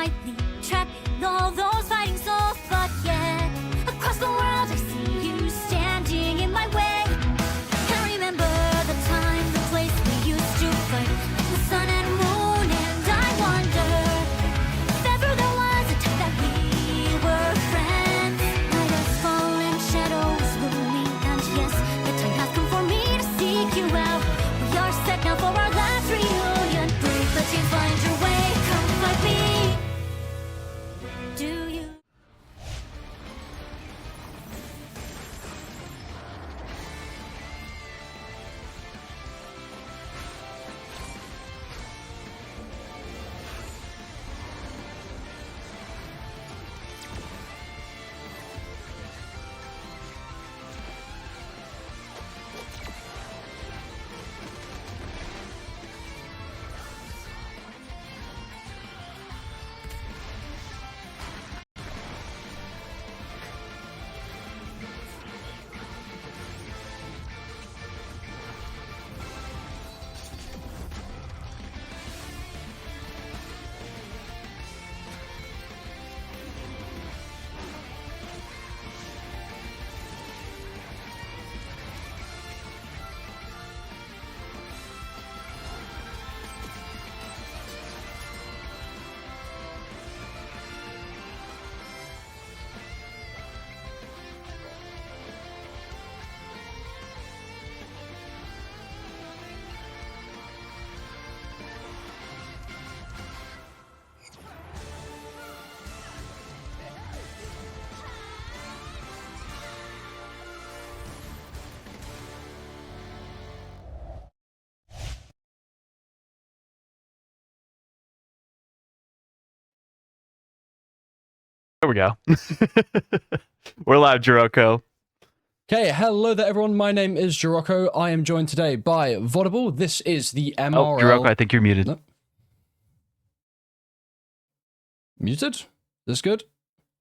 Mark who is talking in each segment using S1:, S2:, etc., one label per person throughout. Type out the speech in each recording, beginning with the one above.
S1: quietly trapping all those fighting souls. But yet, across the world I see you standing in my way. Can't remember the time, the place we used to fight, the sun and moon, and I wonder if ever there was a time that we were friends. Night has fallen, shadows looming, and yes, the time has come for me to seek you out. We are set now for our last reunion. Break the chains, find your way, come find me. Do you?
S2: There we go. We're live, Jiroko.
S3: Okay, hello there everyone, my name is Jiroko. I am joined today by Vodable. This is the MRL...
S2: Oh, Jiroko, I think you're muted.
S3: No. Muted? This good?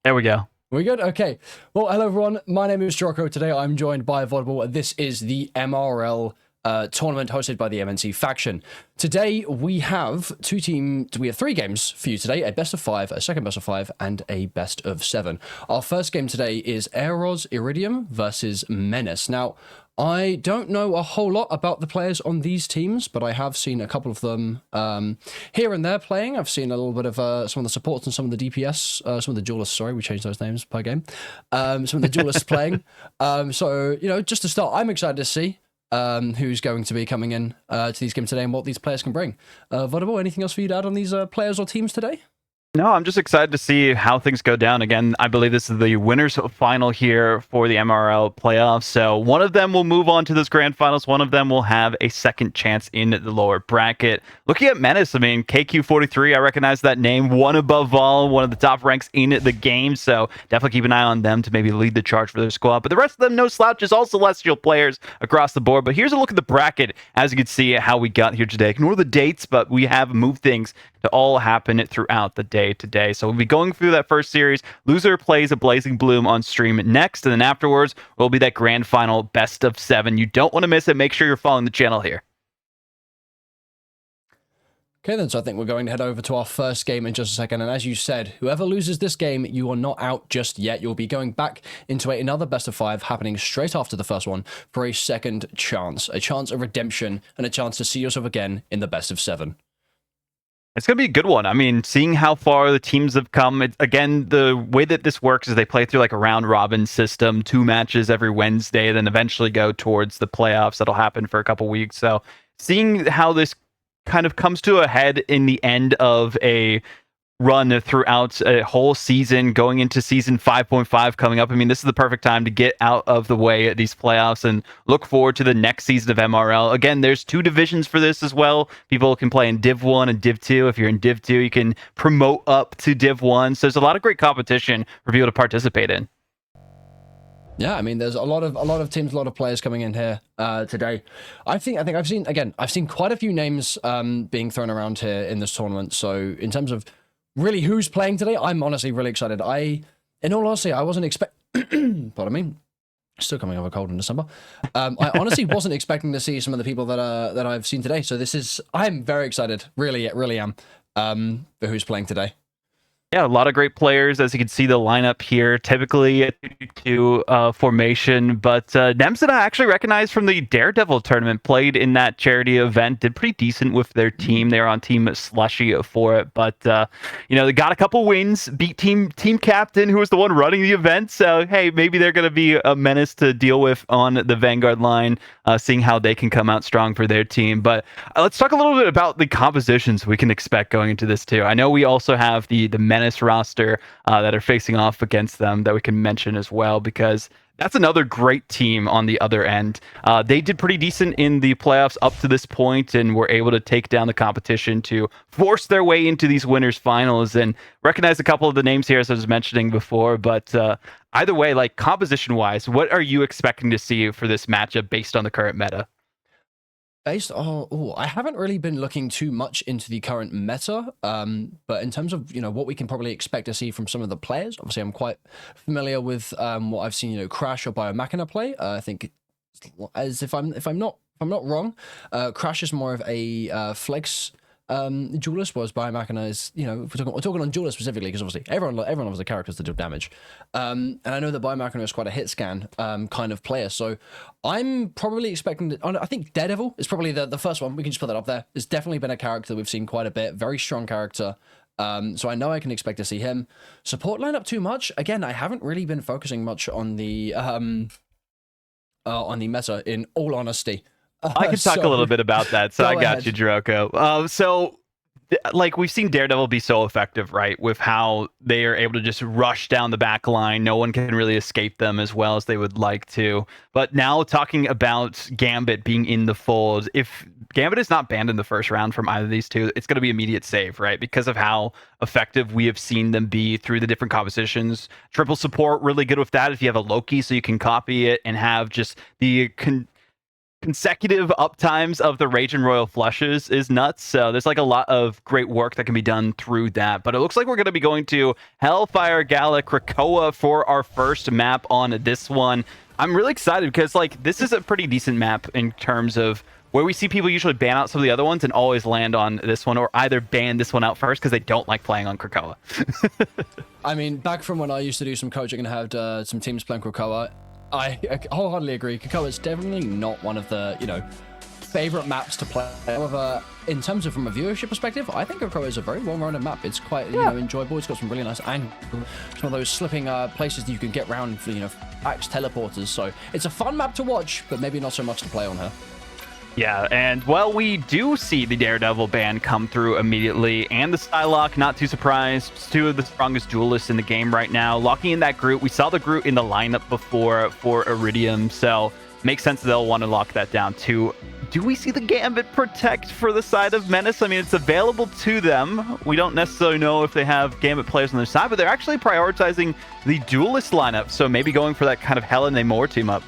S2: There we go.
S3: We good? Okay. Well, hello everyone, my name is Jiroko. Today I'm joined by Vodable. This is the MRL tournament hosted by the MNC faction. Today we have three games for you today, a best of 5, a second best of 5, and a best of 7. Our first game today is AIROZ Iridium versus Menace. Now, I don't know a whole lot about the players on these teams, but I have seen a couple of them here and there playing. I've seen a little bit of some of the supports and some of the DPS, some of the duelists, sorry, we changed those names per game. Some of the duelists playing. So, you know, just to start, I'm excited to see who's going to be coming in to these games today and what these players can bring. Vodable, anything else for you to add on these players or teams today?
S2: No, I'm just excited to see how things go down. Again, I believe this is the winners final here for the MRL playoffs. So one of them will move on to those grand finals. One of them will have a second chance in the lower bracket. Looking at Menace, I mean, KQ43, I recognize that name. One above all, one of the top ranks in the game. So definitely keep an eye on them to maybe lead the charge for their squad. But the rest of them, no slouches, all Celestial players across the board. But here's a look at the bracket as you can see how we got here today. Ignore the dates, but we have moved things to all happen throughout the day today. So we'll be going through that first series. Loser plays a Blazing Bloom on stream next, and then afterwards will be that grand final best of 7. You don't want to miss it. Make sure you're following the channel here.
S3: Okay then, so I think we're going to head over to our first game in just a second, and as you said, whoever loses this game, you are not out just yet. You'll be going back into another best of 5 happening straight after the first one for a second chance, a chance of redemption, and a chance to see yourself again in the best of 7.
S2: It's going to be a good one. I mean, seeing how far the teams have come, again, the way that this works is they play through like a round-robin system, 2 matches every Wednesday, then eventually go towards the playoffs. That'll happen for a couple weeks. So seeing how this kind of comes to a head in the end of a run throughout a whole season, going into season 5.5 coming up. I mean, this is the perfect time to get out of the way at these playoffs and look forward to the next season of MRL. Again, there's 2 divisions for this as well. People can play in Div 1 and Div 2. If you're in Div 2, you can promote up to Div 1. So there's a lot of great competition for people to participate in.
S3: Yeah, I mean, there's a lot of teams, a lot of players coming in here today. I think I've seen quite a few names being thrown around here in this tournament. So in terms of really who's playing today, I'm honestly really excited. In all honesty, I wasn't expecting, pardon me, still coming over cold in December. I honestly wasn't expecting to see some of the people that I've seen today. So I'm very excited, really am, for who's playing today.
S2: Yeah, a lot of great players. As you can see, the lineup here, typically a 2-2 formation. But Nems that I actually recognized from the Daredevil tournament, played in that charity event, did pretty decent with their team. They were on Team Slushy for it. But, they got a couple wins, beat team captain, who was the one running the event. So, hey, maybe they're going to be a menace to deal with on the Vanguard line, seeing how they can come out strong for their team. But let's talk a little bit about the compositions we can expect going into this, too. I know we also have the Menace roster that are facing off against them that we can mention as well, because that's another great team on the other end. They did pretty decent in the playoffs up to this point and were able to take down the competition to force their way into these winners finals, and recognize a couple of the names here as I was mentioning before. But either way, like composition wise, what are you expecting to see for this matchup based on the current meta?
S3: I haven't really been looking too much into the current meta, but in terms of what we can probably expect to see from some of the players, obviously I'm quite familiar with what I've seen Crash or Biomachina play. I think, as if I'm not wrong, Crash is more of a flex duelist, whereas Biomachina is, if we're talking on duelist specifically, because obviously everyone loves the characters that do damage. And I know that Biomachina is quite a hit scan kind of player, so I'm probably expecting I think Daredevil is probably the first one. We can just put that up there. It's definitely been a character that we've seen quite a bit, very strong character. So I know I can expect to see him. Support lineup too much. Again, I haven't really been focusing much on the meta, in all honesty.
S2: I can talk a little bit about that. So I got
S3: ahead.
S2: you, Jiroko. We've seen Daredevil be so effective, right? With how they are able to just rush down the back line. No one can really escape them as well as they would like to. But now talking about Gambit being in the fold, if Gambit is not banned in the first round from either of these two, it's going to be immediate save, right? Because of how effective we have seen them be through the different compositions. Triple support, really good with that if you have a Loki, so you can copy it and have just the consecutive uptimes of the Rage and Royal Flushes is nuts. So there's like a lot of great work that can be done through that. But it looks like we're going to be going to Hellfire Gala Krakoa for our first map on this one. I'm really excited because this is a pretty decent map in terms of where we see people usually ban out some of the other ones and always land on this one, or either ban this one out first because they don't like playing on Krakoa.
S3: I mean, back from when I used to do some coaching and had some teams playing Krakoa, I wholeheartedly agree. Krakoa is definitely not one of the, favorite maps to play. However, in terms of from a viewership perspective, I think Krakoa is a very well-rounded map. It's quite, enjoyable. It's got some really nice angles. Some of those slipping places that you can get around for, axe teleporters. So it's a fun map to watch, but maybe not so much to play on her.
S2: Yeah, and we do see the Daredevil ban come through immediately, and the Psylocke, not too surprised. Two of the strongest duelists in the game right now. Locking in that Groot. We saw the Groot in the lineup before for Iridium, so makes sense they'll want to lock that down too. Do we see the Gambit protect for the side of Menace? I mean, it's available to them. We don't necessarily know if they have Gambit players on their side, but they're actually prioritizing the duelist lineup, so maybe going for that kind of Helen Namor team up.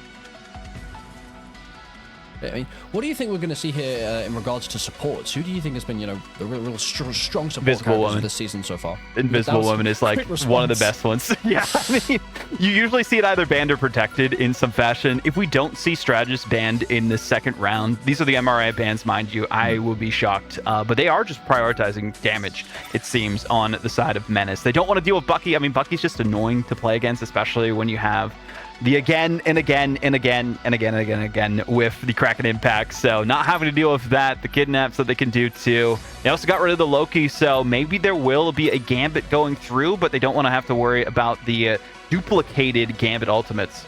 S3: I mean, what do you think we're going to see here in regards to supports? Who do you think has been, the real strong support
S2: Invisible
S3: characters
S2: Woman
S3: of this season so far?
S2: Invisible Woman is like one of the best ones. Yeah, I mean, you usually see it either banned or protected in some fashion. If we don't see Strategist banned in the second round, these are the MRI bans, mind you, I will be shocked. But they are just prioritizing damage, it seems, on the side of Menace. They don't want to deal with Bucky. I mean, Bucky's just annoying to play against, especially when you have the again and again and again and again and again and again with the Kraken impact. So not having to deal with that, the kidnaps that they can do too. They also got rid of the Loki, so maybe there will be a Gambit going through, but they don't want to have to worry about the duplicated Gambit ultimates.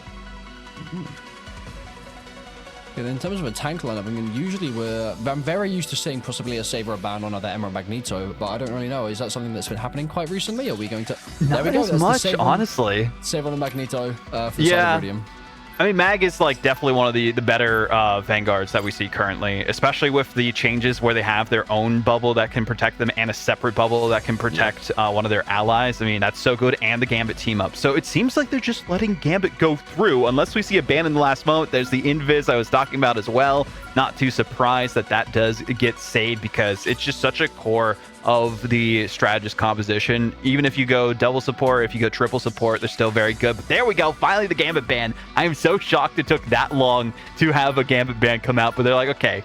S3: Yeah, in terms of a tank lineup, I mean, usually I'm very used to seeing possibly a Saber ban on either Emerald Magneto, but I don't really know. Is that something that's been happening quite recently? Are we going to...
S2: Not as much, honestly.
S3: Save on the Magneto for the side of Iridium.
S2: I mean, Mag is definitely one of the better Vanguards that we see currently, especially with the changes where they have their own bubble that can protect them and a separate bubble that can protect one of their allies. I mean, that's so good, and the Gambit team up. So it seems like they're just letting Gambit go through, unless we see a ban in the last moment. There's the Invis I was talking about as well. Not too surprised that does get saved because it's just such a core of the strategist composition. Even if you go double support, if you go triple support, they're still very good. But there we go, finally the Gambit ban. I am so shocked it took that long to have a Gambit ban come out, but they're like, okay,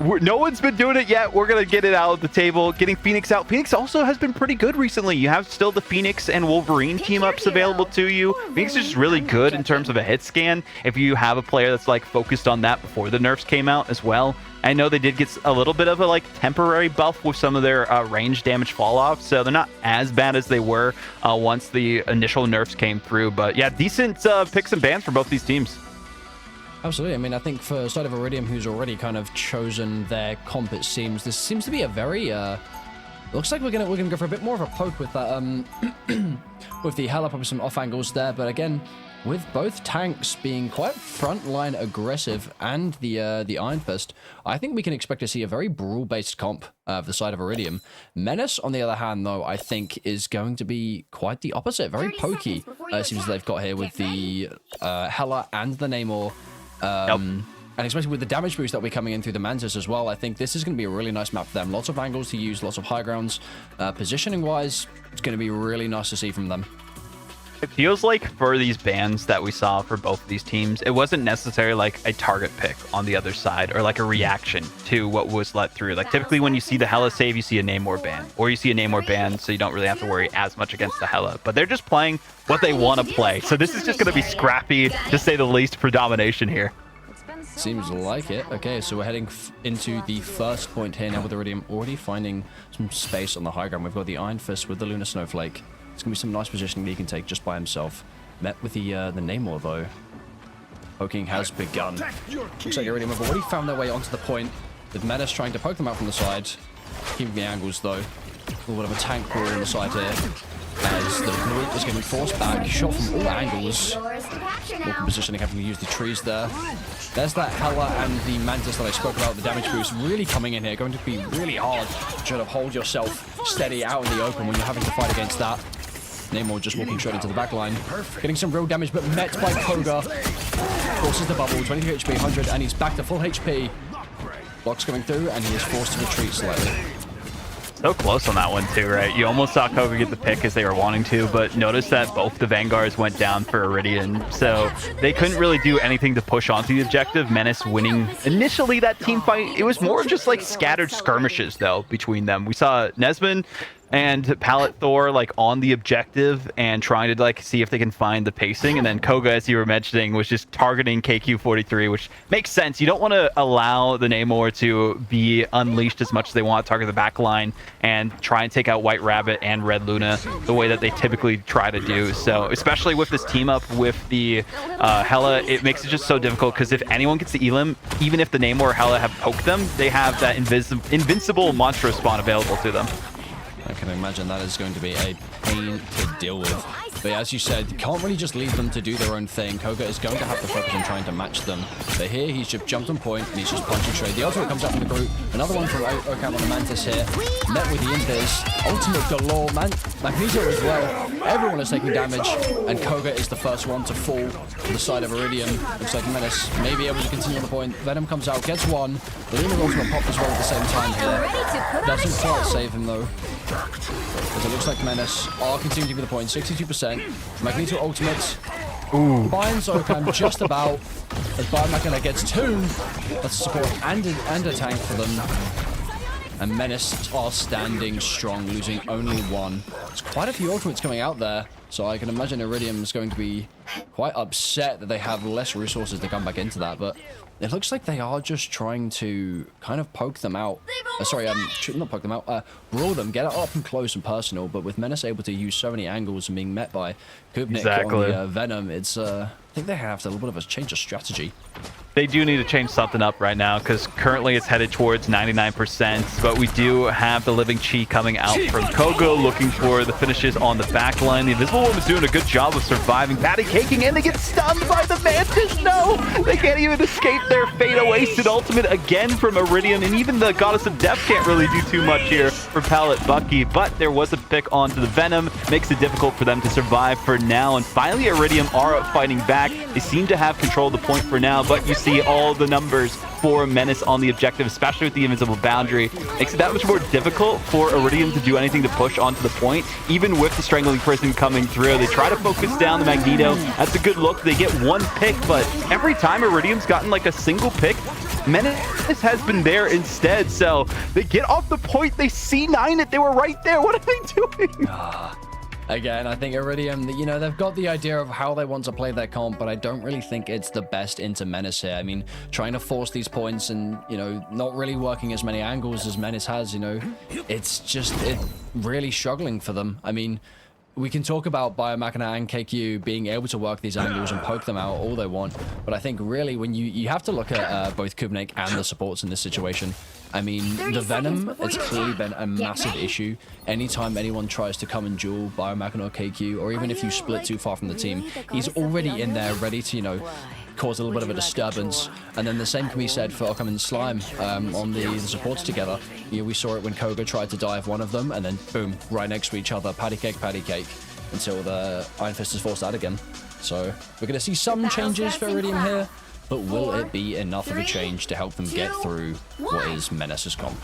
S2: No one's been doing it yet. We're going to get it out of the table, getting Phoenix out. Phoenix also has been pretty good recently. You have still the Phoenix and Wolverine team-ups available to you. Phoenix is just really good in terms of a hit scan if you have a player that's like focused on that before the nerfs came out as well. I know they did get a little bit of a like temporary buff with some of their range damage fall off, so they're not as bad as they were once the initial nerfs came through. But yeah, decent picks and bans for both these teams.
S3: Absolutely. I mean, I think for side of Iridium, who's already kind of chosen their comp, this seems to be a very looks like we're gonna go for a bit more of a poke with that with the Hela, probably some off angles there. But again, with both tanks being quite frontline aggressive and the Iron Fist, I think we can expect to see a very brawl based comp for the side of Iridium. Menace, on the other hand, though, I think is going to be quite the opposite. Very pokey. Seems they've got here with the Hela and the Namor. And especially with the damage boost that we're coming in through the Mantis as well, I think this is going to be a really nice map for them. Lots of angles to use, lots of high grounds. Positioning-wise, it's going to be really nice to see from them.
S2: It feels like for these bans that we saw for both of these teams, it wasn't necessarily like a target pick on the other side or like a reaction to what was let through. Like typically when you see the Hela save, you see a Namor ban, or you see a Namor ban, so you don't really have to worry as much against the Hela. But they're just playing what they want to play. So this is just going to be scrappy, to say the least, for domination here.
S3: Seems like it. Okay, so we're heading into the first point here now with Iridium already finding some space on the high ground. We've got the Iron Fist with the Lunar Snowflake. It's going to be some nice positioning that he can take just by himself. Met with the Namor, though. Poking has begun. Looks like Iridium have already found their way onto the point, with Menace trying to poke them out from the side. Keeping the angles, though. A little bit of a tank crawl on the side here. As the group is getting forced back, shot from all angles. Walking positioning, having to use the trees there. There's that Hela and the Mantis that I spoke about, the damage boost really coming in here. Going to be really hard to try to hold yourself steady out in the open when you're having to fight against that. Namor just walking straight into the back line. Getting some real damage, but met by Koga. Forces the bubble, 23 HP, 100, and he's back to full HP. Blocks coming through, and he is forced to retreat slightly.
S2: So close on that one too, right? You almost saw Koga get the pick as they were wanting to, but notice that both the Vanguards went down for Iridium, so they couldn't really do anything to push onto the objective. Menace winning initially that team fight. It was more of just like scattered skirmishes though between them. We saw Nesman and Pallet Thor like on the objective and trying to like see if they can find the pacing, and then Koga, as you were mentioning, was just targeting KQ-43, which makes sense. You don't want to allow the Namor to be unleashed as much as they want, target the back line and try and take out White Rabbit and Red Luna the way that they typically try to do. So especially with this team up with the Hela, it makes it just so difficult, because if anyone gets the Elim, even if the Namor or Hela have poked them, they have that invincible monster spawn available to them.
S3: I can imagine that is going to be a pain to deal with. But yeah, as you said, you can't really just leave them to do their own thing. Koga is going to have to focus on trying to match them. But here, he's just jumped on point, and he's just punching straight. The ultimate comes out from the group. Another one from Ocam on the Mantis here. Met with the Invis. Ultimate galore. Magneto as well. Everyone is taking damage, and Koga is the first one to fall to the side of Iridium. Looks like Menace may be able to continue on the point. Venom comes out, gets one. The Lunar ultimate popped as well at the same time here. Doesn't quite save him, though. As it looks like Menace are continuing with the point, 62%. Magneto ultimate. Ooh. Binds Ocam just about. As Biomechanic gets two. That's a support and a tank for them. And Menace are standing strong, losing only one. There's quite a few ultimates coming out there, so I can imagine Iridium is going to be quite upset that they have less resources to come back into that, but it looks like they are just trying to kind of poke them out. Sorry, not poke them out, brawl them, get it up and close and personal, but with Menace able to use so many angles and being met by Kubnik on the Venom, it's, I think they have to a little bit of a change of strategy.
S2: They do need to change something up right now, because currently it's headed towards 99%, but we do have the Living Chi coming out from Koga, looking for the finishes on the back line. The Invisible Woman's doing a good job of surviving, patty caking, and they get stunned by the Mantis. No, they can't even escape their fate. A wasted ultimate again from Iridium, and even the Goddess of Death can't really do too much here for Pallet Bucky, but there was a pick onto the Venom, makes it difficult for them to survive for now, and finally Iridium are fighting back. They seem to have control of the point for now, but you see all the numbers for Menace on the objective, especially with the invisible boundary. Makes it that much more difficult for Iridium to do anything to push onto the point, even with the Strangling Prison coming through. They try to focus down the Magneto. That's a good look. They get one pick, but every time Iridium's gotten like a single pick, Menace has been there instead. So they get off the point. They C9 it. They were right there. What are they doing?
S3: Again, I think Iridium, you know, they've got the idea of how they want to play their comp, but I don't really think it's the best into Menace here. I mean, trying to force these points and, you know, not really working as many angles as Menace has, you know, it's just really struggling for them. I mean, we can talk about Biomachina and KQ being able to work these angles and poke them out all they want, but I think really when you have to look at both Kubnik and the supports in this situation. I mean, the Venom has clearly been a massive issue. Anytime anyone tries to come and duel Biomachina or KQ, or even if you split too far from the team, he's already in there ready to, you know, cause a little bit of a disturbance. And then the same can be said for Occam and Slime on the supports together. You know, we saw it when Koga tried to dive one of them, and then boom, right next to each other, patty cake, until the Iron Fist is forced out again. So we're going to see some changes for Iridium here, but will it be enough of a change to help them get through what is Menace's comp?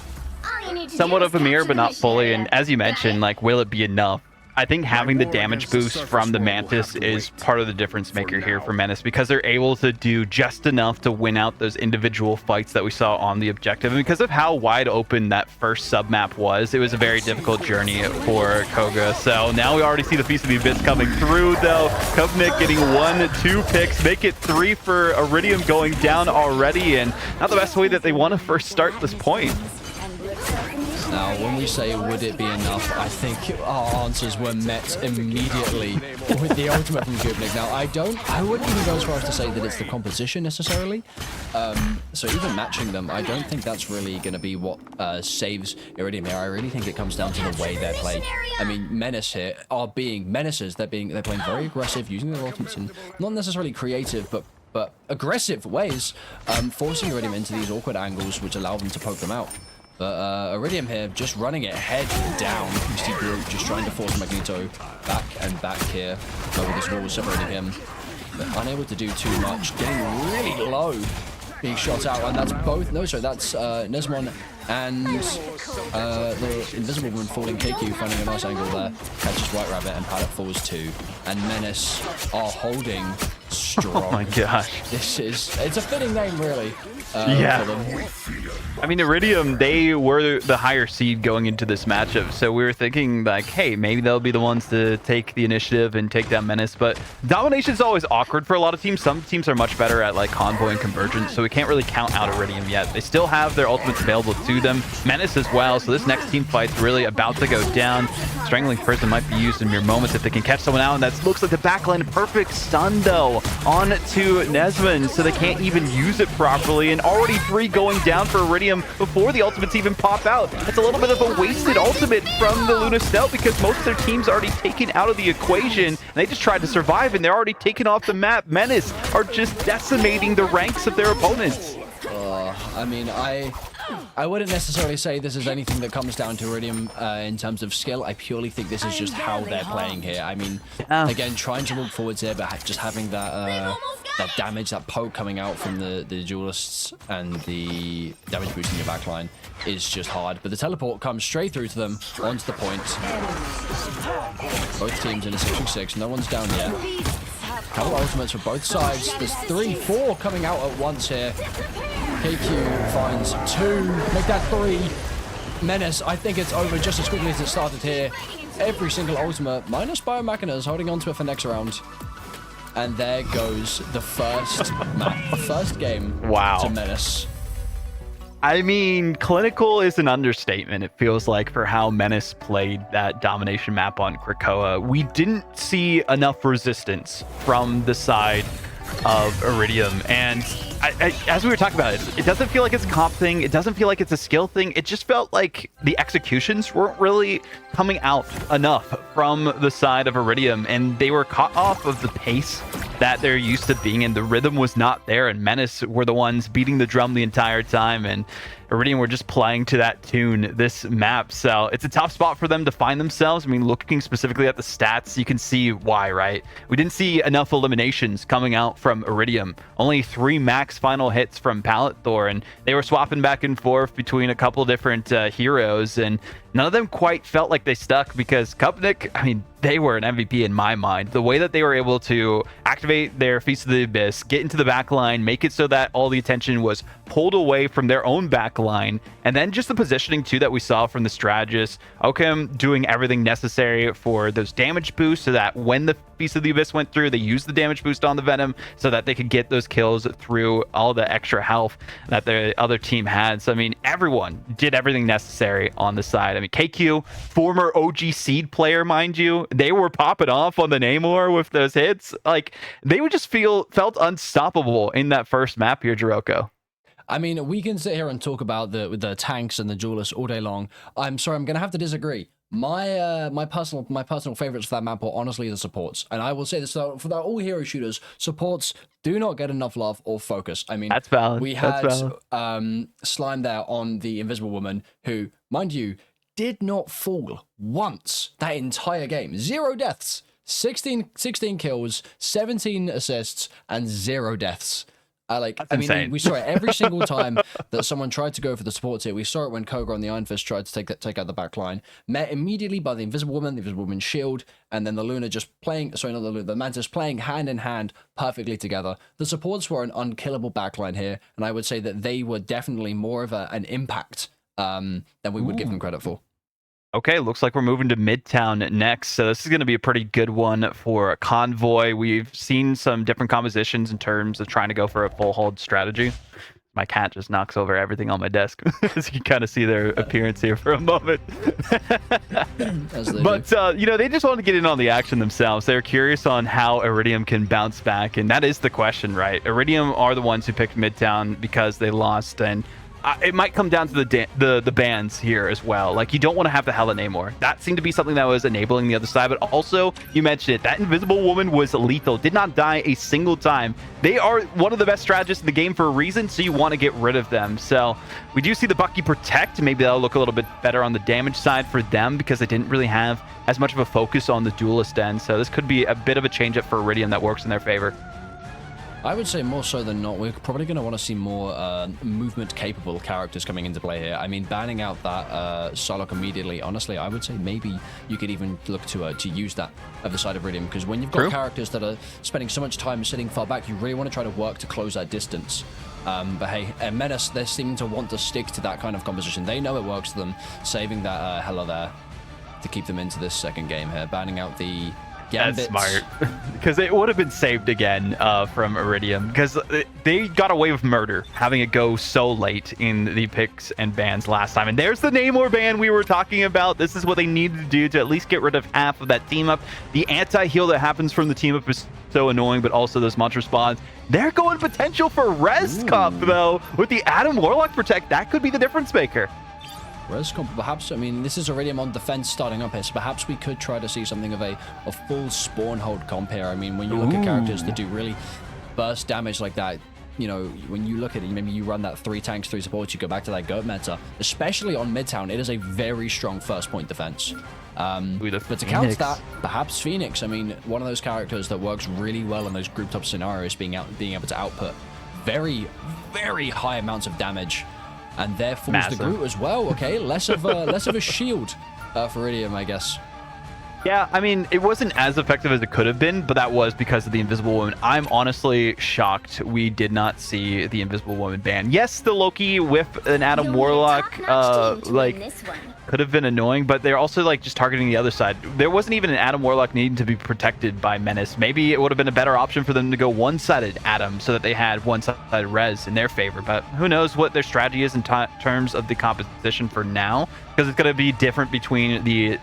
S2: Somewhat of a mirror, but not fully. And as you mentioned, like, will it be enough? I think having the damage boost from the Mantis is part of the difference maker here for Menace, because they're able to do just enough to win out those individual fights that we saw on the objective. And because of how wide open that first submap was, it was a very difficult journey for Koga. So now we already see the Feast of the Abyss coming through, though. Kovnik getting 1-2 picks, make it 3 for Iridium going down already, and not the best way that they want to first start this point.
S3: Now, when we say would it be enough, I think our answers were met immediately with the ultimate from Kubnik. Now, I wouldn't even go as far as to say that it's the composition necessarily. So even matching them, I don't think that's really going to be what saves Iridium here. I really think it comes down to the way they're played. I mean, Menace here are being menaces. They're playing very aggressive, using their ultimates in not necessarily creative, but aggressive ways, forcing Iridium into these awkward angles, which allow them to poke them out. But Iridium here just running it head down. You see Groot just trying to force Magneto back and back here. Over this wall separating him. But unable to do too much. Getting really low. Being shot out. And that's both. No, sorry, that's Nesmon and the Invisible Woman falling. KQ finding a nice angle there. Catches White Rabbit and Paddock falls too. And Menace are holding strong.
S2: Oh my gosh.
S3: It's a fitting name, really.
S2: Yeah.
S3: For them.
S2: I mean, Iridium, they were the higher seed going into this matchup, so we were thinking, like, hey, maybe they'll be the ones to take the initiative and take down Menace, but domination is always awkward for a lot of teams. Some teams are much better at, like, convoy and convergence, so we can't really count out Iridium yet. They still have their ultimates available to them, Menace as well, so this next team fight's really about to go down. Strangling Prison might be used in mere moments if they can catch someone out, and that looks like the backline. Perfect stun, though, on to Nesmond, so they can't even use it properly, and already 3 going down for Iridium before the ultimates even pop out. It's a little bit of a wasted ultimate from the Luna Stout, because most of their team's already taken out of the equation, and they just tried to survive, and they're already taken off the map. Menace are just decimating the ranks of their opponents.
S3: I mean, I wouldn't necessarily say this is anything that comes down to Iridium in terms of skill. I purely think this is just how they're playing here. I mean, again, trying to walk forwards here, but just having that damage, that poke coming out from the duelists and the damage boost in your backline is just hard. But the teleport comes straight through to them, onto the point. Both teams in a 6v6. No one's down yet. Couple ultimates for both sides. There's 4 coming out at once here. KQ finds 2. Make that 3. Menace, I think it's over just as quickly as it started here. Every single ultimate, minus Biomachina's, holding on to it for next round. And there goes the first map, the first game to Menace.
S2: I mean, clinical is an understatement, it feels like, for how Menace played that domination map on Krakoa. We didn't see enough resistance from the side of Iridium, and as we were talking about it doesn't feel like it's a comp thing, it doesn't feel like it's a skill thing, it just felt like the executions weren't really coming out enough from the side of Iridium, and they were caught off of the pace that they're used to being in. The rhythm was not there, and Menace were the ones beating the drum the entire time, and Iridium were just playing to that tune this map. So it's a tough spot for them to find themselves. I mean, looking specifically at the stats, you can see why, right? We didn't see enough eliminations coming out from Iridium. Only 3 max final hits from Pallet Thor, and they were swapping back and forth between a couple different heroes, and none of them quite felt like they stuck, because Kupnik, I mean, they were an MVP in my mind. The way that they were able to activate their Feast of the Abyss, get into the back line, make it so that all the attention was pulled away from their own back line. And then just the positioning too that we saw from the strategist. Oakham doing everything necessary for those damage boosts so that when the Feast of the Abyss went through, they used the damage boost on the Venom so that they could get those kills through all the extra health that the other team had. So I mean, everyone did everything necessary on the side. I mean, KQ, former OG Seed player, mind you, they were popping off on the Namor with those hits. Like, they would just felt unstoppable in that first map here, Jiroko.
S3: I mean, we can sit here and talk about the tanks and the duelists all day long. I'm sorry, I'm gonna have to disagree. My personal favorites for that map are honestly the supports, and I will say this for all hero shooters, supports do not get enough love or focus. I mean,
S2: that's valid.
S3: We had Slime there on the Invisible Woman, who, mind you, did not fall once that entire game. 0 deaths, 16 kills, 17 assists, and 0 deaths.
S2: Insane.
S3: We saw it every single time that someone tried to go for the supports here. We saw it when Koga on the Iron Fist tried to take out the back line. Met immediately by the Invisible Woman's shield, and then the Luna just playing, sorry, not the Luna, the Mantis playing hand in hand perfectly together. The supports were an unkillable backline here, and I would say that they were definitely more of an impact than we would give them credit for.
S2: Okay, looks like we're moving to Midtown next. So this is going to be a pretty good one for Convoy. We've seen some different compositions in terms of trying to go for a full hold strategy. My cat just knocks over everything on my desk. As you can kind of see their appearance here for a moment. But, you know, they just wanted to get in on the action themselves. They're curious on how Iridium can bounce back. And that is the question, right? Iridium are the ones who picked Midtown because they lost, and it might come down to the bans here as well. Like, you don't want to have the Hella Namor. That seemed to be something that was enabling the other side, but also, you mentioned it, that Invisible Woman was lethal, did not die a single time. They are one of the best strategists in the game for a reason, so you want to get rid of them. So we do see the Bucky protect. Maybe that'll look a little bit better on the damage side for them because they didn't really have as much of a focus on the duelist end. So this could be a bit of a change up for Iridium that works in their favor.
S3: I would say more so than not, we're probably going to want to see more movement-capable characters coming into play here. I mean, banning out that Psylocke immediately, honestly, I would say maybe you could even look to use that at the side of Iridium, because when you've got characters that are spending so much time sitting far back, you really want to try to work to close that distance. But hey, Menace, they seem to want to stick to that kind of composition. They know it works for them, saving that Hella there to keep them into this second game here, banning out the Gambits.
S2: That's smart, because it would have been saved again from Iridium, because they got away with murder, having it go so late in the picks and bans last time. And there's the Namor ban we were talking about. This is what they needed to do to at least get rid of half of that team up. The anti-heal that happens from the team up is so annoying, but also those monster spawns. They're going potential for Res Cup, though. With the Adam Warlock Protect, that could be the difference maker.
S3: Res comp, perhaps. I mean, this is Iridium on defense starting up here, so perhaps we could try to see something of a full spawn hold comp here. I mean, when you look at characters that do really burst damage like that, you know, when you look at it, maybe you run that 3 tanks, 3 supports, you go back to that goat meta, especially on Midtown, it is a very strong first point defense. But to counter that, perhaps Phoenix. I mean, one of those characters that works really well in those group top scenarios, being able to output very, very high amounts of damage. And there falls the Groot as well. Okay, less of a shield for Iridium, I guess.
S2: Yeah, I mean, it wasn't as effective as it could have been, but that was because of the Invisible Woman. I'm honestly shocked we did not see the Invisible Woman ban. Yes, the Loki with an Adam Warlock, could have been annoying, but they're also like just targeting the other side. There wasn't even an Adam Warlock needing to be protected by Menace. Maybe it would have been a better option for them to go one-sided Adam so that they had one-sided Res in their favor, but who knows what their strategy is in terms of the composition for now, because it's going to be different between the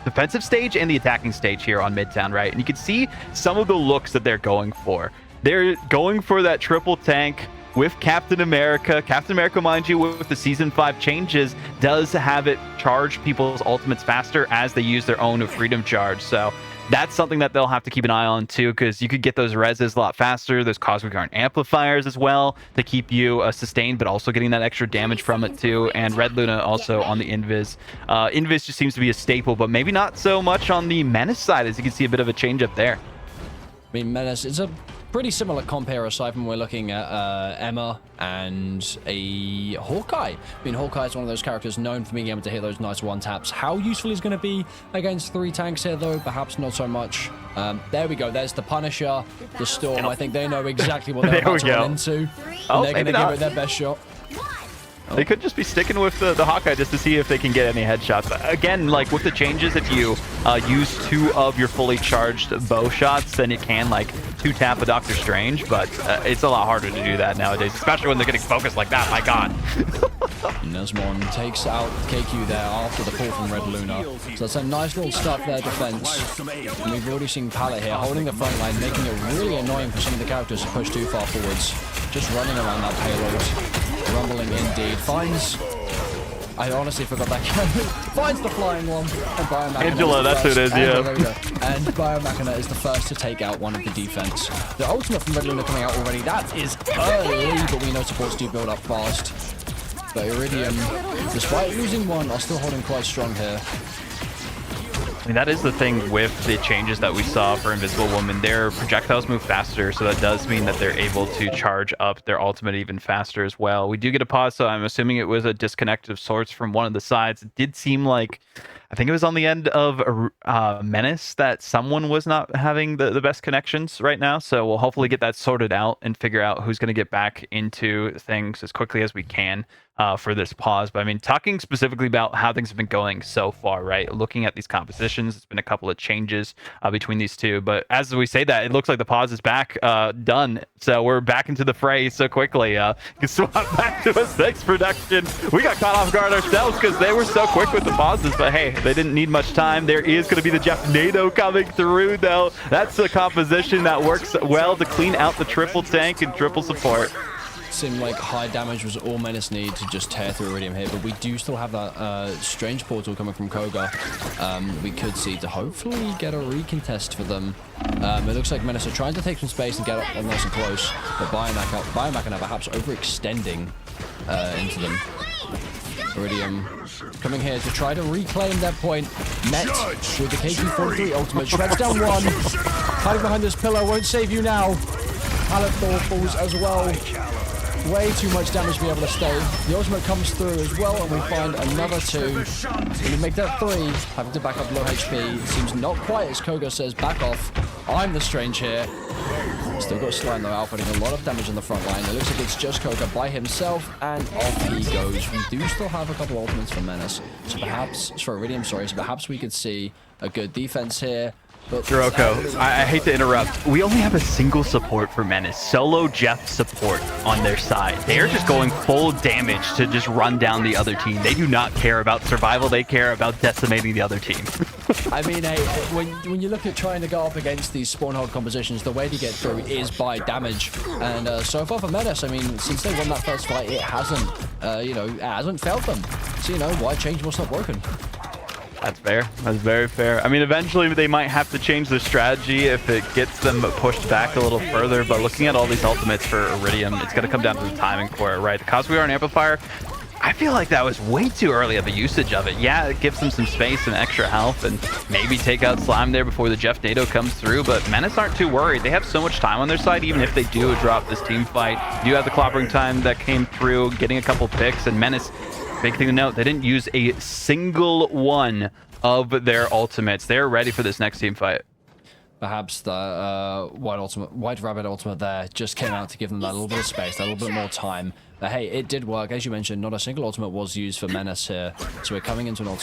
S2: defensive stage and the attacking stage here on Midtown, right? And you can see some of the looks that they're going for. They're going for that triple tank with Captain America. Captain America, mind you, with the Season 5 changes, does have it charge people's ultimates faster as they use their own Freedom Charge. So that's something that they'll have to keep an eye on too, because you could get those reses a lot faster. Those Cosmic Iron amplifiers as well to keep you sustained, but also getting that extra damage from it too. And Red Luna also on the Invis. Invis just seems to be a staple, but maybe not so much on the Menace side, as you can see a bit of a change up there.
S3: I mean, Menace, it's a pretty similar comp here, aside from we're looking at Emma and a Hawkeye. I mean, Hawkeye is one of those characters known for being able to hit those nice one-taps. How useful he's going to be against 3 tanks here, though? Perhaps not so much. There we go. There's the Punisher, the Storm. I think they know exactly what they're about to run into. And they're going to give it their best shot.
S2: They could just be sticking with the Hawkeye just to see if they can get any headshots. Again, like with the changes, if you use 2 of your fully charged bow shots, then it can like 2-tap a Doctor Strange, but it's a lot harder to do that nowadays, especially when they're getting focused like that. My God.
S3: Nesmon takes out KQ there after the pull from Red Luna. So that's a nice little stuff there, defense. And we've already seen Pallet here holding the front line, making it really annoying for some of the characters to push too far forwards. Just running around that payload. Rumbling indeed. Finds... I honestly forgot that guy. Finds the flying one. And
S2: Angela, that's who it is, yeah.
S3: And Biomachina is the first to take out one of the defense. The ultimate from Red Luna coming out already. That is early, but we know supports do build up fast. But Iridium, despite losing one, are still holding quite strong here.
S2: I mean, that is the thing with the changes that we saw for Invisible Woman. Their projectiles move faster, so that does mean that they're able to charge up their ultimate even faster as well. We do get a pause, so I'm assuming it was a disconnect of sorts from one of the sides. It did seem like, I think it was on the end of Menace, that someone was not having the best connections right now. So we'll hopefully get that sorted out and figure out who's going to get back into things as quickly as we can for this pause. But I mean, talking specifically about how things have been going so far, right? Looking at these compositions, it's been a couple of changes between these two. But as we say that, it looks like the pause is back, done. So we're back into the fray so quickly. You can swap back to a 6 production. We got caught off guard ourselves because they were so quick with the pauses. But hey, they didn't need much time. There is going to be the Jeff NATO coming through, though. That's a composition that works well to clean out the triple tank and triple support.
S3: Seemed like high damage was all Menace need to just tear through Iridium here, but we do still have that strange portal coming from Koga. We could see to hopefully get a recontest for them. It looks like Menace are trying to take some space and get up nice and close, but Biomachina perhaps overextending into them. Iridium coming here to try to reclaim that point. Met with the KT-43 ultimate. Shreds down one. Hiding behind this pillar won't save you now. Pallet Thor falls as well. Way too much damage to be able to stay. The ultimate comes through as well, and we find another 2. We make that 3. Having to back up low HP. It seems not quite as Koga says, back off. I'm the Strange here. Still got Slime though, outputting a lot of damage on the front line. It looks like it's just Koga by himself, and off he goes. We do still have a couple ultimates for Menace. So perhaps, for Iridium, sorry, so perhaps we could see a good defense here.
S2: Kuroko, I hate to interrupt. We only have a single support for Menace. Solo Jeff support on their side. They're just going full damage to just run down the other team. They do not care about survival. They care about decimating the other team.
S3: I mean, hey, when you look at trying to go up against these spawn hold compositions, the way to get through is by damage. And so far for Menace, I mean, since they won that first fight, it hasn't, it hasn't failed them. So, why change what's not broken?
S2: That's fair. That's very fair. I mean, eventually they might have to change their strategy if it gets them pushed back a little further. But looking at all these ultimates for Iridium, it's going to come down to the timing for it, right? Because we are an amplifier, I feel like that was way too early of a usage of it. Yeah, it gives them some space and extra health and maybe take out Slime there before the Jeff NATO comes through. But Menace aren't too worried. They have so much time on their side, even if they do drop this team fight. You have the clobbering time that came through, getting a couple picks, and Menace... Big thing to note, they didn't use a single one of their ultimates. They're ready for this next team fight.
S3: Perhaps the White Rabbit ultimate there just came out to give them that little bit of space, that little bit more time. But hey, it did work. As you mentioned, not a single ultimate was used for Menace here. So we're coming into an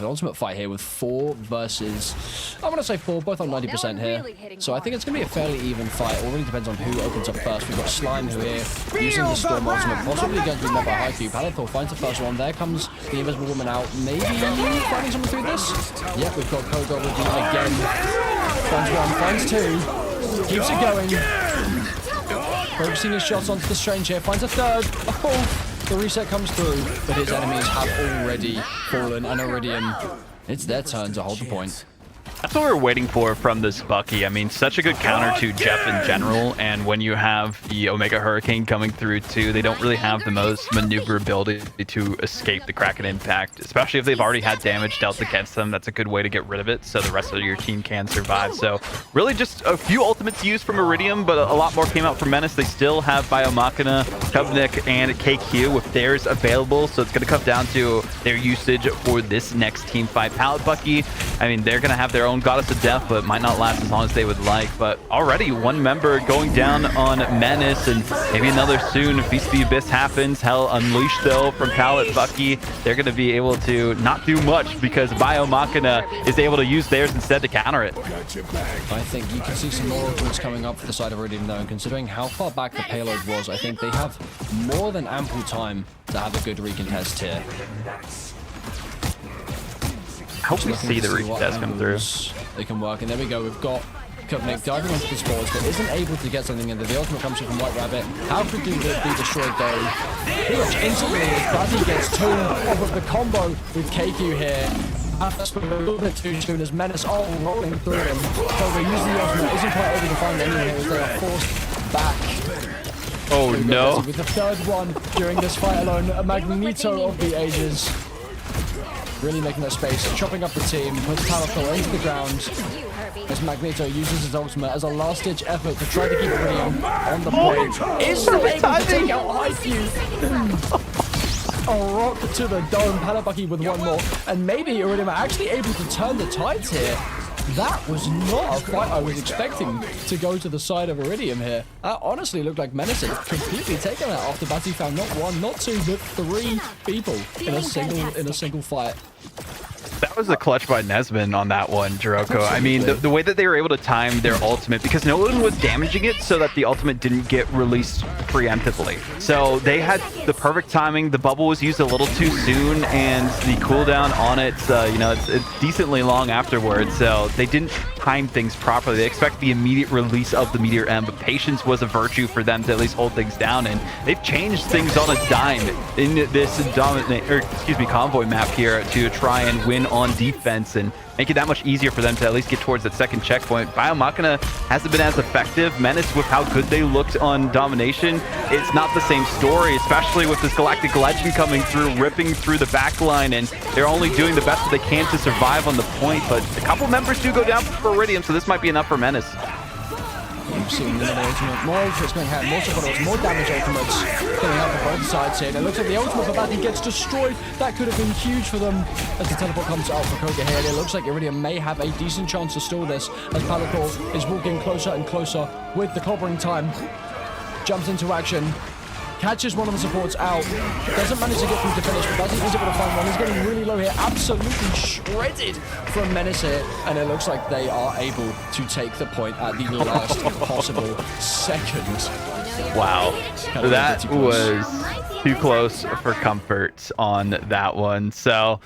S3: ultimate fight here with 4 versus, I'm going to say 4, both on 90% here. So I think it's going to be a fairly even fight. It all really depends on who opens up first. We've got Slime who here using the Storm ultimate, possibly going to be met by Haikyuu. Palethor finds the first one. There comes the Invisible Woman out. Maybe finding someone through this? Yep, we've got Koga with you again. Finds 1, finds 2. Keeps it going. Focusing his shots onto the Strange here, finds a 3rd, a 4th. The reset comes through, but his enemies have already fallen, and Iridium, it's their turn to hold the point.
S2: That's what we're waiting for from this Bucky. I mean, such a good counter to Jeff in general, and when you have the Omega Hurricane coming through too, they don't really have the most maneuverability to escape the Kraken impact, especially if they've already had damage dealt against them. That's a good way to get rid of it so the rest of your team can survive. So really just a few ultimates used from Iridium, but a lot more came out from Menace. They still have Biomachina, Kubnik, and KQ with theirs available, so it's going to come down to their usage for this next team fight. Pallet Bucky, I mean, they're going to have their own Goddess of Death, but it might not last as long as they would like. But already one member going down on Menace, and maybe another soon. If Feast of the Abyss happens, hell, Unleash though from Pallet Bucky, they're going to be able to not do much because Biomachina is able to use theirs instead to counter it.
S3: I think you can see some more ultimates coming up for the side of Iridium though, and considering how far back the payload was, I think they have more than ample time to have a good recontest here.
S2: I hope we see the recontest come through.
S3: They can work, and there we go. We've got Kubnik diving onto the spores, but isn't able to get something in there. The ultimate comes from White Rabbit. How could be destroyed though? Pretty much instantly as Bazzi gets two off of the combo with KQ here. That's a little bit too soon as Menace rolling through him. Koga using the ultimate, isn't quite able to find anyone here as they are forced back.
S2: Oh no.
S3: With the third one during this fight alone, a Magneto of the ages. Really making that space, chopping up the team, puts Talithor into the ground as Magneto uses his ultimate as a last-ditch effort to try to keep Iridium on the point. Is still able to take out IQ. A rock to the dome, Palabucky with one more, and maybe Iridium are actually able to turn the tides here. That was not a fight I was expecting to go to the side of Iridium here. That honestly looked like Menace had completely taken that after Bazzi found not one, not two, but three people in a single fight.
S2: That was a clutch by Nesman on that one, Jiroko. I mean, the way that they were able to time their ultimate, because no one was damaging it so that the ultimate didn't get released preemptively. So they had the perfect timing. The bubble was used a little too soon, and the cooldown on it, you know, it's decently long afterwards. So they didn't time things properly. They expect the immediate release of the Meteor M, but patience was a virtue for them to at least hold things down. And they've changed things on a dime in this convoy map here to try and win on defense and make it that much easier for them to at least get towards that second checkpoint. Biomachina hasn't been as effective. Menace, with how good they looked on domination, it's not the same story, especially with this Galactic Legend coming through, ripping through the back line, and they're only doing the best that they can to survive on the point. But a couple members do go down for Iridium, so this might be enough for Menace.
S3: We've seen the ultimate, more ultimates going ahead, more supporters, more damage ultimates coming out for both sides here. And it looks like the ultimate for Bazzi gets destroyed. That could have been huge for them as the teleport comes out for Koga here. And it looks like Iridium may have a decent chance to stall this as Palithor is walking closer and closer with the clobbering time. Jumps into action. Catches one of the supports out. Doesn't manage to get through to finish, but Bazzi is able to find one. He's getting really low here. Absolutely shredded from Menace here. And it looks like they are able to take the point at the last possible second.
S2: Wow. That was too close for comfort on that one. So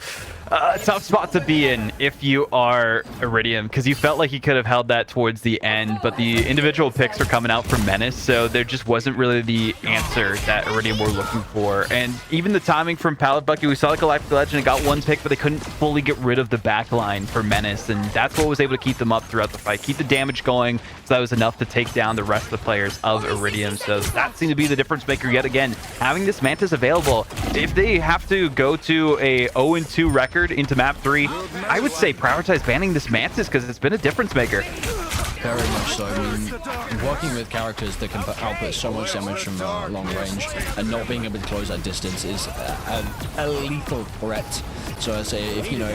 S2: tough spot to be in if you are Iridium, because you felt like you could have held that towards the end, but the individual picks are coming out from Menace, so there just wasn't really the answer that Iridium were looking for. And even the timing from Pallet Bucky, we saw like Galactic Legend got one pick, but they couldn't fully get rid of the back line for Menace, and that's what was able to keep them up throughout the fight, keep the damage going, so that was enough to take down the rest of the players of Iridium. So that seemed to be the difference maker yet again, having this Mantis available. If they have to go to a 0-2 record into map 3, I would say prioritize banning this Mantis because it's been a difference maker.
S3: Very much so. I mean, working with characters that can output so much damage from long range and not being able to close that distance is a lethal threat. So I say, if you know,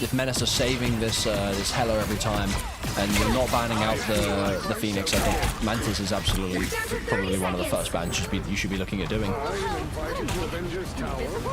S3: if Menace are saving this this Hela every time and you're not banning out the Phoenix, I think Mantis is absolutely probably one of the first bans you should be looking at doing.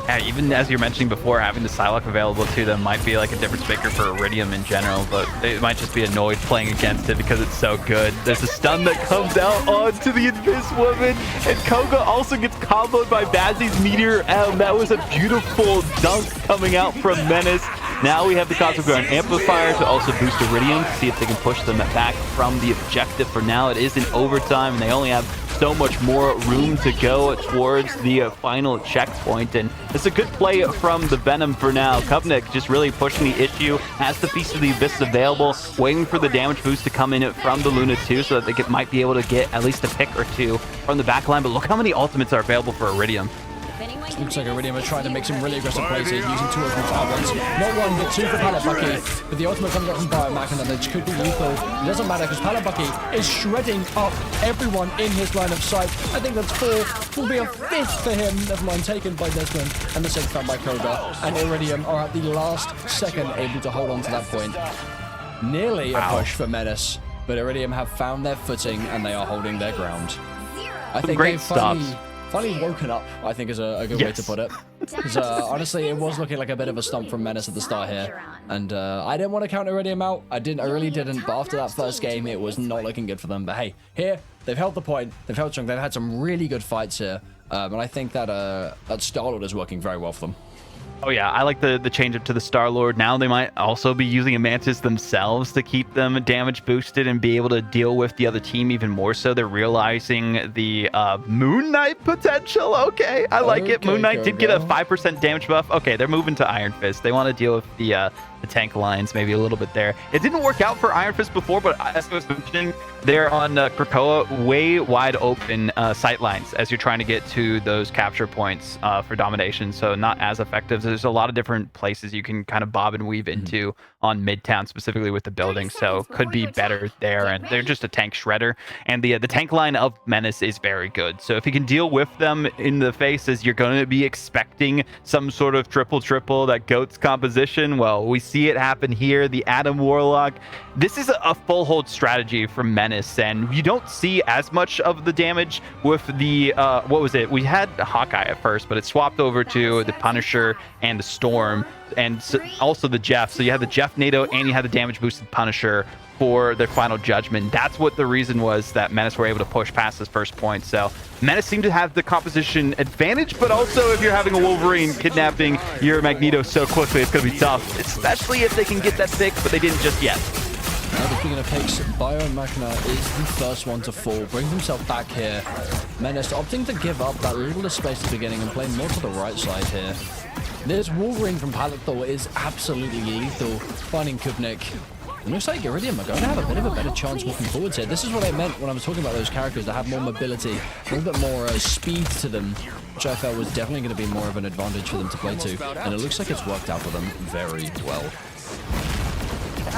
S2: Yeah, even as you're mentioning before, having the Psylocke available to them might be like a difference maker for Iridium in general, but they might just be annoyed playing against it because it's so good. There's a stun that comes out onto the Invis Woman, and Koga also gets comboed by Bazzi's Meteor M. That was a beautiful dunk coming out from Menace. Now we have the Cosmic Ground Amplifier to also boost Iridium to see if they can push them back from the objective. For now, it is in overtime, and they only have so much more room to go towards the final checkpoint. And it's a good play from the Venom for now. Kubnik just really pushing the issue, has the Feast of the Abyss available, waiting for the damage boost to come in from the Luna 2 so that they might be able to get at least a pick or two from the back line. But look how many ultimates are available for Iridium.
S3: Looks like Iridium are trying to make some really aggressive plays here, using two ultimates at once. Not one, but two for Pallet Bucky. But the ultimate comes out from Biomach, and which could be lethal. It doesn't matter, because Pallet Bucky is shredding up everyone in his line of sight. I think that's 4. Will be a 5th for him. Never mind, taken by Desmond, and the 6th found by Koga. And Iridium are at the last second able to hold on to that point. Nearly a push for Menace, but Iridium have found their footing, and they are holding their ground. I think
S2: great
S3: they've
S2: stops.
S3: finally woken up, I think is a good way to put it. Because honestly, it was looking like a bit of a stump from Menace at the start here. And I didn't want to count Iridium out. I really didn't. But after that first game, it was not looking good for them. But hey, here, they've held the point. They've held strong. They've had some really good fights here. And I think that that Star-Lord is working very well for them.
S2: Oh yeah, I like the change up to the Star-Lord. Now they might also be using a Mantis themselves to keep them damage boosted and be able to deal with the other team even more so. They're realizing the Moon Knight potential. Okay, I like it. Moon Knight did get a 5% damage buff. Okay, they're moving to Iron Fist. They want to deal with the tank lines maybe a little bit there. It didn't work out for Iron Fist before, but as I was mentioning, they're on Krakoa way wide open sight lines as you're trying to get to those capture points for domination, so not as effective. There's a lot of different places you can kind of bob and weave into on Midtown, specifically with the building, so could be better there. And they're just a tank shredder, and the tank line of Menace is very good, so if you can deal with them in the faces, you're going to be expecting some sort of triple that GOAT's composition. Well, we see it happen here. The Adam Warlock, this is a full hold strategy from Menace, and you don't see as much of the damage with the what was it, we had Hawkeye at first, but it swapped over to the Punisher and the Storm, and also the Jeff. So you had the Jeff NATO and you had the damage boosted Punisher for their final judgment. That's what the reason was that Menace were able to push past this first point. So Menace seemed to have the composition advantage, but also if you're having a Wolverine kidnapping your Magneto so quickly, it's going to be tough, especially if they can get that pick, but they didn't just yet.
S3: Now speaking of picks, Biomachina is the first one to fall, brings himself back here. Menace opting to give up that little space at the beginning and play more to the right side here. This Wolverine from Pallet Thor is absolutely lethal, finding Kubnik. It looks like Iridium are going to have a bit of a better chance walking forwards here. This is what I meant when I was talking about those characters that have more mobility, a little bit more speed to them, which I felt was definitely going to be more of an advantage for them to play to. And it looks like it's worked out for them very well.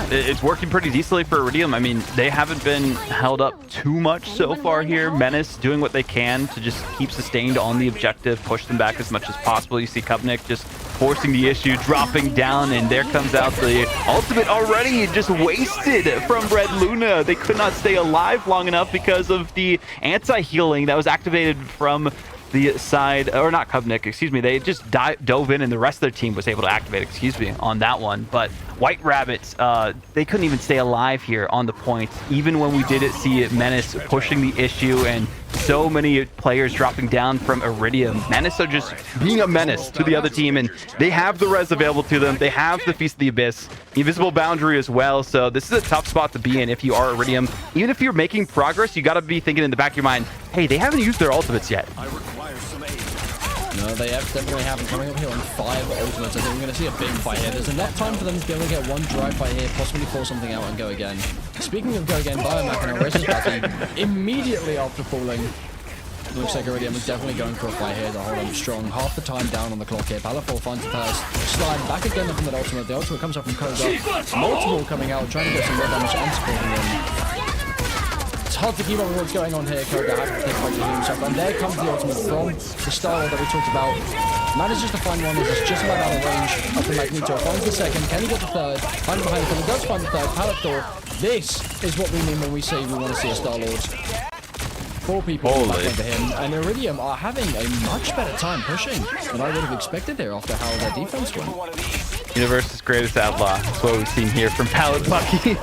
S2: It's working pretty decently for Iridium. I mean, they haven't been held up too much so far here. Menace doing what they can to just keep sustained on the objective, push them back as much as possible. You see Kubnik just forcing the issue, dropping down, and there comes out the ultimate already just wasted from Red Luna. They could not stay alive long enough because of the anti-healing that was activated from the side, or not Kubnik, excuse me. They just dove in, and the rest of their team was able to activate, excuse me, on that one. But White Rabbits, they couldn't even stay alive here on the point, even when we did see Menace pushing the issue and so many players dropping down from Iridium. Menace are just being a menace to the other team, and they have the res available to them. They have the Feast of the Abyss, the Invisible Boundary as well, so this is a tough spot to be in if you are Iridium. Even if you're making progress, you got to be thinking in the back of your mind, hey, they haven't used their ultimates yet.
S3: No, they definitely haven't. Coming up here on 5 ultimates, I think we're going to see a big fight here. There's enough time for them to be able to get one dry fight here, possibly pull something out and go again. Speaking of go again, Biomachina races back in immediately after falling. Looks like Iridium is definitely going for a fight here to hold them strong. Half the time down on the clock here. Palafol finds the pass. Slide back again from that ultimate. The ultimate comes up from Koga. Multiple coming out, trying to get some red damage and supporting him. It's hard to keep up with what's going on here. Koga having to take fight to heal himself. And there comes the ultimate from the Star-Lord that we talked about. Manages to find one. It's just about out of range of the Magneto. Finds the second. Can he get the third? Hiding behind him. He does find the third. Pallet Thor. This is what we mean when we say we want to see a Star-Lord. 4 people back over him, and Iridium are having a much better time pushing than I would have expected there after how their defense went.
S2: Universe is greatest outlaw. That's what we've seen here from Pallet Bucky.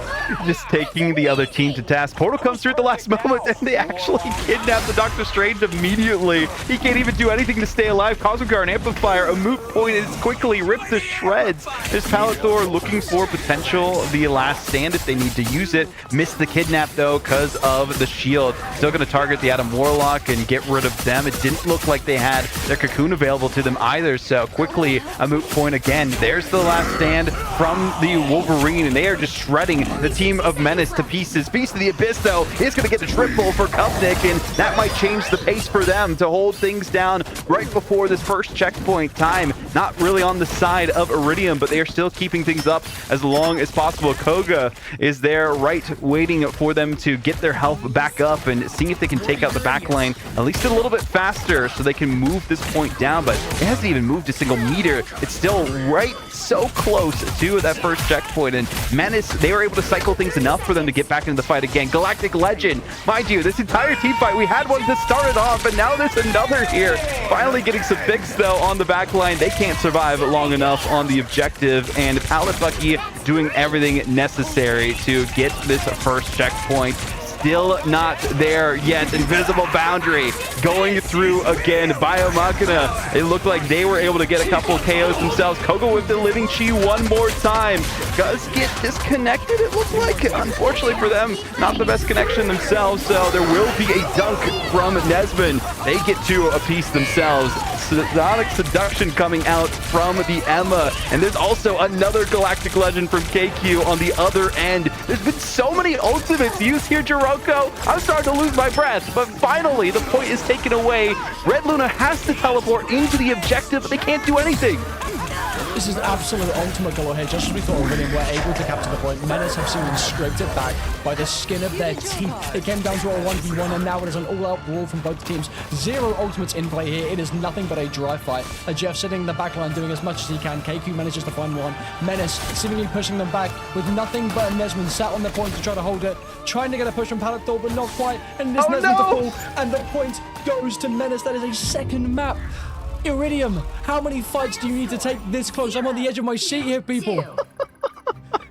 S2: Just taking the other team to task. Portal comes through at the last moment, and they actually kidnap the Doctor Strange immediately. He can't even do anything to stay alive. Cosmic Guard and Amplifier, a moot point, is quickly ripped to shreds. There's Pallet Thor looking for potential the last stand if they need to use it. Missed the kidnap though because of the shield. Still going to target the Adam Warlock and get rid of them. It didn't look like they had their cocoon available to them either, so quickly a moot point again. There's the last stand from the Wolverine, and they are just shredding the team of Menace to pieces. Beast of the Abyss though is going to get the triple for Kupnik, and that might change the pace for them to hold things down right before this first checkpoint time. Not really on the side of Iridium, but they are still keeping things up as long as possible. Koga is there right waiting for them to get their health back up and seeing if they can take out the back lane at least a little bit faster so they can move this point down, but it hasn't even moved a single meter. It's still right so close to that first checkpoint, and Menace, they were able to cycle things enough for them to get back into the fight again. Galactic Legend, mind you, this entire team fight, we had one to start it off, and now there's another here. Finally getting some picks though on the back line. They can't survive long enough on the objective, and Pallet Bucky doing everything necessary to get this first checkpoint. Still not there yet. Invisible Boundary going through again. Biomachina, it looked like they were able to get a couple KOs themselves. Koga with the Living Chi one more time. Does get disconnected, it looked like. Unfortunately for them, not the best connection themselves, so there will be a dunk from Nesman. They get to a piece themselves. Sonic Seduction coming out from the Emma, and there's also another Galactic Legend from KQ on the other end. There's been so many ultimates used here, Jiroko. I'm starting to lose my breath, but finally the point is taken away. Red Luna has to teleport into the objective, but they can't do anything.
S3: This is absolute ultimate galore here. Just as we thought Iridium were able to capture the point, Menace have seen and scraped it back by the skin of their teeth. It came down to a 1v1, and now it is an all-out brawl from both teams. Zero ultimates in play here. It is nothing but a dry fight. Jeff sitting in the back line doing as much as he can. KQ manages to find one. Menace seemingly pushing them back with nothing but a Nesman sat on the point to try to hold it. Trying to get a push from Pallet Thor, but not quite. And this Nesman to fall, and the point goes to Menace. That is a second map. Iridium, how many fights do you need to take this close? I'm on the edge of my seat here, people.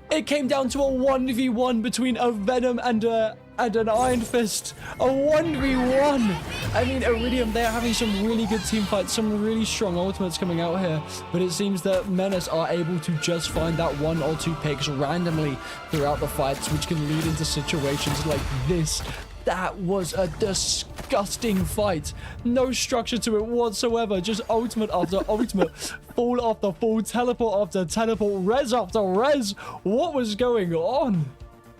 S3: It came down to a 1v1 between a Venom and an Iron Fist. A 1v1. I mean, Iridium, they're having some really good team fights, some really strong ultimates coming out here. But it seems that Menace are able to just find that one or two picks randomly throughout the fights, which can lead into situations like this. That was a disgusting fight. No structure to it whatsoever. Just ultimate after ultimate. Fall after fall. Teleport after teleport. Res after res. What was going on?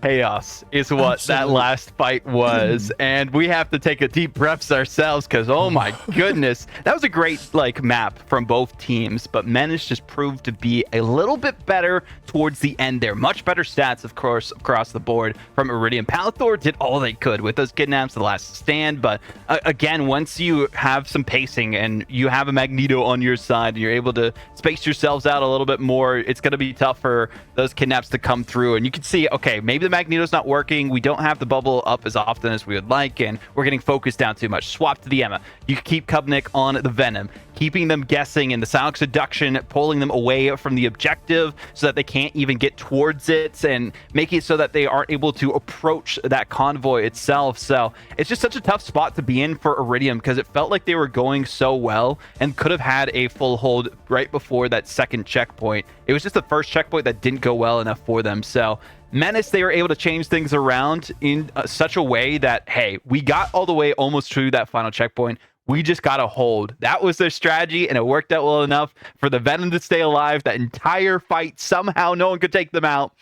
S2: Chaos is what that last fight was, and we have to take a deep breaths ourselves because oh my goodness, that was a great map from both teams, but Menace just proved to be a little bit better towards the end there. Much better stats, of course, across the board from Iridium. Pallet Thor did all they could with those kidnaps, the last stand, but again, once you have some pacing and you have a Magneto on your side and you're able to space yourselves out a little bit more, it's going to be tough for those kidnaps to come through. And you can see, okay, maybe the Magneto's not working. We don't have the bubble up as often as we would like, and we're getting focused down too much. Swap to the Emma. You can keep Kupnik on the Venom, keeping them guessing in the Sonic Seduction, pulling them away from the objective so that they can't even get towards it, and making it so that they aren't able to approach that convoy itself. So it's just such a tough spot to be in for Iridium because it felt like they were going so well and could have had a full hold right before that second checkpoint. It was just the first checkpoint that didn't go well enough for them. So Menace, they were able to change things around in such a way that, hey, we got all the way almost to that final checkpoint. We just got to hold. That was their strategy, and it worked out well enough for the Venom to stay alive. That entire fight, somehow no one could take them out.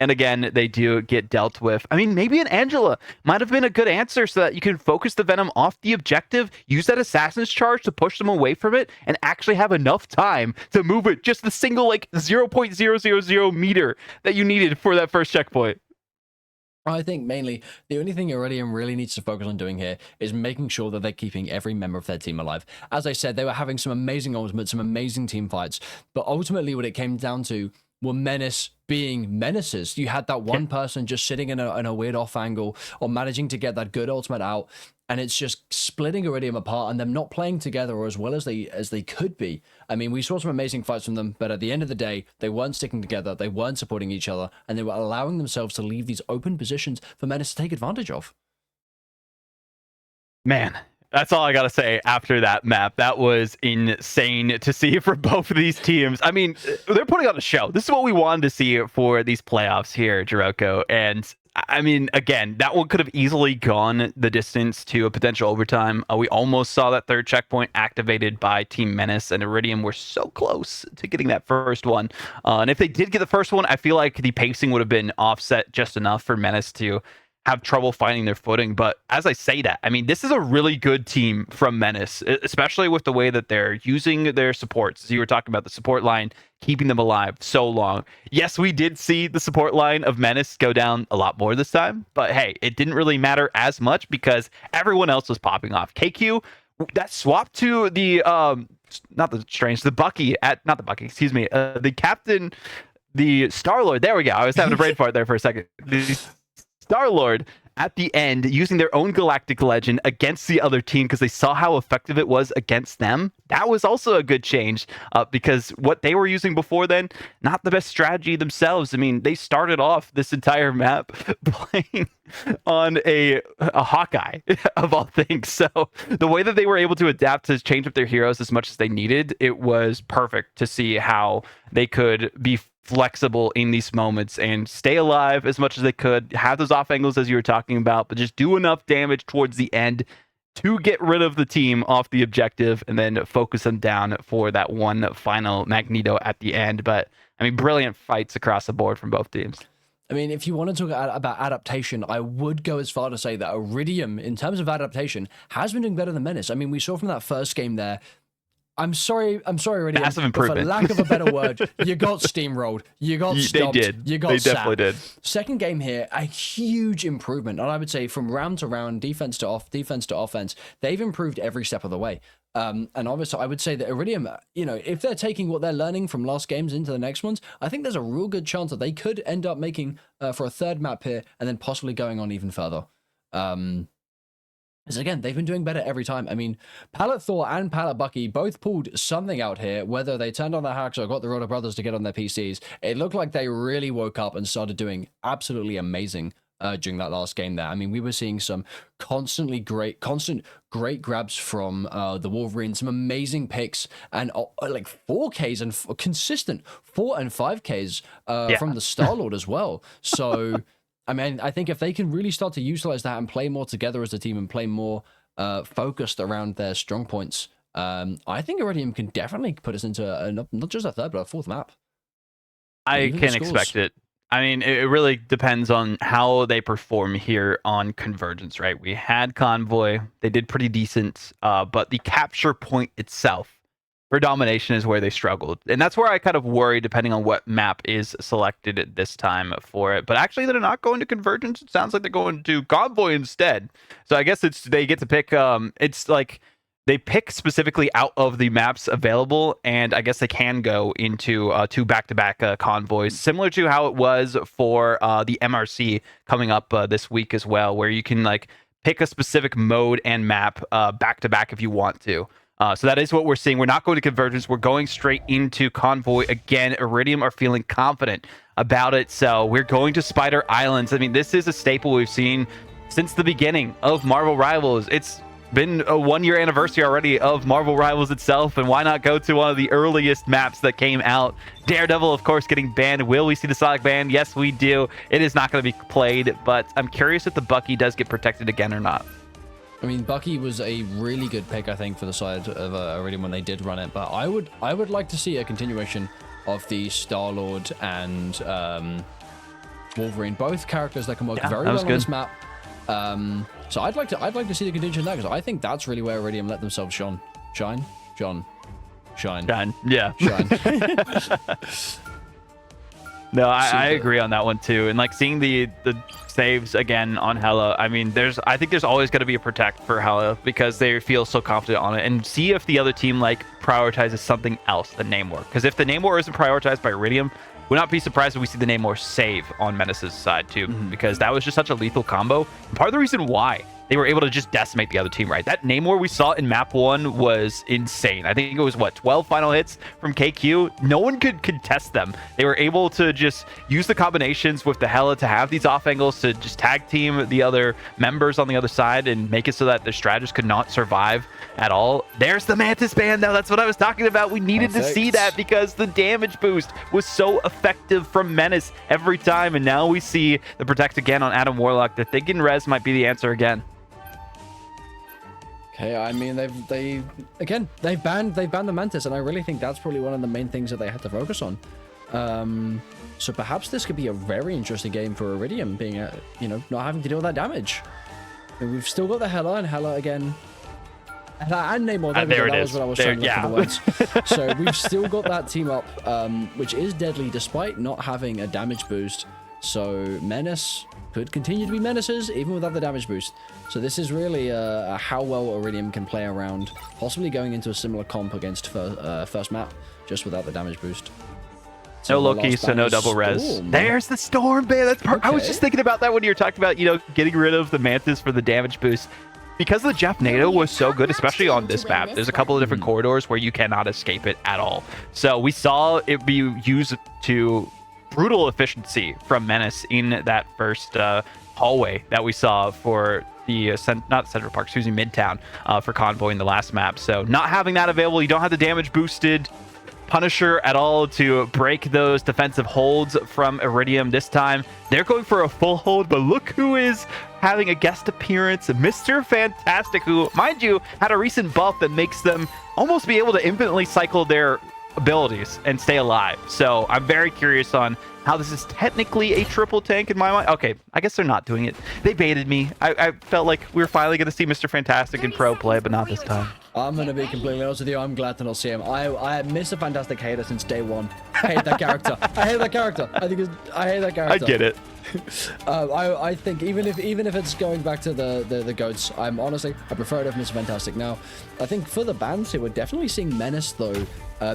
S2: And again, they do get dealt with. I mean, maybe an Angela might have been a good answer so that you can focus the Venom off the objective, use that Assassin's Charge to push them away from it, and actually have enough time to move it just the single 0.000 meter that you needed for that first checkpoint.
S3: I think mainly the only thing Iridium really needs to focus on doing here is making sure that they're keeping every member of their team alive. As I said, they were having some amazing ultimates, some amazing team fights, but ultimately what it came down to were Menace being menaces. You had that one person just sitting in a weird off angle or managing to get that good ultimate out, and it's just splitting Iridium apart and them not playing together as well as they could be. I mean, we saw some amazing fights from them, but at the end of the day, they weren't sticking together, they weren't supporting each other, and they were allowing themselves to leave these open positions for Menace to take advantage of.
S2: Man, that's all I got to say after that map. That was insane to see for both of these teams. I mean, they're putting on a show. This is what we wanted to see for these playoffs here, Jiroko. And I mean, again, that one could have easily gone the distance to a potential overtime. We almost saw that third checkpoint activated by Team Menace, and Iridium were so close to getting that first one. And if they did get the first one, I feel like the pacing would have been offset just enough for Menace to have trouble finding their footing. But as I say that, I mean, this is a really good team from Menace, especially with the way that they're using their supports. As you were talking about the support line, keeping them alive so long. Yes, we did see the support line of Menace go down a lot more this time, but hey, it didn't really matter as much because everyone else was popping off. KQ, that swap to the, the Bucky the captain, the Star-Lord. There we go. I was having a brain fart there for a second. The Star-Lord at the end using their own galactic legend against the other team because they saw how effective it was against them. That was also a good change because what they were using before then, not the best strategy themselves. I mean, they started off this entire map playing on a Hawkeye of all things. So the way that they were able to adapt to change up their heroes as much as they needed, it was perfect to see how they could be flexible in these moments and stay alive as much as they could, have those off angles as you were talking about, but just do enough damage towards the end to get rid of the team off the objective and then focus them down for that one final Magneto at the end. But I mean, brilliant fights across the board from both teams.
S3: I mean, if you want to talk about adaptation, I would go as far to say that Iridium, in terms of adaptation, has been doing better than Menace. I mean, we saw from that first game there, I'm sorry, Iridium.
S2: Massive improvement.
S3: For lack of a better word, you got steamrolled. You got stomped.
S2: They did.
S3: You got
S2: They
S3: sat.
S2: definitely did.
S3: Second game here, a huge improvement. And I would say from round to round, defense to offense, they've improved every step of the way. And obviously, I would say that Iridium, you know, if they're taking what they're learning from last games into the next ones, I think there's a real good chance that they could end up making for a third map here and then possibly going on even further. Because again, they've been doing better every time. I mean, Pallet Thor and Pallet Bucky both pulled something out here, whether they turned on their hacks or got the Rotor Brothers to get on their PCs. It looked like they really woke up and started doing absolutely amazing during that last game there. I mean, we were seeing some constant great grabs from the Wolverine, some amazing picks, and like 4Ks and consistent 4 and 5Ks from the Star-Lord as well. So I mean, I think if they can really start to utilize that and play more together as a team and play more focused around their strong points, I think Iridium can definitely put us into not just a third, but a fourth map.
S2: I can expect it. I mean, it really depends on how they perform here on Convergence, right? We had Convoy. They did pretty decent, but the capture point itself for domination is where they struggled. And that's where I kind of worry, depending on what map is selected at this time for it. But actually, they're not going to Convergence. It sounds like they're going to Convoy instead. So I guess they get to pick, it's like they pick specifically out of the maps available, and I guess they can go into 2 back-to-back convoys, similar to how it was for the MRC coming up this week as well, where you can like pick a specific mode and map back-to-back if you want to. So that is what we're seeing. We're not going to Convergence. We're going straight into Convoy again. Iridium are feeling confident about it. So we're going to Spider Islands. I mean, this is a staple we've seen since the beginning of Marvel Rivals. It's been a 1-year anniversary already of Marvel Rivals itself. And why not go to one of the earliest maps that came out? Daredevil, of course, getting banned. Will we see the Sonic ban? Yes, we do. It is not going to be played, but I'm curious if the Bucky does get protected again or not.
S3: I mean, Bucky was a really good pick, I think, for the side of Iridium when they did run it. But I would like to see a continuation of the Star-Lord and Wolverine, both characters that can work very well on this map. So I'd like to see the continuation of that, because I think that's really where Iridium let themselves shine.
S2: Yeah. No, I agree on that one too. And like seeing the saves again on Hela, I mean, I think there's always going to be a protect for Hela because they feel so confident on it. And see if the other team like prioritizes something else than Namor. Because if the Namor isn't prioritized by Iridium, would not be surprised if we see the Namor save on Menace's side too, because that was just such a lethal combo. And part of the reason why they were able to just decimate the other team, right? That Namor we saw in map 1 was insane. I think it was, what, 12 final hits from KQ? No one could contest them. They were able to just use the combinations with the Hela to have these off angles to just tag team the other members on the other side and make it so that the strategists could not survive at all. There's the Mantis band, though. That's what I was talking about. We needed to see that because the damage boost was so effective from Menace every time, and now we see the Protect again on Adam Warlock. They're thinking Res might be the answer again.
S3: Okay, I mean, they've banned the Mantis, and I really think that's probably one of the main things that they had to focus on. So perhaps this could be a very interesting game for Iridium, being not having to deal with that damage. And we've still got the Hela, and Hela again. And Namor,
S2: there it
S3: that
S2: is.
S3: was what I was
S2: There,
S3: trying to look for the words. So we've still got that team up, which is deadly despite not having a damage boost. So Menace could continue to be Menaces even without the damage boost. So this is really how well Iridium can play around, possibly going into a similar comp against first map, just without the damage boost.
S2: No Loki, so no double res.
S3: Storm.
S2: There's the Storm Band. That's I was
S3: Okay.
S2: just thinking about that when you were talking about, getting rid of the Mantis for the damage boost. Because the Jeff NATO was so good, especially on this map, there's a couple of different corridors where you cannot escape it at all. So we saw it be used to brutal efficiency from Menace in that first hallway that we saw for the not Central Park, excuse me, Midtown for Convoy in the last map. So not having that available, you don't have the damage boosted Punisher at all to break those defensive holds from Iridium. This time they're going for a full hold, but look who is having a guest appearance, Mr. Fantastic, who, mind you, had a recent buff that makes them almost be able to infinitely cycle their abilities and stay alive. So I'm very curious on how this is technically a triple tank in my mind. Okay, I guess they're not doing it. They baited me. I felt like we were finally going to see Mr. Fantastic in pro play, but not this time.
S3: I'm going to be completely honest with you. I'm glad to not see him. I miss a Fantastic hater since day one. I hate that character. I hate that character. I hate that character.
S2: I get it.
S3: I think even if it's going back to the goats, I prefer it of Mr. Fantastic. Now, I think for the bans here, we're definitely seeing Menace though,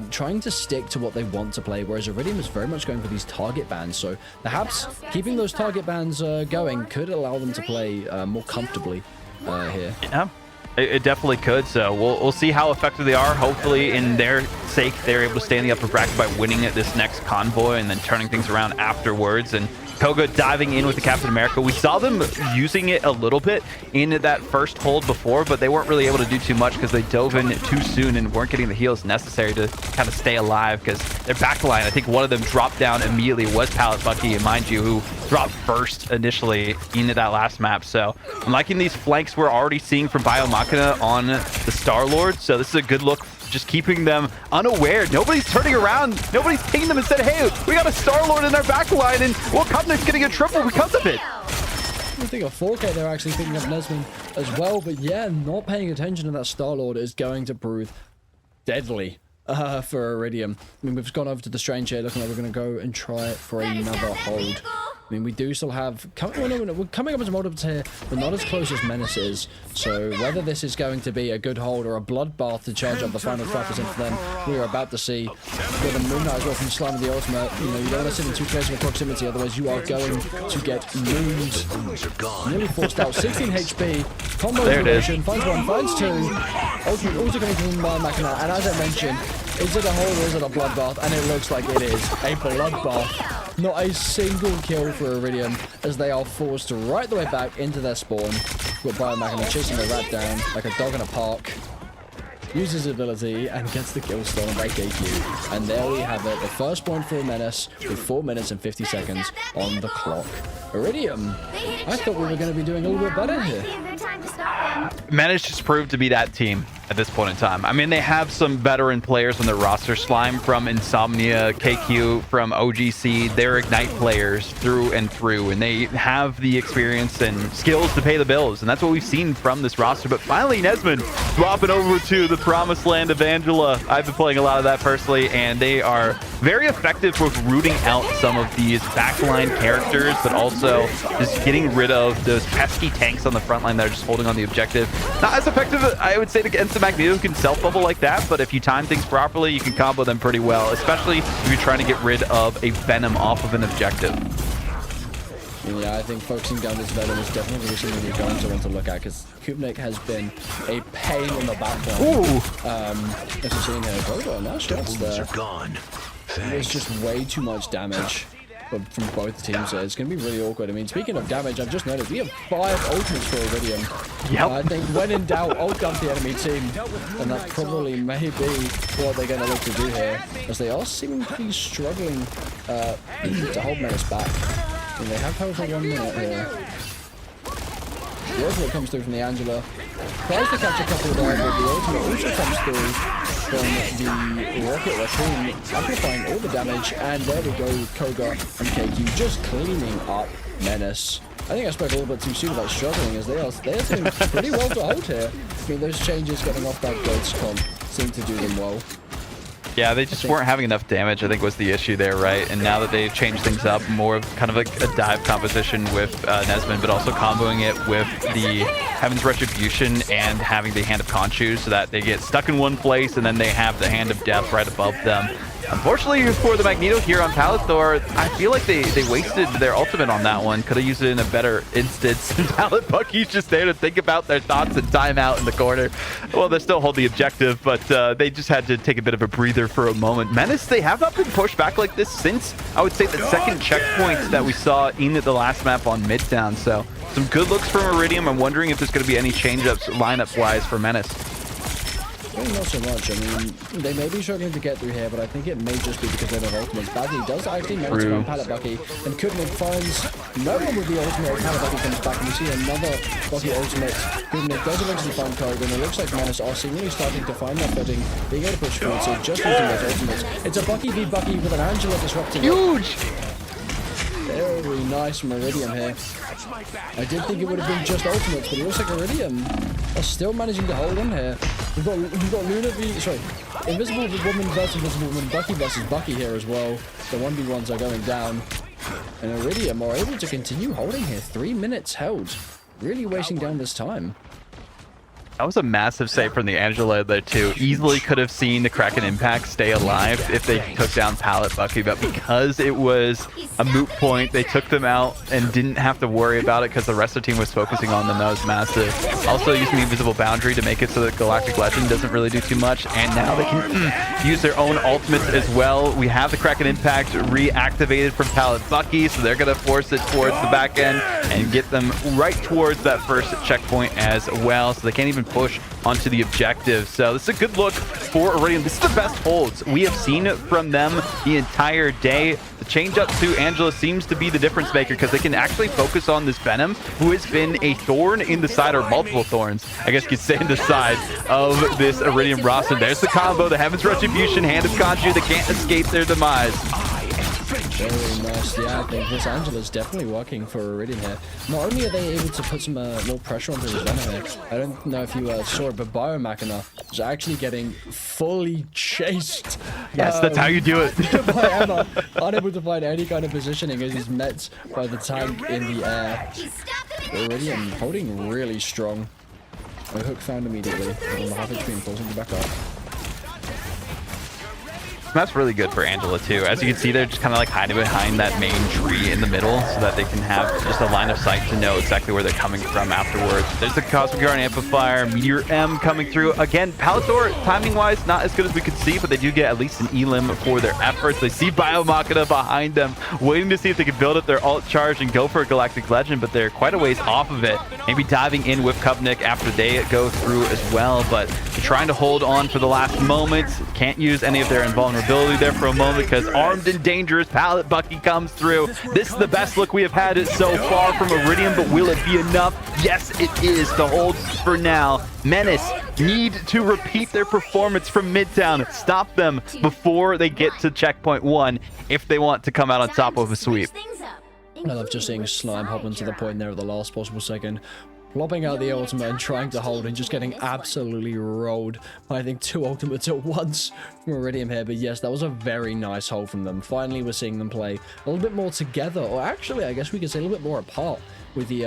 S3: trying to stick to what they want to play, whereas Iridium is very much going for these target bans. So perhaps keeping those target bans going could allow them to play more comfortably here.
S2: Yeah. It definitely could, so we'll see how effective they are. Hopefully, in their sake, they're able to stay in the upper bracket by winning this next convoy and then turning things around afterwards. And Koga diving in with the Captain America. We saw them using it a little bit in that first hold before, but they weren't really able to do too much because they dove in too soon and weren't getting the heals necessary to kind of stay alive, because their backline, I think one of them dropped down immediately, was Pallet Bucky, and mind you, who dropped first initially into that last map. So I'm liking these flanks we're already seeing from Biomachina on the Star-Lord. So this is a good look, just keeping them unaware. Nobody's turning around. Nobody's pinging them and said, hey, we got a Star-Lord in our backline, and Wakand's getting a triple because of it.
S3: I think a 4K they're actually picking up Nesman as well, but yeah, not paying attention to that Star-Lord is going to prove deadly for Iridium. I mean, we've gone over to the Strange here, looking like we're going to go and try it for another hold. I mean, we do still have... we're coming up as multiples here, but not as close as Menace is. So whether this is going to be a good hold or a bloodbath to charge up the final 5% for them, we are about to see. With the Moon Knight as well from Slime of the Ultimate, you don't want to sit in too close of a proximity, otherwise you are going to get mooned. Nearly forced out, 16 HP, combo duration, finds one, finds two, ultimate also coming from Machina, and as I mentioned, is it a hold or is it a bloodbath? And it looks like it is a bloodbath. Not a single kill for Iridium as they are forced right the way back into their spawn. With Biomachina chasing the rat down like a dog in a park. Uses his ability and gets the kill stolen by KQ. And there we have it. The first point for Menace with 4 minutes and 50 seconds on the clock. Iridium, I thought we were going to be doing a little bit better here.
S2: Menace just proved to be that team at this point in time. I mean, they have some veteran players on their roster. Slime from Insomnia, KQ from OGC. They're Ignite players through and through, and they have the experience and skills to pay the bills, and that's what we've seen from this roster. But finally, Nesman dropping over to the promised land of Angela. I've been playing a lot of that personally, and they are very effective with rooting out some of these backline characters, but also just getting rid of those pesky tanks on the front line that are just holding on the objective. Not as effective, I would say, against the Magneto, who can self-bubble like that, but if you time things properly, you can combo them pretty well, especially if you're trying to get rid of a Venom off of an objective.
S3: Yeah, I think focusing down this veteran is definitely going to be something you're going to want to look at, because Kubnik has been a pain in the backline. As you're seeing here, Gogo, nice shots there. There's just way too much damage from both teams here. It's going to be really awkward. I mean, speaking of damage, I've just noticed we have 5 ultimates for Iridium.
S2: Yep.
S3: I think when in doubt, ult dump the enemy team, and that probably may be what they're going to look to do here, as they are seeming to be struggling to hold Menace back. And they have held for 1 minute here. The ultimate comes through from the Angela. Tries to catch a couple there, but the ultimate also comes through from the rocket raccoon, amplifying all the damage. And there we go, Koga and KQ just cleaning up Menace. I think I spoke a little bit too soon about struggling, as they're doing pretty well to hold here. I mean, those changes getting off that ghost comp seem to do them well.
S2: Yeah, they just weren't having enough damage, I think, was the issue there, right? And now that they've changed things up, more of kind of like a dive composition with Nesman, but also comboing it with the Heaven's Retribution and having the Hand of Khonshu, so that they get stuck in one place and then they have the Hand of Death right above them. Unfortunately for the Magneto here on Palethor, I feel like they wasted their ultimate on that one. Could have used it in a better instance. Pallet Bucky's just there to think about their thoughts and time out in the corner. Well, they still hold the objective, but they just had to take a bit of a breather for a moment. Menace, they have not been pushed back like this since, I would say, the second checkpoint that we saw in the last map on Midtown. So some good looks from Iridium. I'm wondering if there's going to be any change-ups lineup-wise for Menace.
S3: Well, not so much. I mean, they may be struggling to get through here, but I think it may just be because they don't have ultimates. Badly does actually manage to find Pallet Bucky, and Kubnik finds no one with the ultimate. Pallet Bucky comes back, and we see another Bucky ultimate. Kubnik does eventually find Koga, and it looks like Menace are seemingly starting to find their footing, being able to push forward, so just using those ultimates. It's a Bucky v Bucky with an Angela disrupting.
S2: Huge!
S3: Very nice from Iridium here. I did think it would have been just ultimates, but it looks like Iridium are still managing to hold on here. We've got Luna Invisible Woman versus Invisible Woman, Bucky versus Bucky here as well. The 1v1s are going down. And Iridium are able to continue holding here. 3 minutes held. Really wasting down this time.
S2: That was a massive save from the Angela there too. Easily could have seen the Kraken Impact stay alive if they took down Pallet Bucky, but because it was a moot point, they took them out and didn't have to worry about it because the rest of the team was focusing on them. That was massive. Also using the Invisible Boundary to make it so that Galactic Legend doesn't really do too much, and now they can use their own ultimates as well. We have the Kraken Impact reactivated from Pallet Bucky, so they're going to force it towards the back end and get them right towards that first checkpoint as well, so they can't even push onto the objective. So this is a good look for Iridium. This is the best holds we have seen from them the entire day. The change up to Angela seems to be the difference maker because they can actually focus on this Venom, who has been a thorn in the side, or multiple thorns, I guess you could say, in the side of this Iridium roster. There's the combo, the Heaven's Retribution, Hand of Khonshu. They can't escape their demise.
S3: Very nice. Yeah, I think this Angela's definitely working for Iridium here. Not only are they able to put some more pressure onto his Venom here, I don't know if you saw it, but Biomachina is actually getting fully chased.
S2: Yes, that's how you do it.
S3: By Emma, unable to find any kind of positioning as he's met by the tank in the air. Iridium holding really strong. A hook found immediately. On the half HP and forcing to back up.
S2: That's really good for Angela too. As you can see, they're just kind of like hiding behind that main tree in the middle so that they can have just a line of sight to know exactly where they're coming from afterwards. There's the Cosmic Guard Amplifier, Meteor M coming through. Again, Palethor, timing-wise, not as good as we could see, but they do get at least an elim for their efforts. They see Biomachina behind them, waiting to see if they can build up their alt charge and go for a Galactic Legend, but they're quite a ways off of it. Maybe diving in with Kubnik after they go through as well, but they're trying to hold on for the last moment. Can't use any of their invulnerability there for a moment because armed and dangerous Pallet Bucky comes through. This is the best look we have had so far from Iridium, but will it be enough? Yes, it is to hold for now. Menace need to repeat their performance from Midtown. Stop them before they get to checkpoint 1 if they want to come out on top of a sweep.
S3: I love just seeing Slime hop into the point there at the last possible second. Lobbing out the ultimate and trying to hold and just getting absolutely rolled by, I think, 2 ultimates at once from Iridium here. But yes, that was a very nice hold from them. Finally, we're seeing them play a little bit more together, or actually, I guess we could say a little bit more apart, with the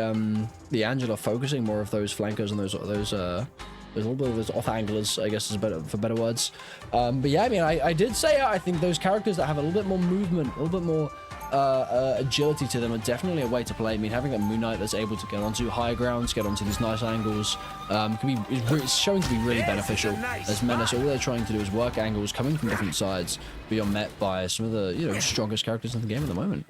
S3: Angela focusing more of those flankers and those a little bit of those off anglers, I guess, is for better words. But yeah, I mean, I did say I think those characters that have a little bit more movement, a little bit more agility to them are definitely a way to play. I mean, having a Moon Knight that's able to get onto higher grounds, get onto these nice angles, it's showing to be really beneficial. As Menace, all they're trying to do is work angles coming from different sides, but you're met by some of the strongest characters in the game at the moment.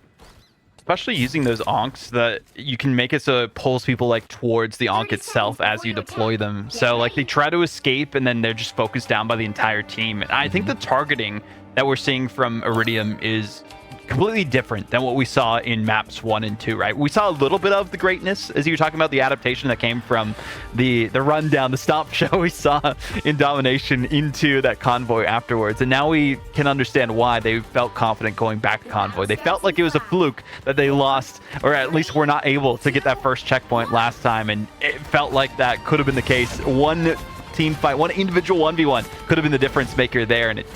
S2: Especially using those onks that you can make it so it pulls people like towards the onk itself as you deploy them. So like they try to escape and then they're just focused down by the entire team. And I think the targeting that we're seeing from Iridium is completely different than what we saw in maps 1 and 2, right? We saw a little bit of the greatness, as you were talking about, the adaptation that came from the rundown, the stop show we saw in Domination into that convoy afterwards. And now we can understand why they felt confident going back to convoy. They felt like it was a fluke that they lost, or at least were not able to get that first checkpoint last time. And it felt like that could have been the case. One team fight, one individual 1v1 could have been the difference maker there, and it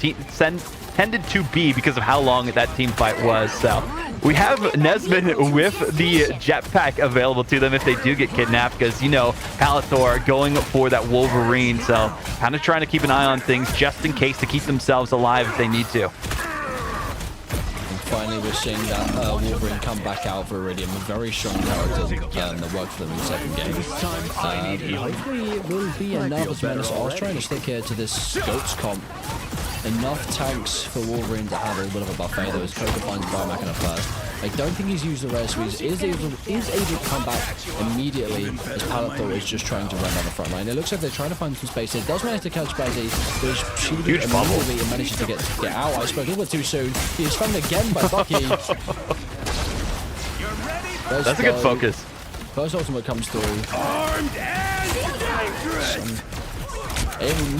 S2: tended to be because of how long that team fight was. So we have Nesman with the jetpack available to them if they do get kidnapped, because Palathor going for that Wolverine, so kind of trying to keep an eye on things just in case to keep themselves alive if they need to.
S3: And finally we're seeing that Wolverine come back out for Iridium, a very strong character that worked for them in the second game. Hopefully it will be enough as Menace. I was trying to stick here to this Goats comp. Enough tanks for Wolverine to have a little bit of a buffet, though, as Coca finds Biomachina first. I don't think he's used the res, so he is able to come back immediately as Palathor is just trying to run down the front line. It looks like they're trying to find some space here. Does manage to catch Bazzy, but is shielded immediately and manages to get out. I spoke a little bit too soon. He is found again by Bucky.
S2: That's a good focus.
S3: First ultimate comes through.
S4: Armed and dangerous.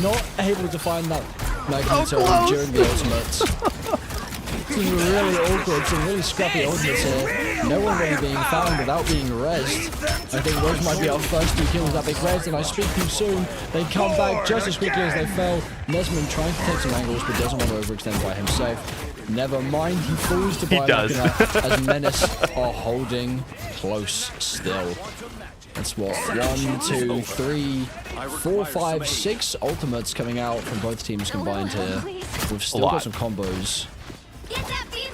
S3: Not able to find that Magneto during the ultimates. This is really awkward, some really scrappy ultimates here. No one really being found without being rezzed. I think those might be our first 2 kills that big res, and I speak too soon. They come back just as quickly as they fell. Nesman trying to take some angles, but doesn't want to overextend by himself. Never mind, he falls to Biomachina as Menace are holding close still. That's what, 1, 2, 3, 4, 5, 6 ultimates coming out from both teams combined here. We've still got some combos.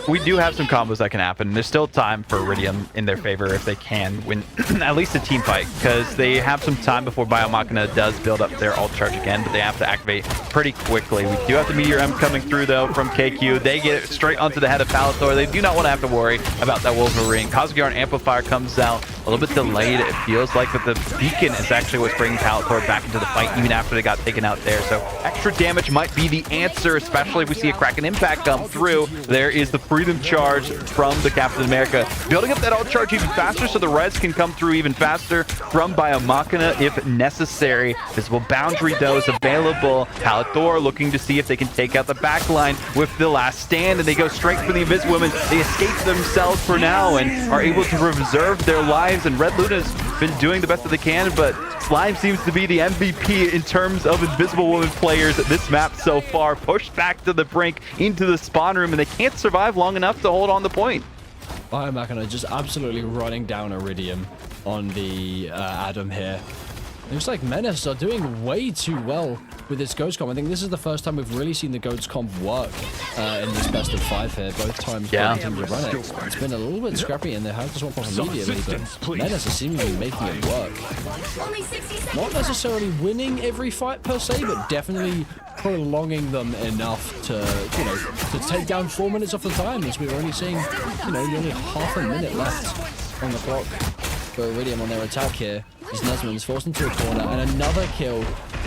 S2: We do have some combos that can happen. There's still time for Iridium in their favor if they can win at least a team fight, because they have some time before Biomachina does build up their ult charge again, but they have to activate pretty quickly. We do have the Meteor M coming through, though, from KQ. They get it straight onto the head of Palathor. They do not want to have to worry about that Wolverine. Cosmic Yarn Amplifier comes out a little bit delayed. It feels like that the beacon is actually what's bringing Palathor back into the fight, even after they got taken out there. So extra damage might be the answer, especially if we see a Kraken Impact come through. There is the Freedom Charge from the Captain America, building up that ult charge even faster so the res can come through even faster from Biomachina if necessary. Visible Boundary, though, is available. Palathor looking to see if they can take out the backline with the last stand, and they go straight for the Invisible Women. They escape themselves for now and are able to preserve their lives, and Red Luna's been doing the best that they can, but Slime seems to be the MVP in terms of Invisible Woman players at this map so far. Pushed back to the brink into the spawn room, and they can't survive long enough to hold on the point.
S3: Biomachina just absolutely running down Iridium on the Adam here. Looks like Menace are doing way too well with this Ghost comp. I think this is the first time we've really seen the Ghost comp work in this best of 5 here. Both times both teams have run it. It's been a little bit scrappy and they have to swap off immediately, but Menace is seemingly making it work. Not necessarily winning every fight per se, but definitely prolonging them enough to, to take down 4 minutes off the time, as we're only seeing, only half a minute left on the clock for Iridium on their attack here. As Nesman's forced into a corner, and another kill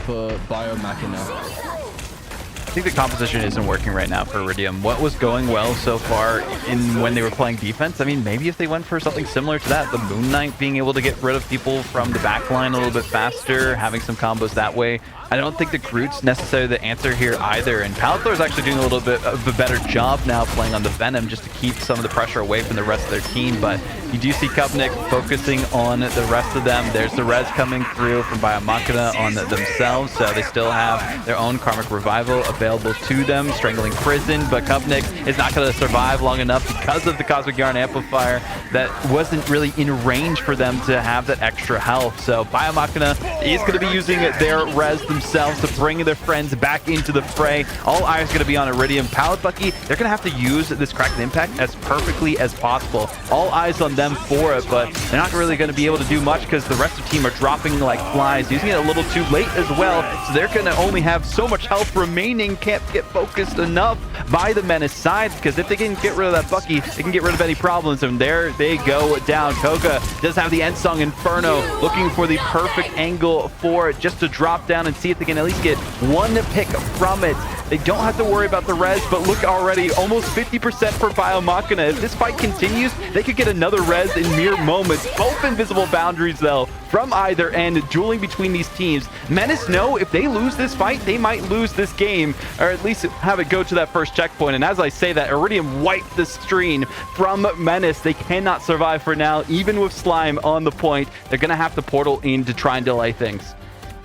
S3: for Biomachina.
S2: I think the composition isn't working right now for Iridium. What was going well so far in when they were playing defense? I mean, maybe if they went for something similar to that, the Moon Knight being able to get rid of people from the backline a little bit faster, having some combos that way. I don't think the Groot's necessarily the answer here either, and Palathor is actually doing a little bit of a better job now playing on the Venom just to keep some of the pressure away from the rest of their team, but you do see Kupnik focusing on the rest of them. There's the res coming through from Biomachina on themselves, so they still have their own Karmic Revival available to them, Strangling Prison, but Kupnik is not going to survive long enough because of the Cosmic Yarn Amplifier that wasn't really in range for them to have that extra health. So Biomachina is going to be using their res themselves themselves to bring their friends back into the fray. All eyes going to be on Iridium. Pallet Bucky, they're going to have to use this cracked impact as perfectly as possible. All eyes on them for it, but they're not really going to be able to do much because the rest of the team are dropping like flies, using it a little too late as well, so they're going to only have so much health remaining. Can't get focused enough by the Menace side, because if they can get rid of that Bucky, they can get rid of any problems, and there they go down. Koga does have the end song Inferno, looking for the perfect angle for it, just to drop down and see if they can at least get one pick from it. They don't have to worry about the res, but look already, almost 50% for Biomachina. If this fight continues, they could get another res in mere moments. Both invisible boundaries, though, from either end, dueling between these teams. Menace know if they lose this fight, they might lose this game, or at least have it go to that first checkpoint. And as I say that, Iridium wiped the screen from Menace. They cannot survive for now, even with Slime on the point. They're going to have to portal in to try and delay things.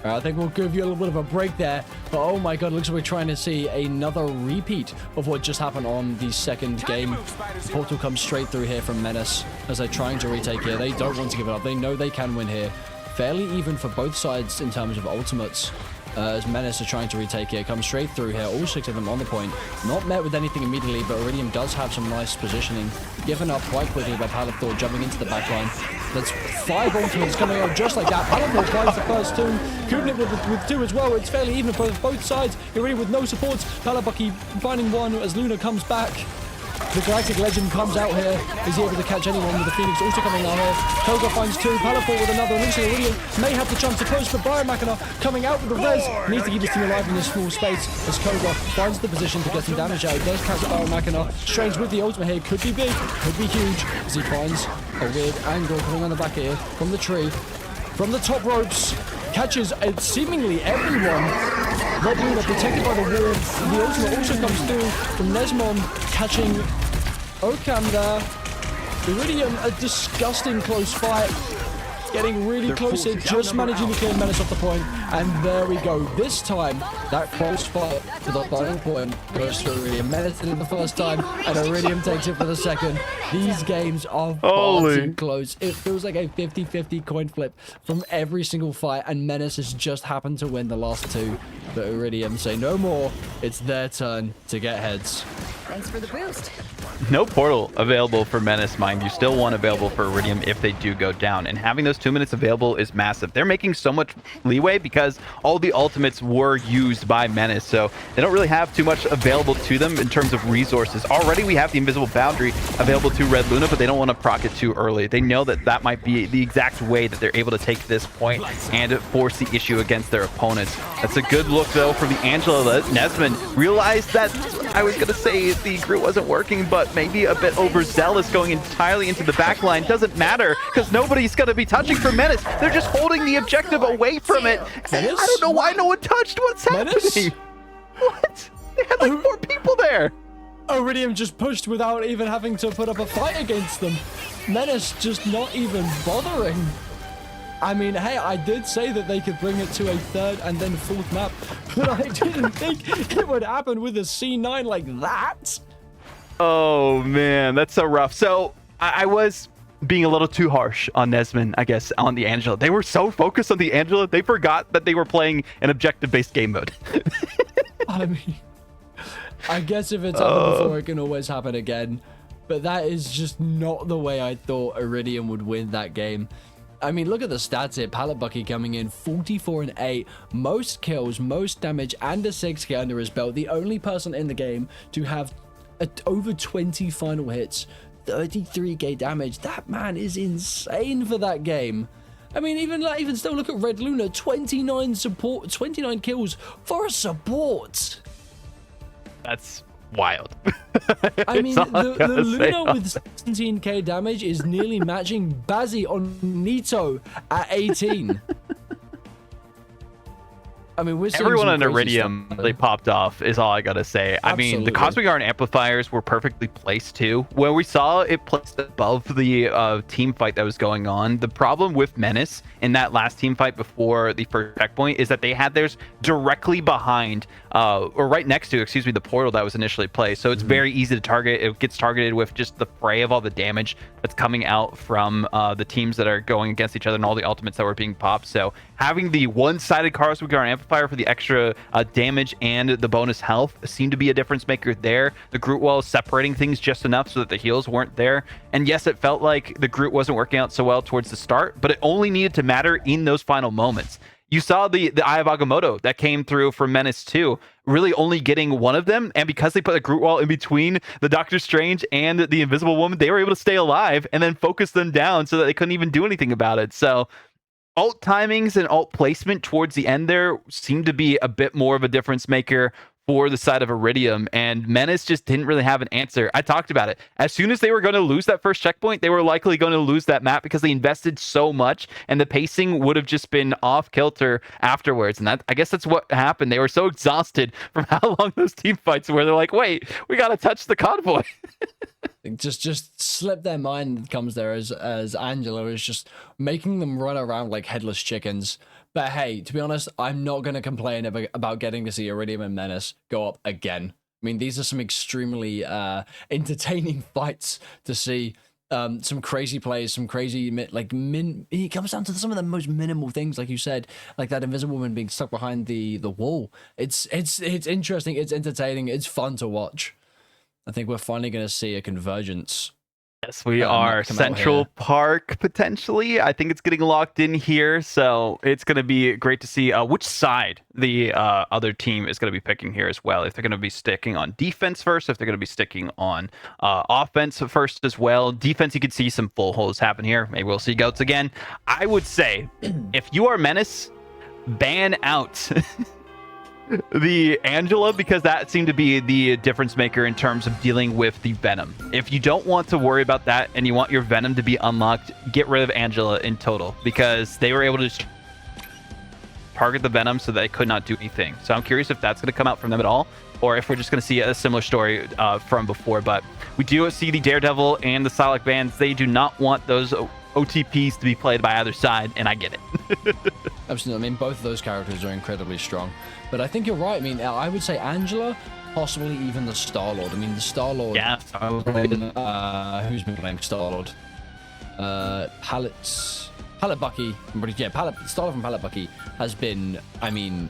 S3: I think we'll give you a little bit of a break there, but oh my god, it looks like we're trying to see another repeat of what just happened on the second game. Portal comes straight through here from Menace as they're trying to retake here. They don't want to give it up. They know they can win here. Fairly even for both sides in terms of ultimates. As Menace are trying to retake here, comes straight through here, all 6 of them on the point. Not met with anything immediately, but Iridium does have some nice positioning. Given up quite quickly by Palethor, jumping into the backline. That's 5 ultimates coming out just like that. Palethor finds the first 2. Kubnik with 2 as well. It's fairly even for both sides. Iridium with no supports. Palabucky finding 1 as Luna comes back. The Galactic Legend comes out here. Is he able to catch anyone with the Phoenix also coming out here? Koga finds 2. Palethor with another. Looks like Iridium may have the chance to push, but Biomachina coming out with the res. Needs to keep his team alive in this small space as Koga finds the position to get some damage out. He does catch Biomachina. Strange with the ultimate here. Could be big, could be huge, as he finds a weird angle coming on the back here from the tree. From the top ropes, catches seemingly everyone. Red Luna protected by the wall. The ultimate also comes through from Nesmon, catching Okam there. Iridium, a disgusting close fight. Getting really close here, just managing to clear Menace off the point. And there we go. This time, that close fight to the final point goes to Iridium. Menace did it the first time, and Iridium takes it for the second. These games are far too close. It feels like a 50-50 coin flip from every single fight, and Menace has just happened to win the last 2. But Iridium say no more. It's their turn to get heads.
S5: Thanks for the boost.
S2: No portal available for Menace, mind you. Still one available for Iridium if they do go down. And having those 2 minutes available is massive. They're making so much leeway because all the ultimates were used by Menace. So they don't really have too much available to them in terms of resources. Already we have the invisible boundary available to Red Luna, but they don't want to proc it too early. They know that that might be the exact way that they're able to take this point and force the issue against their opponents. That's a good look, though, from the Angela. Nesmond realized that, I was going to say the group wasn't working, but maybe a bit overzealous going entirely into the back line. Doesn't matter, because nobody's going to be touching for Menace. They're just holding the objective away from it.
S3: Menace?
S2: I don't know why no one touched. What's
S3: Menace?
S2: happening? What? They had like 4 people there.
S3: Iridium just pushed without even having to put up a fight against them. Menace just not even bothering. I mean, hey, I did say that they could bring it to a 3rd and then 4th map, but I didn't think it would happen with a C9 like that.
S2: Oh, man, that's so rough. So I was being a little too harsh on Nesmond, I guess, on the Angela. They were so focused on the Angela, they forgot that they were playing an objective-based game mode.
S3: I mean, I guess if it's happened before, it can always happen again. But that is just not the way I thought Iridium would win that game. I mean, look at the stats here. Pallet Bucky coming in 44 and 8, most kills, most damage, and a 6k under his belt. The only person in the game to have over 20 final hits, 33k damage. That man is insane for that game. I mean, even still, look at Red Luna, 29 kills for a support.
S2: That's wild.
S3: I mean, the Luna with 17k damage is nearly matching Bazzi on Nito at 18. I mean, we're seeing
S2: everyone
S3: some
S2: on
S3: crazy
S2: Iridium
S3: stuff.
S2: really popped off is all I gotta say. I mean, the
S3: Absolutely.
S2: Cosmic Iron amplifiers were perfectly placed too. When we saw it placed above the team fight that was going on, the problem with Menace in that last team fight before the first checkpoint is that they had theirs directly behind or right next to, excuse me, the portal that was initially placed. So it's very easy to target. It gets targeted with just the fray of all the damage that's coming out from the teams that are going against each other and all the ultimates that were being popped. So having the one-sided Cosmic Iron amplifier multiplier for the extra damage and the bonus health seemed to be a difference maker there. The Groot wall separating things just enough so that the heals weren't there. And yes, it felt like the Groot wasn't working out so well towards the start, but it only needed to matter in those final moments. You saw the Eye of Agamotto that came through for Menace 2, really only getting one of them, and because they put a Groot wall in between the Doctor Strange and the Invisible Woman, they were able to stay alive and then focus them down so that they couldn't even do anything about it. So ult timings and ult placement towards the end there seemed to be a bit more of a difference maker for the side of Iridium, and Menace just didn't really have an answer. I talked about it. As soon as they were going to lose that first checkpoint, they were likely going to lose that map because they invested so much, and the pacing would have just been off kilter afterwards. And that, I guess that's what happened. They were so exhausted from how long those team fights were. They're like, wait, we got to touch the convoy.
S3: just slipped their mind comes there as Angela is just making them run around like headless chickens. But hey, to be honest, I'm not going to complain about getting to see Iridium and Menace go up again. I mean, these are some extremely entertaining fights to see. Some crazy plays, some crazy it comes down to some of the most minimal things, like you said, like that Invisible Woman being stuck behind the wall. It's interesting, it's entertaining, it's fun to watch. I think we're finally going to see a convergence.
S2: Yes, we are. Central Park, potentially. I think it's getting locked in here, so it's going to be great to see which side the other team is going to be picking here as well. If they're going to be sticking on defense first, if they're going to be sticking on offense first as well. Defense, you could see some full holes happen here. Maybe we'll see goats again. I would say, if you are Menace, ban out the Angela, because that seemed to be the difference maker in terms of dealing with the Venom. If you don't want to worry about that and you want your Venom to be unlocked, get rid of Angela in total, because they were able to just target the Venom so they could not do anything. So I'm curious if that's going to come out from them at all, or if we're just going to see a similar story from before. But we do see the Daredevil and the Psylocke bands. They do not want those OTPs to be played by either side, and I get it.
S3: Absolutely. I mean, both of those characters are incredibly strong. But I think you're right. I mean, I would say Angela, possibly even the Star-Lord. I mean, the Star-Lord...
S2: Yeah.
S3: who's middle name? Star-Lord. Pallet Bucky. Yeah, Star-Lord from Pallet Bucky has been, I mean,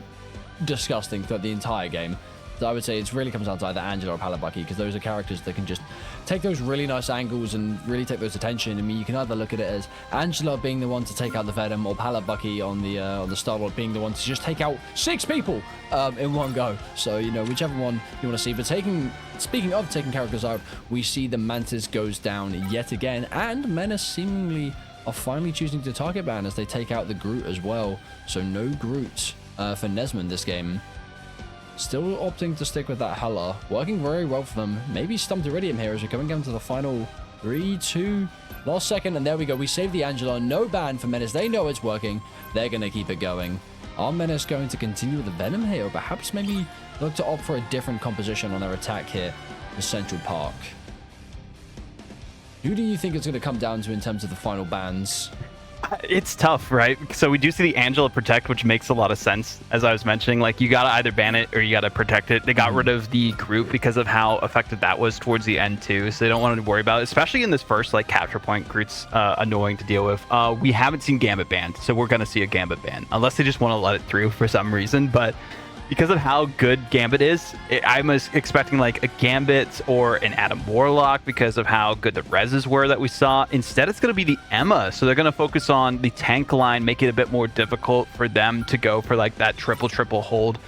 S3: disgusting throughout the entire game. So I would say it really comes down to either Angela or Pallet Bucky, because those are characters that can just take those really nice angles and really take those attention. I mean, you can either look at it as Angela being the one to take out the Venom, or Pallet Bucky on the Star-Lord being the one to just take out 6 people in one go. So, you know, whichever one you want to see. But speaking of taking characters out, we see the Mantis goes down yet again, and Menace seemingly are finally choosing to target ban as they take out the Groot as well. So no Groot for Nesmond this game. Still opting to stick with that Hela. Working very well for them. Maybe stumped Iridium here as we're coming down to the final 3, 2, last second. And there we go. We save the Angela. No ban for Menace. They know it's working. They're going to keep it going. Are Menace going to continue with the Venom here? Or perhaps maybe look to opt for a different composition on their attack here in Central Park? Who do you think it's going to come down to in terms of the final bans?
S2: It's tough, right? So we do see the Angela protect, which makes a lot of sense. As I was mentioning, like, you gotta either ban it or you gotta protect it. They got rid of the Groot because of how effective that was towards the end too, so they don't want to worry about it, especially in this first like capture point. Groot's annoying to deal with. We haven't seen Gambit banned, so we're gonna see a Gambit ban unless they just want to let it through for some reason. But because of how good Gambit is, I'm expecting like a Gambit or an Adam Warlock because of how good the reses were that we saw. Instead, it's going to be the Emma. So they're going to focus on the tank line, make it a bit more difficult for them to go for like that triple hold,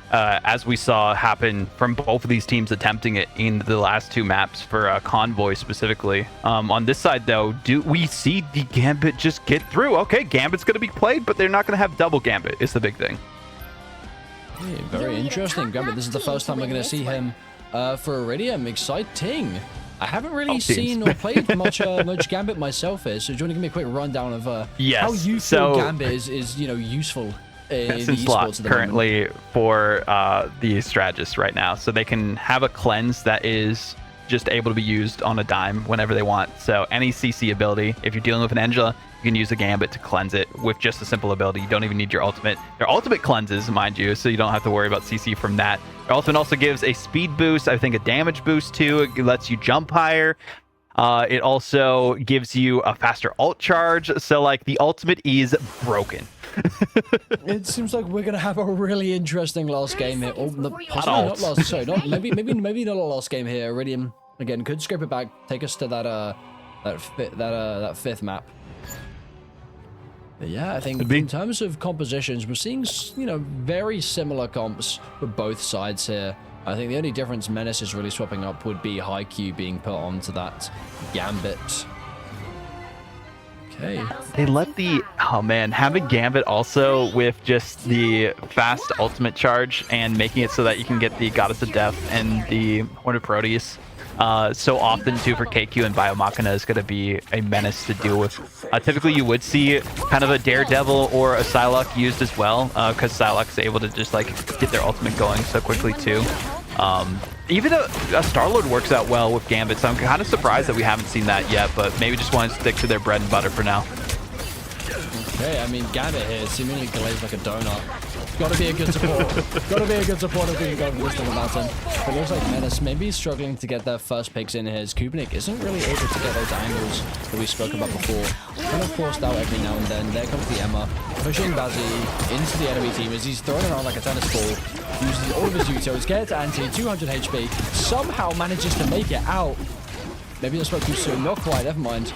S2: as we saw happen from both of these teams attempting it in the last 2 maps for Convoy specifically. On this side, though, do we see the Gambit just get through? Okay, Gambit's going to be played, but they're not going to have double Gambit is the big thing.
S3: Yeah, very interesting. Gambit, this is the first time we're going to see him for Iridium. Exciting. I haven't really seen or played much Gambit myself here, so do you want to give me a quick rundown of how you feel Gambit is useful in the esports at the
S2: currently
S3: moment?
S2: For the strategists right now, so they can have a cleanse that is just able to be used on a dime whenever they want. So any CC ability, if you're dealing with an Angela, you can use a Gambit to cleanse it with just a simple ability. You don't even need your ultimate. Their ultimate cleanses, mind you, so you don't have to worry about CC from that. Their ultimate also gives a speed boost, I think a damage boost too. It lets you jump higher. It also gives you a faster ult charge. So like the ultimate is broken.
S3: It seems like we're gonna have a really interesting last game here. Oh, possibly not last. Sorry, maybe not a last game here. Iridium again could scrape it back, take us to that fifth map. But yeah, I think in terms of compositions, we're seeing, you know, very similar comps for both sides here. I think the only difference Menace is really swapping up would be high Q being put onto that Gambit. Okay.
S2: They let the, oh man, having Gambit also with just the fast ultimate charge and making it so that you can get the Goddess of Death and the Horn of Proteus. So often too for KQ and Biomachina is going to be a menace to deal with. Typically you would see kind of a Daredevil or a Psylocke used as well, because Psylocke's able to just like get their ultimate going so quickly too. Even a Star-Lord works out well with Gambit, so I'm kind of surprised that we haven't seen that yet, but maybe just want to stick to their bread and butter for now.
S3: Okay, I mean, Gambit here seemingly glaze like a donut. Gotta be a good support. Gotta be a good support if we can go for this little mountain. But it looks like Menace maybe struggling to get their first picks in here. Kubenik isn't really able to get those angles that we spoke about before. Kind of forced out every now and then. There comes the Emma, pushing Bazzi into the enemy team as he's thrown around like a tennis ball. Uses all of his utos, gets anti, 200 HP, somehow manages to make it out. Maybe I spoke too soon. Not quite, never mind.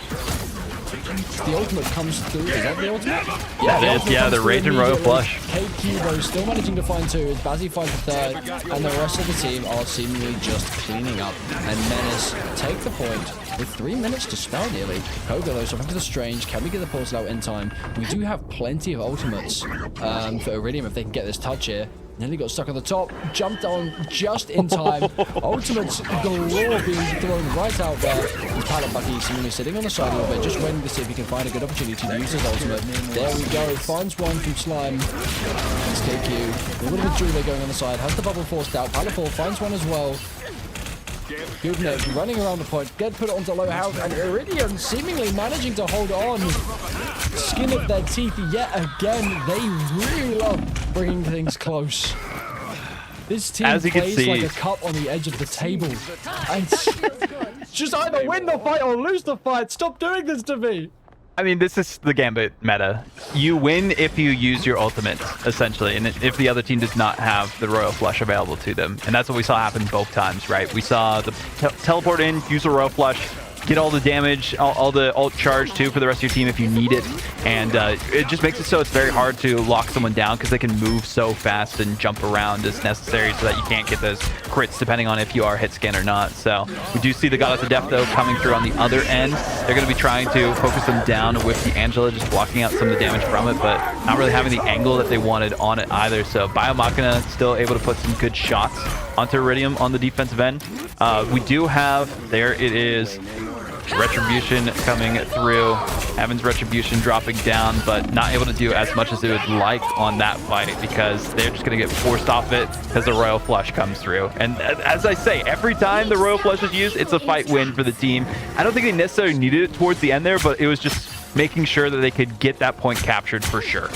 S3: The ultimate comes through. Is that the ultimate?
S2: Yeah, it is. Yeah, the Rage and Royal Flush.
S3: KQ though still managing to find two. As Bazzi finds the third, and the rest of the team are seemingly just cleaning up. And Menace take the point with 3 minutes to spell nearly. Koga though, something to the strange. Can we get the portal out in time? We do have plenty of ultimates for Iridium if they can get this touch here. Nearly got stuck on the top, jumped on just in time. Ultimates galore being thrown right out there. And Pallet Bucky seemingly sitting on the side a little bit, just waiting to see if he can find a good opportunity to use his ultimate. There we go, finds one from Slime. It's KQ. A little bit of Julia going on the side, has the bubble forced out. Pallet 4 finds one as well. Kubenik running around the point, get put onto low health, and Iridium seemingly managing to hold on. Skin of their teeth yet again. They really love bringing things close. This team plays like a cup on the edge of the table. And just either win the fight or lose the fight. Stop doing this to me.
S2: I mean, this is the Gambit meta. You win if you use your ultimate, essentially, and if the other team does not have the Royal Flush available to them. And that's what we saw happen both times, right? We saw the teleport in, use a Royal Flush, get all the damage, all the ult charge too for the rest of your team if you need it. And it just makes it so it's very hard to lock someone down because they can move so fast and jump around as necessary so that you can't get those crits depending on if you are hit scan or not. So we do see the Goddess of Death though coming through on the other end. They're going to be trying to focus them down with the Angela, just blocking out some of the damage from it, but not really having the angle that they wanted on it either. So Biomachina still able to put some good shots onto Iridium on the defensive end. We do have, there it is, Retribution coming through. Evan's Retribution dropping down, but not able to do as much as they would like on that fight because they're just going to get forced off it because the Royal Flush comes through. And as I say, every time the Royal Flush is used, it's a fight win for the team. I don't think they necessarily needed it towards the end there, but it was just making sure that they could get that point captured for sure.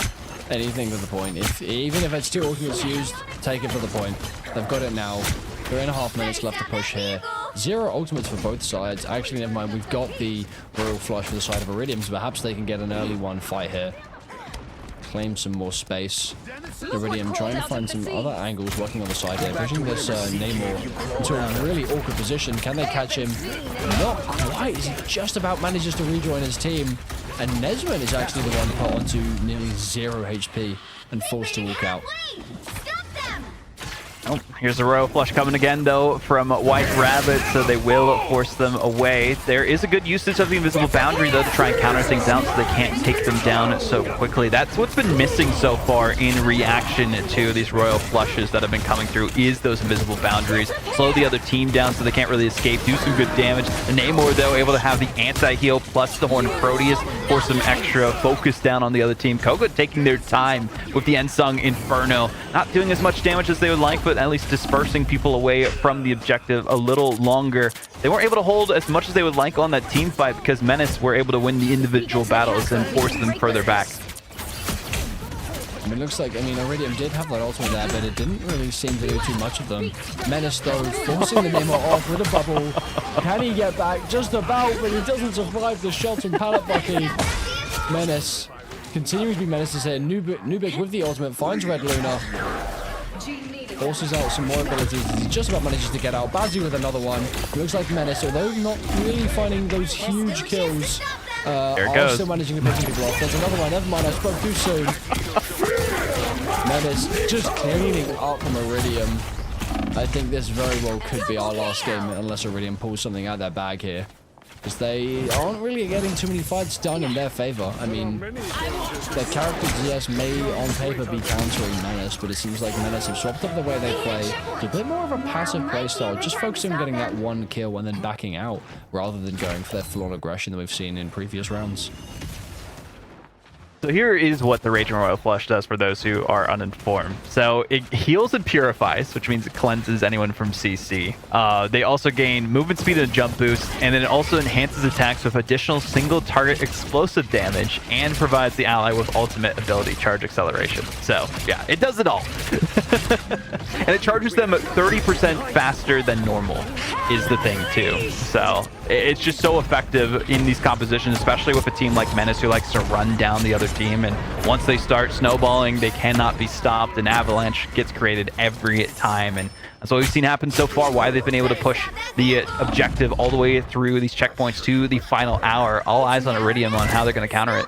S3: Anything for the point. Even if it's 2 ultimates used, take it for the point. They've got it now. 3.5 minutes left to push here. 0 ultimates for both sides. Actually, never mind. We've got the Royal Flush for the side of Iridium, so perhaps they can get an early one fight here. Claim some more space. Iridium trying to find some other angles, working on the side here. Pushing this Namor into a really awkward position. Can they catch him? Not quite. He just about manages to rejoin his team. And Nesman is actually the one put onto nearly 0 HP and forced to walk out.
S2: Oh, here's the Royal Flush coming again, though, from White Rabbit, so they will force them away. There is a good usage of the invisible boundary, though, to try and counter things out so they can't take them down so quickly. That's what's been missing so far in reaction to these Royal Flushes that have been coming through, is those invisible boundaries. Slow the other team down so they can't really escape, do some good damage. And Namor, though, able to have the anti-heal plus the Horn of Proteus for some extra focus down on the other team. Koga taking their time with the Ensung Inferno. Not doing as much damage as they would like, but at least dispersing people away from the objective a little longer. They weren't able to hold as much as they would like on that team fight because Menace were able to win the individual battles and force them further back.
S3: I mean, it looks like, Iridium did have that ultimate there, but it didn't really seem to do too much of them. Menace, though, forcing the Namor off with a bubble. Can he get back? Just about, but he doesn't survive the shots from Pallet Bucky. Menace continuing to be menaces here. Nubik with the ultimate finds Red Luna. Forces out some more abilities. He just about manages to get out. Bazzi with another one. Looks like Menace, although not really finding those huge kills.
S2: There it goes.
S3: Still managing to pick people off. There's another one. Never mind, I spoke too soon. Menace just cleaning up from Iridium. I think this very well could be our last game unless Iridium pulls something out of their bag here. Because they aren't really getting too many fights done in their favor. I mean, their characters, yes, may on paper be countering Menace, but it seems like Menace have swapped up the way they play to a bit more of a passive playstyle, just focusing on getting that one kill and then backing out, rather than going for their full-on aggression that we've seen in previous rounds.
S2: So here is what the Raging Royal Flush does for those who are uninformed. So it heals and purifies, which means it cleanses anyone from CC. They also gain movement speed and jump boost, and then it also enhances attacks with additional single target explosive damage and provides the ally with ultimate ability charge acceleration. So yeah, it does it all. And it charges them 30% faster than normal is the thing too. So it's just so effective in these compositions, especially with a team like Menace who likes to run down the other team, and once they start snowballing, they cannot be stopped. An avalanche gets created every time, and that's what we've seen happen so far, why they've been able to push the objective all the way through these checkpoints to the final hour. All eyes on Iridium on how they're going to counter it.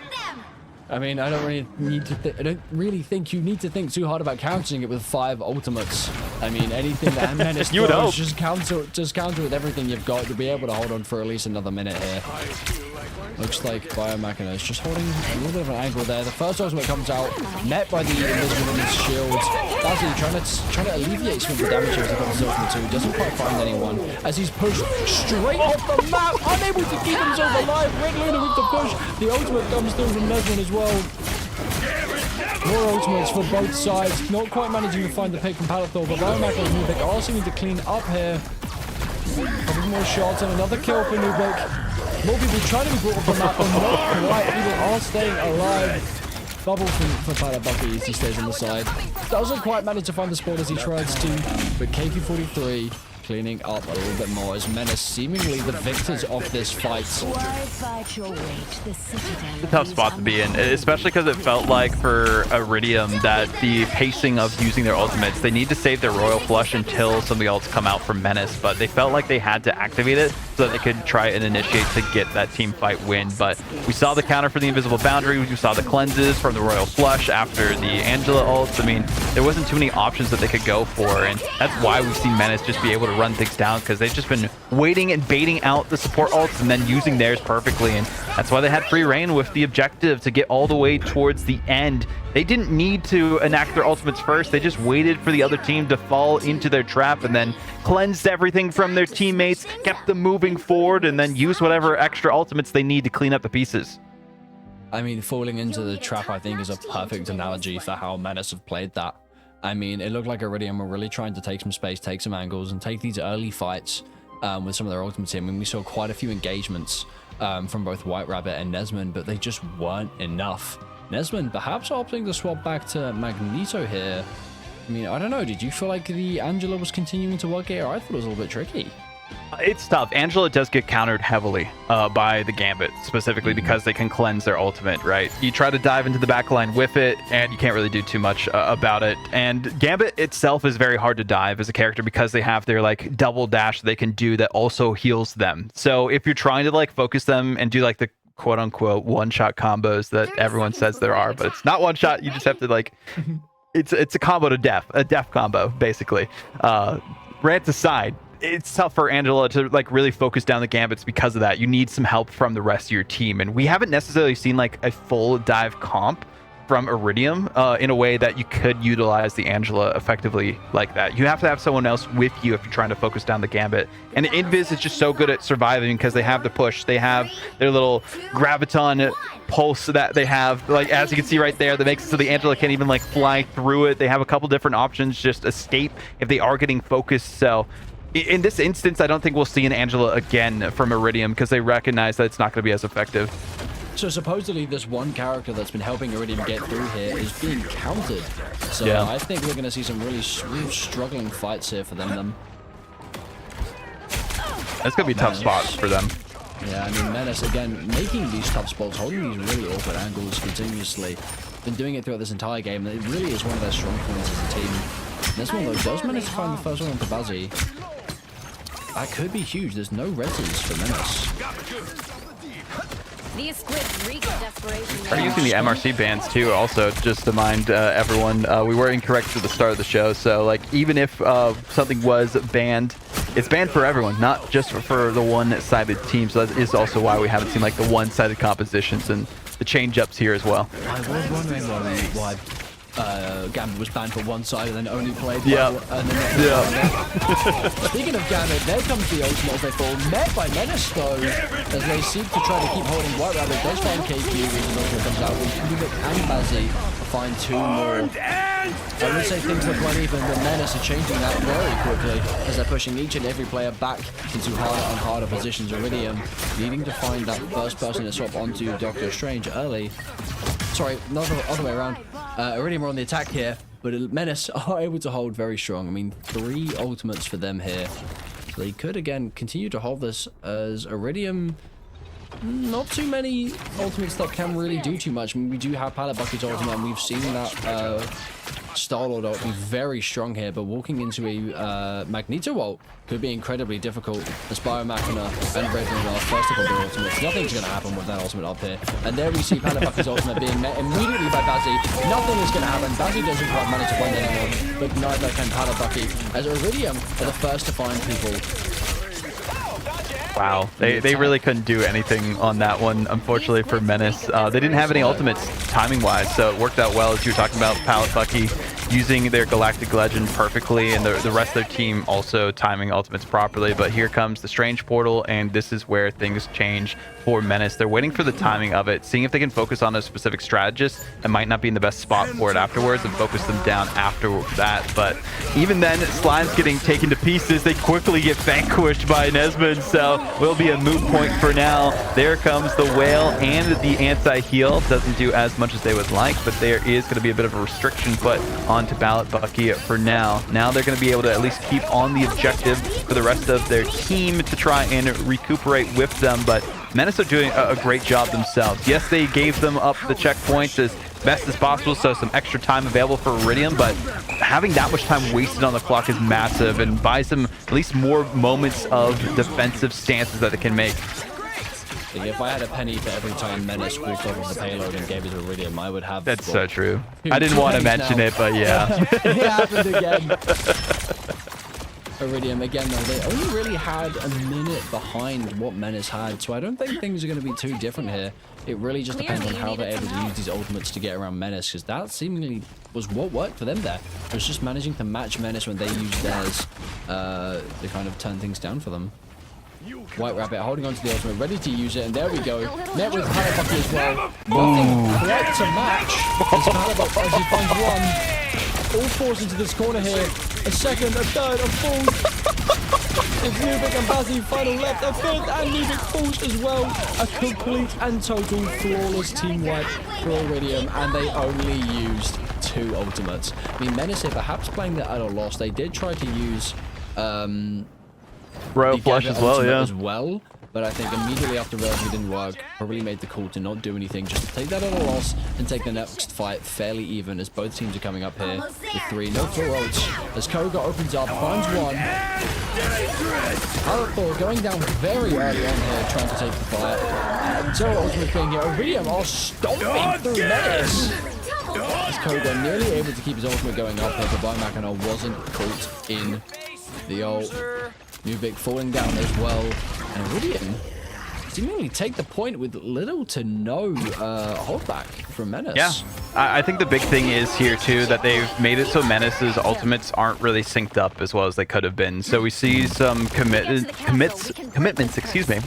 S3: I mean, I don't really think you need to think too hard about countering it with 5 ultimates. I mean, anything that Menace throws, just counter with everything you've got. You'll be able to hold on for at least another minute here. Looks like Biomachina is just holding a little bit of an angle there. The first ultimate comes out, met by the invisible in his shield. Bazzi trying to alleviate some of the damage as he comes to ultimate 2. He doesn't quite find anyone as he's pushed straight off the map, unable to keep himself alive. Red Luna with the push. The ultimate comes through from Nesman as well. More ultimates for both sides. Not quite managing to find the pick from Palathor, but Biomachina and Nubik are seeming to clean up here. A couple more shots and another kill for Nubik. More people trying to be brought up on that, but not quite. People are staying alive. Bubble for Palabucky as he stays on the side. Doesn't quite manage to find the spawn as he tries to, but KP43 cleaning up a little bit more as Menace seemingly the victors of this fight.
S2: It's a tough spot to be in, especially because it felt like for Iridium that the pacing of using their ultimates, they need to save their Royal Flush until somebody else come out from Menace, but they felt like they had to activate it so that they could try and initiate to get that team fight win. But we saw the counter for the Invisible Boundary, we saw the cleanses from the Royal Flush after the Angela ults. I mean, there wasn't too many options that they could go for, and that's why we've seen Menace just be able to run things down, because they've just been waiting and baiting out the support ults and then using theirs perfectly, and that's why they had free reign with the objective to get all the way towards the end. They didn't need to enact their ultimates first, they just waited for the other team to fall into their trap and then cleansed everything from their teammates, kept them moving forward, and then used whatever extra ultimates they need to clean up the pieces.
S3: I mean, falling into the trap, I think, is a perfect analogy for how Menace have played that. I mean, it looked like Iridium were really trying to take some space, take some angles, and take these early fights with some of their ultimates here. I mean, we saw quite a few engagements from both White Rabbit and Nesman, but they just weren't enough. Nesman perhaps opting to swap back to Magneto here. I mean, I don't know. Did you feel like the Angela was continuing to work here? I thought it was a little bit tricky.
S2: It's tough. Angela does get countered heavily by the Gambit, specifically because they can cleanse their ultimate, right? You try to dive into the backline with it, and you can't really do too much about it. And Gambit itself is very hard to dive as a character because they have their like double dash they can do that also heals them. So if you're trying to like focus them and do like the quote-unquote one-shot combos that everyone says there are, but it's not one shot. You just have to like, it's a combo to death, a death combo basically. Rant aside, it's tough for Angela to like really focus down the Gambits because of that. You need some help from the rest of your team, and we haven't necessarily seen like a full dive comp from Iridium in a way that you could utilize the Angela effectively like that. You have to have someone else with you if you're trying to focus down the Gambit. And Invis is just so good at surviving because they have the push. They have their little graviton pulse that they have, like as you can see right there, that makes it so the Angela can't even like fly through it. They have a couple different options, just escape if they are getting focused. So in this instance, I don't think we'll see an Angela again from Iridium because they recognize that it's not going to be as effective.
S3: So supposedly this one character that's been helping Iridium get through here is being countered. So
S2: yeah.
S3: I think we're going to see some really struggling fights here for them.
S2: That's going to be tough spots for them.
S3: Yeah, I mean, Menace, again, making these tough spots, holding these really awkward angles continuously. Been doing it throughout this entire game, and it really is one of their strong points as a team. And this one, though, does manage to find the first one onto Bazzi. That could be huge. There's no reses for Menace.
S1: These squids reek of desperation.
S2: Are using the MRC bans too, also, just to mind everyone. We were incorrect at the start of the show, so like even if something was banned, it's banned for everyone, not just for the one-sided team. So that is also why we haven't seen like the one-sided compositions and the change-ups here as well.
S3: I was wondering why Gambit was banned for one side and then only played
S2: Yeah.
S3: and then Speaking of Gambit, there comes the ultimate as they fall. Met by Menace though, as they seek to try to keep holding White Rabbit. Does find KQ, as ultimate comes out with Kubik and Bazzi find two more. I would say things look uneven, but Menace are changing that very quickly as they're pushing each and every player back into harder and harder positions. Iridium needing to find that first person to swap onto Doctor Strange early. Sorry, not the other way around. Iridium are on the attack here, but Menace are able to hold very strong. I mean, 3 ultimates for them here. So they could, again, continue to hold this as Iridium... Not too many ultimates that can really do too much. I mean, we do have Pallet Bucket's ultimate, and we've seen that Star-Lord ult be very strong here, but walking into a Magneto ult could be incredibly difficult. The Spyro Machina and Red Ring are first of all their ultimates. Nothing's going to happen with that ultimate up here. And there we see Pallet Bucket's ultimate being met immediately by Bazzi. Nothing is going to happen. Bazzi doesn't quite manage to find anyone, but neither can Pallet Bucket, as Iridium are the first to find people.
S2: Wow, they really couldn't do anything on that one, unfortunately, for Menace. They didn't have any ultimates timing-wise, so it worked out well, as you were talking about Pallet Bucky using their Galactic Legend perfectly, and the rest of their team also timing ultimates properly. But here comes the Strange Portal, and this is where things change for Menace. They're waiting for the timing of it, seeing if they can focus on a specific strategist that might not be in the best spot for it afterwards, and focus them down after that. But even then, Slime's getting taken to pieces. They quickly get vanquished by Nesmond, so will be a moot point for now. There comes the Whale and the anti-heal. Doesn't do as much as they would like, but there is going to be a bit of a restriction put onto Pallet Bucky for now. Now they're going to be able to at least keep on the objective for the rest of their team to try and recuperate with them, but Menace are doing a great job themselves. Yes, they gave them up the checkpoints as best as possible, so some extra time available for Iridium, but having that much time wasted on the clock is massive and buys them at least more moments of defensive stances that they can make.
S3: If I had a penny for every time Menace walked off of the payload and gave it to Iridium, I would have...
S2: That's so true. I didn't want to mention it, but yeah.
S3: It happened again. Iridium, again, though, they only really had a minute behind what Menace had, so I don't think things are going to be too different here. It really just depends on how they're able to use these ultimates to get around Menace, because that seemingly was what worked for them there. It was just managing to match Menace when they used theirs to kind of turn things down for them. White Rabbit holding onto the ultimate, ready to use it, and there we go. Met with Pallet Bucky as well. Nothing quite to match. As Pallet Bucky actually finds one. All falls into this corner here. A second, a third, a fourth. It's Nubik and Bazzi final left. A fifth, and Nubik falls as well. A complete and total flawless team wipe for Iridium, and they only used 2 ultimates. I mean, Menace here perhaps playing that at a loss. They did try to use
S2: Royal Flush as well, yeah.
S3: As well, but I think immediately after Relive didn't work, probably made the call to not do anything, just to take that at a loss and take the next fight fairly even, as both teams are coming up here with 3, no 4 ults. As Koga opens up, finds one. Pallet Thor going down very early on here, trying to take the fight. Zero ultimate being here. Iridium are stomping through Menace. As Koga nearly able to keep his ultimate going up here, but Machina wasn't caught in the ult. Nubik falling down as well, and Iridium seemingly take the point with little to no holdback from Menace.
S2: Yeah, I think the big thing is here too that they've made it so Menace's ultimates aren't really synced up as well as they could have been. So we see some commitments, excuse me,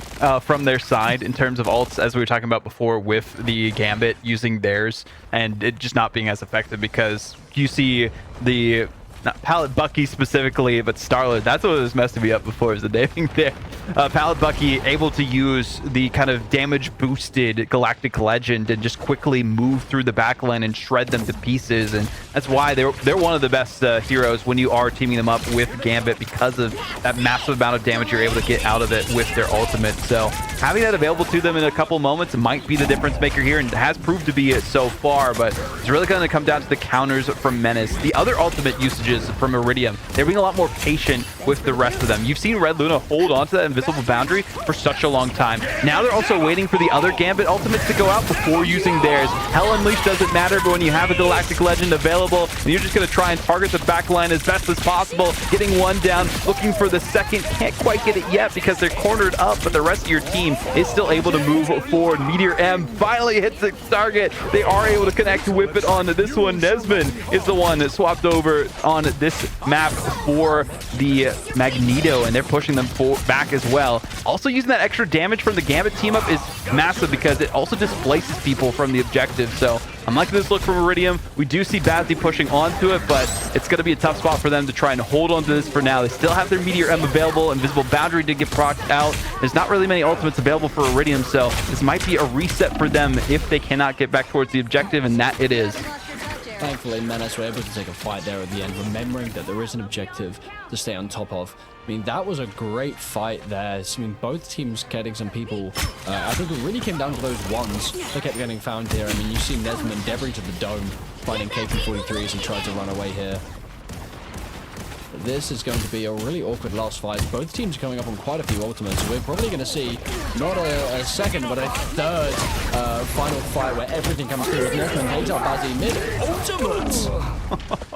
S2: from their side in terms of ults, as we were talking about before, with the Gambit using theirs and it just not being as effective, because you see the not Pallet Bucky specifically, but Starlord. That's what was messing me up before, is the naming there. Pallet Bucky able to use the kind of damage boosted Galactic Legend and just quickly move through the backline and shred them to pieces. And that's why they're one of the best heroes when you are teaming them up with Gambit, because of that massive amount of damage you're able to get out of it with their ultimate. So having that available to them in a couple moments might be the difference maker here, and has proved to be it so far. But it's really going to come down to the counters from Menace. The other ultimate usages from Iridium, they're being a lot more patient with the rest of them. You've seen Red Luna hold on to that invisible boundary for such a long time. Now they're also waiting for the other Gambit ultimates to go out before using theirs. Hell Unleashed doesn't matter, but when you have a Galactic Legend available, and you're just going to try and target the backline as best as possible, getting one down, looking for the second, can't quite get it yet because they're cornered up, but the rest of your team is still able to move forward. Meteor M finally hits the target. They are able to connect to whip it on this one. Nesman is the one that swapped over on this map for the Magneto, and they're pushing them back as well. Also using that extra damage from the Gambit team up is massive because it also displaces people from the objective. So I'm liking this look from Iridium. We do see Bazzi pushing onto it, but it's going to be a tough spot for them to try and hold on to this for now. They still have their Meteor M available. Invisible Boundary did get procced out. There's not really many ultimates available for Iridium, so this might be a reset for them if they cannot get back towards the objective, and that it is.
S3: Thankfully, Menace were able to take a fight there at the end, remembering that there is an objective to stay on top of. I mean, that was a great fight there. I mean, both teams getting some people. I think it really came down to those ones that kept getting found here. I mean, you see Nesman debris to the dome, fighting KP43 as he tried to run away here. This is going to be a really awkward last fight. Both teams are coming up on quite a few ultimates. We're probably going to see not a second, but a third final fight where everything comes through. Nesman takes out Bazzi mid-ultimate.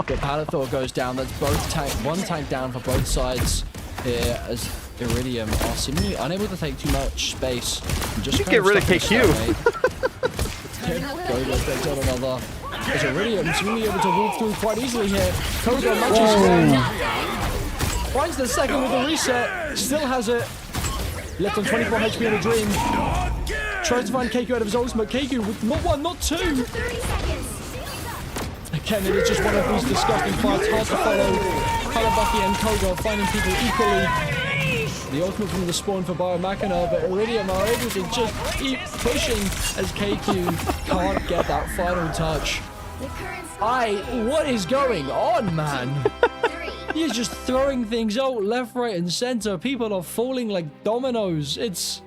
S3: The Pallet Thor goes down. That's one tank down for both sides here, as Iridium are seemingly unable to take too much space.
S2: Just get rid of KQ.
S3: Takes out another. As Iridium seemingly able to walk through quite easily here. Koga matches one. Finds the second with the reset. Still has it. Left on 24 HP in a dream. Tries to find KQ out of his ultimate. KQ with not one, not two. Again, it is just one of these disgusting fights. Hard to follow. Bucky and Koga finding people equally. The ultimate from the spawn for Biomachina, but Iridium are able to just keep pushing as KQ can't get that final touch. What is going on, man? He's just throwing things out left, right, and center. People are falling like dominoes. This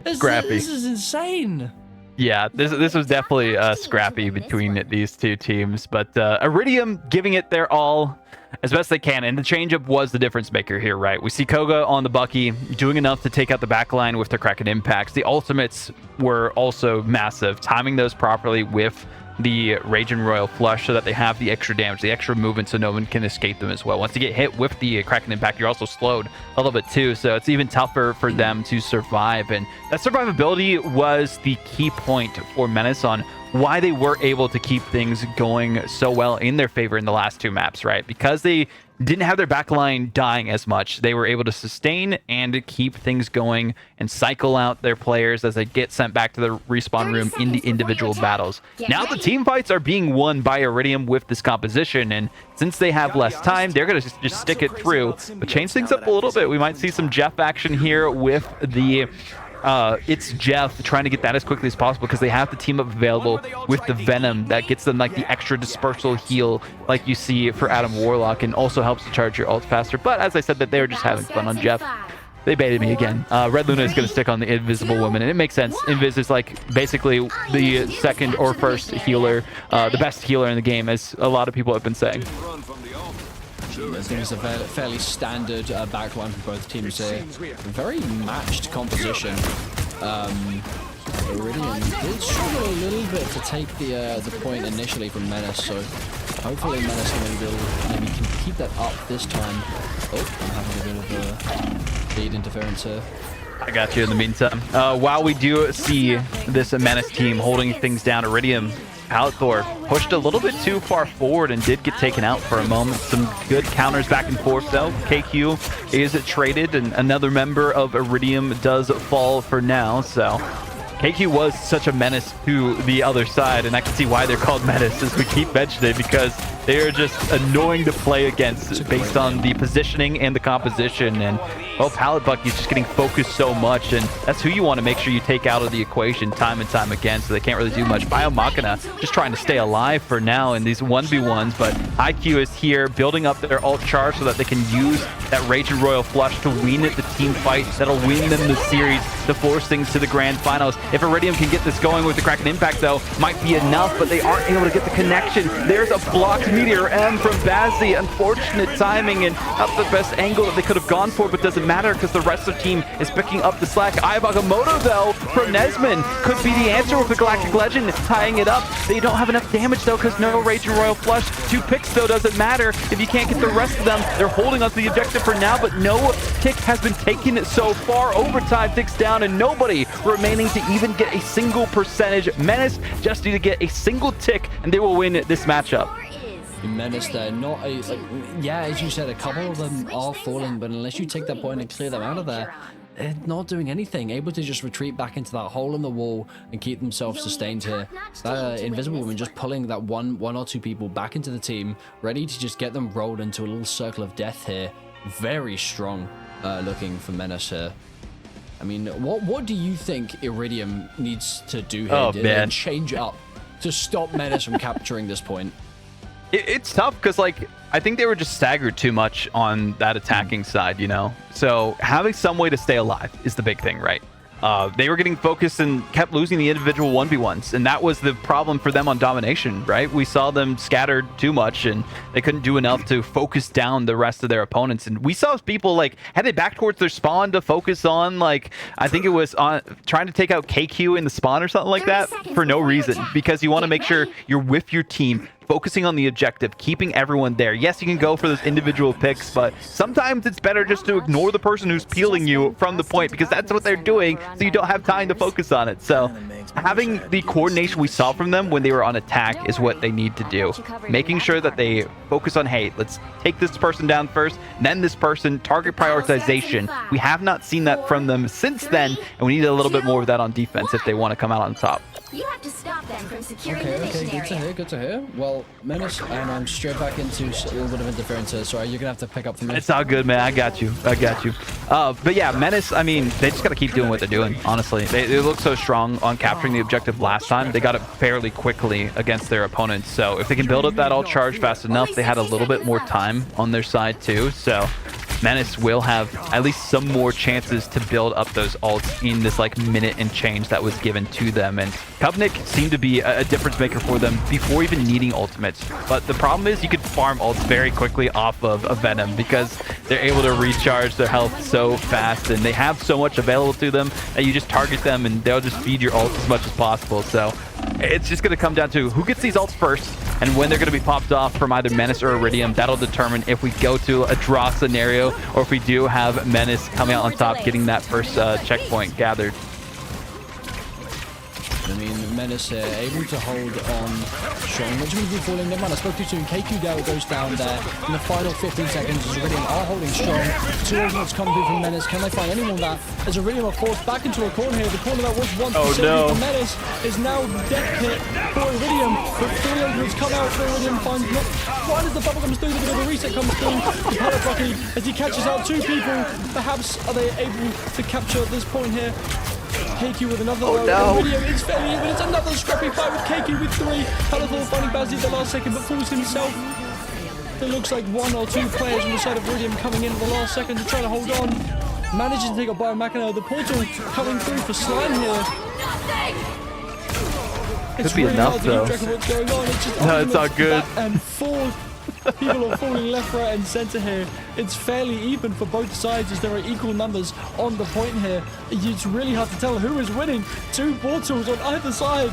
S3: is insane.
S2: Yeah, this was definitely scrappy between these two teams, but Iridium giving it their all as best they can, and the changeup was the difference maker here, right? We see Koga on the Bucky doing enough to take out the backline with their Kraken impacts. The ultimates were also massive, timing those properly with the Rage and Royal Flush so that they have the extra damage, the extra movement, so no one can escape them as well. Once you get hit with the Kraken impact, you're also slowed a little bit too, so it's even tougher for them to survive. And that survivability was the key point for Menace on why they were able to keep things going so well in their favor in the last two maps, right? Because they didn't have their backline dying as much. They were able to sustain and keep things going and cycle out their players as they get sent back to the respawn room in the individual battles. Now the team fights are being won by Iridium with this composition, and since they have less time, they're going to just stick it through, but change things up a little bit. We might see some Jeff action here with the it's Jeff trying to get that as quickly as possible because they have the team up available with the Venom that gets them like the extra dispersal heal like you see for Adam Warlock, and also helps to charge your ult faster. But as I said, that they were just having fun on Jeff. They baited me again. Red Luna is going to stick on the Invisible Woman, and it makes sense. Invis is like basically the second or first healer, the best healer in the game, as a lot of people have been saying.
S3: I think it's a fairly standard backline for both teams here. Very matched composition. Iridium did struggle a little bit to take the point initially from Menace, so hopefully Menace maybe can keep that up this time. Oh, I'm having a bit of a lead interference here.
S2: I got you in the meantime. While we do see this Menace team holding things down, Iridium, Pallet Thor pushed a little bit too far forward and did get taken out for a moment. Some good counters back and forth though. KQ is traded, and another member of Iridium does fall for now. So KQ was such a menace to the other side, and I can see why they're called Menace, as we keep mentioning, because They are just annoying to play against based on the positioning and the composition. And well, Pallet Bucky's just getting focused so much, and that's who you want to make sure you take out of the equation time and time again, so they can't really do much. Biomachina just trying to stay alive for now in these 1v1s, but IQ is here building up their ult charge so that they can use that Rage and Royal Flush to win the team fight. That'll win them the series to force things to the grand finals. If Iridium can get this going with the Kraken Impact, though, might be enough, but they aren't able to get the connection. There's a blocked Meteor M from Bazzi. Unfortunate timing and not the best angle that they could have gone for, but doesn't matter because the rest of the team is picking up the slack. Ayabagamoto, though, from Nesman could be the answer with the Galactic Legend tying it up. They don't have enough damage, though, because no Rage and Royal Flush. 2 picks, though, doesn't matter if you can't get the rest of them. They're holding on to the objective for now, but no tick has been taken so far. Overtime ticks down, and nobody remaining to even get a single percentage. Menace just need to get a single tick, and they will win this matchup.
S3: Menace there, not a, like, yeah, as you said, a couple of them are falling, but unless you take that point and clear them out of there, they're not doing anything. Able to just retreat back into that hole in the wall and keep themselves sustained here. That Invisible Woman just pulling that one or two people back into the team, ready to just get them rolled into a little circle of death here. Very strong looking for Menace here. I mean, what do you think Iridium needs to do here to change up to stop Menace from capturing this point?
S2: It's tough because, like, I think they were just staggered too much on that attacking side, you know? So having some way to stay alive is the big thing, right? They were getting focused and kept losing the individual 1v1s, and that was the problem for them on domination, right? We saw them scattered too much, and they couldn't do enough to focus down the rest of their opponents. And we saw people, like, headed back towards their spawn to focus on, like, I think it was on trying to take out KQ in the spawn or something like that for no reason, because you want to make sure you're with your team, focusing on the objective, keeping everyone there. Yes, you can go for those individual picks, but sometimes it's better just to ignore the person who's peeling you from the point, because that's what they're doing, so you don't have time to focus on it. So having the coordination we saw from them when they were on attack is what they need to do. Making sure that they focus on, hey, let's take this person down first, then this person, target prioritization. We have not seen that from them since then, and we need a little bit more of that on defense if they want to come out on top.
S1: You have to stop them from securing
S3: Okay,
S1: the mission
S3: good to
S1: area.
S3: hear, good to hear. Well, Menace, and I'm straight back into a little bit of interference here. Sorry, you're gonna have to pick up for me.
S2: It's all good, man. I got you. But yeah, Menace, I mean, they just got to keep doing what they're doing, honestly. They look so strong on capturing the objective last time. They got it fairly quickly against their opponents. So if they can build up that all charge fast enough, they had a little bit more time on their side too. So Menace will have at least some more chances to build up those ults in this like minute and change that was given to them. And Kovnik seemed to be a difference maker for them before even needing ultimates. But the problem is you could farm ults very quickly off of a Venom because they're able to recharge their health so fast, and they have so much available to them that you just target them and they'll just feed your ults as much as possible. So it's just going to come down to who gets these ults first and when they're going to be popped off from either Menace or Iridium. That'll determine if we go to a draw scenario or if we do have Menace coming out on top, getting that first checkpoint gathered.
S3: I mean, Menace here, able to hold on strong. Which means we're falling. Never mind, I spoke too soon. KQ goes down there in the final 15 seconds as Iridium are holding strong. 2 ultimates come through from Menace. Can they find anyone that? As Iridium are forced back into a corner here. The corner that was once for Menace is now death pit for Iridium. But 3 ultimates come out for Iridium. Finds not. Why does the bubble comes through? The bit of a reset comes through. The Pallet Bucky as he catches out 2 people. Perhaps are they able to capture at this point here? KQ with another Iridium, it's fairly even. It's another scrappy fight with KQ with 3. Palatol finding Bazzi at the last second, but fools himself. It looks like 1 or 2 players on the side of Iridium coming in at the last second to try to hold on. Manages to take up Biomachina. The portal coming through for Slime here. It's
S2: Could be
S3: really
S2: enough,
S3: hard to
S2: though.
S3: keep track of what's going on. It's just
S2: No, it's all good.
S3: And 4 people are falling left, right, and center here. It's fairly even for both sides as there are equal numbers on the point here. It's really hard to tell who is winning. 2 portals on either side.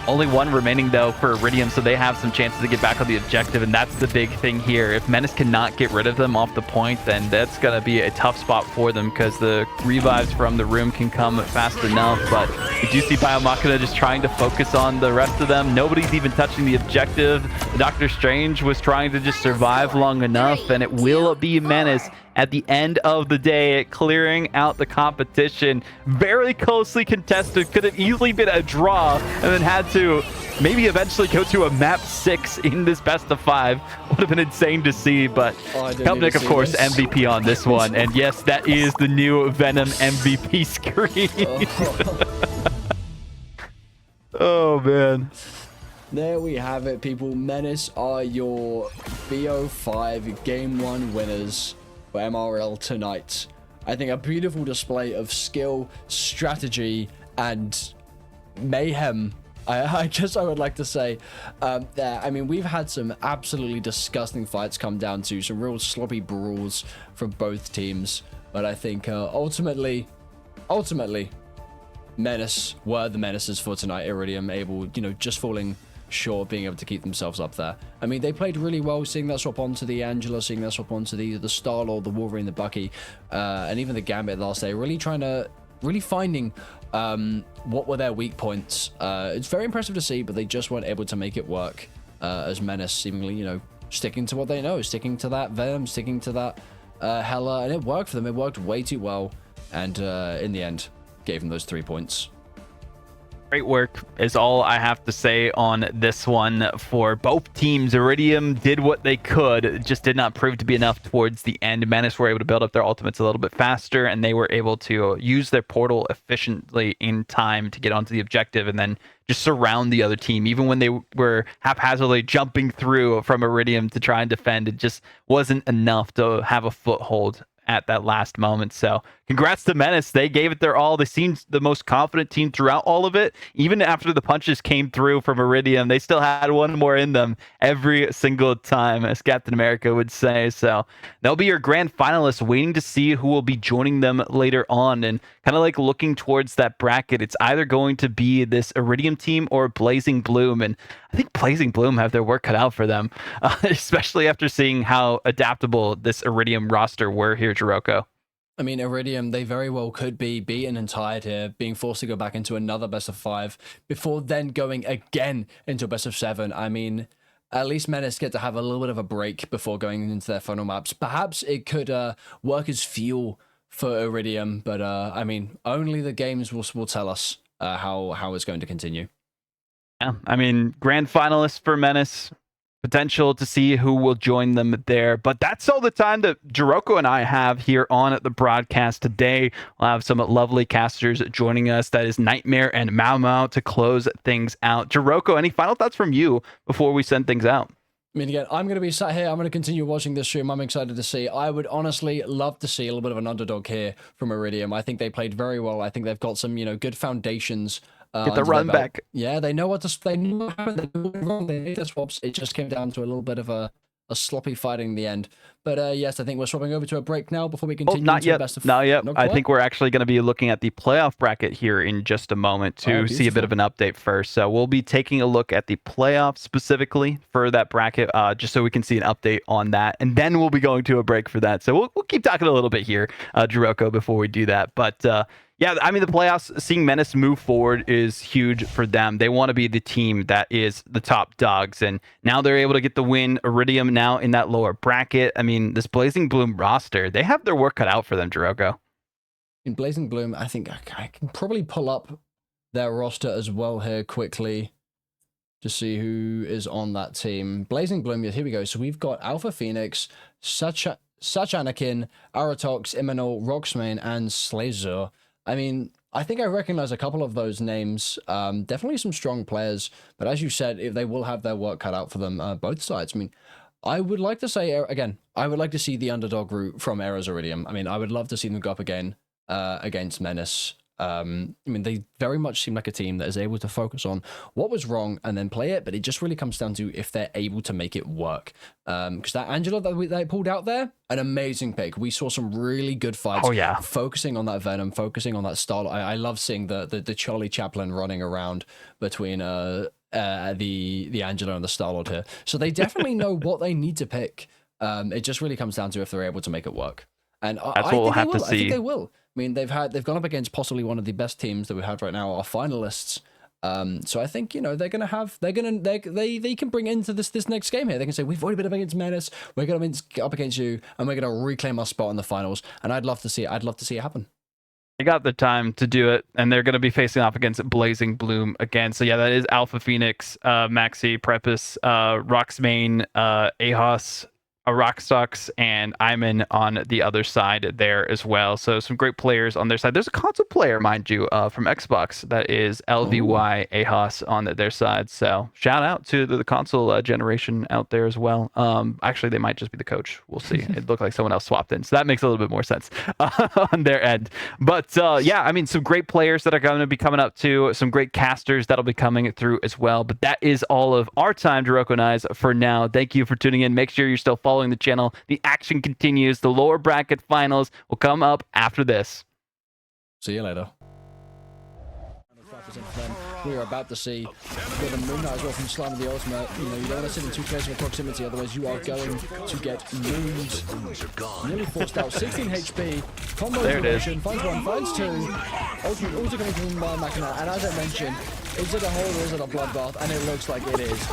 S2: Only 1 remaining, though, for Iridium, so they have some chances to get back on the objective, and that's the big thing here. If Menace cannot get rid of them off the point, then that's going to be a tough spot for them because the revives from the room can come fast enough. But you do see Biomachina just trying to focus on the rest of them. Nobody's even touching the objective. Doctor Strange was trying to just survive long enough, and it will be Menace at the end of the day, clearing out the competition. Very closely contested. Could have easily been a draw and then had to maybe eventually go to a map 6 in this best of 5. Would have been insane to see, but Kelpnik, of course, MVP on this one. And yes, that is the new Venom MVP screen. Oh, man.
S3: There we have it, people. Menace are your BO5 Game 1 winners for MRL tonight. I think a beautiful display of skill, strategy, and mayhem, I guess I would like to say. There, I mean, we've had some absolutely disgusting fights come down to some real sloppy brawls from both teams. But I think ultimately, Menace were the Menaces for tonight. Iridium able, just falling short, being able to keep themselves up there. I mean, they played really well, seeing that swap onto the Angela, seeing that swap onto the Star-Lord, the Wolverine, the Bucky, and even the Gambit last day. Really finding what were their weak points. It's very impressive to see, but they just weren't able to make it work. As Menace seemingly, sticking to what they know, sticking to that Venom, sticking to that Hela, and it worked for them. It worked way too well, and in the end, gave them those 3 points.
S2: Great work is all I have to say on this one for both teams. Iridium did what they could, it just did not prove to be enough towards the end. Menace were able to build up their ultimates a little bit faster, and they were able to use their portal efficiently in time to get onto the objective and then just surround the other team. Even when they were haphazardly jumping through from Iridium to try and defend, it just wasn't enough to have a foothold at that last moment. So congrats to Menace. They gave it their all. They seemed the most confident team throughout all of it. Even after the punches came through from Iridium, they still had one more in them every single time, as Captain America would say. So they'll be your grand finalists, waiting to see who will be joining them later on. And kind of like looking towards that bracket, it's either going to be this Iridium team or Blazing Bloom. And I think Blazing Bloom have their work cut out for them, especially after seeing how adaptable this Iridium roster were here, Jiroko.
S3: I mean, Iridium, they very well could be beaten and tired here, being forced to go back into another best of 5 before then going again into a best of 7. I mean, at least Menace get to have a little bit of a break before going into their final maps. Perhaps it could work as fuel for Iridium, but I mean, only the games will tell us how it's going to continue.
S2: Yeah, I mean, grand finalists for Menace. Potential to see who will join them there. But that's all the time that Jiroko and I have here on the broadcast today. We'll have some lovely casters joining us. That is Nightmare and Mau Mau to close things out. Jiroko, any final thoughts from you before we send things out?
S3: I mean, again, I'm going to be sat here. I'm going to continue watching this stream. I'm excited to see. I would honestly love to see a little bit of an underdog here from Iridium. I think they played very well. I think they've got some, good foundations.
S2: Get the run back.
S3: Yeah, they know what to. They knew what happened. They knew what went wrong. They made their swaps. It just came down to a little bit of a sloppy fighting in the end. But yes, I think we're swapping over to a break now before we continue.
S2: Not yet. Not yet.
S3: Not
S2: I think we're actually going to be looking at the playoff bracket here in just a moment to see a bit of an update first. So we'll be taking a look at the playoffs specifically for that bracket, just so we can see an update on that, and then we'll be going to a break for that. So we'll keep talking a little bit here, Jiroko, before we do that. But yeah, I mean, the playoffs, seeing Menace move forward is huge for them. They want to be the team that is the top dogs, and now they're able to get the win. Iridium now in that lower bracket. I mean, this Blazing Bloom roster, they have their work cut out for them, Jiroko.
S3: In Blazing Bloom, I think I can probably pull up their roster as well here quickly to see who is on that team. Blazing Bloom, here we go. So we've got Alpha Phoenix, Such Anakin, Aratox, Imanol, Roxmane, and Slazer. I mean, I think I recognize a couple of those names. Definitely some strong players, but as you said, if they will have their work cut out for them, both sides. I mean, I would like to say, again, I would like to see the underdog route from AIROZ Iridium. I mean, I would love to see them go up again against Menace. I mean, they very much seem like a team that is able to focus on what was wrong and then play it, but it just really comes down to if they're able to make it work. Because that Angela that they pulled out there, an amazing pick. We saw some really good fights.
S2: Oh, yeah.
S3: Focusing on that Venom, focusing on that style. I love seeing the Charlie Chaplin running around between the Angela and the Star-Lord here. So they definitely know what they need to pick. It just really comes down to if they're able to make it work. And
S2: that's what we'll have to see.
S3: I think they will. I mean, they've gone up against possibly one of the best teams that we have right now, our finalists. So I think, they can bring into this next game here. They can say, we've already been up against Menace, we're going to be up against you, and we're going to reclaim our spot in the finals. And I'd love to see it. I'd love to see it happen.
S2: They got the time to do it, and they're going to be facing off against Blazing Bloom again. So yeah, that is Alpha Phoenix, Maxi, Prepus, Roxmane, AIROZ, Rockstocks, and Iman on the other side there as well. So some great players on their side. There's a console player, mind you, from Xbox that is LVY AIROZ on their side. So shout out to the console generation out there as well. Actually, they might just be the coach. We'll see. It looked like someone else swapped in, so that makes a little bit more sense on their end. But yeah, I mean, some great players that are going to be coming up too. Some great casters that'll be coming through as well. But that is all of our time to recognize for now. Thank you for tuning in. Make sure you're still following the channel. The action continues. The lower bracket finals will come up after this.
S3: See you later. We are about to see with the Moon Knight as well from Slime of the Ultimate. You know, you don't want to sit in too close of a proximity, otherwise you are going to get mooned. Nearly forced out. 16 HP. Combo duration. Finds one, finds two. Ultimate also coming from Machina. And as I mentioned, is it a hole or is it a bloodbath? And it looks like it is.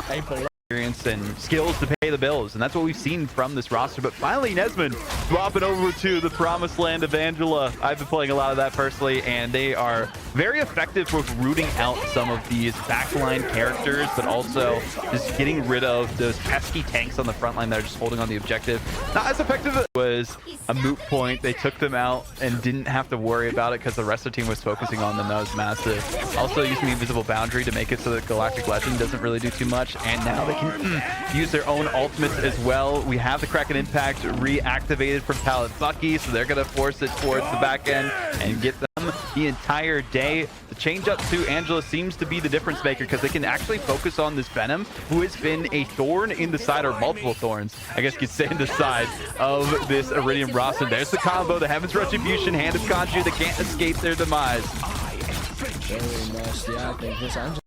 S2: Experience and skills to pay the bills, and that's what we've seen from this roster. But finally, Nesmond swapping over to the promised land of Angela. I've been playing a lot of that personally, and they are very effective with rooting out some of these backline characters, but also just getting rid of those pesky tanks on the front line that are just holding on the objective. Not as effective as it was a moot point. They took them out and didn't have to worry about it because the rest of the team was focusing on them. That was massive. Also using the invisible boundary to make it so that Galactic Legend doesn't really do too much, and now they can use their own ultimates as well. We have the Kraken Impact reactivated from Pallet Bucky, so they're going to force it towards the back end and get them the entire day. The change up to Angela seems to be the difference maker because they can actually focus on this Venom, who has been a thorn in the side, or multiple thorns, I guess you could say, in the side of this Iridium roster. There's the combo, the Heaven's Retribution, Hand of Conjure. They can't escape their demise.
S3: Very nice. Yeah, I think this Angela.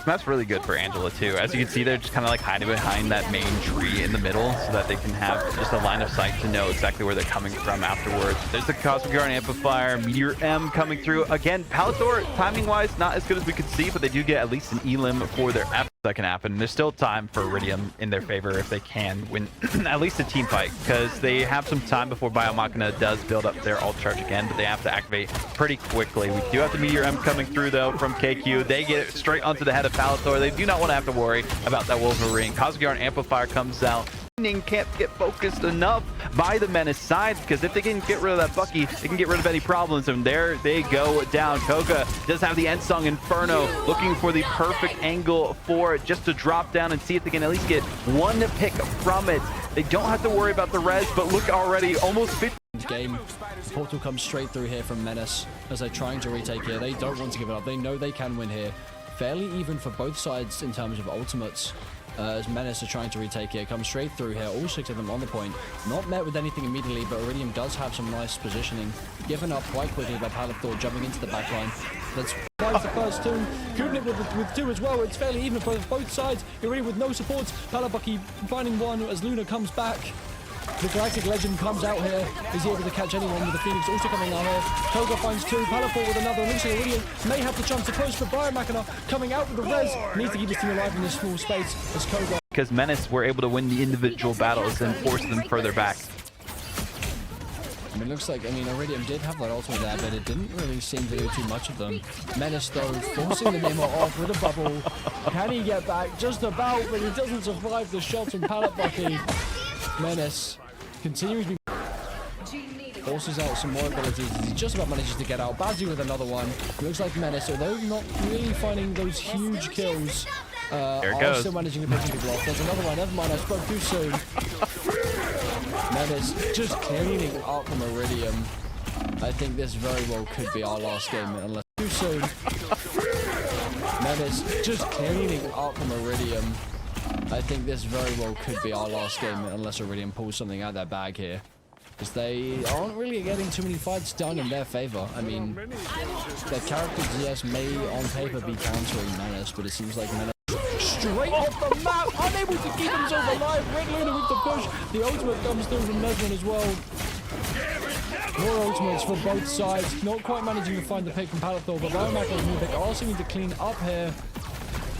S2: That's really good for Angela too. As you can see, they're just kind of like hiding behind that main tree in the middle so that they can have just a line of sight to know exactly where they're coming from afterwards. There's the Cosmic Guard Amplifier, Meteor M coming through. Again, Palator, timing-wise, not as good as we could see, but they do get at least an elim for their F that can happen. There's still time for Iridium in their favor if they can win at least a team fight, because they have some time before Biomachina does build up their ult charge again, but they have to activate pretty quickly. We do have the Meteor M coming through though from KQ. They get it straight onto the head of Palator. They do not want to have to worry about that Wolverine. Cosmic Guard Amplifier comes out. Can't get focused enough by the Menace side, because if they can get rid of that Bucky, they can get rid of any problems, and there they go down. Koga does have the end song Inferno, looking for the perfect angle for it, just to drop down and see if they can at least get one pick from it. They don't have to worry about the res, but look already, almost 50
S3: game. Portal comes straight through here from Menace as they're trying to retake here. They don't want to give it up. They know they can win here. Fairly even for both sides in terms of ultimates. As Menace are trying to retake here, come straight through here, all 6 of them on the point. Not met with anything immediately, but Iridium does have some nice positioning. Given up quite quickly by Palathor, jumping into the backline. That's the first two. Kubnik with 2 as well. It's fairly even for both sides. Iridium with no supports. Palabucky finding 1 as Luna comes back. The Galactic Legend comes out here. Is he able to catch anyone with the Phoenix also coming out here? Koga finds 2. Palafor with another. And also Iridium may have the chance to close for Biomachina. Coming out with the res. Needs to keep his team alive in this small space as Koga.
S2: Because Menace were able to win the individual battles and force them further back.
S3: It looks like, Iridium did have that ultimate there, but it didn't really seem to do too much of them. Menace, though, forcing the Nemo off with a bubble. Can he get back? Just about, but he doesn't survive the shots from Palabucky. Menace continuing to be forces out some more abilities. He just about manages to get out. Bazzi with another one. Looks like Menace, although not really finding those huge kills, are still managing to pick people off. There's another one. Never mind, I spoke too soon. Menace just cleaning up from Iridium. I think this very well could be our last game unless too soon. Menace just cleaning up from Iridium. I think this very well could be our last game unless Iridium pulls something out of their bag here. Because they aren't really getting too many fights done in their favor. Their characters, yes, may on paper be countering Menace, but it seems like Menace straight off the map, unable to keep himself alive. Red Luna with the push. The ultimate comes through from Nesmond as well. More ultimates for both sides. Not quite managing to find the pick from Palathor, but Biomachina and Nubik are seeming to clean up here.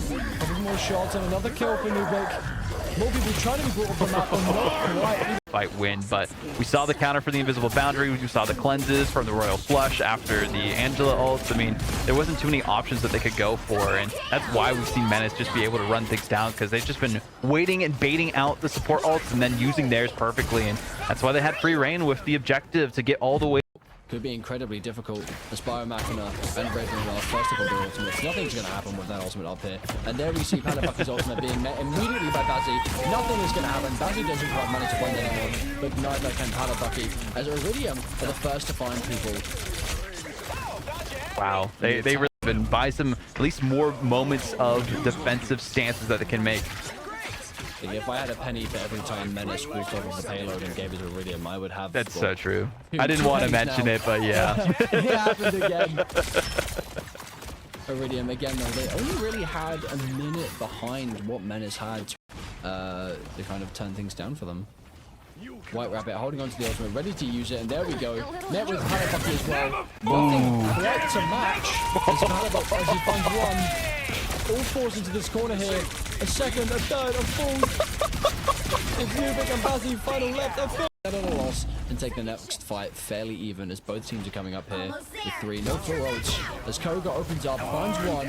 S3: A couple more shots and another kill for Nubik. More people trying to be brought up the map, but not quite.
S2: fight win. But we saw the counter for the invisible boundary. We saw the cleanses from the royal flush after the Angela ults. I mean, there wasn't too many options that they could go for, and that's why we've seen Menace just be able to run things down, because they've just been waiting and baiting out the support ults and then using theirs perfectly, and that's why they had free reign with the objective to get all the way.
S3: Could be incredibly difficult as Biomachina and Raven are first of all their ultimates. Nothing's going to happen with that ultimate up here. And there we see Panabucky's ultimate being met immediately by Bazzi. Nothing is going to happen. Bazzi doesn't quite manage to find anyone, but neither can Panabucky, as Iridium are the first to find people.
S2: Wow, they really been buy some at least more moments of defensive stances that they can make.
S3: If I had a penny for every time Menace walked off of the payload and gave it to Iridium, I would have...
S2: That's so true. I didn't want to mention it, but yeah.
S3: It happened again. Iridium, again, though, they only really had a minute behind what Menace had to kind of turn things down for them. White Rabbit holding on to the ultimate, ready to use it, and there we go. Met with Panabucky as well. Nothing quite to match as Panabucky as he finds one. All falls into this corner here. A second, a third, a fourth. It's Nubik and Bazzi, final left, a fifth. At a loss and take the next fight fairly even as both teams are coming up here with 3. No full ults as Koga opens up, finds one.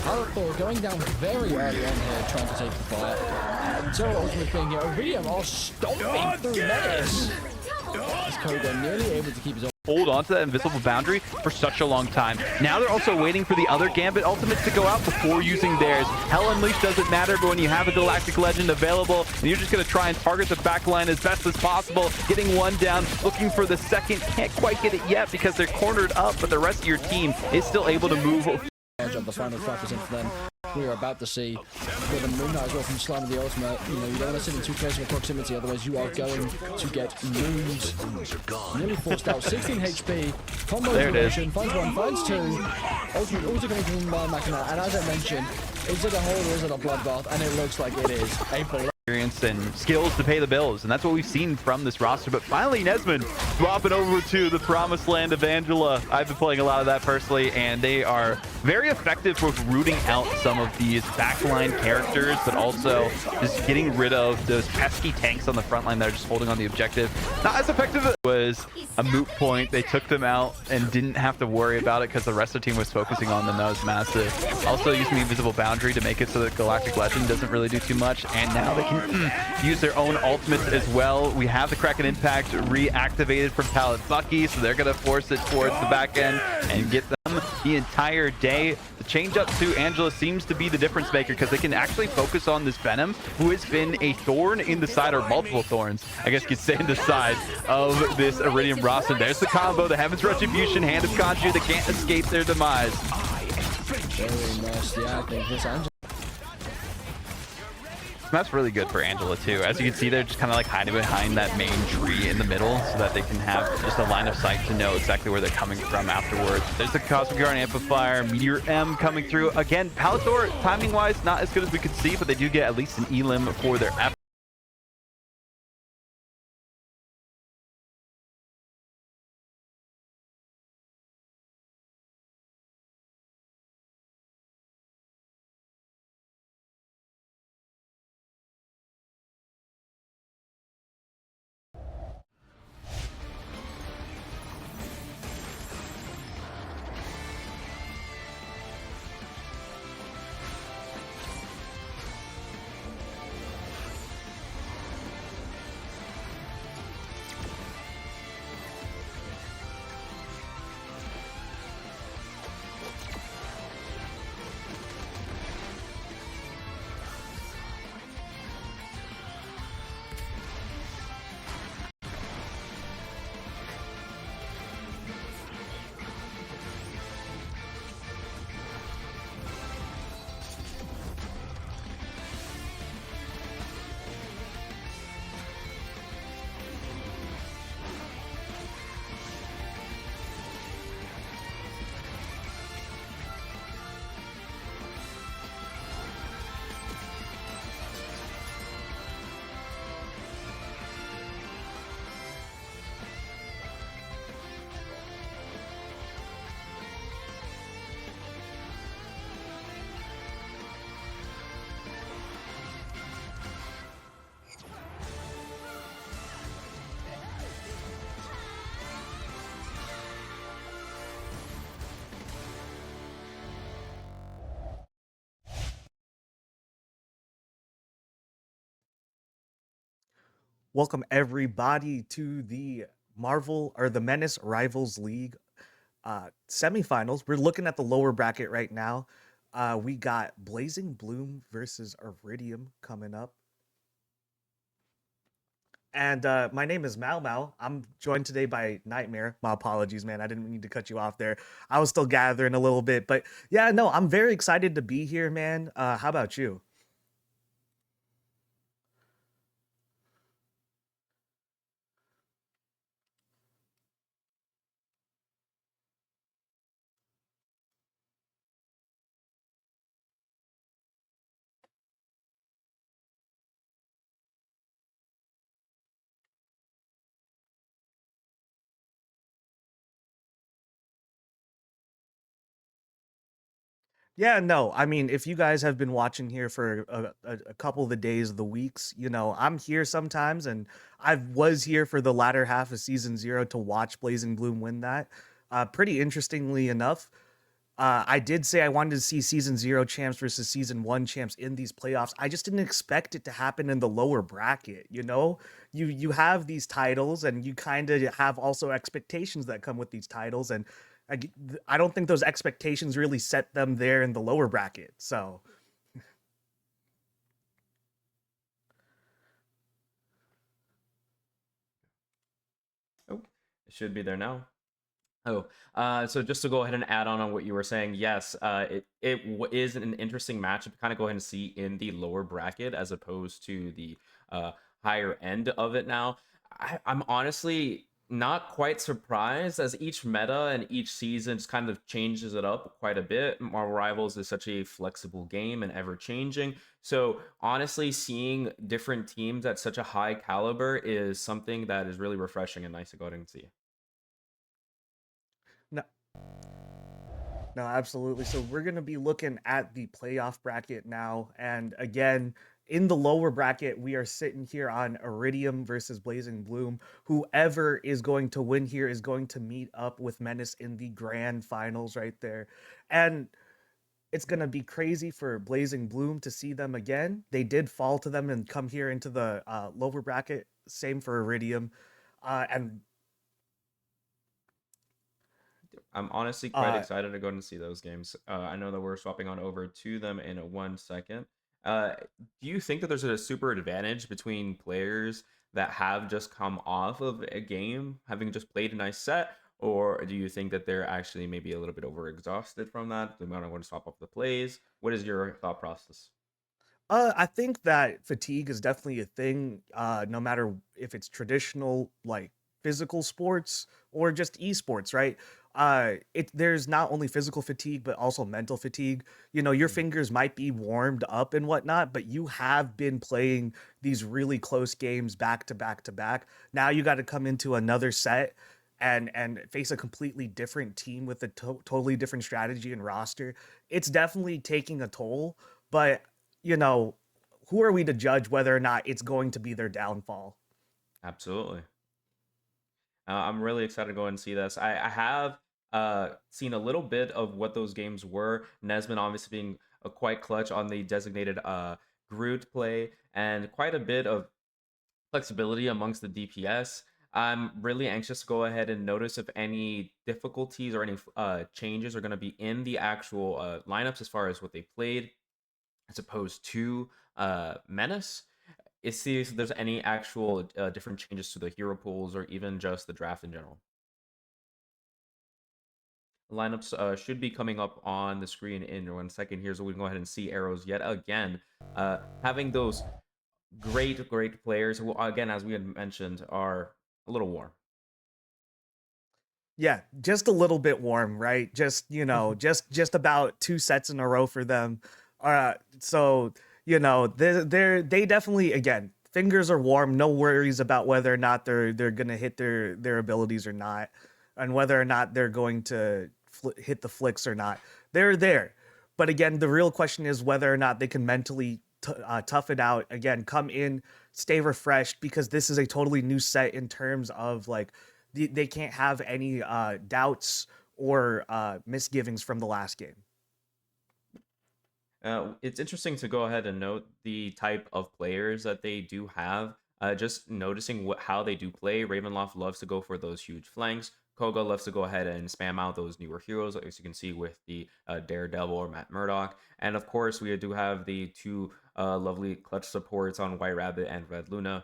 S3: Althor going down very early on here, trying to take the fight. Zero ultimate being here. Iridium are stomping through Menace. As Koga nearly able to keep his
S2: hold on to that invisible boundary for such a long time. Now they're also waiting for the other Gambit ultimates to go out before using theirs. Hell Unleashed doesn't matter, but when you have a Galactic Legend available, and you're just going to try and target the backline as best as possible, getting one down, looking for the second, can't quite get it yet because they're cornered up, but the rest of your team is still able to move.
S3: Of the final 5% for them. We are about to see with the Moon Knight as well from Slime of the ultimate. You know, you don't want to sit in too close of a proximity, otherwise you are going to get mooned. Nearly forced out. 16 HP. Combo duration. Finds one, finds two. Ultimate also coming from Machina. And as I mentioned, is it a hold or is it a bloodbath? And it looks like it is.
S2: Experience and skills to pay the bills, and that's what we've seen from this roster. But finally, Nesmond dropping over to the promised land of Angela. I've been playing a lot of that personally, and they are very effective with rooting out some of these backline characters, but also just getting rid of those pesky tanks on the front line that are just holding on the objective. Not as effective as it was a moot point. They took them out and didn't have to worry about it because the rest of the team was focusing on the nose massive. Also using the invisible boundary to make it so that Galactic Legend doesn't really do too much, and now they can use their own ultimates as well. We have the Kraken Impact reactivated from Panabucky, so they're going to force it towards the back end and get them the entire day. The change up to Angela seems to be the difference maker because they can actually focus on this Venom, who has been a thorn in the side, or multiple thorns, I guess you could say, in the side of this Iridium roster. There's the combo, the Heaven's Retribution, Hand of Conjure. They can't escape their demise.
S3: Very nice. Yeah, I think this Angela.
S2: That's really good for Angela too. As you can see, they're just kind of like hiding behind that main tree in the middle so that they can have just a line of sight to know exactly where they're coming from afterwards. There's the Cosmic Guardian Amplifier, Meteor M coming through. Again, Palator, timing-wise, not as good as we could see, but they do get at least an elim for their effort.
S5: Welcome everybody to the the Menace Rivals League semifinals. We're looking at the lower bracket right now. We got Blazing Bloom versus Iridium coming up. And my name is Mal Mal. I'm joined today by Nightmare. My apologies, man. I didn't mean to cut you off there. I was still gathering a little bit. But yeah, no, I'm very excited to be here, man. How about you? Yeah, no. I mean, if you guys have been watching here for a couple of the days of the weeks, I'm here sometimes, and I was here for the latter half of season 0 to watch Blazing Bloom win that. Pretty interestingly enough, I did say I wanted to see season 0 champs versus season 1 champs in these playoffs. I just didn't expect it to happen in the lower bracket. You have these titles, and you kind of have also expectations that come with these titles, and I don't think those expectations really set them there in the lower bracket. So
S6: Oh, it should be there now. Oh, so just to go ahead and add on what you were saying, yes, it is an interesting matchup to kind of go ahead and see in the lower bracket as opposed to the higher end of it now. I'm honestly not quite surprised, as each meta and each season just kind of changes it up quite a bit. Marvel Rivals is such a flexible game and ever changing. So honestly, seeing different teams at such a high caliber is something that is really refreshing and nice to go ahead and see.
S5: no, no, absolutely. So we're gonna be looking at the playoff bracket now, and again, in the lower bracket, we are sitting here on Iridium versus Blazing Bloom. Whoever is going to win here is going to meet up with Menace in the grand finals right there. And it's going to be crazy for Blazing Bloom to see them again. They did fall to them and come here into the lower bracket. Same for Iridium. And
S6: I'm honestly quite excited to go and see those games. I know that we're swapping on over to them in 1 second. Do you think that there's a super advantage between players that have just come off of a game, having just played a nice set, or do you think that they're actually maybe a little bit overexhausted from that? They might want to swap up the plays. What is your thought process?
S5: I think that fatigue is definitely a thing, no matter if it's traditional, like physical sports or just esports, right? There's not only physical fatigue, but also mental fatigue. Your fingers might be warmed up and whatnot, but you have been playing these really close games back to back to back. Now you got to come into another set and face a completely different team with a totally different strategy and roster. It's definitely taking a toll, but you know, who are we to judge whether or not it's going to be their downfall?
S6: Absolutely. I'm really excited to go and see this. I have seen a little bit of what those games were. Nesman obviously being quite clutch on the designated Groot play, and quite a bit of flexibility amongst the DPS. I'm really anxious to go ahead and notice if any difficulties or any changes are going to be in the actual lineups as far as what they played, as opposed to Menace. See if there's any actual different changes to the hero pools or even just the draft in general. Lineups should be coming up on the screen in 1 second here, so we can go ahead and see AIROZ yet again. Having those great players who, again, as we had mentioned, are a little warm.
S5: Yeah, just a little bit warm, right? Just, just about 2 sets in a row for them. So, they definitely, again, fingers are warm, no worries about whether or not they're going to hit their abilities or not, and whether or not they're going to hit the flicks or not. They're there. But again, the real question is whether or not they can mentally tough it out. Again, come in, stay refreshed, because this is a totally new set in terms of like they can't have any doubts or misgivings from the last game.
S6: It's interesting to go ahead and note the type of players that they do have. just noticing how they do play. Ravenloft loves to go for those huge flanks. Koga loves to go ahead and spam out those newer heroes, as you can see with the Daredevil or Matt Murdock. And of course, we do have the two lovely clutch supports on White Rabbit and Red Luna.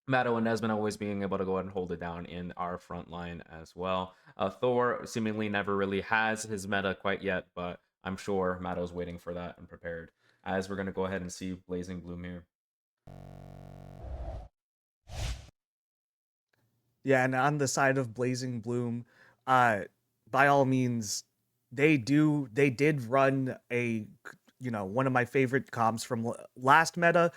S6: Matto and Nesmond always being able to go ahead and hold it down in our front line as well. Thor seemingly never really has his meta quite yet, but I'm sure Matto's waiting for that and prepared. As we're going to go ahead and see Blazing Bloom here.
S5: Yeah, and on the side of Blazing Bloom, by all means, they did run a, one of my favorite comps from last meta,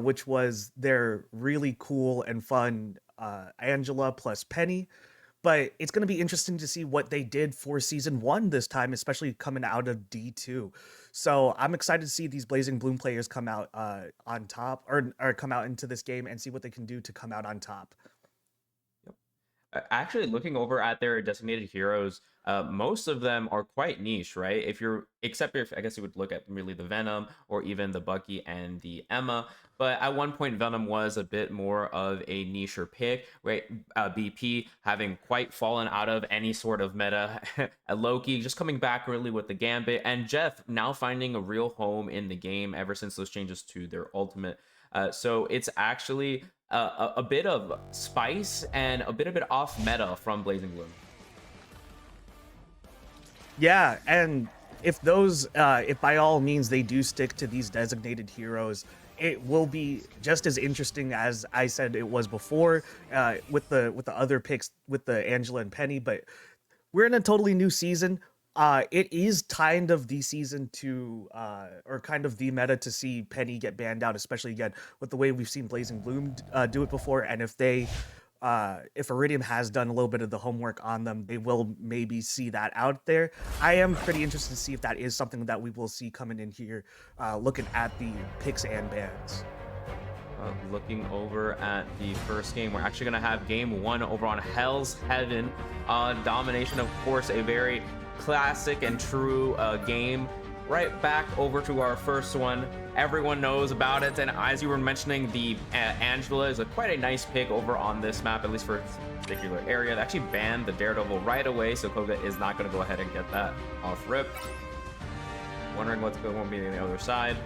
S5: which was their really cool and fun Angela plus Penny. But it's going to be interesting to see what they did for season 1 this time, especially coming out of D2. So I'm excited to see these Blazing Bloom players come out on top, or come out into this game and see what they can do to come out on top.
S6: Actually, looking over at their designated heroes, most of them are quite niche, right? Except if I guess you would look at really the Venom or even the Bucky and the Emma. But at one point, Venom was a bit more of a nicher pick, right? BP having quite fallen out of any sort of meta. Loki just coming back really with the Gambit, and Jeff now finding a real home in the game ever since those changes to their ultimate. So it's actually a bit of spice and a bit off meta from Blazing Bloom.
S5: Yeah, and if by all means they do stick to these designated heroes, it will be just as interesting as I said it was before with the other picks with the Angela and Penny. But we're in a totally new season. It is kind of the season or kind of the meta to see Penny get banned out, especially again with the way we've seen Blazing Bloom do it before. And if Iridium has done a little bit of the homework on them, they will maybe see that out there. I am pretty interested to see if that is something that we will see coming in here, looking at the picks and bans.
S6: Looking over at the first game, we're actually going to have game 1 over on Hell's Heaven. Domination, of course, a very classic and true game. Right back over to our first one. Everyone knows about it, and as you were mentioning, the Angela is quite a nice pick over on this map, at least for its particular area. They actually banned the Daredevil right away, so Koga is not going to go ahead and get that off rip. Wondering what's going to be on the other side.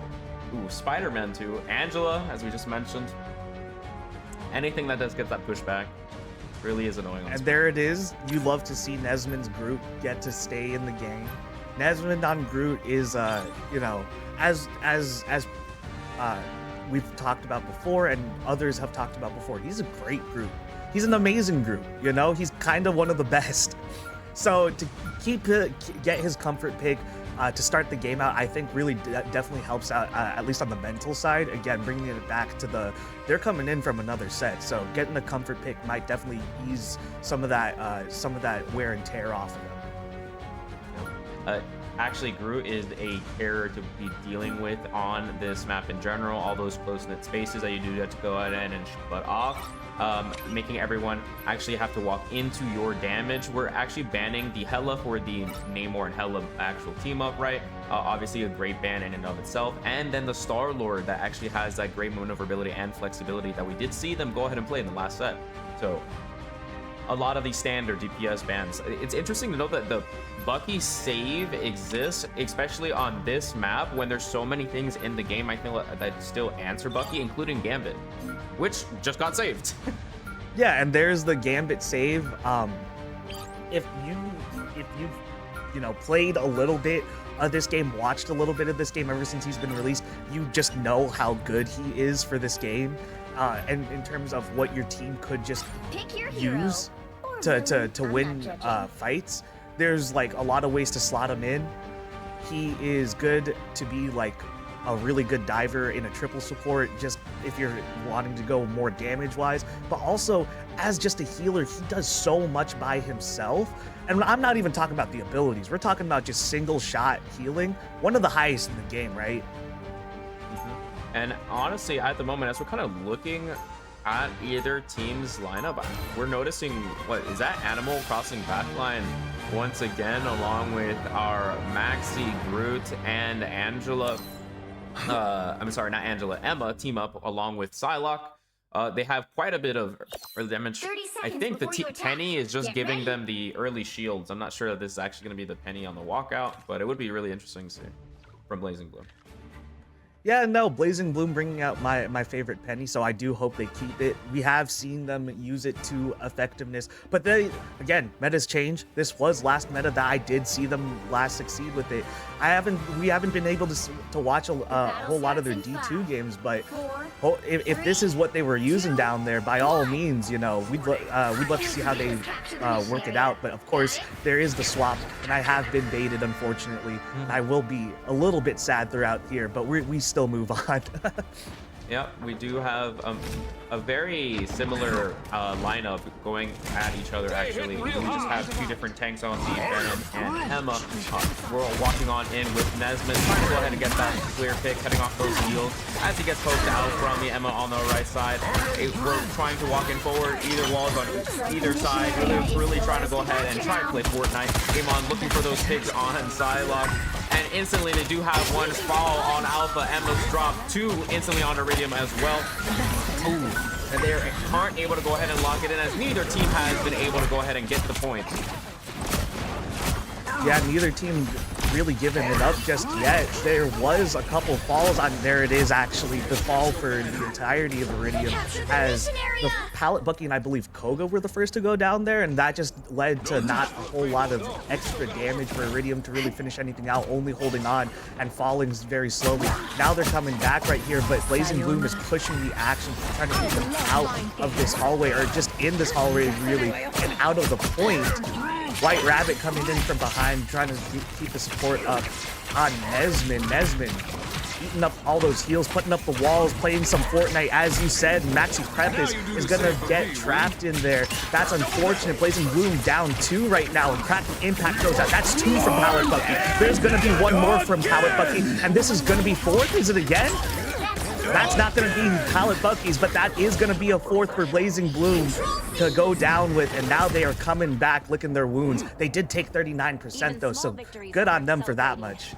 S6: Ooh, Spider-Man too. Angela, as we just mentioned. Anything that does get that pushback really is annoying.
S5: And there it is. You love to see Nesmond's Groot get to stay in the game. Nesmond on Groot is, as we've talked about before and others have talked about before, he's a great Groot. He's an amazing Groot, He's kind of one of the best. So to get his comfort pick to start the game out, I think really definitely helps out, at least on the mental side. Again, bringing it back to they're coming in from another set, so getting a comfort pick might definitely ease some of that wear and tear off of them.
S6: Actually, Groot is a terror to be dealing with on this map in general. All those close-knit spaces that you do have to go ahead and butt off, making everyone actually have to walk into your damage. We're actually banning the Hela for the Namor and Hela actual team up, right? Obviously a great ban in and of itself. And then the Star-Lord that actually has that great maneuverability and flexibility that we did see them go ahead and play in the last set. So a lot of these standard DPS bans. It's interesting to know that the Bucky save exists, especially on this map when there's so many things in the game I feel that still answer Bucky, including Gambit, which just got saved.
S5: Yeah, and there's the Gambit save. If you've played a little bit of this game, watched a little bit of this game ever since he's been released, you just know how good he is for this game. And in terms of what your team could just use to win fights, there's like a lot of ways to slot him in. He is good to be like a really good diver in a triple support, just if you're wanting to go more damage wise, but also as just a healer, he does so much by himself. And I'm not even talking about the abilities, we're talking about just single shot healing, one of the highest in the game, right?
S6: And honestly, at the moment, as we're kind of looking at either team's lineup, we're noticing, what is that, Animal crossing backline once again, along with our Maxi, Groot, and Angela. I'm sorry, not Angela, Emma team up along with Psylocke. They have quite a bit of early damage.
S1: 30
S6: I
S1: seconds
S6: think the
S1: before you attack.
S6: Penny is just
S1: Get
S6: giving
S1: ready.
S6: them the early shields. I'm not sure that this is actually going to be the Penny on the walkout, but it would be really interesting to see from Blazing Blue.
S5: Yeah, no, Blazing Bloom bringing out my favorite Penny, so I do hope they keep it. We have seen them use it to effectiveness, but they, again, metas change. This was last meta that I did see them last succeed with it. We haven't been able to watch a whole lot of their D2 games, but if this is what they were using down there, by all means, you know, we'd love to see how they work it out. But of course, there is the swap, and I have been baited, unfortunately. I will be a little bit sad throughout here, but we still move on.
S6: Yep, we do have a very similar lineup going at each other, actually. We just have two different tanks on the Venom and Emma. We're all walking on in with Nesmith, trying to go ahead and get that clear pick, cutting off those heals. As he gets poked out from the Emma on the right side, we're trying to walk in forward, either walls on either side. We're really trying to go ahead and try to play Fortnite. Game on, looking for those picks on Psylocke. And instantly they do have one fall on Alpha. Emma's dropped two instantly on Iridium as well. Ooh. And they aren't able to go ahead and lock it in, as neither team has been able to go ahead and get the point.
S5: Yeah, neither team really giving it up just yet. There was a couple falls on, there it is actually, the fall for the entirety of Iridium, as the pallet Bucky and I believe Koga were the first to go down there, and that just led to not a whole lot of extra damage for Iridium to really finish anything out, only holding on and falling very slowly. Now they're coming back right here, but Blazing Bloom is pushing the action, trying to keep them out of this hallway, or just in this hallway really, and out of the point. White Rabbit coming in from behind, trying to keep the support up on Nesmith. Eating up all those heals, putting up the walls, playing some Fortnite. As you said, Maxi Prepis is going to get trapped in there. That's unfortunate. Blazing Bloom down 2 right now, and Cracking Impact goes out. That's 2 from Pallet Bucky. There's going to be 1 more from Pallet Bucky, and this is going to be 4th. Is it again? That's not going to be Pallet Bucky's, but that is going to be a 4th for Blazing Bloom to go down with, and now they are coming back licking their wounds. They did take 39% though, so good on them for that much.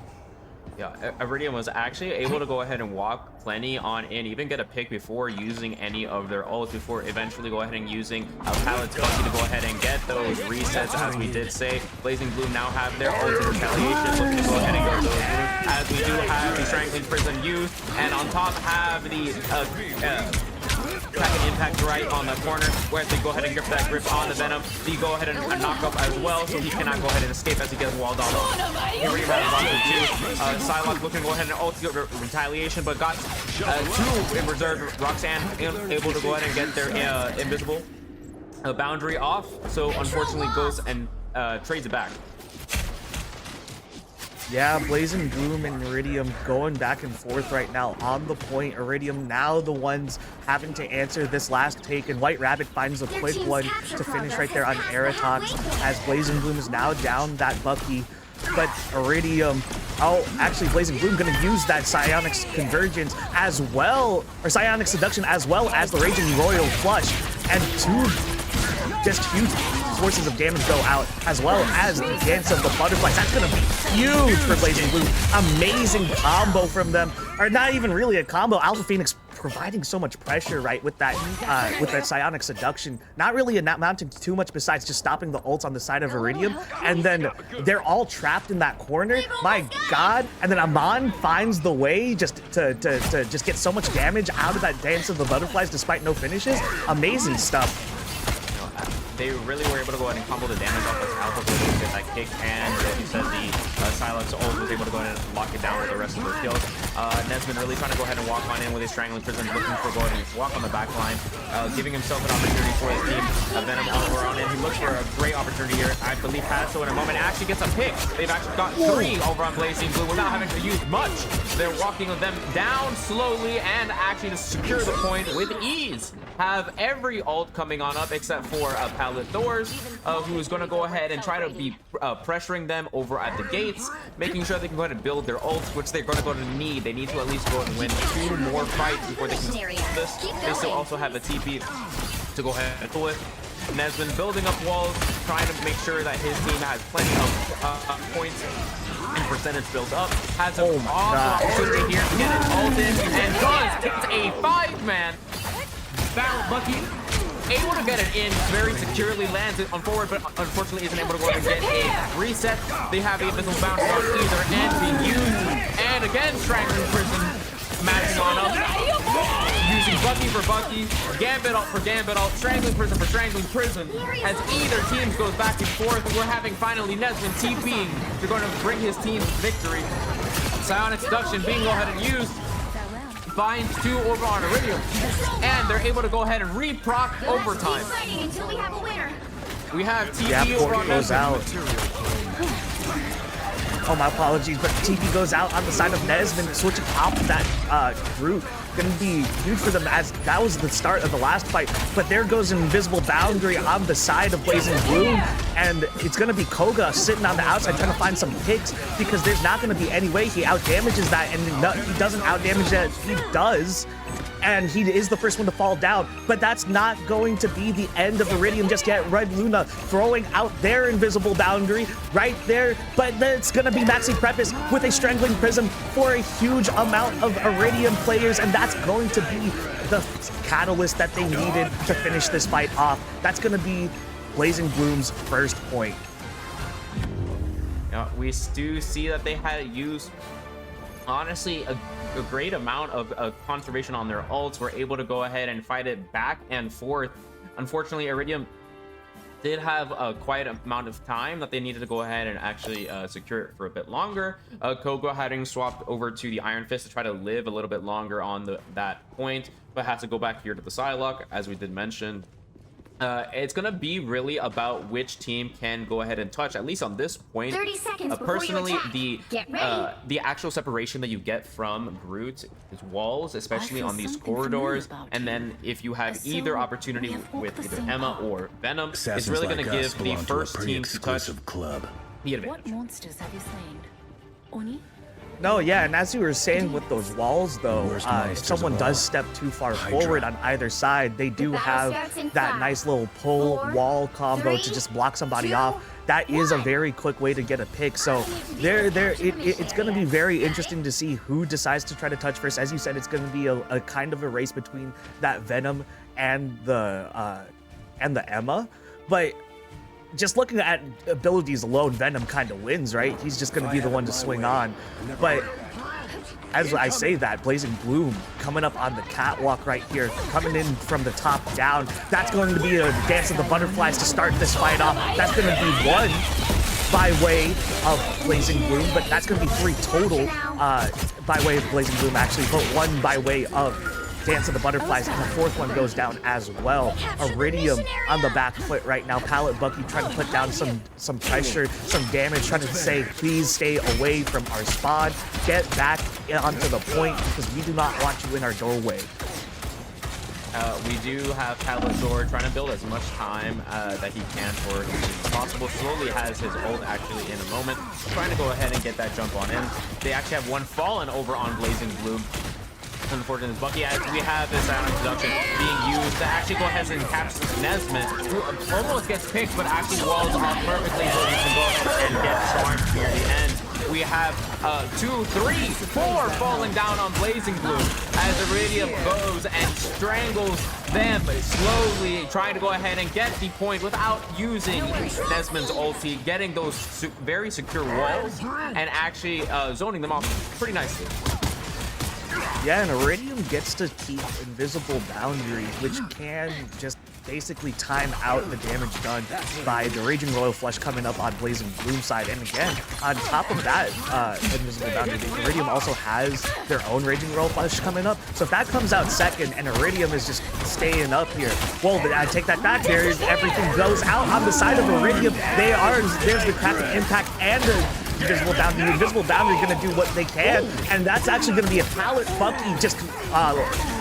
S6: Yeah, Iridium was actually able to go ahead and walk plenty on in, even get a pick before using any of their ults, before eventually go ahead and using Pallet's Bucky to go ahead and get those resets, as we did say. Blazing Bloom now have their ult in retaliation, looking to go ahead and go those moves, as we do have the Strangling Prison used, and on top have the Cracking Impact right on the corner, where they go ahead and grip that grip on the Venom. They go ahead and knock up as well, so he cannot go ahead and escape as he gets walled off. Here we have Psylocke looking to go ahead and ult retaliation, but got 2 in reserve. Roxanne able to go ahead and get their invisible boundary off, so unfortunately goes and trades it back.
S5: Yeah, Blazing Bloom and Iridium going back and forth right now on the point. Iridium now the ones having to answer this last take, and White Rabbit finds a quick one to finish right there on AIROZ, as Blazing Bloom is now down that Bucky. But Iridium, actually Blazing Bloom gonna use that Psionics Convergence as well, or Psionic Seduction, as well as the Raging Royal Flush, and 2 just huge sources of damage go out, as well as the Dance of the Butterflies. That's gonna be huge for Blazing Bloom. Amazing combo from them, or not even really a combo. Alpha Phoenix providing so much pressure, right, with that Psionic Seduction, not really amounting to too much besides just stopping the ults on the side of Iridium, and then they're all trapped in that corner. My God! And then Amon finds the way just to just get so much damage out of that Dance of the Butterflies despite no finishes. Amazing stuff.
S6: They really were able to go ahead and combo the damage off of Alpha to get that kick, and as you said, the Silence ult was able to go ahead and lock it down with the rest of their kills. Nesmith really trying to go ahead and walk on in with his Strangling Prison, looking for go ahead and walk on the back line, giving himself an opportunity for his team. Venom over on in. He looks for a great opportunity here. I believe has so in a moment. Actually gets a pick. They've actually got 3 over on Blazing Blue without having to use much. They're walking them down slowly and actually to secure the point with ease. Have every ult coming on up except for Pallet Thors, who is going to go ahead and try to be pressuring them over at the gates, making sure they can go ahead and build their ults, which they're going to go to need. They need to at least go and win 2 more fights before they can do this. They still also have a TP to go ahead and pull it. Nesmith building up walls, trying to make sure that his team has plenty of points and percentage built up. Has an awesome opportunity here to get an ult in, and does get a 5-man. Bucky able to get it in, very securely lands it on forward, but unfortunately isn't able to go and get a reset. They have a missile bounce on either end being used, and again Strangling Prison matching on up, using Bucky for Bucky, Gambit ult for Gambit ult, Strangling Prison for Strangling Prison. As either team goes back and forth, we're having finally Nesmond TPing. They're going to bring his team victory. Psionic Seduction being go ahead and used. Finds 2 over on Iridium, and they're able to go ahead and re-proc overtime. We have TP over on
S5: goes out. Oh, my apologies, but TP goes out on the side of Nesmond, switching off that group. Gonna be huge for them, as that was the start of the last fight. But there goes an invisible boundary on the side of Blazing Bloom, and it's gonna be Koga sitting on the outside trying to find some picks, because there's not gonna be any way he outdamages that, and he doesn't outdamage that. He does, and he is the first one to fall down. But that's not going to be the end of Iridium just yet. Red Luna throwing out their invisible boundary right there, but then it's gonna be Maxi Preface with a Strangling Prism for a huge amount of Iridium players, and that's going to be the catalyst that they needed to finish this fight off. That's gonna be Blazing Bloom's first point.
S6: We do see that they had used, honestly, a great amount of conservation on their ults. Were able to go ahead and fight it back and forth. Unfortunately, Iridium did have a quite amount of time that they needed to go ahead and actually secure it for a bit longer. Koga having swapped over to the Iron Fist to try to live a little bit longer on that point, but has to go back here to the Psylocke, as we did mention. It's gonna be really about which team can go ahead and touch, at least on this point.
S1: 30 seconds before
S6: Personally,
S1: you attack.
S6: the actual separation that you get from Brute is walls, especially
S1: feel
S6: on these
S1: something
S6: corridors.
S1: familiar about
S6: And
S1: you.
S6: then if you have
S1: So,
S6: either opportunity
S1: we have walked
S6: with
S1: the
S6: either
S1: same
S6: Emma
S1: path.
S6: or Venom,
S4: Assassins
S6: it's really
S4: like
S6: gonna
S4: us
S6: give the
S4: belong to a
S6: first
S4: pretty
S6: team to touch
S4: exclusive club.
S6: the
S1: What
S6: advantage.
S1: monsters have you slain? Oni?
S5: No, yeah, and as you were saying with those walls, though,
S4: Worst
S5: if
S4: monsters
S5: someone
S4: of all.
S5: does step too far
S4: Hydra.
S5: forward on either side, they do
S1: battle
S5: have
S1: starts in
S5: that
S1: 5,
S5: nice little pull
S1: 4,
S5: wall combo to
S1: 3,
S5: just block somebody
S1: 2,
S5: off. That is a
S1: 1.
S5: very quick way to get a pick. So it's going to be very interesting to see who decides to try to touch first. As you said, it's going to be a kind of a race between that Venom and the Emma, but just looking at abilities alone, Venom kind of wins, right? He's just going to be the one to swing on. But as I say that, Blazing Bloom coming up on the catwalk right here, coming in from the top down. That's going to be a dance of the butterflies to start this fight off. That's going to be one by way of Blazing Bloom, but that's going to be 3 total by way of Blazing Bloom, actually, but 1 by way of Dance of the Butterflies, and the 4th one goes down as well. Iridium on the back foot right now. Pallet Bucky trying to put down some pressure, some damage, trying to say, please stay away from our spawn. Get back onto the point, because we do not want you in our doorway.
S6: We do have Palazor trying to build as much time that he can for as possible. Slowly has his ult actually in a moment, trying to go ahead and get that jump on in. They actually have one fallen over on Blazing Bloom. Unfortunately, Bucky, as we have this Ionic Seduction being used to actually go ahead and capture Nesmond, who almost gets picked, but actually walls off perfectly so he can go ahead and get charmed near the end. We have 2, 3, 4 falling down on Blazing Bloom as Iridium goes and strangles them slowly, trying to go ahead and get the point without using Nesmond's ulti, getting those very secure walls and actually zoning them off pretty nicely.
S5: Yeah, and Iridium gets to keep invisible boundary, which can just basically time out the damage done by the Raging Royal Flush coming up on Blazing Bloom side. And again, on top of that invisible boundary, Iridium also has their own Raging Royal Flush coming up. So if that comes out second and Iridium is just staying up here, well, I take that back. Everything goes out on the side of Iridium. There's the crafting impact and the invisible boundary. The invisible boundary is going to do what they can, and that's actually going to be a Pallet Bucky just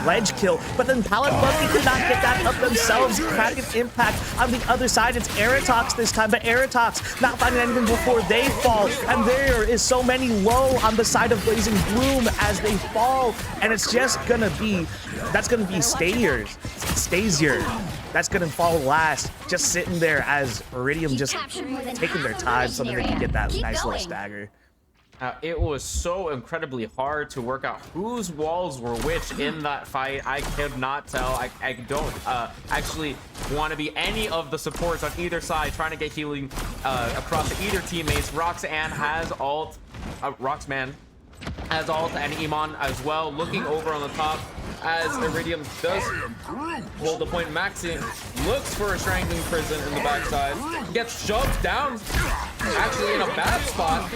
S5: ledge kill. But then Pallet Bucky could not get that up themselves. Cracking impact on the other side. It's AIROZ this time, but AIROZ not finding anything before they fall, and there is so many low on the side of Blazing Bloom as they fall, and it's just going to be, that's going to be Stasier. That's going to fall last, just sitting there as Iridium just taking their time so that they can get that nice little stagger.
S6: It was so incredibly hard to work out whose walls were which in that fight. I could not tell. I don't actually want to be any of the supports on either side trying to get healing across to either teammates. Roxanne has ult. Roxman has ult, and Iman as well, looking over on the top as Iridium does hold the point. Maxi looks for a strangling prison in the backside, gets shoved down, actually in a bad spot.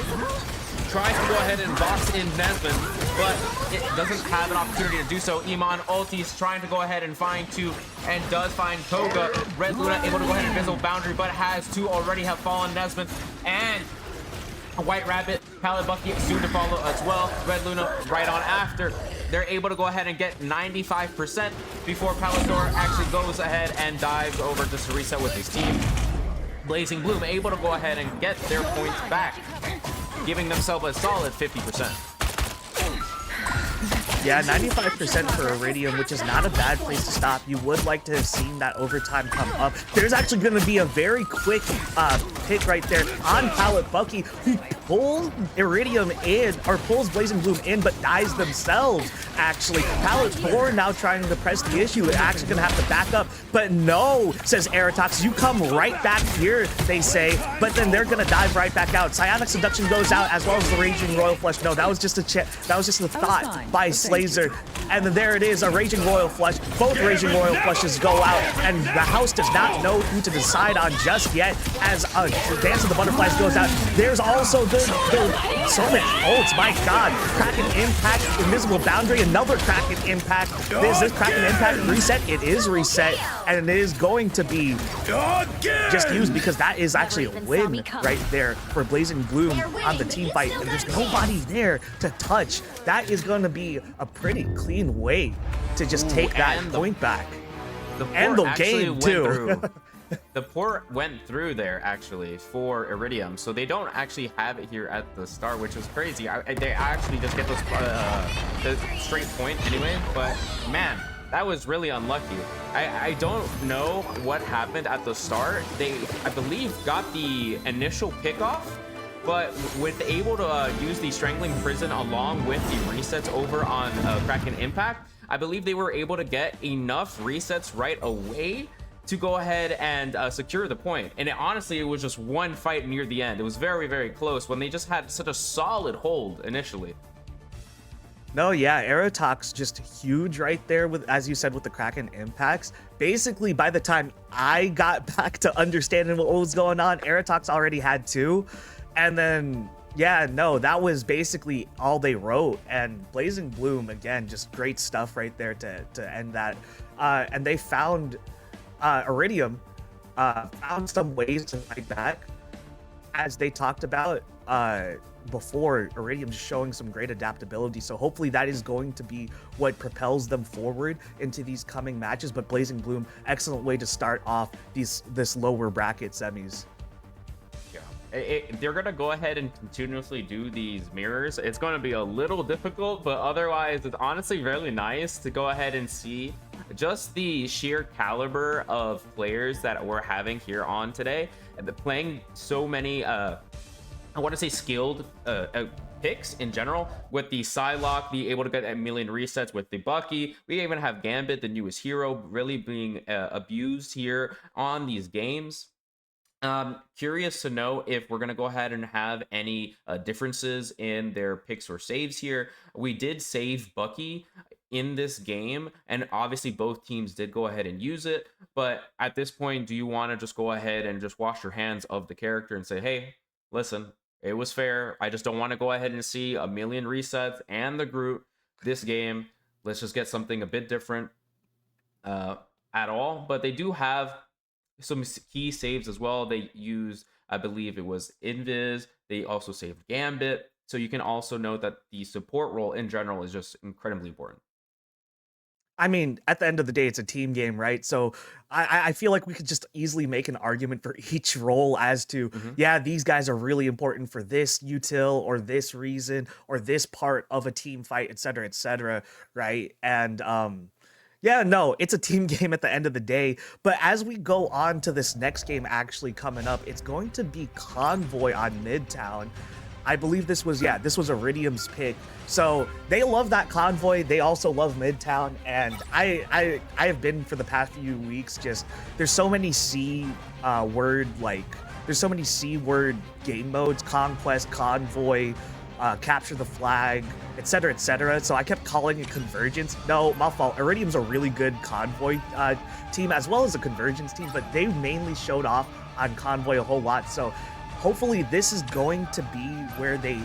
S6: Tries to go ahead and box in Nesman, but it doesn't have an opportunity to do so. Iman ultis trying to go ahead and find two, and does find Toga. Red Luna able to go ahead and invisible boundary, but has two already have fallen. Nesman and a White Rabbit, Pallet Bucky soon to follow as well. Red Luna right on after. They're able to go ahead and get 95% before Palazor actually goes ahead and dives over just to reset with his team. Blazing Bloom able to go ahead and get their points back, giving themselves a solid 50%.
S5: Yeah, 95% for Iridium, which is not a bad place to stop. You would like to have seen that overtime come up. There's actually going to be a very quick pick right there on Pallet Bucky, who pulls Iridium in, or pulls Blazing Bloom in, but dies themselves, actually. Pallet Thor now trying to press the issue. They're actually going to have to back up, but no, says AIROZ, you come right back here, they say, but then they're going to dive right back out. Psionic Seduction goes out, as well as the Raging Royal Flush. No, that was just a thought by Slazer. And then there it is, a Raging Royal Flush. Both Raging Royal Flushes go out, and the house does not know who to decide on just yet, as Dance of the Butterflies goes out. There's also the so many ults, my god. Kraken Impact, Invisible Boundary, another Kraken Impact. Is this Kraken Impact reset? It is reset, and it is going to be just used, because that is actually a win right there for Blazing Bloom on the team fight, and there's nobody there to touch. That is going to be a pretty clean way to just take that point back. And the game too.
S6: The port went through there actually for Iridium, so they don't actually have it here at the start, which is crazy. They actually just get the straight point anyway, but man, that was really unlucky. I don't know what happened at the start. They, I believe, got the initial pickoff, but with able to use the Strangling Prison along with the resets over on Kraken Impact, I believe they were able to get enough resets right away to go ahead and secure the point. And honestly, it was just one fight near the end. It was very, very close when they just had such a solid hold initially.
S5: No, yeah, AIROZ just huge right there with, as you said, with the Kraken impacts. Basically, by the time I got back to understanding what was going on, AIROZ already had two. And then, yeah, no, that was basically all they wrote. And Blazing Bloom, again, just great stuff right there to end that. And they found, Iridium found some ways to fight back, as they talked about before. Iridium's showing some great adaptability, so hopefully that is going to be what propels them forward into these coming matches. But Blazing Bloom, excellent way to start off this lower bracket semis.
S6: They're gonna go ahead and continuously do these mirrors. It's going to be a little difficult, but otherwise it's honestly really nice to go ahead and see just the sheer caliber of players that we're having here on today, and playing so many I want to say skilled picks in general, with the Psylocke being able to get a million resets, with the Bucky. We even have Gambit, the newest hero, really being abused here on these games. Curious to know if we're going to go ahead and have any differences in their picks or saves here. We did save Bucky in this game, and obviously both teams did go ahead and use it. But at this point, do you want to just go ahead and just wash your hands of the character and say, hey, listen, it was fair. I just don't want to go ahead and see a million resets and the group this game. Let's just get something a bit different at all. But they do have some key saves as well. They use, I believe it was Invis. They also saved Gambit. So you can also note that the support role in general is just incredibly important.
S5: I mean, at the end of the day, it's a team game, right? So I feel like we could just easily make an argument for each role as to, yeah, these guys are really important for this util or this reason or this part of a team fight, et cetera, right? And yeah, no, it's a team game at the end of the day. But as we go on to this next game actually coming up, it's going to be Convoy on Midtown. I believe this was Iridium's pick. So they love that convoy. They also love Midtown, and I have been for the past few weeks. Just there's so many there's so many C word game modes: conquest, convoy, capture the flag, etc., etc. So I kept calling it convergence. No, my fault. Iridium's a really good convoy team as well as a convergence team, but they mainly showed off on convoy a whole lot. So hopefully this is going to be where they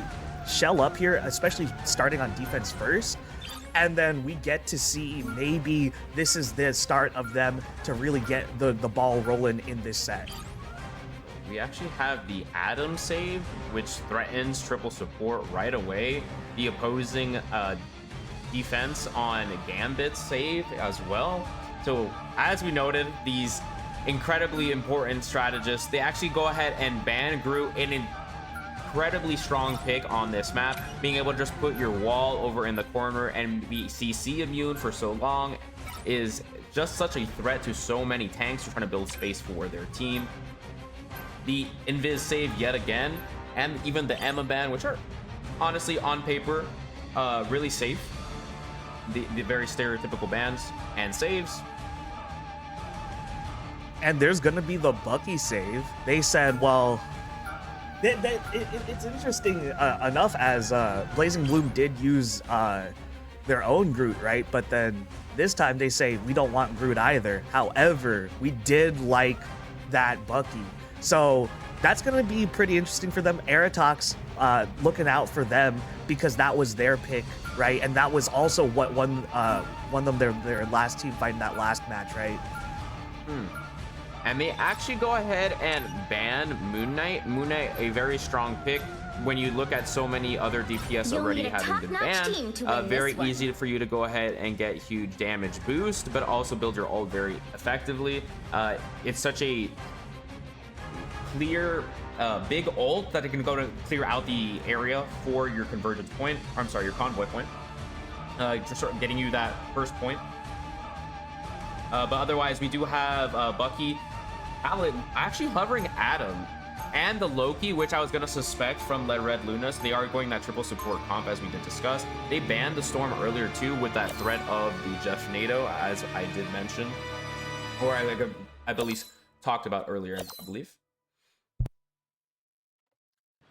S5: shell up here, especially starting on defense first. And then we get to see maybe this is the start of them to really get the ball rolling in this set.
S6: We actually have the Atom save, which threatens triple support right away. The opposing defense on Gambit's save as well. So as we noted, these incredibly important strategists, they actually go ahead and ban Groot, an incredibly strong pick on this map. Being able to just put your wall over in the corner and be CC immune for so long is just such a threat to so many tanks who are trying to build space for their team. The Invis save yet again, and even the Emma ban, which are honestly on paper really safe. The very stereotypical bans and saves.
S5: And there's gonna be the Bucky save. They said, well, it's interesting enough as Blazing Bloom did use their own Groot, right? But then this time they say we don't want Groot either. However, we did like that Bucky. So that's going to be pretty interesting for them. AIROZ looking out for them because that was their pick, right? And that was also what won them their last team fight in that last match, right?
S6: And they actually go ahead and ban Moon Knight. Moon Knight, a very strong pick. When you look at so many other DPS
S1: You'll
S6: already
S1: need a
S6: having been
S1: top-notch
S6: banned,
S1: team to win
S6: very
S1: this one.
S6: easy for you to go ahead and get huge damage boost, but also build your ult very effectively. It's such a clear big ult that it can go to clear out the area for your convergence point, or I'm sorry, your convoy point, to start getting you that first point. But otherwise, we do have Bucky, Alan actually hovering Atom, and the Loki, which I was going to suspect from Red Luna. So they are going that triple support comp, as we did discuss. They banned the Storm earlier too with that threat of the Jeff NATO, as I did mention, or I at least talked about earlier, I believe.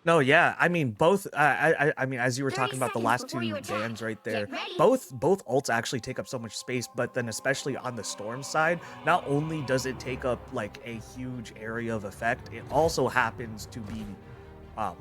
S5: No, yeah. I mean, both. I mean, as you were talking about the last two bans right there, both ults actually take up so much space. But then, especially on the Storm side, not only does it take up like a huge area of effect, it also happens to be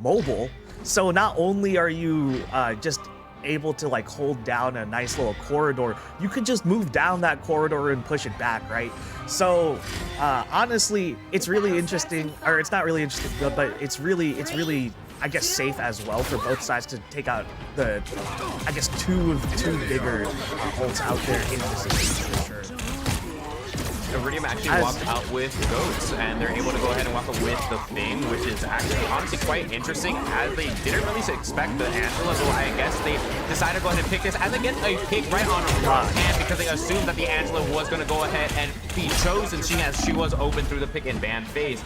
S5: mobile. So not only are you just able to like hold down a nice little corridor, you could just move down that corridor and push it back, right? So honestly, it's really interesting, or it's not really interesting, but it's really I guess safe as well for both sides to take out the I guess two bigger ults out there in this situation for sure.
S6: Iridium actually walked out with Goats, and they're able to go ahead and walk out with the Thing, which is actually honestly quite interesting, as they didn't really expect the Angela, so I guess they decided to go ahead and pick this, as they get a pick right on her hand, because they assumed that the Angela was going to go ahead and be chosen, seeing as she was open through the pick and ban phase.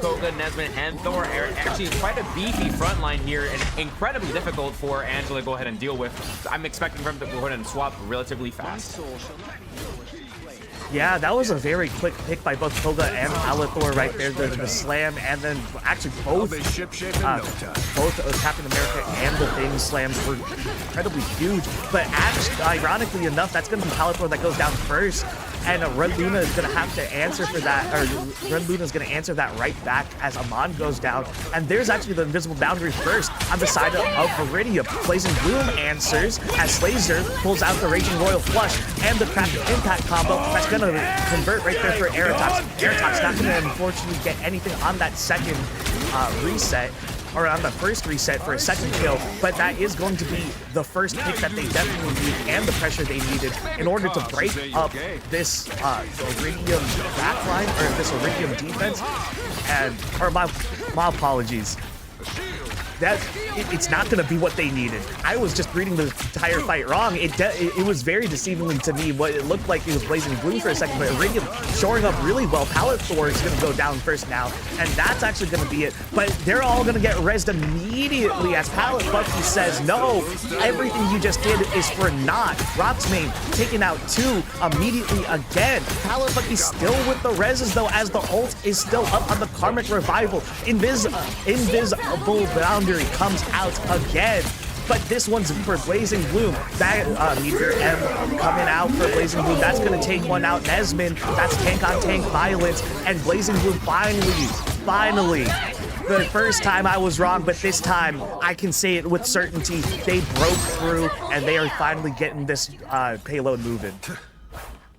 S6: Koga, Nesmith, and Thor are actually quite a beefy front line here, and incredibly difficult for Angela to go ahead and deal with. I'm expecting them to go ahead and swap relatively fast.
S5: Yeah, that was a very quick pick by both Koga and Alithor right there. The slam, and then actually both Captain America and the Thing slams were incredibly huge. But actually, ironically enough, that's going to be Alithor that goes down first. And Red Luna is going to have to answer for that, or Red Luna is going to answer that right back as Amon goes down. And there's actually the invisible boundary first on the side of Iridium. Blazing Bloom answers as Slazer pulls out the Raging Royal Flush and the Crafted Impact combo. That's going to convert right there for AIROZ. AIROZ not going to unfortunately get anything on that second reset, or on the first reset for a second kill, but that is going to be the first pick that they definitely need and the pressure they needed in order to break up this Iridium backline, or this Iridium defense. And, or my apologies. it's not going to be what they needed. I was just reading the entire fight wrong. It was very deceivingly to me. What it looked like it was Blazing Bloom for a second, but Iridium shoring up really well. Pallet Thor is going to go down first now, and that's actually going to be it. But they're all going to get rezzed immediately as Pallet Bucky says, no, everything you just did is for naught. Roxmane taking out 2 immediately again. Pallet Bucky still with the rezzes though, as the ult is still up on the Karmic Revival. Invisible Boundary comes out again. But this one's for Blazing Bloom. That Meteor M coming out for Blazing Bloom. That's going to take one out. Nesmin, that's tank on tank violence. And Blazing Bloom finally, the first time I was wrong, but this time I can say it with certainty. They broke through and they are finally getting this payload moving.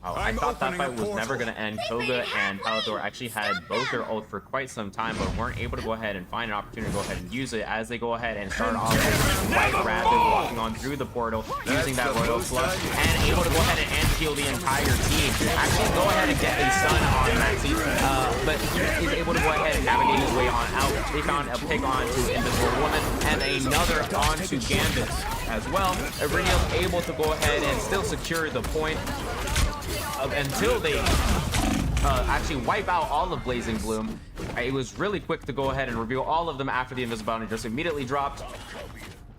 S6: Oh, I thought that fight was never going to end. Koga and Palador actually had both their ult for quite some time, but weren't able to go ahead and find an opportunity to go ahead and use it as they go ahead and start off with White Rapid walking on through the portal, using that Royal Flush, and able to go ahead and anti-heal the entire team. Actually go ahead and get a stun on Maxi, but he is able to go ahead and navigate his way on out. They found a pick onto Invisible Woman and another onto Gambit as well. Iridium able to go ahead and still secure the point until they actually wipe out all of Blazing Bloom. It was really quick to go ahead and reveal all of them after the invisibility just immediately dropped.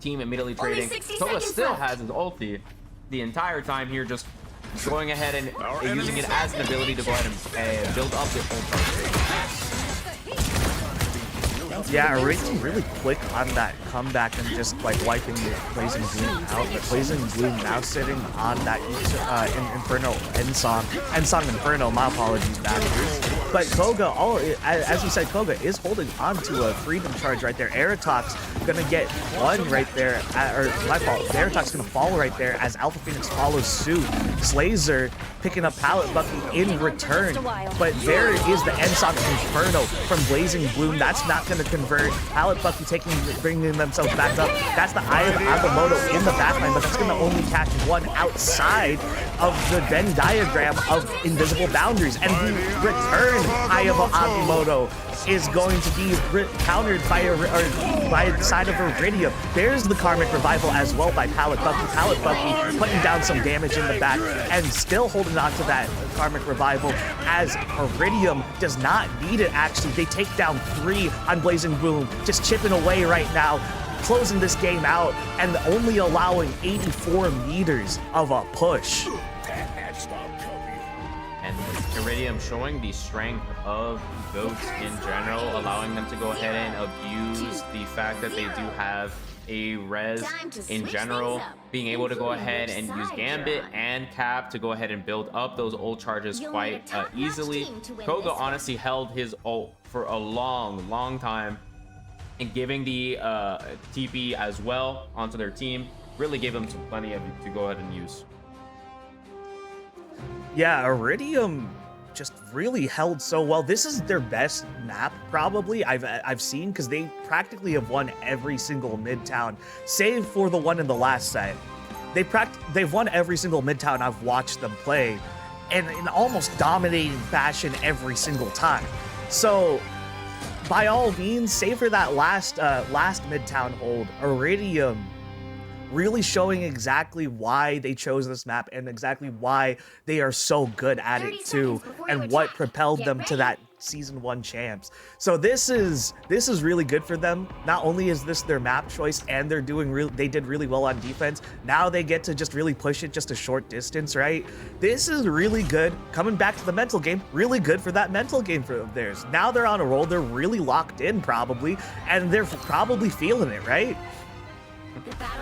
S6: Team immediately trading. Toga still has his ulti the entire time here, just going ahead and using it as an ability to go ahead and build up the ult.
S5: Yeah, Iridium really quick on that comeback and just like wiping the Blazing Bloom out. But Blazing Bloom now sitting on that Inferno Ensong Inferno. My apologies, backwards. But Koga, as you said, Koga is holding on to a freedom charge right there. AIROZ gonna get one right there, or my fault. AIROZ gonna fall right there as Alpha Phoenix follows suit. Slazer picking up Pallet Bucky in return, but there is the Ensong Inferno from Blazing Bloom. That's not gonna convert. Pallet Bucky bringing themselves back up. That's the Eye of Agamotto in the backline, but that's gonna only catch one outside of the Venn diagram of invisible boundaries, and the return Eye of Agamotto is going to be countered by the side of Iridium. There's the Karmic Revival as well by Pallet Bucky. Pallet Bucky putting down some damage in the back and still holding on to that Karmic Revival as Iridium does not need it actually. They take down 3 on Blazing Bloom, just chipping away right now, closing this game out and only allowing 84 meters of a push.
S6: And Iridium showing the strength of GOATs in general, allowing them to go ahead and abuse the fact that they do have a res in general, being able to go ahead and use Gambit and Cap to go ahead and build up those ult charges quite easily. Koga honestly held his ult for a long time, and giving the TP as well onto their team really gave them plenty of it to go ahead and use.
S5: Yeah, Iridium just really held so well. This is their best map probably I've seen, because they practically have won every single Midtown, save for the one in the last set. They've won every single Midtown I've watched them play, and in almost dominating fashion every single time. So by all means, save for that last Midtown hold, Iridium really showing exactly why they chose this map and exactly why they are so good at it too, and what propelled them to that season 1 champs. So this is really good for them. Not only is this their map choice and they did really well on defense, now they get to just really push it just a short distance, right? This is really good. Coming back to the mental game, really good for that mental game of theirs. Now they're on a roll, they're really locked in probably, and they're probably feeling it, right?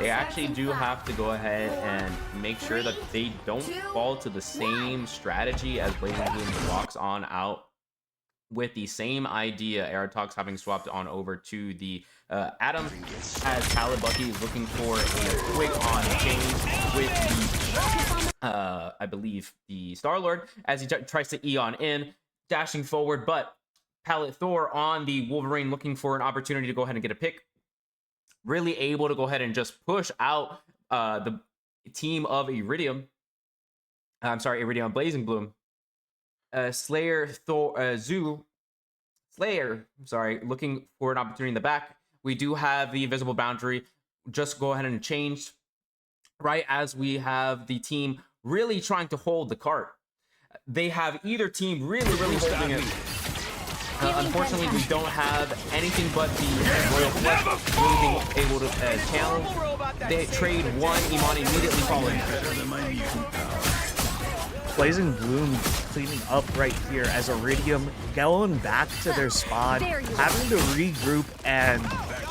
S6: They actually do have to go ahead and make sure that they don't fall to the same strategy as Blazing Bloom walks on out with the same idea. AIROZ having swapped on over to the Atom, as Pallet Bucky is looking for a quick on change with the I believe the Star-Lord as he tries to Eon in, dashing forward, but Pallet Thor on the Wolverine looking for an opportunity to go ahead and get a pick. Really able to go ahead and just push out the team of Iridium. I'm sorry, Iridium Blazing Bloom. Slayer, Thor, Slayer, looking for an opportunity in the back. we do have the invisible boundary just go ahead and change right as we have the team really trying to hold the cart. They have either team really holding it. Unfortunately, we don't have anything but the Royal Flush really being able to challenge. They trade one, Iman immediately falling.
S5: Blazing Bloom cleaning up right here as Iridium going back to their spawn, having to regroup, and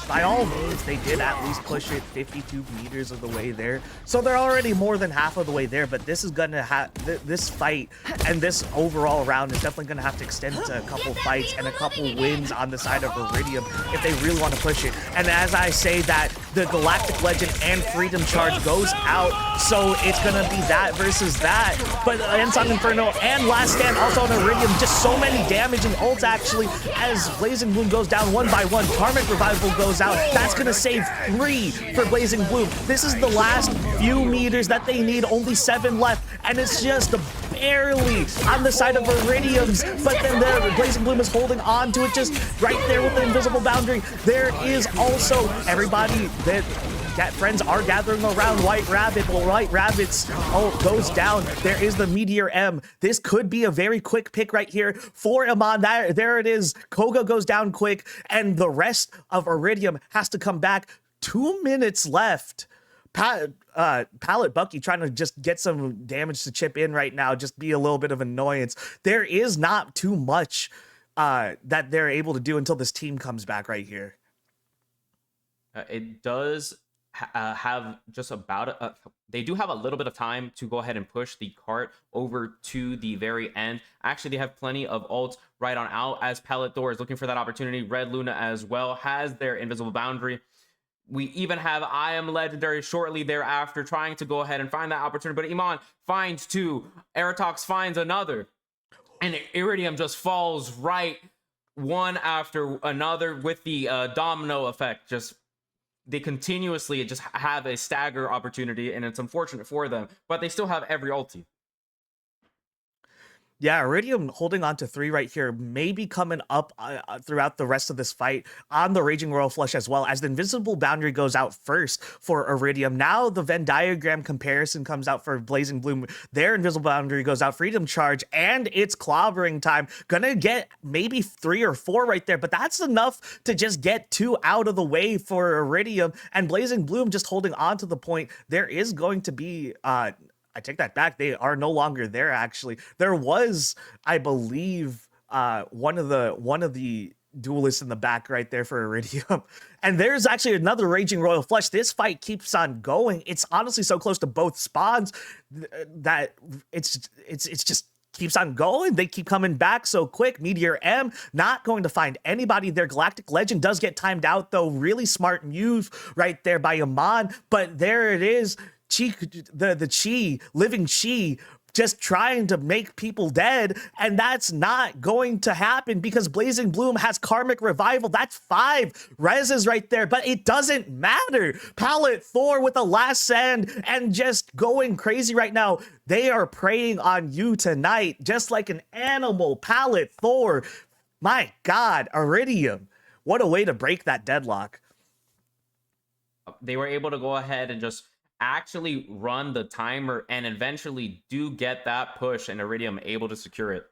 S5: by all means, they did at least push it 52 meters of the way there. So they're already more than half of the way there, but this is going to have, this fight and this overall round is definitely going to have to extend to a couple fights and a couple wins on the side of Iridium if they really want to push it. And as I say that, the Galactic Legend and Freedom Charge goes out, so it's going to be that versus that. But Ensign Inferno and Last Stand also on Iridium, just so many damage and ults actually as Blazing Bloom goes down one by one. Karmic Revival goes out. That's going to save 3 for Blazing Bloom. This is the last few meters that they need, only 7 left, and it's just barely on the side of Iridium's, but then the Blazing Bloom is holding on to it just right there with the invisible boundary. There is also everybody that friends are gathering around White Rabbit. Well, White Rabbit's goes down. There is the Meteor M. This could be a very quick pick right here for Iman. There it is. Koga goes down quick, and the rest of Iridium has to come back. 2 minutes left. Pallet Bucky trying to just get some damage to chip in right now, just be a little bit of annoyance. There is not too much that they're able to do until this team comes back right here.
S6: It does have just about they do have a little bit of time to go ahead and push the cart over to the very end. Actually, they have plenty of ults right on out as Pallet Thor is looking for that opportunity. Red Luna as well has their invisible boundary. We even have I Am Legendary shortly thereafter trying to go ahead and find that opportunity, but Iman finds 2, AIROZ finds another, and Iridium just falls right one after another with the domino effect. Just they continuously just have a stagger opportunity, and it's unfortunate for them, but they still have every ulti.
S5: Yeah, Iridium holding on to 3 right here, maybe coming up throughout the rest of this fight on the Raging Royal Flush as well, as the invisible boundary goes out first for Iridium. Now the Venn diagram comparison comes out for Blazing Bloom. Their invisible boundary goes out, Freedom Charge, and it's clobbering time. Gonna get maybe 3 or 4 right there, but that's enough to just get 2 out of the way for Iridium, and Blazing Bloom just holding on to the point. There is going to be I take that back. They are no longer there, actually. There was, I believe, one of the duelists in the back right there for Iridium. And there's actually another Raging Royal Flush. This fight keeps on going. It's honestly so close to both spawns that it's just keeps on going. They keep coming back so quick. Meteor M not going to find anybody there. Galactic Legend does get timed out, though. Really smart move right there by Iman. But there it is. The living Chi, just trying to make people dead, and that's not going to happen because Blazing Bloom has Karmic Revival. That's 5 reses right there, but it doesn't matter. Pallet Thor with the last send and just going crazy right now. They are preying on you tonight, just like an animal. Pallet Thor, my God, Iridium. What a way to break that deadlock.
S6: They were able to go ahead and just actually run the timer and eventually do get that push, and Iridium able to secure it.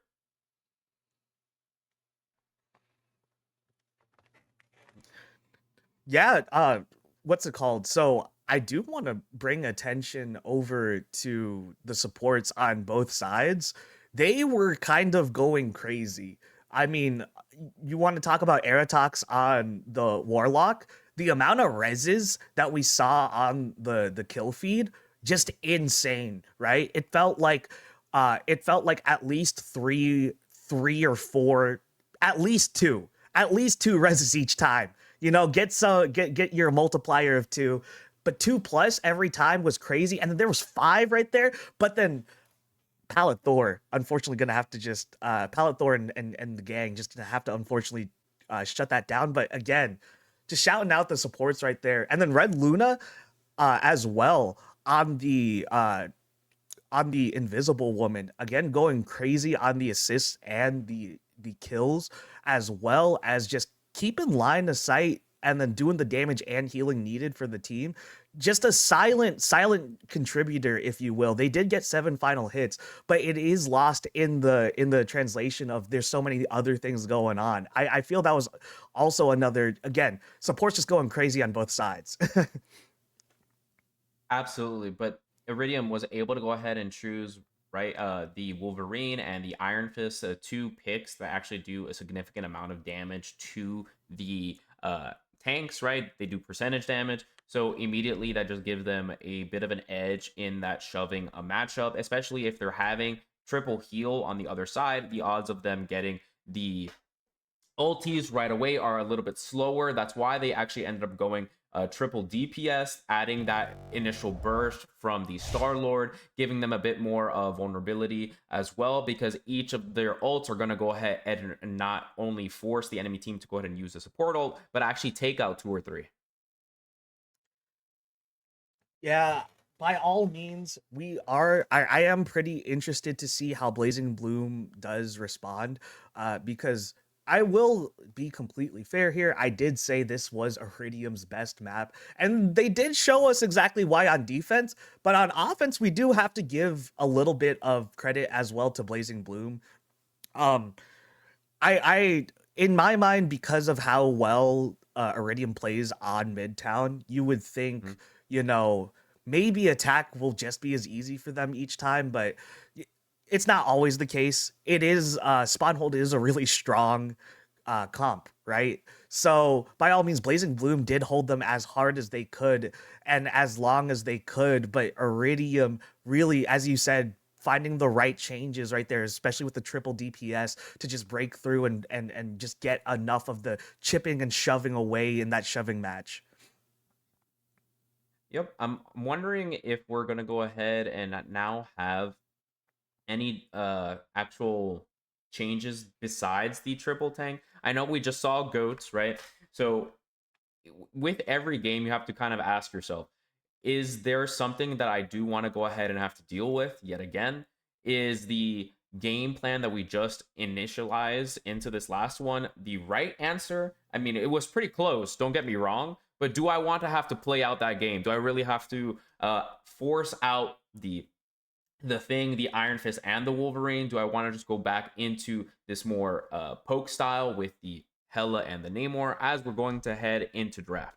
S5: Yeah, what's it called? So I do want to bring attention over to the supports on both sides. They were kind of going crazy. I mean, you want to talk about AIROZ on the Warlock? The amount of reses that we saw on the kill feed, just insane, right? It felt like at least three or 4, at least two reses each time. You know, get your multiplier of 2, but 2+ every time was crazy. And then there was 5 right there, but then Pallet Thor, unfortunately, gonna have to just Pallet Thor and the gang just gonna have to unfortunately shut that down. But again, just shouting out the supports right there. And then Red Luna as well on the Invisible Woman. Again, going crazy on the assists and the kills, as well as just keeping line of sight and then doing the damage and healing needed for the team. Just a silent contributor, if you will. They did get 7 final hits, but it is lost in the translation of there's so many other things going on. I feel that was also another, again, support's just going crazy on both sides.
S6: Absolutely, but Iridium was able to go ahead and choose right the Wolverine and the Iron Fist, 2 picks that actually do a significant amount of damage to the tanks. Right, they do percentage damage, so immediately that just gives them a bit of an edge in that shoving a matchup, especially if they're having triple heal on the other side. The odds of them getting the ultis right away are a little bit slower. That's why they actually ended up going triple DPS, adding that initial burst from the Star-Lord, giving them a bit more vulnerability as well, because each of their ults are going to go ahead and not only force the enemy team to go ahead and use the support ult, but actually take out 2 or 3.
S5: Yeah, by all means, I am pretty interested to see how Blazing Bloom does respond, because I will be completely fair here. I did say this was Iridium's best map, and they did show us exactly why on defense, but on offense, we do have to give a little bit of credit as well to Blazing Bloom. Um, I in my mind, because of how well Iridium plays on Midtown, you would think, you know, maybe attack will just be as easy for them each time, but it's not always the case. It is Spawnhold is a really strong comp, right? So by all means, Blazing Bloom did hold them as hard as they could and as long as they could, but Iridium really, as you said, finding the right changes right there, especially with the triple DPS, to just break through and just get enough of the chipping and shoving away in that shoving match.
S6: Yep, I'm wondering if we're gonna go ahead and now have any actual changes besides the triple tank. I know we just saw goats, right? So with every game, you have to kind of ask yourself, is there something that I do want to go ahead and have to deal with yet again? Is the game plan that we just initialized into this last one the right answer? I mean, it was pretty close, don't get me wrong, but do I want to have to play out that game? Do I really have to force out the Thing, the Iron Fist, and the Wolverine? Do I want to just go back into this more poke style with the Hela and the Namor as we're going to head into draft?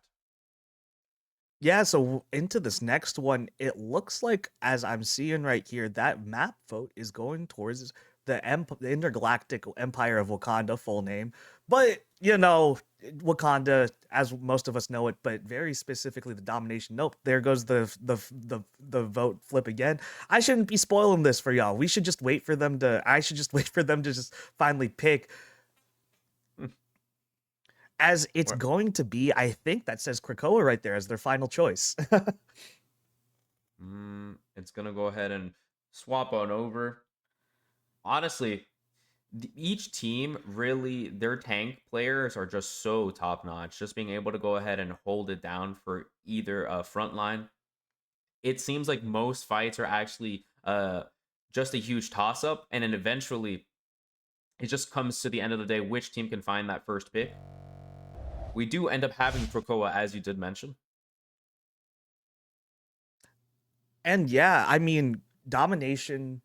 S5: Yeah, so into this next one, it looks like, as I'm seeing right here, that map vote is going towards the Intergalactic Empire of Wakanda, full name. But, you know, Wakanda, as most of us know it, but very specifically the domination. Nope, there goes the vote flip again. I shouldn't be spoiling this for y'all. We should just wait for them to. I should just wait for them to just finally pick. As it's going to be, I think that says Krakoa right there as their final choice.
S6: It's gonna go ahead and swap on over. Honestly, each team really, their tank players are just so top notch. Just being able to go ahead and hold it down for either front line. It seems like most fights are actually just a huge toss up, and then eventually it just comes to the end of the day which team can find that first pick. We do end up having Krakoa, as you did mention.
S5: And yeah, I mean, domination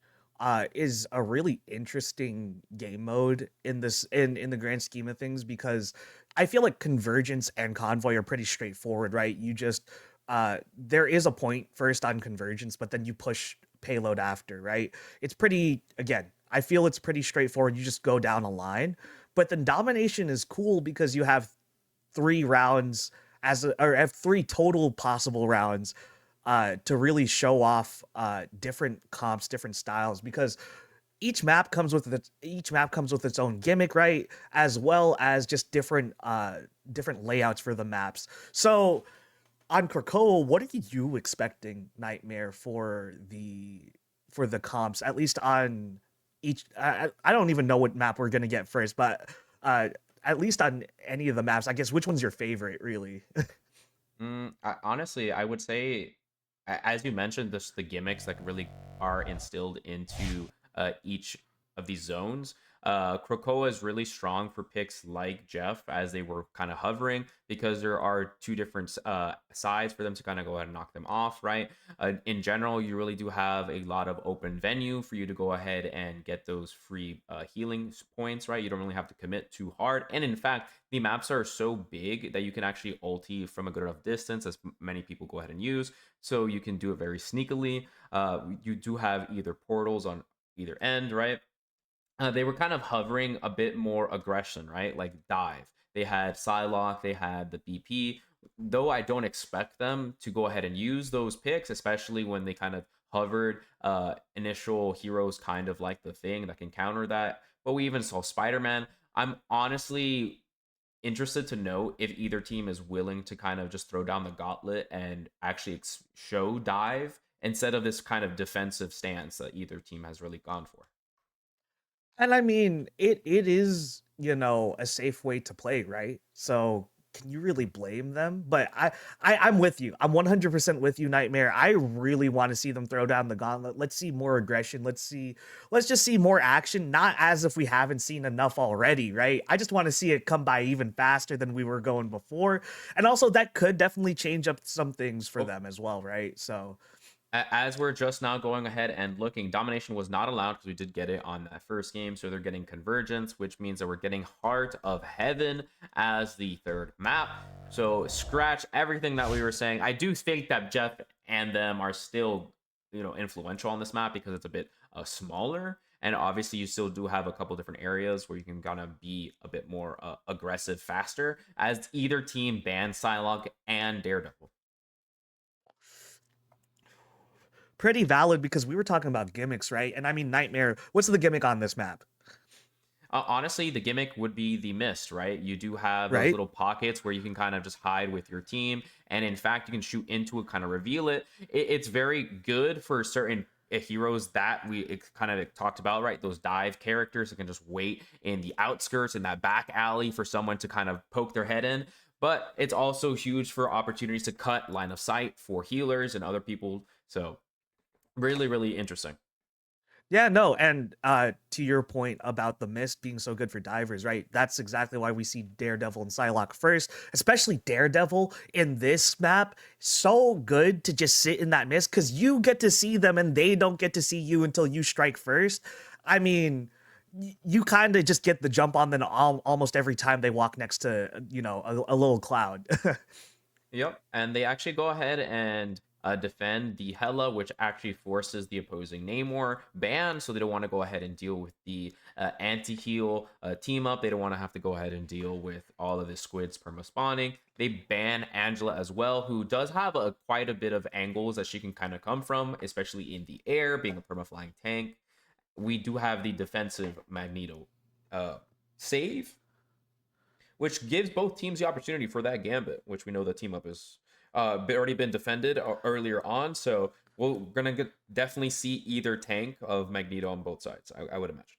S5: is a really interesting game mode in this in the grand scheme of things, because I feel like convergence and convoy are pretty straightforward, right? You just there is a point first on convergence, but then you push payload after, right? It's pretty, again, I feel it's pretty straightforward. You just go down a line. But then domination is cool because you have 3 rounds or have 3 total possible rounds to really show off different comps, different styles, because each map comes with its own gimmick, right? As well as just different layouts for the maps. So on Krakoa, what are you expecting, Nightmare, for the comps? At least on each, I don't even know what map we're gonna get first, but at least on any of the maps, I guess, which one's your favorite, really?
S6: Honestly, I would say, as you mentioned, the gimmicks that really are instilled into each of these zones. Krakoa is really strong for picks like Jeff, as they were kind of hovering, because there are two different sides for them to kind of go ahead and knock them off, right? In general, you really do have a lot of open venue for you to go ahead and get those free healing points, right? You don't really have to commit too hard. And in fact, the maps are so big that you can actually ulti from a good enough distance, as many people go ahead and use. So you can do it very sneakily. You do have either portals on either end, right? They were kind of hovering a bit more aggression, right? Like dive. They had Psylocke, they had the BP. Though I don't expect them to go ahead and use those picks, especially when they kind of hovered. Initial heroes kind of like the thing that can counter that. But we even saw Spider-Man. I'm honestly interested to know if either team is willing to kind of just throw down the gauntlet and actually show dive instead of this kind of defensive stance that either team has really gone for.
S5: And I mean, it is, a safe way to play, right? So can you really blame them? But I'm with you. I'm 100% with you, Nightmare. I really want to see them throw down the gauntlet. Let's see more aggression. Let's just see more action, not as if we haven't seen enough already, right? I just want to see it come by even faster than we were going before. And also that could definitely change up some things for them as well, right? So
S6: As we're just now going ahead and looking, domination was not allowed because we did get it on that first game. So they're getting convergence, which means that we're getting Heart of Heaven as the third map. So scratch everything that we were saying. I do think that Jeff and them are still, influential on this map because it's a bit smaller. And obviously you still do have a couple different areas where you can kind of be a bit more aggressive faster, as either team bans Psylocke and Daredevil.
S5: pretty valid because we were talking about gimmicks, right? And I mean, Nightmare, what's the gimmick on this map?
S6: Honestly, the gimmick would be the mist, right? You do have those
S5: Right?
S6: little pockets where you can kind of just hide with your team. And in fact, you can shoot into it, kind of reveal it. It's very good for certain heroes that we kind of talked about, right? Those dive characters that can just wait in the outskirts, in that back alley for someone to kind of poke their head in. But it's also huge for opportunities to cut line of sight for healers and other people. So really, really interesting.
S5: Yeah, no, and to your point about the mist being so good for divers, right? That's exactly why we see Daredevil and Psylocke first, especially Daredevil in this map. So good to just sit in that mist because you get to see them and they don't get to see you until you strike first. I mean, you kind of just get the jump on them almost every time they walk next to, a little cloud.
S6: Yep, and they actually go ahead and defend the Hela, which actually forces the opposing Namor ban, so they don't want to go ahead and deal with the anti-heal team up. They don't want to have to go ahead and deal with all of the squids perma spawning. They ban Angela as well, who does have quite a bit of angles that she can kind of come from, especially in the air, being a perma-flying tank. We do have the defensive Magneto save, which gives both teams the opportunity for that gambit, which we know the team up is already been defended earlier on. So we're gonna definitely see either tank of Magneto on both sides, I would imagine.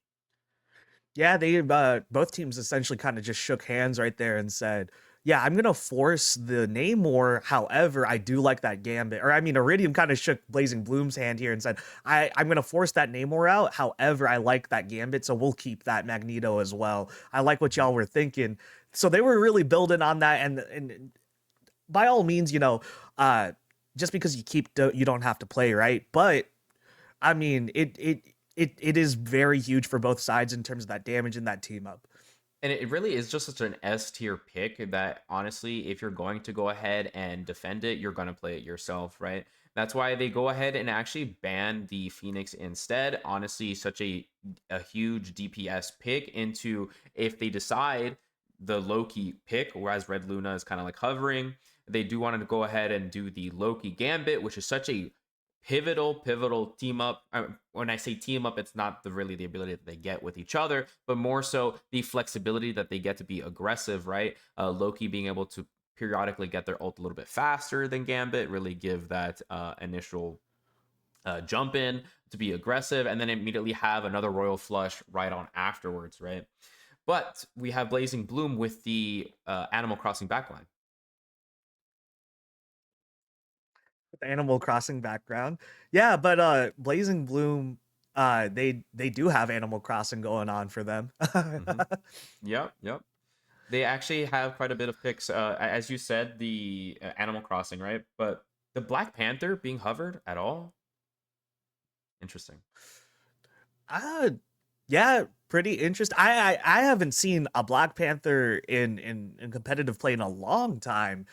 S5: Yeah, they both teams essentially kind of just shook hands right there and said, "Yeah, I'm gonna force the Namor. However, I do like that gambit." Or I mean, Iridium kind of shook Blazing Bloom's hand here and said, I'm gonna force that Namor out. However, I like that gambit, so we'll keep that Magneto as well. I like what y'all were thinking." So they were really building on that, and by all means, just because you keep, you don't have to play, right? But I mean, it is very huge for both sides in terms of that damage and that team up.
S6: And it really is just such an S tier pick that honestly, if you're going to go ahead and defend it, you're going to play it yourself, right? That's why they go ahead and actually ban the Phoenix instead. Honestly, such a huge DPS pick into, if they decide the Loki pick, whereas Red Luna is kind of like hovering, they do want to go ahead and do the Loki Gambit, which is such a pivotal team up. When I say team up, it's not really the ability that they get with each other, but more so the flexibility that they get to be aggressive, right? Loki being able to periodically get their ult a little bit faster than Gambit, really give that initial jump in to be aggressive, and then immediately have another Royal Flush right on afterwards, right? But we have Blazing Bloom with the Animal Crossing backline.
S5: With Animal Crossing background. Yeah, but Blazing Bloom, they do have Animal Crossing going on for them.
S6: Yep. They actually have quite a bit of picks. As you said, the Animal Crossing, right? But the Black Panther being hovered at all? Interesting.
S5: Yeah, pretty interesting. I haven't seen a Black Panther in competitive play in a long time.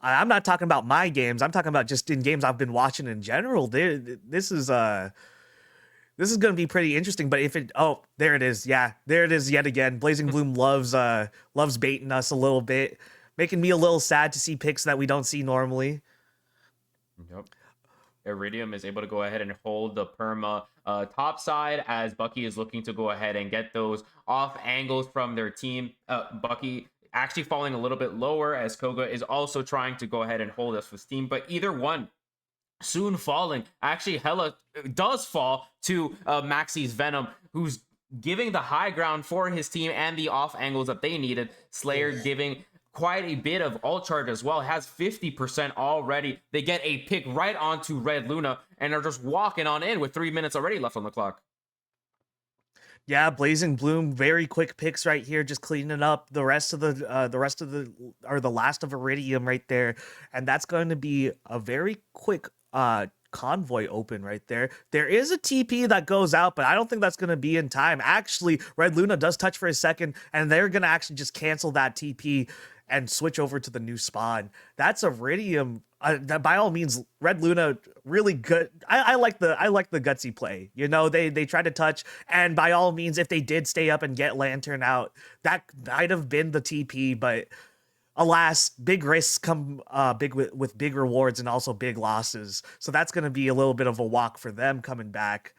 S5: I'm not talking about my games. I'm talking about just in games I've been watching in general. This is going to be pretty interesting. But if it, oh, there it is. Yeah, there it is yet again. Blazing Bloom loves baiting us a little bit, making me a little sad to see picks that we don't see normally.
S6: Yep. Iridium is able to go ahead and hold the perma top side as Bucky is looking to go ahead and get those off angles from their team. Bucky actually falling a little bit lower as Koga is also trying to go ahead and hold us with steam, but either one soon falling. Actually, Hella does fall to Maxi's Venom, who's giving the high ground for his team and the off angles that they needed. Slayer giving quite a bit of ult charge as well, has 50% already. They get a pick right onto Red Luna and are just walking on in with 3 minutes already left on the clock.
S5: Yeah, Blazing Bloom, very quick picks right here, just cleaning up the last of Iridium right there, and that's going to be a very quick convoy open right there. There is a TP that goes out, but I don't think that's going to be in time. Actually, Red Luna does touch for a second, and they're going to actually just cancel that TP and switch over to the new spawn. That's Iridium. That by all means, Red Luna really good. I like the gutsy play. You know, they try to touch, and by all means, if they did stay up and get Lantern out, that might have been the TP. But alas, big risks come big with big rewards and also big losses. So that's going to be a little bit of a walk for them coming back.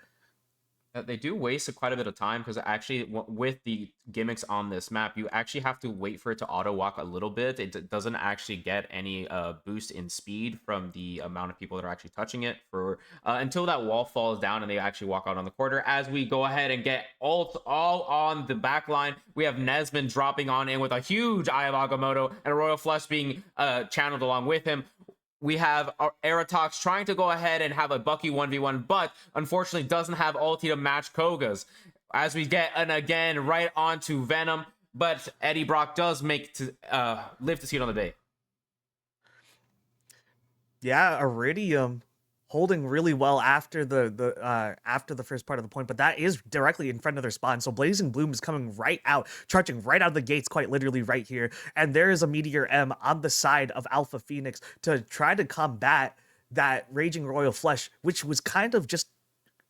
S6: They do waste quite a bit of time because actually with the gimmicks on this map, you actually have to wait for it to auto walk a little bit. It doesn't actually get any boost in speed from the amount of people that are actually touching it for until that wall falls down and they actually walk out on the quarter. As we go ahead and get ult all on the back line, we have Nesman dropping on in with a huge Eye of Agamotto and a Royal Flush being channeled along with him. We have AIROZ trying to go ahead and have a Bucky 1v1, but unfortunately doesn't have ulti to match Koga's. As we get again right onto Venom, but Eddie Brock does make to live to see it on the day.
S5: Yeah, Iridium holding really well after the first part of the point, but that is directly in front of their spawn. So Blazing Bloom is coming right out, charging right out of the gates, quite literally right here. And there is a Meteor M on the side of Alpha Phoenix to try to combat that Raging Royal Flush, which was kind of just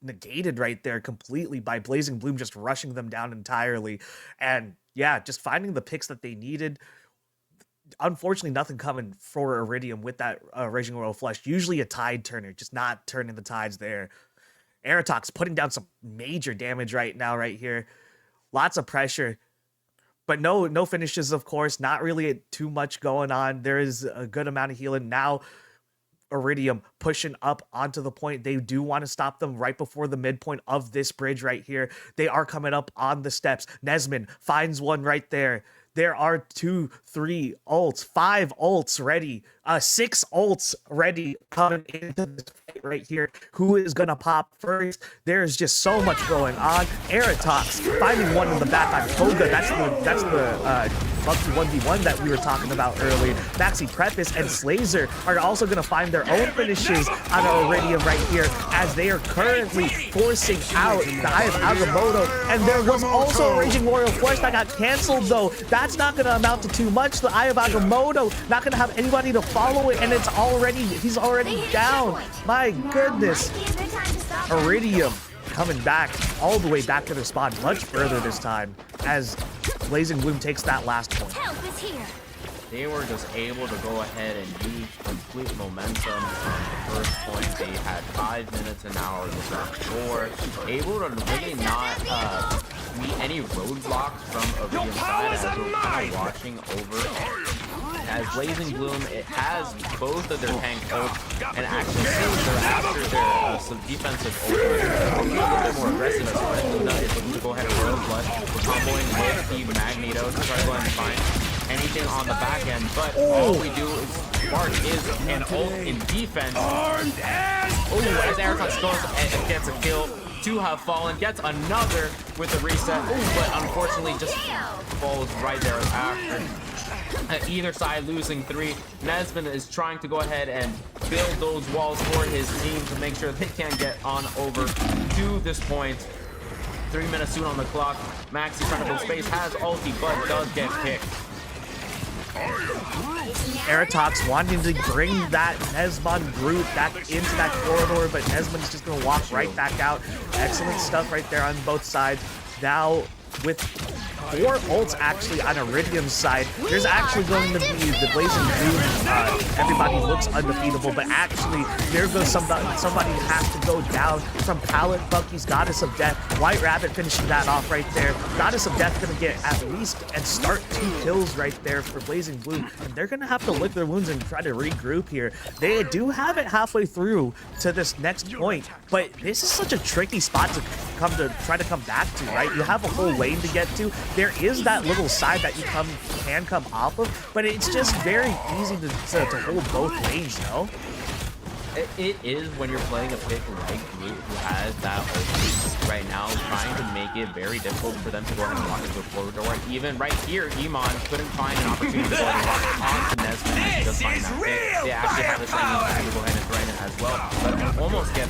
S5: negated right there completely by Blazing Bloom just rushing them down entirely. And yeah, just finding the picks that they needed. Unfortunately, nothing coming for Iridium with that Raging Royal Flush. Usually a tide turner, just not turning the tides there. AIROZ putting down some major damage right now, right here. Lots of pressure, but no finishes, of course. Not really too much going on. There is a good amount of healing now. Iridium pushing up onto the point. They do want to stop them right before the midpoint of this bridge right here. They are coming up on the steps. Nesman finds one right there. There are 2, 3 ults, 5 ults ready, 6 ults ready coming into this fight right here. Who is gonna pop first? There's just so much going on. AIROZ finding one in the back on Koga. That's the Bucky 1v1 that we were talking about earlier. Maxi Prepis and Slazer are also gonna find their own finishes on Iridium right here as they are currently forcing out the Eye of Agamotto. And there was also a Raging Royal Flush that got canceled though. That's not going to amount to too much. The Eye of Agamotto not going to have anybody to follow it, and he's already down. My goodness. Iridium coming back all the way back to their spawn, much further this time as Blazing Bloom takes that last point.
S6: They were just able to go ahead and use complete momentum from the first point. They had 5 minutes an hour to start 4. Able to really not meet any roadblocks from Iridium's side as we're kind of watching over. As Blazing Bloom, it has both of their tank ults, and actually they're after their some defensive ult. A little bit more aggressive as Red Luna is looking to go ahead and Royal Flush, comboing with the Magneto to try to go ahead and find anything on the back end, but all we do is Spark is an ult in defense. As AIROZ goes and gets a kill, to have fallen. Gets another with the reset, but unfortunately just falls right there after. Either side losing 3. Nesman is trying to go ahead and build those walls for his team to make sure they can get on over to this point. 3 minutes soon on the clock. Maxi trying to build space, has ulti, but does get kicked.
S5: AIROZ wanting to bring that Nesman group back into that corridor, but Nesman's just going to walk right back out. Excellent stuff right there on both sides. Now, with 4 ults actually on Iridium's side, there's actually going to be the Blazing Blue. Everybody looks undefeatable, but actually there goes somebody has to go down from Pallet Bucky's Goddess of Death. White Rabbit finishing that off right there. Goddess of Death gonna get at least and start 2 kills right there for Blazing Blue, and they're gonna have to lick their wounds and try to regroup here. They do have it halfway through to this next point, but this is such a tricky spot to try to come back to, right? You have a whole lane to get to. There is that little side that you can come off of, but it's just very easy to hold both lanes, no?
S6: It is when you're playing a pick like Blue who has that ulti right now, trying to make it very difficult for them to go ahead and walk into a forward door. Even right here, Iman couldn't find an opportunity to go ahead and walk onto Nesman and just find that pick. They actually have this lane to go ahead and threaten it as well, but almost get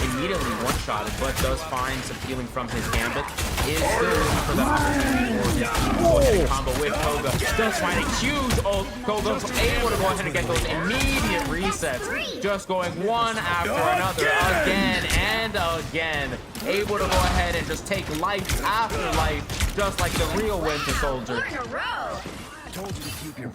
S6: immediately one-shotted, but does find some healing from his gambit. Is still looking for that opportunity for his team to go ahead and combo with Koga. Does find a huge ult. Koga's able to go ahead and get those immediate resets. Just going one after another, again and again. Able to go ahead and just take life after life, just like the real Winter Soldier.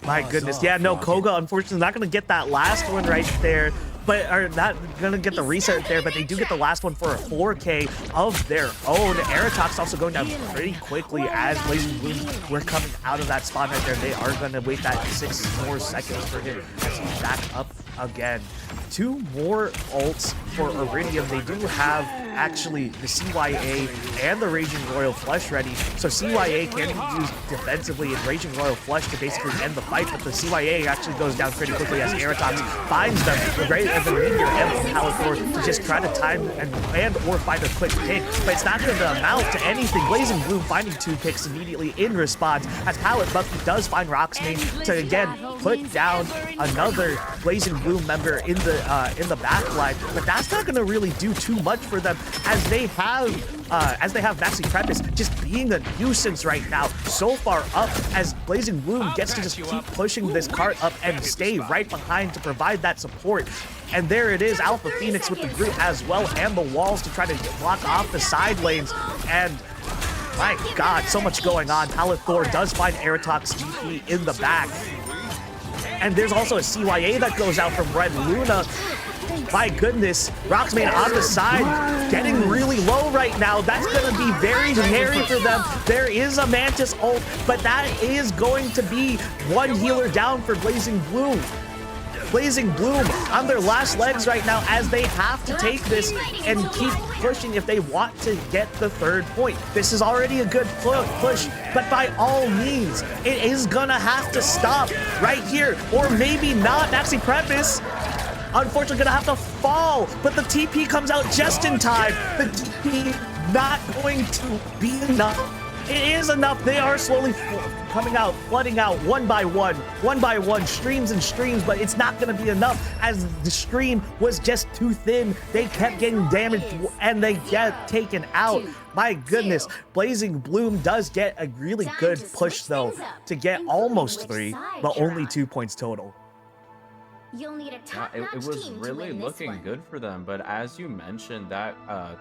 S5: My goodness, yeah, no, Koga unfortunately not going to get that last one right there, but are not going to get the reset there, but they do get the last one for a 4K of their own. AIROZ also going down pretty quickly as Blazing Blue were coming out of that spot right there. They are going to wait that 6 more seconds for him as he's back up again. 2 more ults for Iridium. They do have actually the CYA and the Raging Royal Flush ready. So CYA can be used defensively and Raging Royal Flush to basically end the fight, but the CYA actually goes down pretty quickly as AIROZ finds them. The Meteor and Pallet to just try to time and or find a quick pick, but it's not going to amount to anything. Blazing Blue finding 2 picks immediately in response as Pallet Bucky does find Roxmane to again put down another Blazing Blue member in the back line, but that's not going to really do too much for them as they have Maxi Crevice just being a nuisance right now, so far up as Blazing Blue gets to just keep pushing this cart up and stay right behind to provide that support. And there it is, Alpha Phoenix with the group as well and the walls to try to block off the side lanes. And my God, so much going on. Pallet Thor does find AIROZ DP in the back. And there's also a CYA that goes out from Red Luna. My goodness, Roxmane on the side, getting really low right now. That's going to be very hairy for them. There is a Mantis ult, but that is going to be 1 healer down for Blazing Blue. Blazing Bloom on their last legs right now as they have to take this and keep pushing if they want to get the 3rd point. This is already a good push, but by all means, it is gonna have to stop right here, or maybe not. Maxi Preface, unfortunately, gonna have to fall, but the TP comes out just in time. The TP not going to be enough. It is enough. They are slowly coming out, flooding out one by one, streams and streams, but it's not going to be enough as the stream was just too thin. They kept getting damaged and they get taken out. My goodness, Blazing Bloom does get a really good push though to get almost 3, but only 2 points total.
S1: You'll need a
S6: Yeah,
S1: top-notch
S6: it was
S1: team to
S6: really
S1: win this
S6: looking
S1: one.
S6: good for them, but as you mentioned, that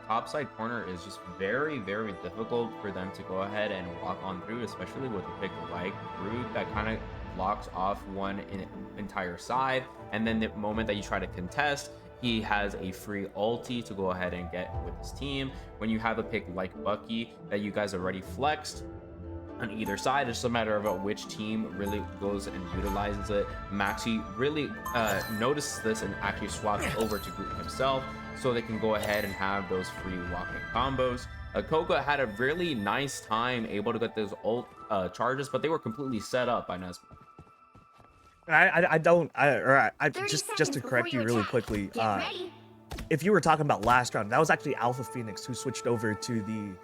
S6: topside corner is just very, very difficult for them to go ahead and walk on through, especially with a pick like Root that kind of blocks off one entire side, and then the moment that you try to contest, he has a free ulti to go ahead and get with his team. When you have a pick like Bucky that you guys already flexed on either side, it's a matter of which team really goes and utilizes it. Maxi really notices this and actually swaps over to Groot himself so they can go ahead and have those free walking combos. Koga had a really nice time able to get those ult charges, but they were completely set up by Nesman.
S5: Just to correct you really quickly, if you were talking about last round, that was actually Alpha Phoenix who switched over to the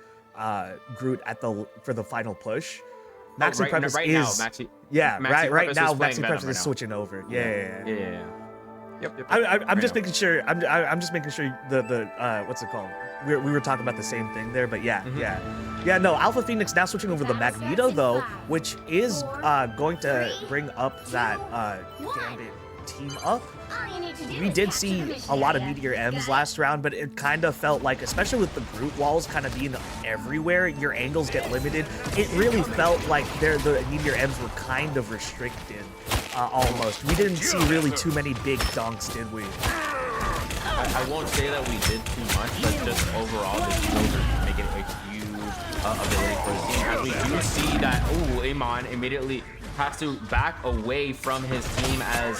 S5: Groot for the final push. Maxi
S6: right,
S5: Preface
S6: right
S5: is
S6: now, Maxi,
S5: yeah,
S6: Maxi
S5: right
S6: Preface
S5: now
S6: is playing
S5: Maxi
S6: Venom
S5: Preface
S6: right
S5: is
S6: now.
S5: switching over. Yeah.
S6: Yep.
S5: I'm just
S6: Right
S5: making sure. I'm just making sure the what's it called? We were talking about the same thing there, but yeah. No, Alpha Phoenix now switching over the Magneto though, which is going to bring up that Gambit team up. We did see a lot of Meteor M's last round, but it kind of felt like, especially with the Groot walls kind of being everywhere, your angles get limited. It really felt like the Meteor M's were kind of restricted, almost. We didn't see really too many big dunks, did we?
S6: I won't say that we did too much, but just overall, the heroes are making a huge ability for the team. As we do see that, Amon immediately has to back away from his team as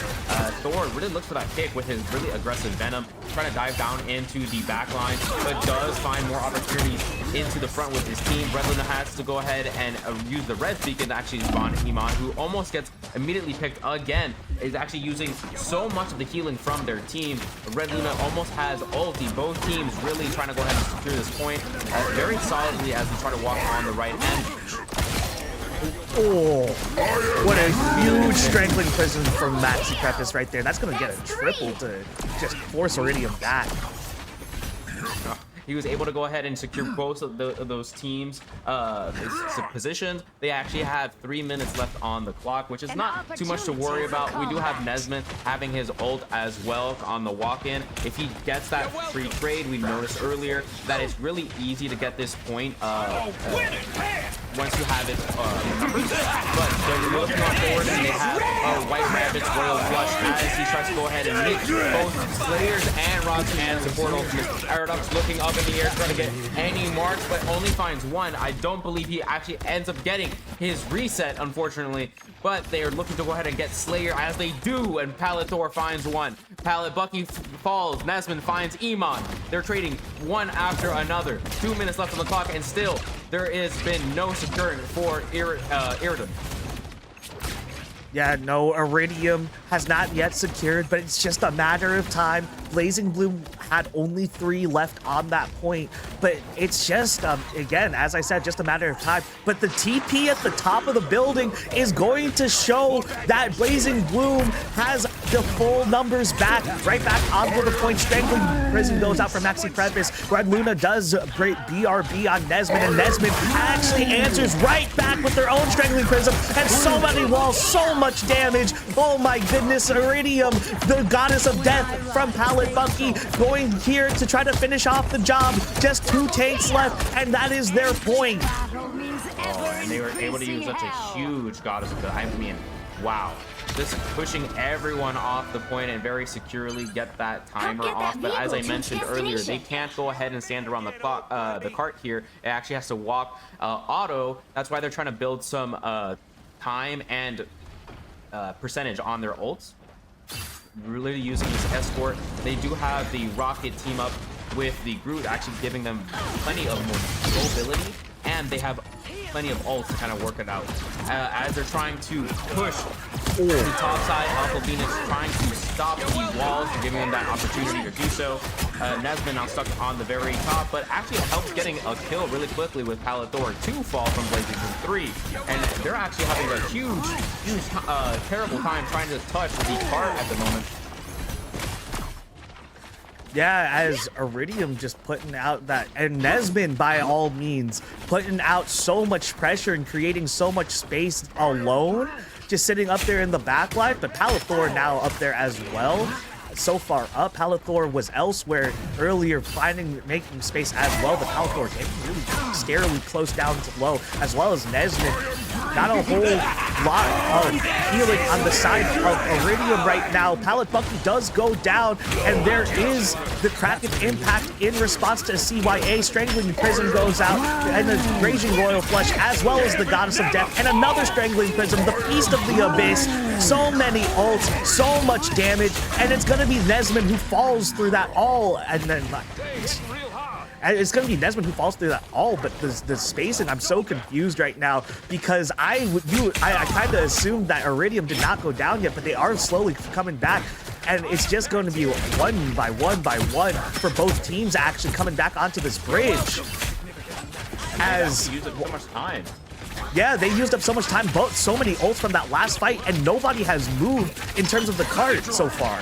S6: Thor really looks for that kick with his really aggressive Venom, trying to dive down into the back line, but does find more opportunities into the front with his team. Red Luna has to go ahead and use the red beacon to actually spawn Iman, who almost gets immediately picked again, is actually using so much of the healing from their team. Red Luna almost has ulti. Both teams really trying to go ahead and secure this point very solidly as we try to walk on the right end.
S5: Oh, what a huge strangling prison from Maxi Preface right there. That's going to get a triple to just force Iridium back.
S6: He was able to go ahead and secure both of those teams' positions. They actually have 3 minutes left on the clock, which is not too much to worry about. We do have Nesmith having his ult as well on the walk-in. If he gets that free trade, we noticed earlier that it's really easy to get this point once you have it numbered. But they're looking on forward, and they have White Rabbit's Royal Flush as he tries to go ahead and meet both Slayers and Rods and support ultimates. AIROZ looking up in the air, trying to get any marks, but only finds one. I don't believe he actually ends up getting his reset, unfortunately, but they are looking to go ahead and get Slayer as they do, and Pallet Thor finds one. Pallet Bucky falls, Nesmond finds Iman. They're trading one after another. 2 minutes left on the clock, and still there has been no securing for Iridium.
S5: Yeah, no, Iridium has not yet secured, but it's just a matter of time. Blazing Bloom had only 3 left on that point, but it's just, again, as I said, just a matter of time. But the TP at the top of the building is going to show that Blazing Bloom has the full numbers back, right back onto the point. Strangling Prison goes out for Maxi Preface. Red Luna does great BRB on Nesmond, and Nesmond actually answers right back with their own Strangling Prism, and so many walls, so much damage. Oh my goodness, Iridium, the goddess of death from Pallet Bucky, going here to try to finish off the job. Just 2 tanks left, and that is their point.
S6: And they were able to use such a huge goddess of death. I mean, wow. Just pushing everyone off the point and very securely get that timer off. But as I mentioned earlier, they can't go ahead and stand around the clock, the cart here. It actually has to walk auto. That's why they're trying to build some time and percentage on their ults. Really using this escort. They do have the rocket team up with the Groot, actually giving them plenty of mobility, and they have plenty of ults to kind of work it out. As they're trying to push the top side, Alpha Phoenix trying to stop the walls, giving them that opportunity to do so. Nesmond now stuck on the very top, but actually helps getting a kill really quickly with Pallet Thor. 2 fall from Blazing Bloom 3, and they're actually having a huge, terrible time trying to touch the cart at the moment.
S5: Yeah, as Iridium just putting out that, and Nesmond by all means, putting out so much pressure and creating so much space alone, just sitting up there in the backline, but Pallet Thor now up there as well. So far up, Pallet Thor was elsewhere earlier, making space as well, but Pallet Thor getting really scarily close down to low, as well as Nesmond. Not a whole lot of healing on the side of Iridium right now. Pallet Bucky does go down, and there is the Kraken impact in response to CYA. Strangling Prism goes out, and the Raging Royal Flush, as well as the Goddess of Death, and another Strangling Prism, the Feast of the Abyss. So many ults, so much damage, and it's going to be Nesmond who falls through that all, and then it's going to be Nesmond who falls through that all, but the spacing, I'm so confused right now, because I kind of assumed that Iridium did not go down yet, but they are slowly coming back. and it's just going to be one by one for both teams actually coming back onto this bridge. As
S6: Used up so much time.
S5: yeah, they used up so much time, both so many ults from that last fight, and nobody has moved in terms of the cart so far.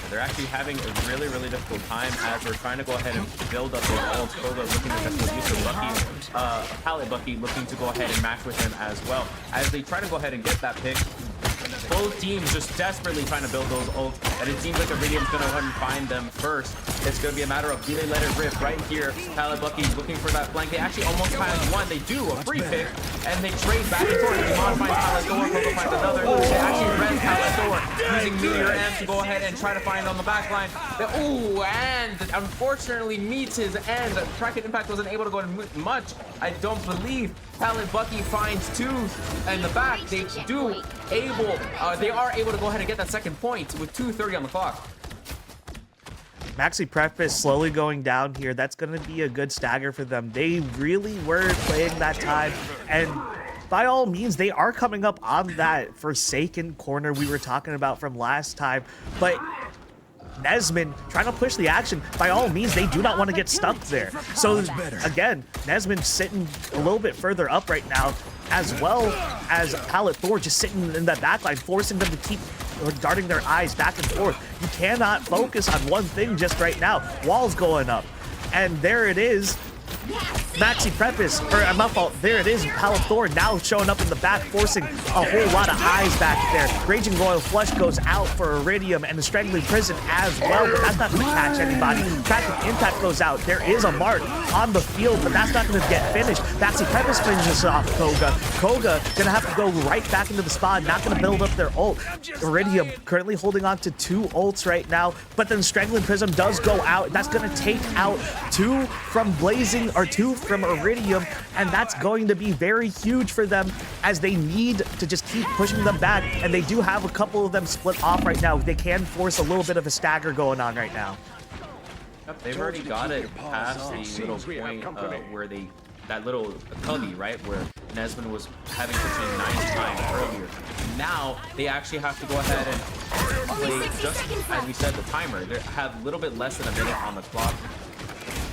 S6: They're actually having a really, really difficult time as they're trying to go ahead and build up their ults. Koga looking to definitely use the Bucky, Pallet Bucky looking to go ahead and match with him as well. As they try to go ahead and get that pick, both teams just desperately trying to build those ults, and it seems like Iridium's going to go ahead and find them first. It's going to be a matter of do they let it rip right here. Pallet Bucky looking for that flank. They actually almost find one. They do a free pick, and they trade back and forth. Iman finds Pallet Thor, Koga finds another. They actually res Pallet Thor using Meteor M to go ahead and try to find on the back line. Ooh, and unfortunately meets his end. Track Impact wasn't able to go in much, I don't believe. Pallet Bucky finds two in the back. They are able to go ahead and get that second point with 2:30 on the clock.
S5: Maxi Preface slowly going down here. That's going to be a good stagger for them. They really were playing that time, and by all means, they are coming up on that Forsaken corner we were talking about from last time, but Nesman trying to push the action. By all means, they do not want to get stuck there. So again, Nesman sitting a little bit further up right now, as well as Pallet Thor just sitting in that backline, forcing them to keep darting their eyes back and forth. You cannot focus on one thing just right now. Walls going up, and there it is. Maxi Preface, or my fault, there it is, Pallet Thor now showing up in the back, forcing a whole lot of eyes back there. Raging Royal Flush goes out for Iridium, and the Strangling Prison as well, but that's not going to catch anybody. Track Impact goes out. There is a mark on the field, but that's not going to get finished. Maxi Preface finishes off Koga. Koga going to have to go right back into the spawn, not going to build up their ult. Iridium currently holding on to 2 ults right now, but then Strangling Prism does go out. That's going to take out 2 from Blazing, or 2 from Iridium, and that's going to be very huge for them as they need to just keep pushing them back, and they do have a couple of them split off right now. They can force a little bit of a stagger going on right now.
S6: Yep, they've already got it past the little point where that little cubby, right, where Nesman was having such a nice time earlier. Now they actually have to go ahead and play, just as we said, the timer. They have a little bit less than a minute on the clock.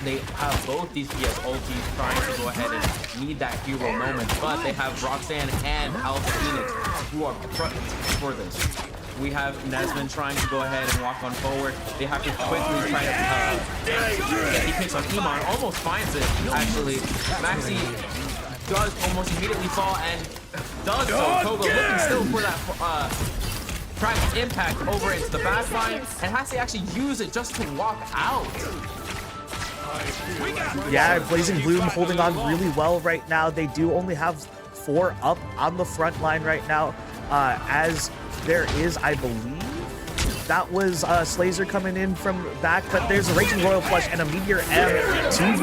S6: They have both these PS ultis trying to go ahead and need that hero moment, but they have Roxanne and Alpha Phoenix who are front for this. We have Nesman trying to go ahead and walk on forward. They have to quickly try to get the picks on Iman. Almost finds it, actually. Maxi does almost immediately fall and does so. Koga looking still for that track impact over into the back line and has to actually use it just to walk out.
S5: Yeah, Blazing Bloom holding on really well right now. They do only have 4 up on the front line right now, as there is, I believe, that was Slazer coming in from back, but there's a Raging Royal Flush and a Meteor M to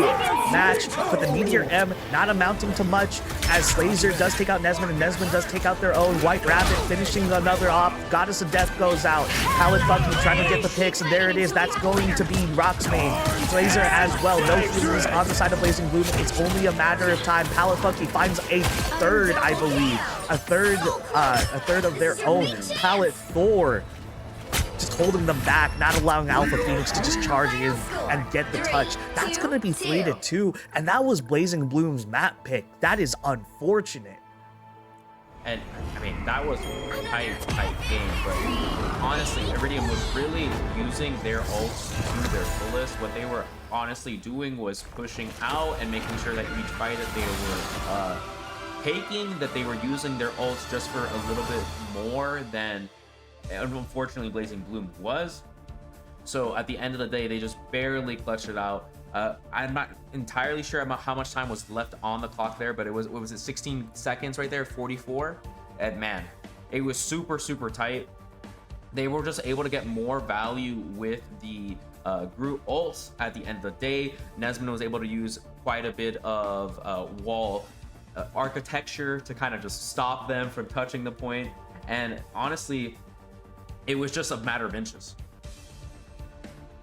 S5: match, but the Meteor M not amounting to much as Slazer does take out Nesman, and Nesman does take out their own. White Rabbit finishing another op. Goddess of Death goes out. Pallet Bucky trying to get the picks, and there it is. That's going to be Rock's main. Slazer as well. No healers on the side of Blazing Bloom. It's only a matter of time. Pallet Bucky finds a third, I believe. A third of their own. Pallet Thor just holding them back, not allowing Alpha Phoenix to just charge in and get the touch. That's going to be 3-2, and that was Blazing Bloom's map pick. That is unfortunate.
S6: And, I mean, that was a tight game, but honestly, Iridium was really using their ults to their fullest. What they were honestly doing was pushing out and making sure that each fight that they were taking, that they were using their ults just for a little bit more than, unfortunately, Blazing Bloom was. So at the end of the day, they just barely clutched it out. I'm not entirely sure about how much time was left on the clock there, but it was it 16 seconds right there, 44. And man, it was super tight. They were just able to get more value with the group ults at the end of the day. Nesman was able to use quite a bit of wall architecture to kind of just stop them from touching the point. And honestly, it was just a matter of inches.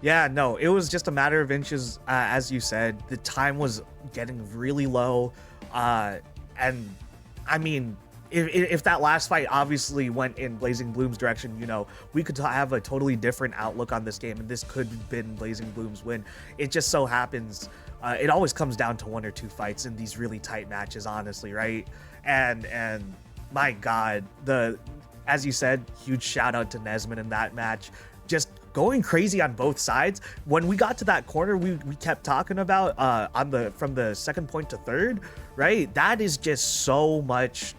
S5: Yeah, no, it was just a matter of inches, as you said. The time was getting really low, and I mean, if that last fight obviously went in Blazing Bloom's direction, you know, we could have a totally different outlook on this game, and this could have been Blazing Bloom's win. It just so happens, it always comes down to 1 or 2 fights in these really tight matches, honestly, right? And my God, as you said, huge shout out to Nesman in that match, just going crazy on both sides. When we got to that corner, we kept talking about from the second point to third, right? That is just so much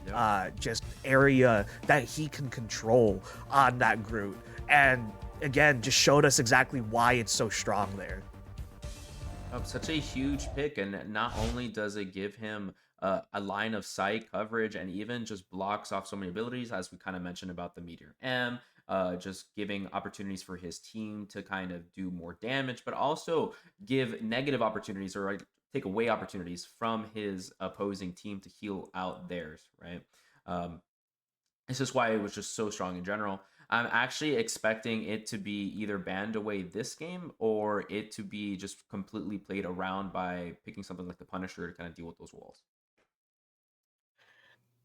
S5: just area that he can control on that Groot, and again, just showed us exactly why it's so strong there.
S6: Such a huge pick, and not only does it give him a line of sight coverage, and even just blocks off so many abilities, as we kind of mentioned about the Meteor M, just giving opportunities for his team to kind of do more damage, but also give negative opportunities, or like take away opportunities from his opposing team to heal out theirs, right? This is why it was just so strong in general. I'm actually expecting it to be either banned away this game, or it to be just completely played around by picking something like the Punisher to kind of deal with those walls.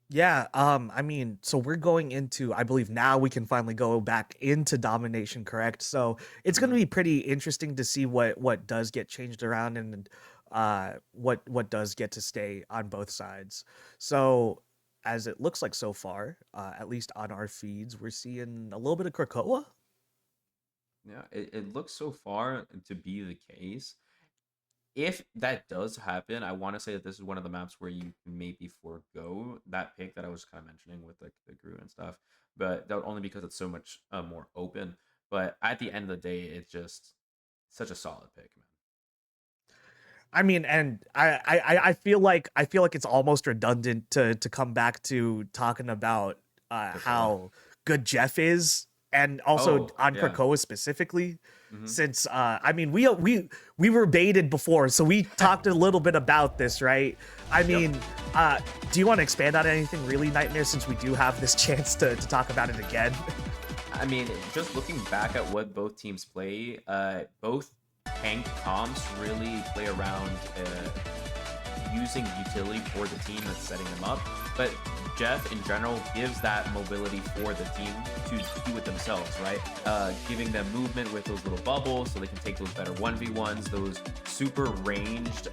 S5: Yeah, I mean, so we're going into, I believe now we can finally go back into domination, correct? So it's going to be pretty interesting to see what does get changed around, and what does get to stay on both sides. So as it looks like so far, at least on our feeds, we're seeing a little bit of Krakoa.
S6: Yeah, it looks so far to be the case. If that does happen, I want to say that this is one of the maps where you can maybe forego that pick that I was kind of mentioning with like the Groot and stuff, but that only because it's so much more open. But at the end of the day, it's just such a solid pick, man.
S5: I mean, and I feel like it's almost redundant to come back to talking about how good Jeff is, and also on Krakoa specifically, since I mean, we were baited before, so we talked a little bit about this, right? I mean, do you want to expand on anything really, Nightmare, since we do have this chance to talk about it again?
S6: I mean, just looking back at what both teams play, both tank comps really play around using utility for the team that's setting them up, but Jeff in general gives that mobility for the team to do it themselves, right? Giving them movement with those little bubbles so they can take those better 1v1s, those super ranged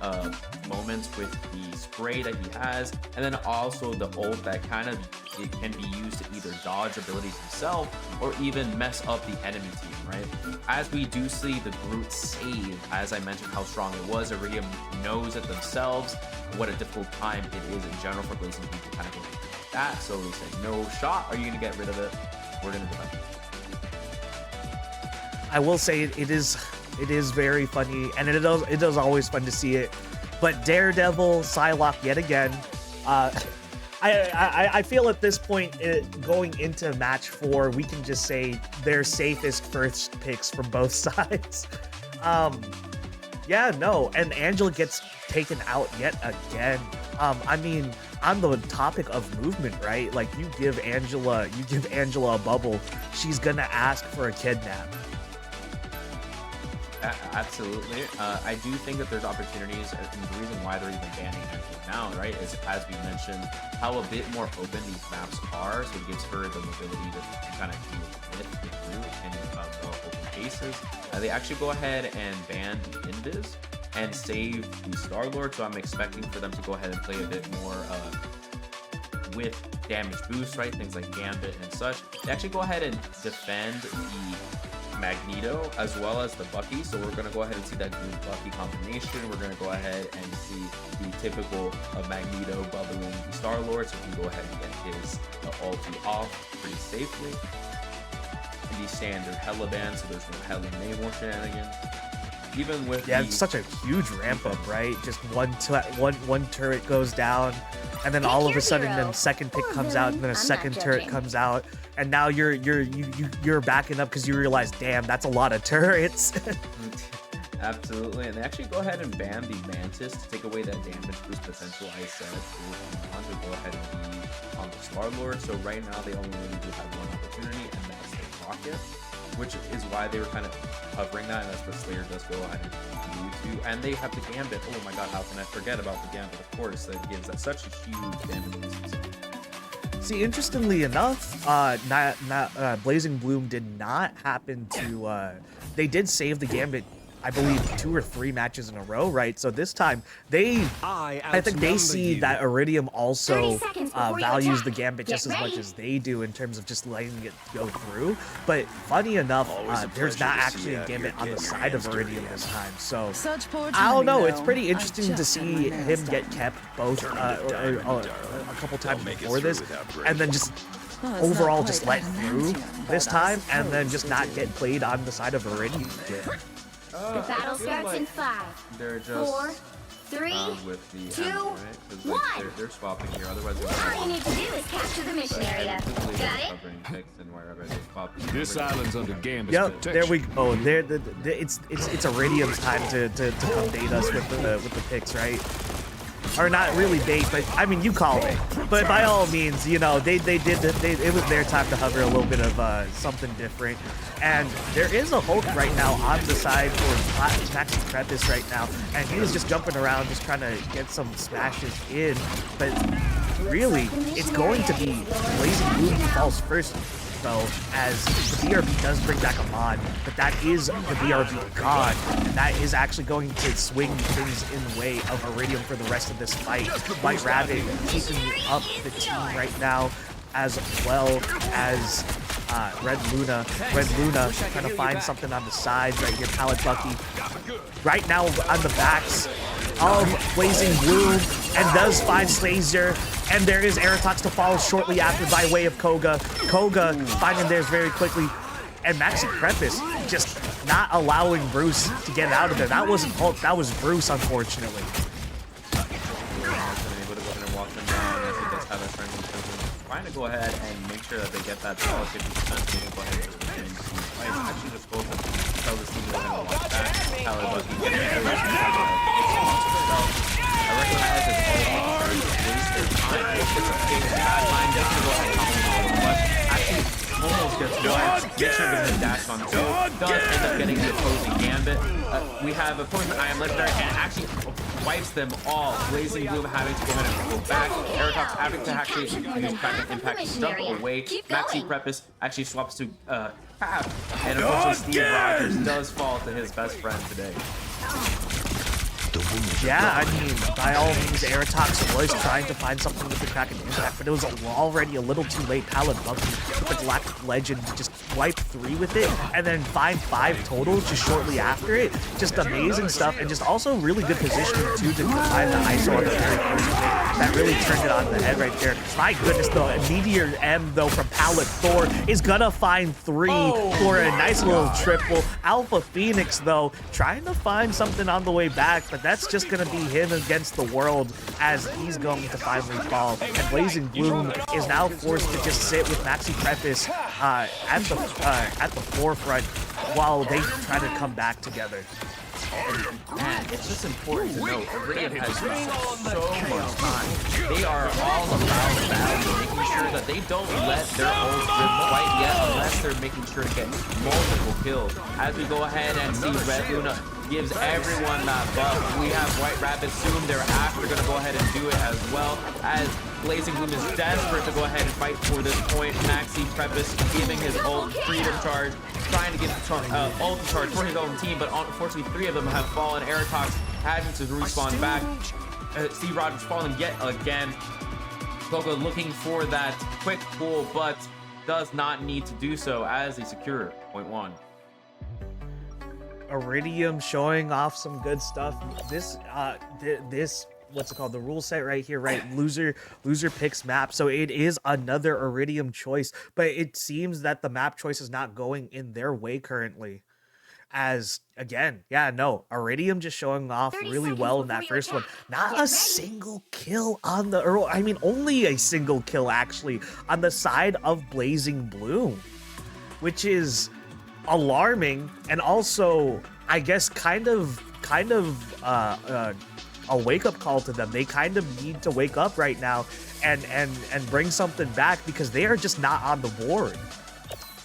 S6: moments with the spray that he has, and then also the ult that kind of it can be used to either dodge abilities himself or even mess up the enemy team, right? As we do see the Groot save, as I mentioned how strong it was, Iridium knows it themselves, what a difficult time it is in general for Blazing Bloom to kind of go like that. So we said, no shot. Are you going to get rid of it? We're going to defend it.
S5: I will say it is very funny, and it is always fun to see it. But Daredevil, Psylocke yet again. I feel at this point, going into match 4, we can just say they're safest first picks from both sides. Yeah, no, and Angela gets taken out yet again. I mean, on the topic of movement, right? Like, you give Angela a bubble, she's gonna ask for a kidnap.
S6: Absolutely. I do think that there's opportunities, and the reason why they're even banning Angela now, right, is as we mentioned, how a bit more open these maps are, so it gives her the mobility to kind of deal with the Groot and more open cases. They actually go ahead and ban the Invis and save the Star-Lord, so I'm expecting for them to go ahead and play a bit more with damage boost, right, things like Gambit and such. They actually go ahead and defend the Magneto as well as the Bucky, so we're going to go ahead and see that Groot Bucky combination. We're going to go ahead and see the typical Magneto bubbling the Star-Lord, so he can go ahead and get his ulti off pretty safely. And the standard Hella ban, so there's no Hella Namor shenanigans. Even with
S5: it's such a huge ramp up, right? Just one turret goes down, and then all of a sudden, then second pick comes out, and then a second turret comes out, and now you're backing up because you realize, damn, that's a lot of turrets.
S6: Absolutely, and they actually go ahead and ban the Mantis to take away that damage boost potential I said to go ahead and be on the Star-Lord. So right now they only really do have one opportunity, and that's the Rocket, which is why they were kind of covering that, and that's what Slayer does go ahead and do too. And they have the Gambit. Oh my god, how can I forget about the Gambit? Of course, that gives that such a huge damage boost.
S5: See, interestingly enough, Blazing Bloom did not happen to. They did save the Gambit, I believe, 2 or 3 matches in a row, right? So this time I think they see that Iridium also
S1: 30 seconds before you
S5: values
S1: attack.
S5: the Gambit just
S1: Get
S5: as much
S1: ready.
S5: as they do in terms of just letting it go through. But funny enough, there's not actually a Gambit on the side of Iridium this time. So
S7: Such poor
S5: I don't know.
S7: timing,
S5: It's
S7: though.
S5: pretty
S7: I
S5: interesting to
S7: just had
S5: see
S7: my
S5: him
S7: nails
S5: get
S7: done.
S5: kept both a couple times before this, and then just
S7: Well, it's not
S5: overall
S7: quite
S5: just let through
S7: adamantium,
S5: this
S7: but I
S5: time, and then
S7: suppose
S5: just
S7: we
S5: not
S7: do.
S5: get played on the side of Iridium.
S1: The battle starts in 5,
S6: They're just
S1: 4, 3.
S6: with the
S1: 2,
S6: ammo, right? 'Cause, like,
S1: 1.
S6: they're swapping here. Otherwise,
S1: All you need to do is capture the mission area. Got it?
S6: covering picks and wherever they swap.
S4: This island's under Gambit's
S5: Yep,
S4: protection.
S5: there we go. It's Iridium's time to come bait us with the picks, right? Or not really bait, but I mean you call it. But by all means, you know it was their time to hover a little bit of something different. And there is a Hulk right now on the side for Maxi Crevice right now, and he is just jumping around, just trying to get some smashes in. But really, it's going to be Blazing Bloom who falls first, though, as the BRB does bring back a mod, but that is the BRB god, and that is actually going to swing things in the way of Iridium for the rest of this fight. White Rabbit keeping up the team right now, as well as Red Luna. Red Luna trying to find something on the sides right here. Pallet Bucky right now on the backs of Blazing Bloom, and does find Slazer. And there is Aerotox to follow shortly after by way of Koga. Koga finding theirs very quickly. And Maxi Crevice just not allowing Bruce to get out of there. That wasn't Hulk, that was Bruce, unfortunately.
S6: Able to go ahead and walk them down as he does have a friend in prison. Trying to go ahead and make sure that they get that solid 50%. They can go ahead and just begin to fight. Actually, just go ahead and tell this team to go ahead and watch that. Pallet Bucky getting everything I recognize it's all waste their time. It's a bad line. They can go ahead and come on, but actually almost gets one. Gets sure to dash on 2. Does end up getting the opposing Gambit. We have opposing I Am Legendary and actually wipes them all. Blazing Bloom having to go ahead and go back. Aerotox having to actually use Kraken Impact to jump away. Maxi Crevice actually swaps to Cap. And unfortunately, Steve Rogers does fall to his best friend today.
S5: Yeah, I mean, by all means, Aerotox was trying to find something with the Kraken Impact, but it was already a little too late. Pallet Bucky with the Galactic Legend just wipe 3 with it, and then find 5 total just shortly after it. Just amazing stuff, and just also really good positioning too to find the ISO on the very first hit. That really turned it on the head right there. My goodness, though, a Meteor M, though, from Pallet Thor is gonna find 3 for a nice little triple. Alpha Phoenix, though, trying to find something on the way back, but that's just going to be him against the world as he's going to finally fall. And Blazing Bloom is now forced to just sit with Maxi Crevice at the forefront while they try to come back together.
S6: Man, it's just important to note, Iridium has so much time. They are all about value, making sure that they don't let their ult rip quite yet unless they're making sure to get multiple kills. As we go ahead and see Red Luna gives everyone that buff. We have White Rabbit soon thereafter going to go ahead and do it as well, as Blazing Bloom is desperate to go ahead and fight for this point. Maxi Crevice giving his ult freedom charge, trying to get ult charge for his own team, but unfortunately 3 of them have fallen. Aerotox having to respawn back. Steve Rogers falling yet again. Koga looking for that quick pull, but does not need to do so as they secure point 1.
S5: Iridium showing off some good stuff. This what's it called, the rule set right here, right? Loser picks map, so it is another Iridium choice, but it seems that the map choice is not going in their way currently. As again, yeah, no, Iridium just showing off really well in that first one. Not a single kill on the I mean only a single kill actually on the side of Blazing Bloom, which is alarming, and also I guess kind of a wake-up call to them. They kind of need to wake up right now and bring something back, because they are just not on the board.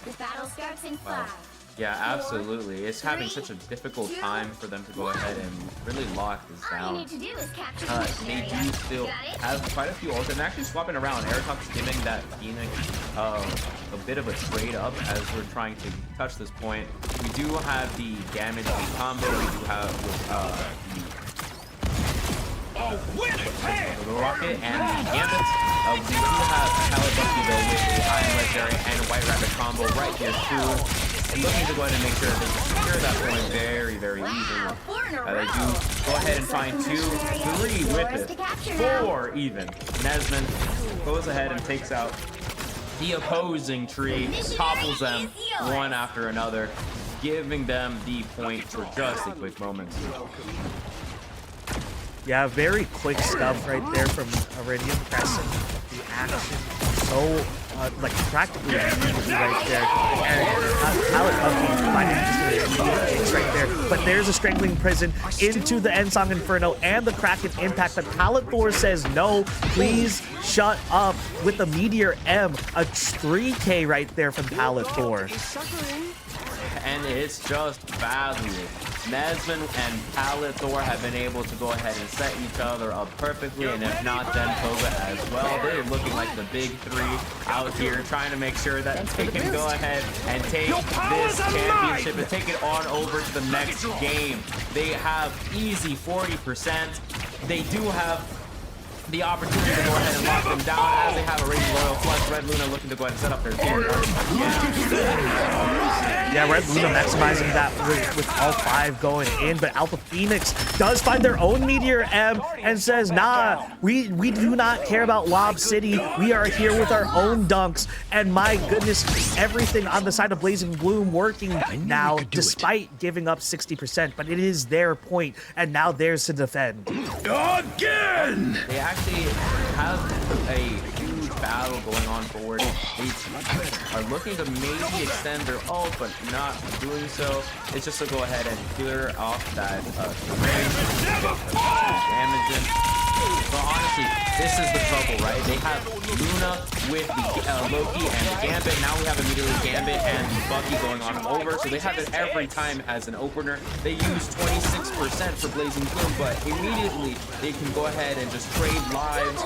S1: The battle starts in 5.
S6: Yeah, absolutely. It's having such a difficult time for them to go ahead and really lock this
S1: All you
S6: down.
S1: need to do is capture
S6: They do still have quite a few ults and actually swapping around. AIROZ giving that Phoenix a bit of a trade up as we're trying to touch this point. We do have the damage combo. We do have the rocket and the gambit. We do have Pallet Bucky though with the Iron Legendary and White Rabbit combo right here too. And looking to go ahead and make sure that they can secure that point very, very easily. They do go ahead and find 2, 3 with it, 4 even. Nesmond goes ahead and takes out the opposing tree, topples them one after another, giving them the point for just a quick moment.
S5: Yeah, very quick stuff right there from Iridium. Pressing the action so like practically immediately right there. And Pallet Bucky finding just an immediate fix right there. But there's a Strangling Prison into the Ensong Inferno and the Kraken Impact. But Pallet Thor says no, please shut up with the Meteor M. A 3K right there from Pallet Thor.
S6: And it's just value. Nesmond and Pallet Thor have been able to go ahead and set each other up perfectly, and if not, then Koga as well. They're looking like the big 3 out here, trying to make sure that they can go ahead and take this championship and take it on over to the next game. They have easy 40%. They do have the opportunity to go ahead and lock them down as they have a Raging Royal plus Red Luna looking to go ahead and set up their team.
S5: Yeah, Red Luna maximizing that with all 5 going in, but Alpha Phoenix does find their own Meteor M and says, nah, we do not care about Lob City. We are here with our own dunks, and my goodness, everything on the side of Blazing Bloom working now, despite giving up 60%, but it is their point, and now theirs to defend.
S4: Again!
S6: They actually have a huge battle going on forward. They are looking to maybe extend their ult, but not doing so. It's just to go ahead and clear off that damage in. But honestly, this is the trouble, right? They have Luna with the Loki and the Gambit. Now we have immediately Gambit and Bucky going on over. So they have it every time as an opener. They use 26% for Blazing Bloom, but immediately they can go ahead and just trade lives,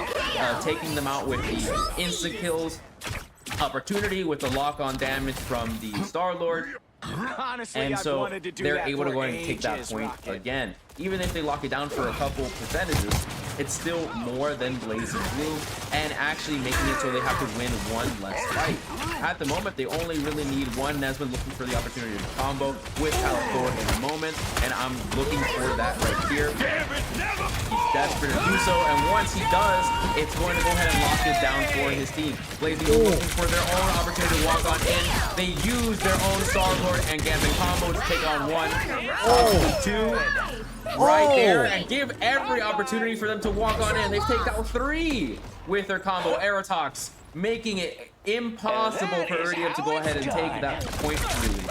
S6: taking them out with the instant kills opportunity with the lock-on damage from the Star-Lord. And so they're able to go ahead and take that point again. Even if they lock it down for a couple percentages, it's still more than Blazing Bloom, and actually making it so they have to win 1 less fight. At the moment, they only really need 1. Nesmond looking for the opportunity to combo with Pallet Thor in a moment, and I'm looking for that right here. He's desperate to do so, and once he does, it's going to go ahead and lock this down for his team. Blazing Bloom looking for their own opportunity to walk on in. They use their own Star-Lord and Gambit combo to take on 1, 2. Right there, and give every opportunity for them to walk on in. They've taken out 3 with their combo. AIROZ making it impossible for Iridium to go ahead and take that point lead.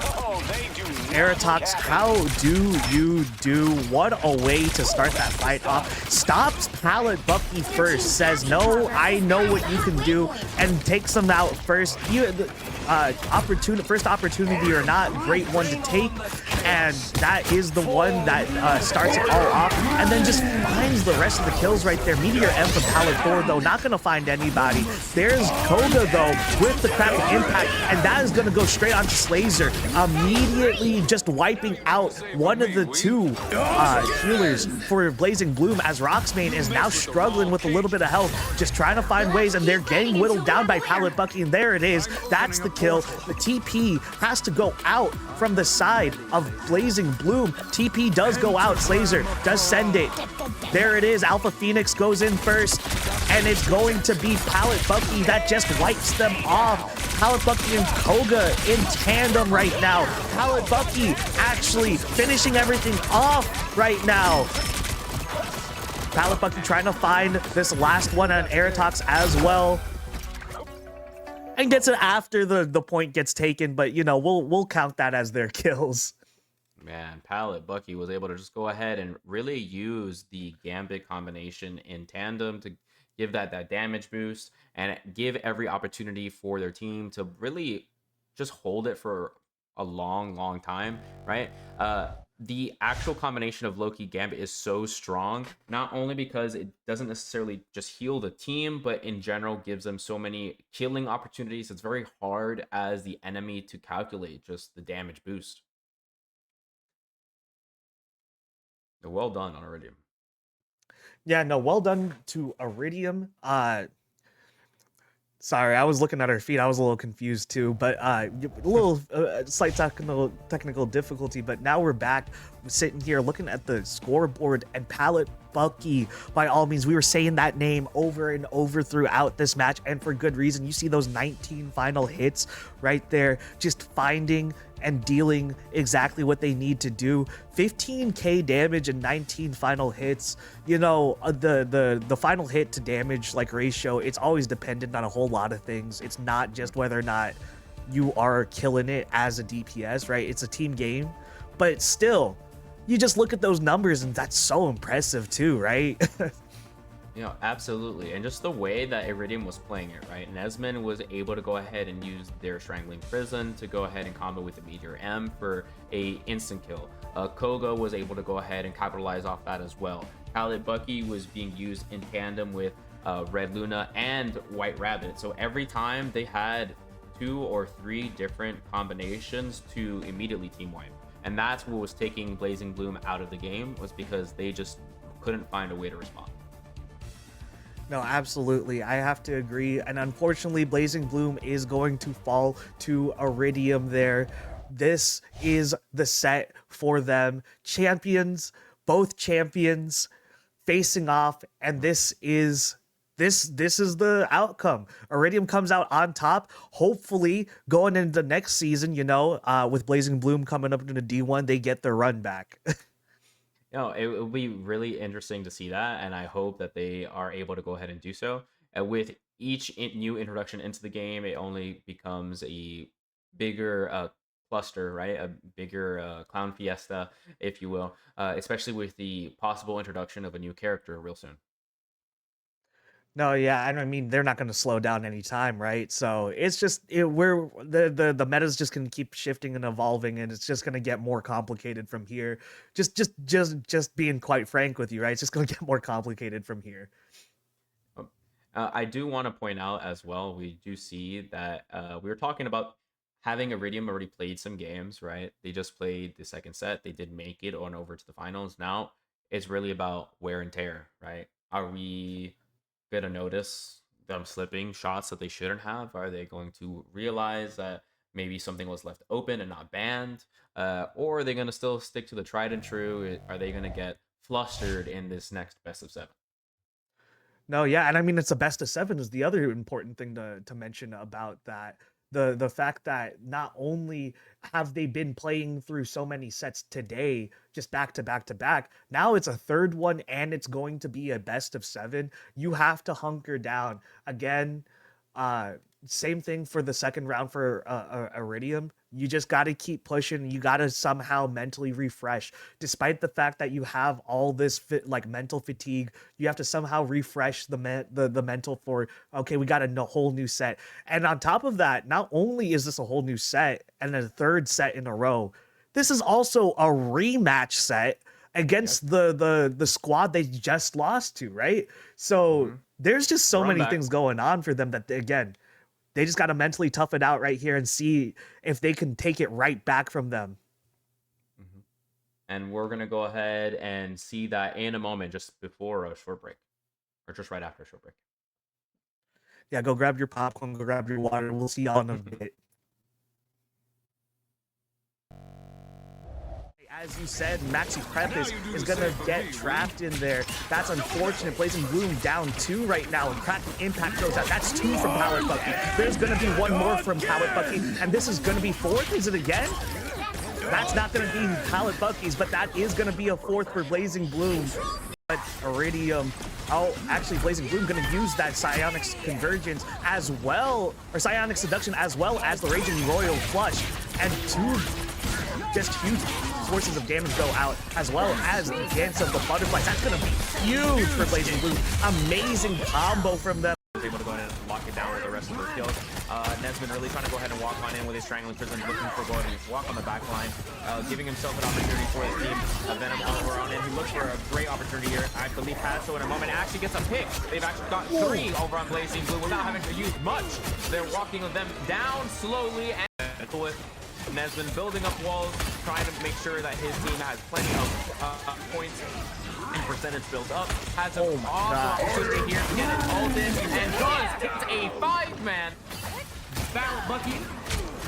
S5: AIROZ, how do you do? What a way to start that fight off. Stops Pallet Bucky first, says, no, I know what you can do, and takes them out first. First opportunity or not, great one to take, and that is the one that starts it all off, and then just finds the rest of the kills right there. Meteor M from Pallet Thor, though, not going to find anybody. There's Koga, though, with the Kraken Impact, and that is going to go straight onto Slazer, immediately just wiping out one of the 2 healers for Blazing Bloom, as Roxmane is now struggling with a little bit of health, just trying to find ways, and they're getting whittled down by Pallet Bucky, and there it is. That's the kill. The TP has to go out from the side of Blazing Bloom. TP does go out. Slazer does send it. There it is. Alpha Phoenix goes in first, and it's going to be Pallet Bucky that just wipes them off. Pallet Bucky and Koga in tandem right now. Pallet Bucky actually finishing everything off right now. Pallet Bucky trying to find this last one on AIROZ as well. And gets it after the point gets taken, but you know, we'll count that as their kills.
S6: Man, Pallet Bucky was able to just go ahead and really use the Gambit combination in tandem to give that damage boost and give every opportunity for their team to really just hold it for a long time, right? The actual combination of Loki Gambit is so strong, not only because it doesn't necessarily just heal the team, but in general gives them so many killing opportunities. It's very hard as the enemy to calculate just the damage boost. Well done on Iridium.
S5: Yeah, no, well done to Iridium. Sorry, I was looking at her feet. I was a little confused too, but a little slight technical difficulty. But now we're back, sitting here looking at the scoreboard, and Pallet Bucky. By all means, we were saying that name over and over throughout this match, and for good reason. You see those 19 final hits right there, just finding and dealing exactly what they need to do. 15k damage and 19 final hits. You know, the final hit to damage like ratio, it's always dependent on a whole lot of things. It's not just whether or not you are killing it as a DPS, right? It's a team game, but still, you just look at those numbers and that's so impressive too, right?
S6: You know, absolutely. And just the way that Iridium was playing it, right? Nesman was able to go ahead and use their Strangling Prison to go ahead and combo with the Meteor M for a instant kill. Koga was able to go ahead and capitalize off that as well. Pallet Bucky was being used in tandem with Red Luna and White Rabbit. So every time they had 2 or 3 different combinations to immediately team wipe. And that's what was taking Blazing Bloom out of the game, was because they just couldn't find a way to respond.
S5: No, absolutely. I have to agree. And unfortunately, Blazing Bloom is going to fall to Iridium there. This is the set for them. Champions, both champions facing off, and this is the outcome. Iridium comes out on top. Hopefully, going into next season, you know, with Blazing Bloom coming up into D1, they get their run back.
S6: No, it will be really interesting to see that, and I hope that they are able to go ahead and do so. With each new introduction into the game, it only becomes a bigger cluster, right? A bigger clown fiesta, if you will, especially with the possible introduction of a new character real soon.
S5: No, yeah, I mean they're not going to slow down anytime, right? So it's just we're the meta's just going to keep shifting and evolving, and it's just going to get more complicated from here. Just being quite frank with you, right? It's just going to get more complicated from here.
S6: I do want to point out as well, we do see that we were talking about having Iridium already played some games, right? They just played the second set. They did make it on over to the finals. Now it's really about wear and tear, right? Are we going to notice them slipping shots that they shouldn't have? Are they going to realize that maybe something was left open and not banned? Or are they going to still stick to the tried and true? Are they going to get flustered in this next best of 7?
S5: No, yeah, and I mean it's a best of 7 is the other important thing to mention about that. The fact that not only have they been playing through so many sets today, just back to back to back, now it's a third one and it's going to be a best of 7. You have to hunker down. Again, same thing for the second round for Iridium. You just got to keep pushing. You got to somehow mentally refresh. Despite the fact that you have all this mental fatigue, you have to somehow refresh the mental for, okay, we got a whole new set. And on top of that, not only is this a whole new set and a third set in a row, this is also a rematch set against the squad they just lost to, right? So there's just so many things going on for them that, again, they just got to mentally tough it out right here and see if they can take it right back from them.
S6: And we're going to go ahead and see that in a moment, just before a short break, or just right after a short break.
S5: Yeah, go grab your popcorn, go grab your water. We'll see y'all in a bit. As you said, Maxi Prepis is going to get trapped in there. That's unfortunate. Blazing Bloom down 2 right now. And Cracking Impact goes out. That's 2 from Pallet Bucky. There's going to be 1 more from Pallet Bucky. And this is going to be 4th. Is it again? That's not going to be Pallet Bucky's, but that is going to be a 4th for Blazing Bloom. But Iridium, actually Blazing Bloom going to use that Psionics Convergence as well, or Psionic Seduction as well as the Raging Royal Flush. And 2 just huge sources of damage go out, as well as the Dance of the Butterflies. That's going to be huge for Blazing Bloom. Amazing combo from them.
S6: Able to go ahead and lock it down with the rest of their kills. Nesman Nesman really trying to go ahead and walk on in with his strangling prison, looking for going to walk on the back line, giving himself an opportunity for his team. Venom over on in. He looks for a great opportunity here. I believe Paso in a moment actually gets a pick. They've actually got 3 over on Blazing Blue without having to use much. They're walking them down slowly and with Nesman building up walls, trying to make sure that his team has plenty of points and percentage built up. Has an awesome opportunity here to get it all in, and does hit a 5-man. Bucky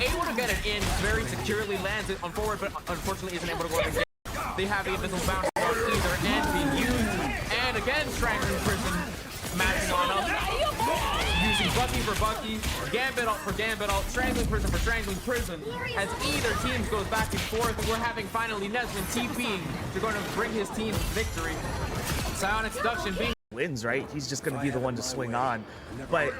S6: able to get it in very securely, lands it on forward, but unfortunately isn't able to go ahead and get it. They have a invisible bounce on either end being used, and again strangling prison matching on up, using Bucky for Bucky, Gambit ult for Gambit ult, strangling prison for strangling prison, as either team goes back and forth. We're having finally Nesman TPing to going to bring his team victory. Psionic Seduction being
S5: wins, right? He's just going to be the one to swing on. But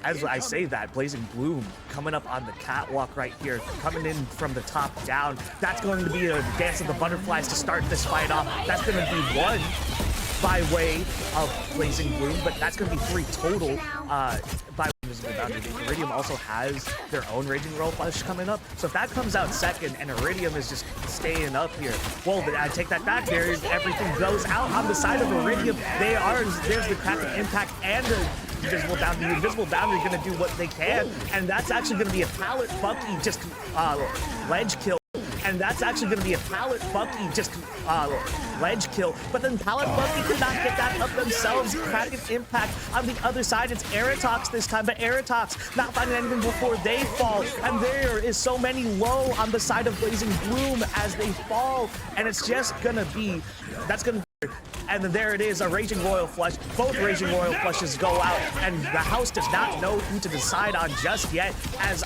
S5: as I say that, Blazing Bloom coming up on the catwalk right here, coming in from the top down. That's going to be a dance of the butterflies to start this fight off. That's going to be 1 by way of Blazing Bloom, but that's going to be 3 total by Invisible Boundary. Iridium also has their own Raging Roll Flush coming up, so if that comes out second and Iridium is just staying up here, well, I take that back. Everything goes out on the side of Iridium. There's the Kraken Impact and the Invisible Boundary. The Invisible Boundary going to do what they can, and that's actually going to be a pallet Bucky just ledge kill. And that's actually going to be a Pallet Bucky just ledge kill. But then Pallet Bucky could not get that up themselves. Kraken Impact on the other side. It's AIROZ this time, but AIROZ not finding anything before they fall. And there is so many low on the side of Blazing Bloom as they fall. And it's just going to be, that's going to and then there it is, a Raging Royal Flush. Both Raging Royal Flushes go out, and the house does not know who to decide on just yet as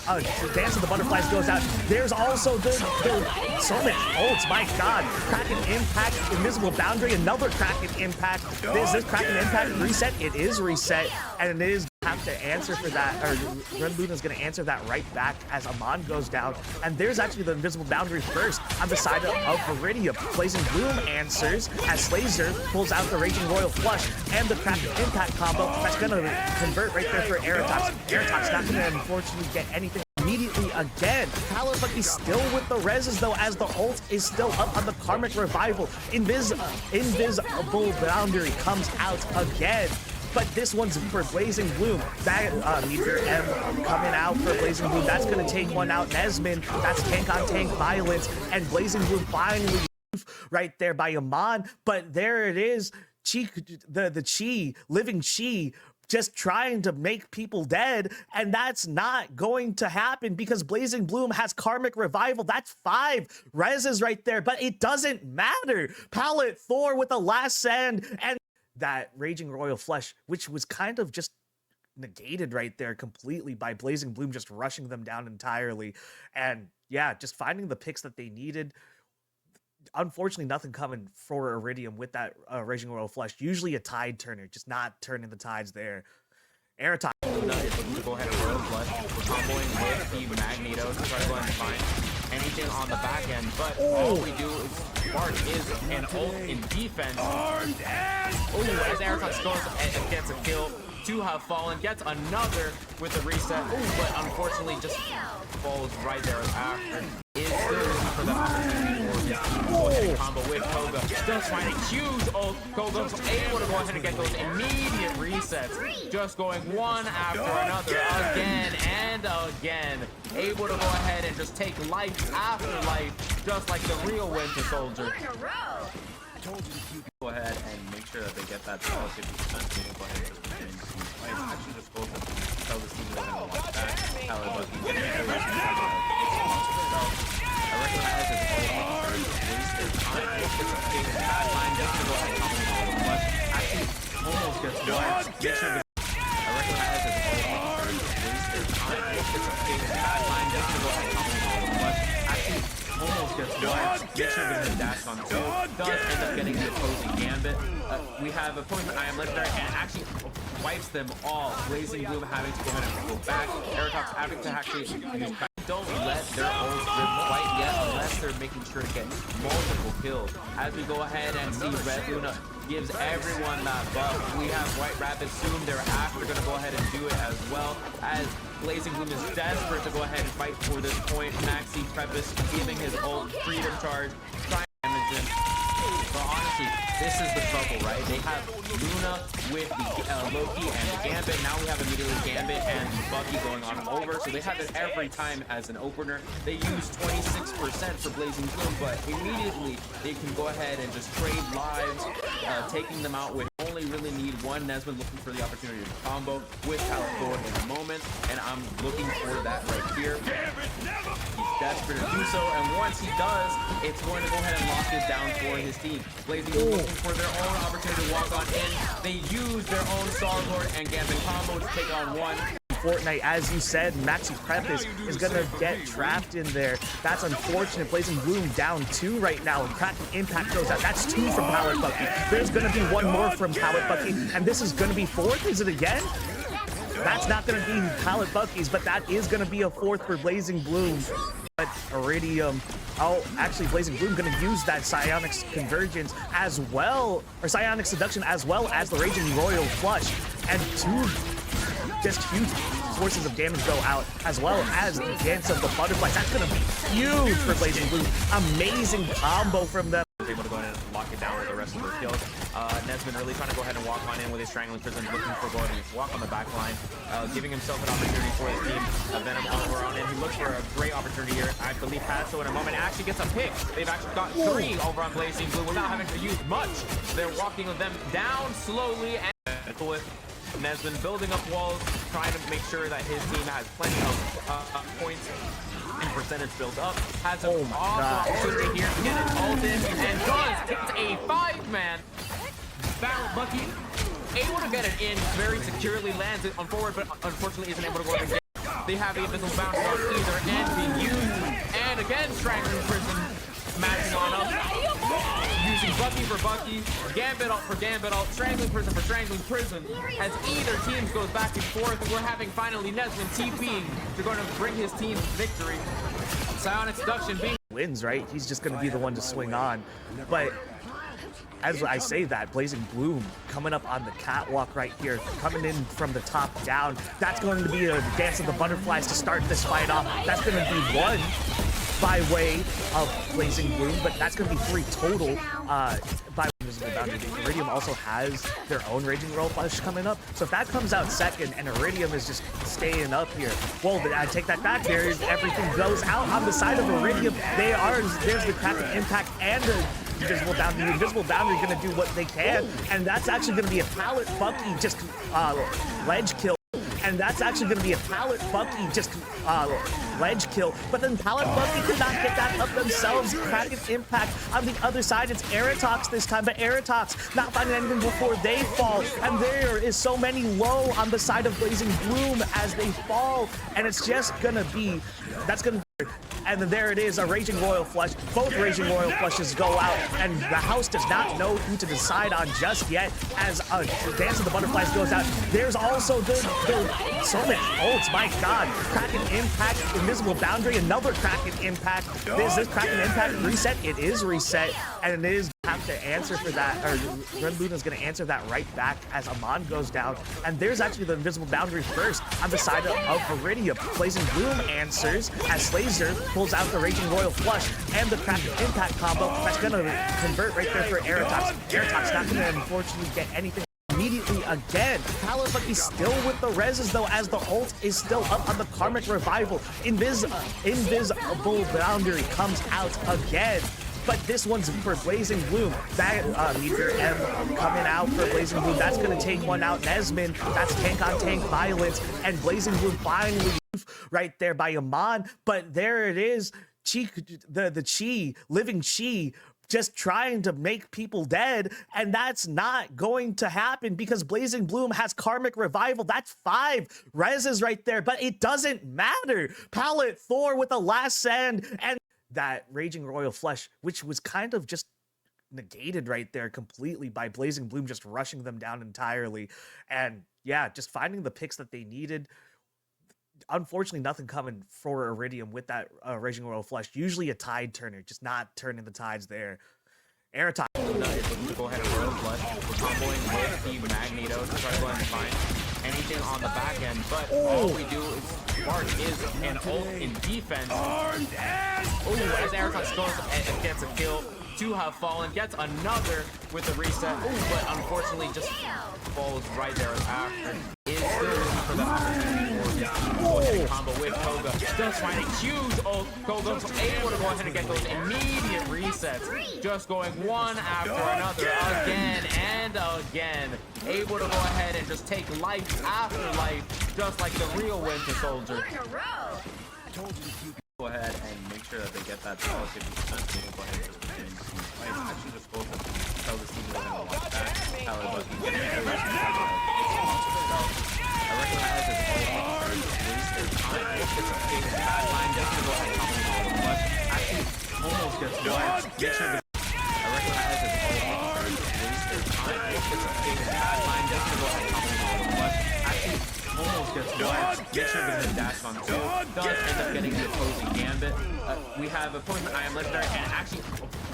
S5: Dance of the Butterflies goes out. There's also so many ults, my god. Kraken Impact, Invisible Boundary, another Kraken Impact. Is this Kraken Impact reset? It is reset, and it is have to answer for that, or Red Luna's going to answer that right back as Amon goes down. And there's actually the Invisible Boundary first on the side of Iridium. Blazing Bloom answers as Slazer pulls out the Raging Royal Flush and the Kraken Impact combo. That's going to convert right there for AIROZ. AIROZ not going to unfortunately get anything immediately again. Pallet Bucky still with the reses though, as the ult is still up on the Karmic Revival. Invisible Boundary comes out again. But this one's for Blazing Bloom. That Meteor M coming out for Blazing Bloom. That's going to take one out. Nesman, that's tank-on-tank violence. And Blazing Bloom finally right there by Amon. But there it is. The Chi, living Chi, just trying to make people dead, and that's not going to happen because Blazing Bloom has Karmic Revival. That's 5 reses right there, but it doesn't matter. Pallet Thor with the last send, and that Raging Royal Flush, which was kind of just negated right there completely by Blazing Bloom just rushing them down entirely. And yeah, just finding the picks that they needed. Unfortunately, nothing coming for Iridium with that Raging Royal Flush. Usually a tide turner, just not turning the tides there. AIROZ
S6: is looking to go ahead and Royal Flush. We're comboing with the Magneto to try to go ahead and find anything on the back end, but all we do is Spark is an ult in defense. As AIROZ goes and gets a kill, 2 have fallen, gets another with the reset, but unfortunately just falls right there after. Is still looking for the opportunity for combo with Koga. Does find a huge ult. Koga's able to go ahead and get those immediate resets. Just going one after another, again and again. Able to go ahead and just take life after life, just like the real Winter Soldier. Go ahead and make sure that they get that solid 50%. Go ahead and just begin to fight. Actually, just go ahead and tell the team they're going to watch back. How it was. I recognize it's all waste their time. It's a big bad line just to go ahead and compliment the flush. Actually, almost gets one. Make sure I recognize it's all waste their time. It's a big bad line just to go ahead and compliment the flush. Actually, almost gets one. Make sure there's a dash on 2. Does end up getting the opposing gambit. We have a point I am legendary and actually wipes them all. Blazing Bloom having to go ahead and go back. AIROZ having to actually use. Don't let their ults rip quite yet unless they're together, making sure to get multiple kills. As we go ahead and see Red Luna gives everyone that buff. We have White Rabbit soon. They're after going to go ahead and do it as well, as Blazing Bloom is desperate to go ahead and fight for this point. Maxi Preface giving his ult, Freedom Charge, trying to damage him. But honestly, this is the trouble, right? They have Luna with the Loki and the Gambit. Now we have immediately Gambit and Bucky going on over. So they have it every time as an opener. They use 26% for Blazing Bloom, but immediately they can go ahead and just trade lives, taking them out with only really need one. Nesmond looking for the opportunity to combo with Pallet Thor in a moment, and I'm looking for that right here. He's desperate to do so, and once he does, it's going to go ahead and lock this down for his team. Blazing Bloom looking for their own opportunity to walk on in. They use their own Star-Lord and Gambit combo to take on one.
S5: Fortnite, as you said, Maxi Preface is gonna get trapped in there. That's unfortunate. Blazing Bloom down 2 right now, and Kraken Impact goes out. That's 2 from Pallet Bucky. There's gonna be 1 more from Pallet Bucky, and this is gonna be 4th. Is it again? That's not gonna be Pallet Bucky's, but that is gonna be a 4th for Blazing Bloom. But Iridium, oh, actually Blazing Bloom gonna use that Psionics Convergence as well, or Psionic Seduction, as well as the Raging Royal Flush, and 2 just huge sources of damage go out, as well as the Dance of the Butterflies. That's gonna be huge for Blazing Bloom. Amazing combo from them.
S6: Able to go ahead and lock it down with the rest of their kills. Nesmond really trying to go ahead and walk on in with his Strangling Prison, looking for going to walk on the back line, giving himself an opportunity for his team. Venom over on in. He looks for a great opportunity here. I believe Paso in a moment actually gets a pick. They've actually got 3 over on Blazing Blue without having to use much. They're walking them down slowly and with Nesmond building up walls, trying to make sure that his team has plenty of points and percentage built up. Has an awesome opportunity here to get it all in, and does. It's a 5-man. Bucky able to get it in very securely, lands it on forward, but unfortunately isn't able to go ahead and get it. They have a invisible bounce on either end being used, and again Strangling Prison matching on up. Using Bucky for Bucky, Gambit ult for Gambit ult, Strangling Prison for Strangling Prison. As either team goes back and forth, we're having finally Nesmond TPing to going to bring his team victory. Psionic Seduction being
S5: Wins, right? He's just gonna be the one to swing on. But as I say that, Blazing Bloom coming up on the catwalk right here, coming in from the top down. That's going to be a Dance of the Butterflies to start this fight off. That's going to be 1 by way of Blazing Bloom, but that's going to be 3 total by Invisible Boundary. Iridium also has their own Raging Royal Flush coming up, so if that comes out second and Iridium is just staying up here, well, I take that back. There, everything goes out on the side of Iridium. There's the Kraken Impact and the Invisible Boundary. The Invisible Boundary are going to do what they can, and that's actually going to be a Pallet Bucky just ledge kill. And that's actually going to be a Pallet Bucky just ledge kill. But then Pallet Bucky could not get that up themselves. Kraken Impact on the other side. It's AIROZ this time, but AIROZ not finding anything before they fall. And there is so many low on the side of Blazing Bloom as they fall. And it's just going to be, that's going to be, and then there it is, a Raging Royal Flush. Both Raging Royal Flushes go out, and the house does not know who to decide on just yet as Dance of the Butterflies goes out. There's also so many ults, my god. Kraken Impact, Invisible Boundary, another Kraken Impact. Is this Kraken Impact reset? It is reset, and it is have to answer for that, or Red Luna's going to answer that right back as Amon goes down. And there's actually the Invisible Boundary first on the side of Iridium. Blazing Bloom answers as Slazer pulls out the Raging Royal Flush and the Kraken Impact combo. That's going to convert right there for AIROZ. AIROZ not going to unfortunately get anything immediately again. Pallet Bucky still with the reses though, as the ult is still up on the Karmic Revival. Invisible Boundary comes out again. But this one's for Blazing Bloom. That Meteor M coming out for Blazing Bloom. That's going to take one out. Nesmond, that's tank on tank violence. And Blazing Bloom finally right there by Amon. But there it is. The Chi, living Chi, just trying to make people dead, and that's not going to happen because Blazing Bloom has Karmic Revival. That's 5 reses right there, but it doesn't matter. Pallet Thor with the last send, and that Raging Royal Flush, which was kind of just negated right there completely by Blazing Bloom just rushing them down entirely. And yeah, just finding the picks that they needed. unfortunately, nothing coming for Iridium with that Raging Royal Flush. Usually a tide turner, just not turning the tides there. AIROZ.
S6: Luna is looking to go ahead and roll flush. We're comboing with the Magneto to try to go ahead and find anything on the back end, but all we do is Spark is an ult in defense. As AIROZ goes and gets a kill, two have fallen, gets another with the reset, but unfortunately just falls right there after. Is still looking for the opportunity for his team to go ahead and combo with Koga. Does find a huge ult. Koga's able to go ahead and get those immediate resets. Just going one after another, again and again. Able to go ahead and just take life after life, just like the real Winter Soldier. Go ahead and make sure that they get that solid 50%. They can go ahead and just begin to fight. Actually, just go ahead and tell the team to go ahead and watch that. However, you get I recognize this all waste their time. It's a big bad line just to go ahead and combo but actually almost gets one. Make sure I recognize this all waste their time. It's a big bad line just to go ahead and combo but actually almost gets one. Make sure to dash on two. Does end up getting the opposing gambit. We have opposing I am legendary and actually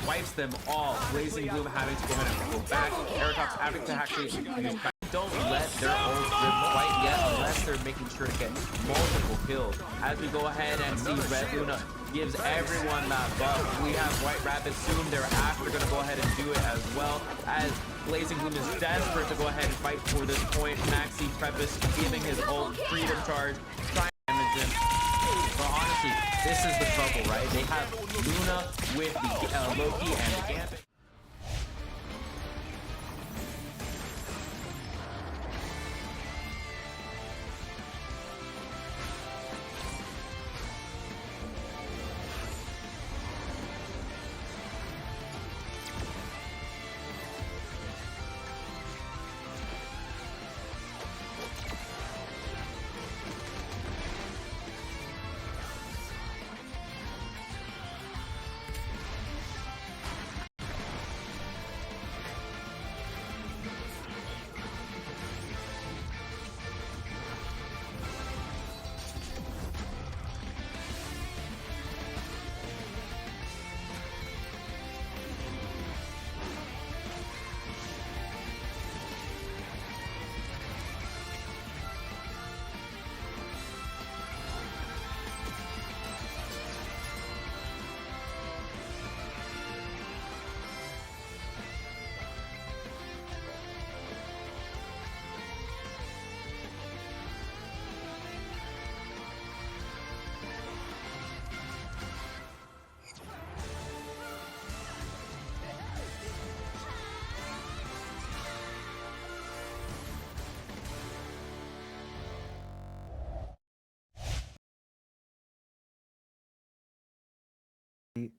S6: wipes them all. Blazing Gloom having to go ahead and go back. AIROZ having to actually use back. Don't let their ult rip quite yet unless they're making sure to get multiple kills. As we go ahead and see Red Luna gives everyone that buff. We have White Rabbit soon thereafter going to go ahead and do it as well. As Blazing Gloom is desperate to go ahead and fight for this point. Maxi Preface giving his ult freedom charge, trying to damage him. But honestly, this is the trouble, right? They have Luna with the Loki and the Gambit.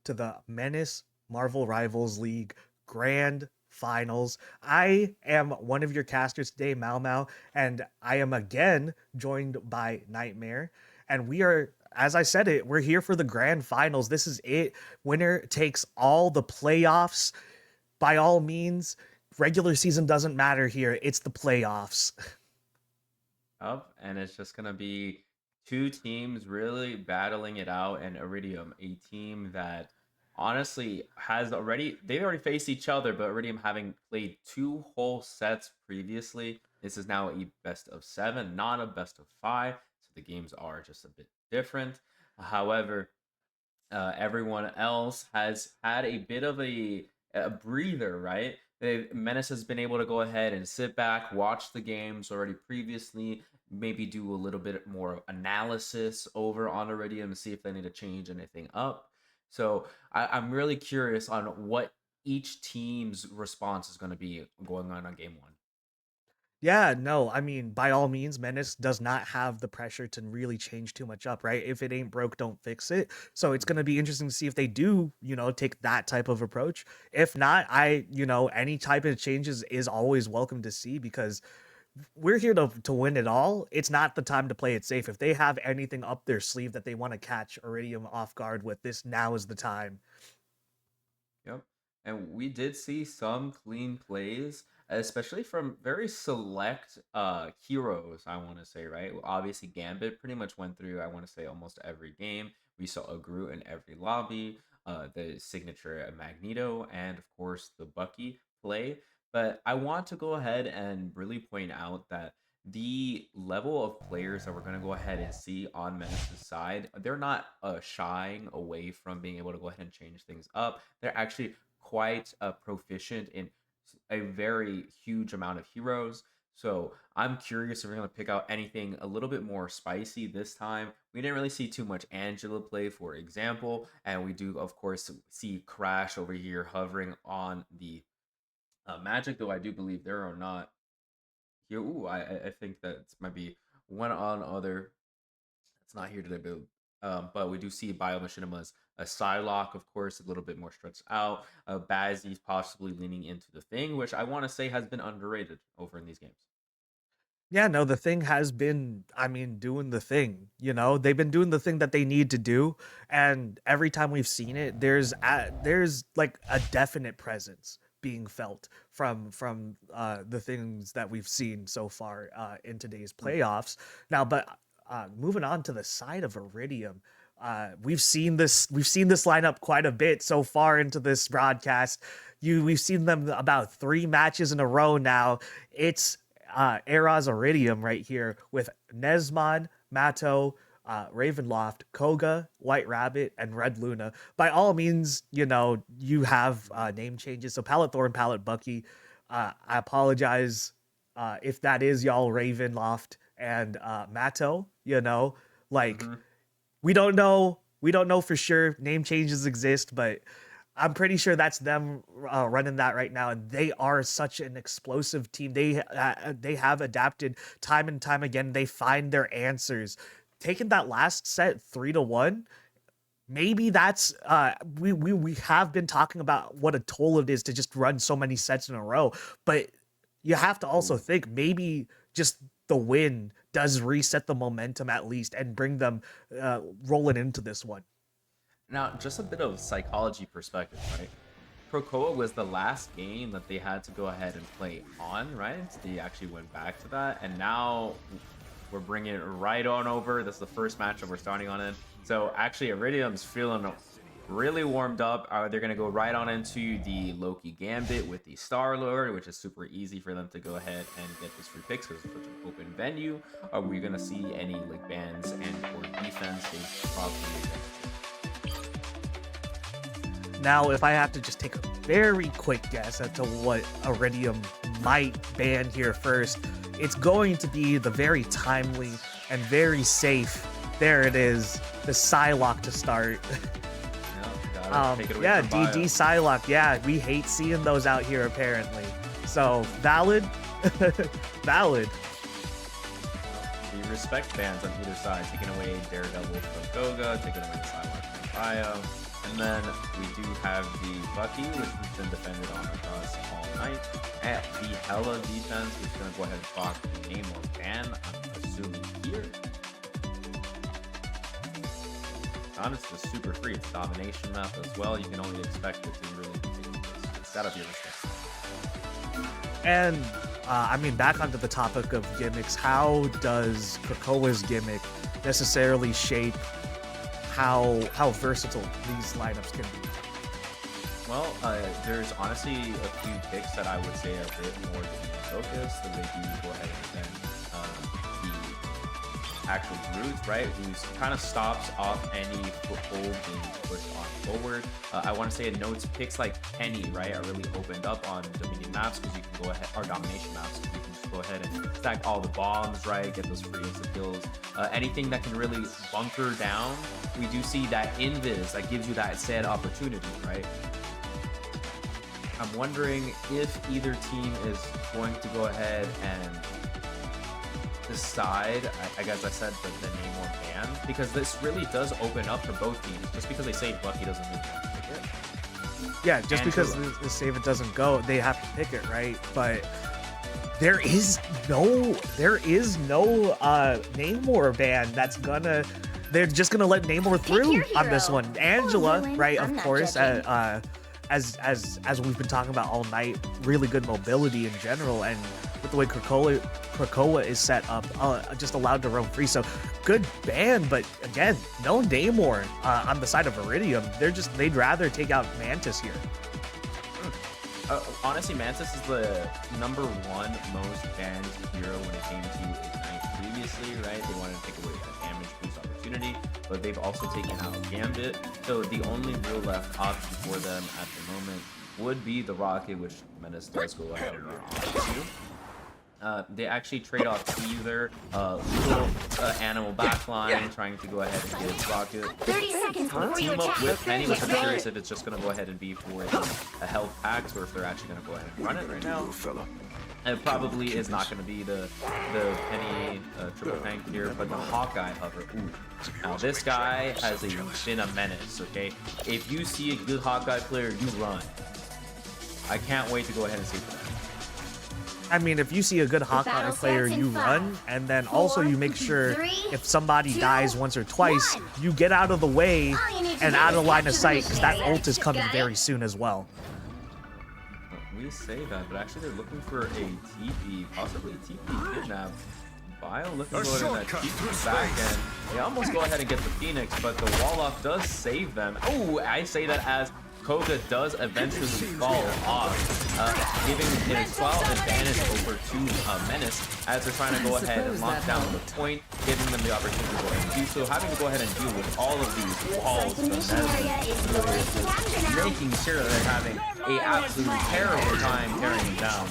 S5: To the Menace Marvel Rivals League Grand Finals. I am one of your casters today, Mau Mau, and I am again joined by Nightmare. And we are, as I said it, we're here for the Grand Finals. This is it. Winner takes all. The playoffs. By all means, regular season doesn't matter here. It's the playoffs.
S6: Up, and it's just gonna be two teams really battling it out, and Iridium, a team that honestly they've already faced each other, but Iridium having played two whole sets previously, this is now a best of 7, not a best of 5, so the games are just a bit different. However, everyone else has had a bit of a breather, right? Menace has been able to go ahead and sit back, watch the games already previously, maybe do a little bit more analysis over on Iridium and see if they need to change anything up. So I'm really curious on what each team's response is going to be going on game 1.
S5: Yeah, no, I mean, by all means, Menace does not have the pressure to really change too much up, right? If it ain't broke, don't fix it. So it's going to be interesting to see if they do, take that type of approach. If not, any type of changes is always welcome to see, because we're here to win it all. It's not the time to play it safe. If they have anything up their sleeve that they want to catch Iridium off guard with, this now is the time.
S6: Yep. And we did see some clean plays, especially from very select heroes, I want to say, right? Obviously, Gambit pretty much went through, I want to say, almost every game. We saw a Groot in every lobby, the signature Magneto, and of course the Bucky play. But I want to go ahead and really point out that the level of players that we're going to go ahead and see on Menace's side, they're not shying away from being able to go ahead and change things up. They're actually quite proficient in a very huge amount of heroes. So I'm curious if we're going to pick out anything a little bit more spicy this time. We didn't really see too much Angela play, for example, and we do, of course, see Crash over here hovering on the Magic, though I do believe there are not here. Ooh, I think that might be one on other. It's not here today, but we do see Biomachinima's a Psylocke, of course, a little bit more stretched out. Bazzi's possibly leaning into the Thing, which I want to say has been underrated over in these games.
S5: Yeah, no, the Thing has been, I mean, doing the thing, you know? They've been doing the thing that they need to do, and every time we've seen it, there's like a definite presence being felt from the things that we've seen so far in today's playoffs. Now, but moving on to the side of Iridium, we've seen this lineup quite a bit so far into this broadcast. We've seen them about 3 matches in a row now. It's AIROZ Iridium right here with Nesmon, Matto, Ravenloft, Koga, White Rabbit, and Red Luna. By all means, you know, you have name changes. So Palette Thorn, Palette Bucky. I apologize if that is y'all Ravenloft and Matto, you know, like we don't know for sure. Name changes exist, but I'm pretty sure that's them running that right now, and they are such an explosive team. They have adapted time and time again. They find their answers. Taking that last set 3-1, maybe that's we have been talking about what a toll it is to just run so many sets in a row, but you have to also think maybe just the win does reset the momentum at least and bring them rolling into this one.
S6: Now, just a bit of psychology perspective, right? Procoa was the last game that they had to go ahead and play on, right? They actually went back to that, and now we're bringing it right on over. This is the first matchup we're starting on in. So actually, Iridium's feeling really warmed up. They're going to go right on into the Loki Gambit with the Star-Lord, which is super easy for them to go ahead and get this free picks because it's such an open venue. Are we going to see any like bans and or defense? They probably
S5: Now, if I have to just take a very quick guess as to what Iridium might ban here first, it's going to be the very timely and very safe. There it is, the Psylocke to start. Yeah, DD Psylocke. Yeah, we hate seeing those out here apparently. So valid, valid.
S6: We respect bans on either side, taking away Daredevil from Goga, taking away Psylocke from Bio. And then we do have the Bucky, which has been defended on us all night. At the Hella defense, which is going to go ahead and block the name or ban, I'm assuming here. Honestly, it's super free. It's domination map as well. You can only expect it to really be set up your respect.
S5: And I mean, back onto the topic of gimmicks, how does Krakoa's gimmick necessarily shape how versatile these lineups can be?
S6: Well, there's honestly a few picks that I would say are a bit more focused, so they do go ahead and defend the actual Groot, right? Who kind of stops off any foothold being pushed on forward. I want to say it notes picks like Penny, right, are really opened up on Dominion maps because you can go ahead, or domination maps, because you can just go ahead and stack all the bombs, right, get those free instant kills. Anything that can really bunker down, we do see that invis that gives you that said opportunity, right? I'm wondering if either team is going to go ahead and decide, I guess I said the name or ban, because this really does open up for both teams. Just because they say Bucky doesn't move to pick it.
S5: Yeah, just because the save it doesn't go, they have to pick it, right? But there is no Namor ban that's gonna. They're just gonna let Namor through on this one. Angela, right? Of course, as we've been talking about all night, really good mobility in general, and with the way Krakoa is set up, just allowed to roam free. So good ban, but again, no Namor on the side of Iridium. They'd rather take out Mantis here.
S6: Honestly, Mantis is the #1 most banned hero when it came to Ignite previously, right? They wanted to take away that damage boost opportunity, but they've also taken out Gambit. So the only real left option for them at the moment would be the Rocket, which Menace does go ahead and run off to. They actually trade off either little animal backline, trying to go ahead and get Rocket.
S1: 30 seconds before
S6: Team
S1: your
S6: up
S1: attack.
S6: with Penny, which I'm curious if it's just going to go ahead and be for a health packs, or if they're actually going to go ahead and run it right now. It probably is not going to be the Penny triple tank here, but the Hawkeye hover. Ooh. Now this guy has been a menace, okay? If you see a good Hawkeye player, you run. I can't wait to go ahead and see that.
S5: I mean, if you see a good Hawkeye player, you run, and then also you make sure if somebody dies once or twice, you get out of the way and out of line of sight, because that ult is coming very soon as well.
S6: We say that, but actually they're looking for a TP, possibly a TP kidnap. Bio looking good in that TP back end. They almost go ahead and get the Phoenix, but the wall off does save them. Oh, I say that as Koga does eventually fall off, giving a 12 advantage over to Menace as they're trying to go ahead and lock down the point, giving them the opportunity to go ahead and do so. Having to go ahead and deal with all of these walls from Menace, making sure that they're having an absolute terrible time tearing him down.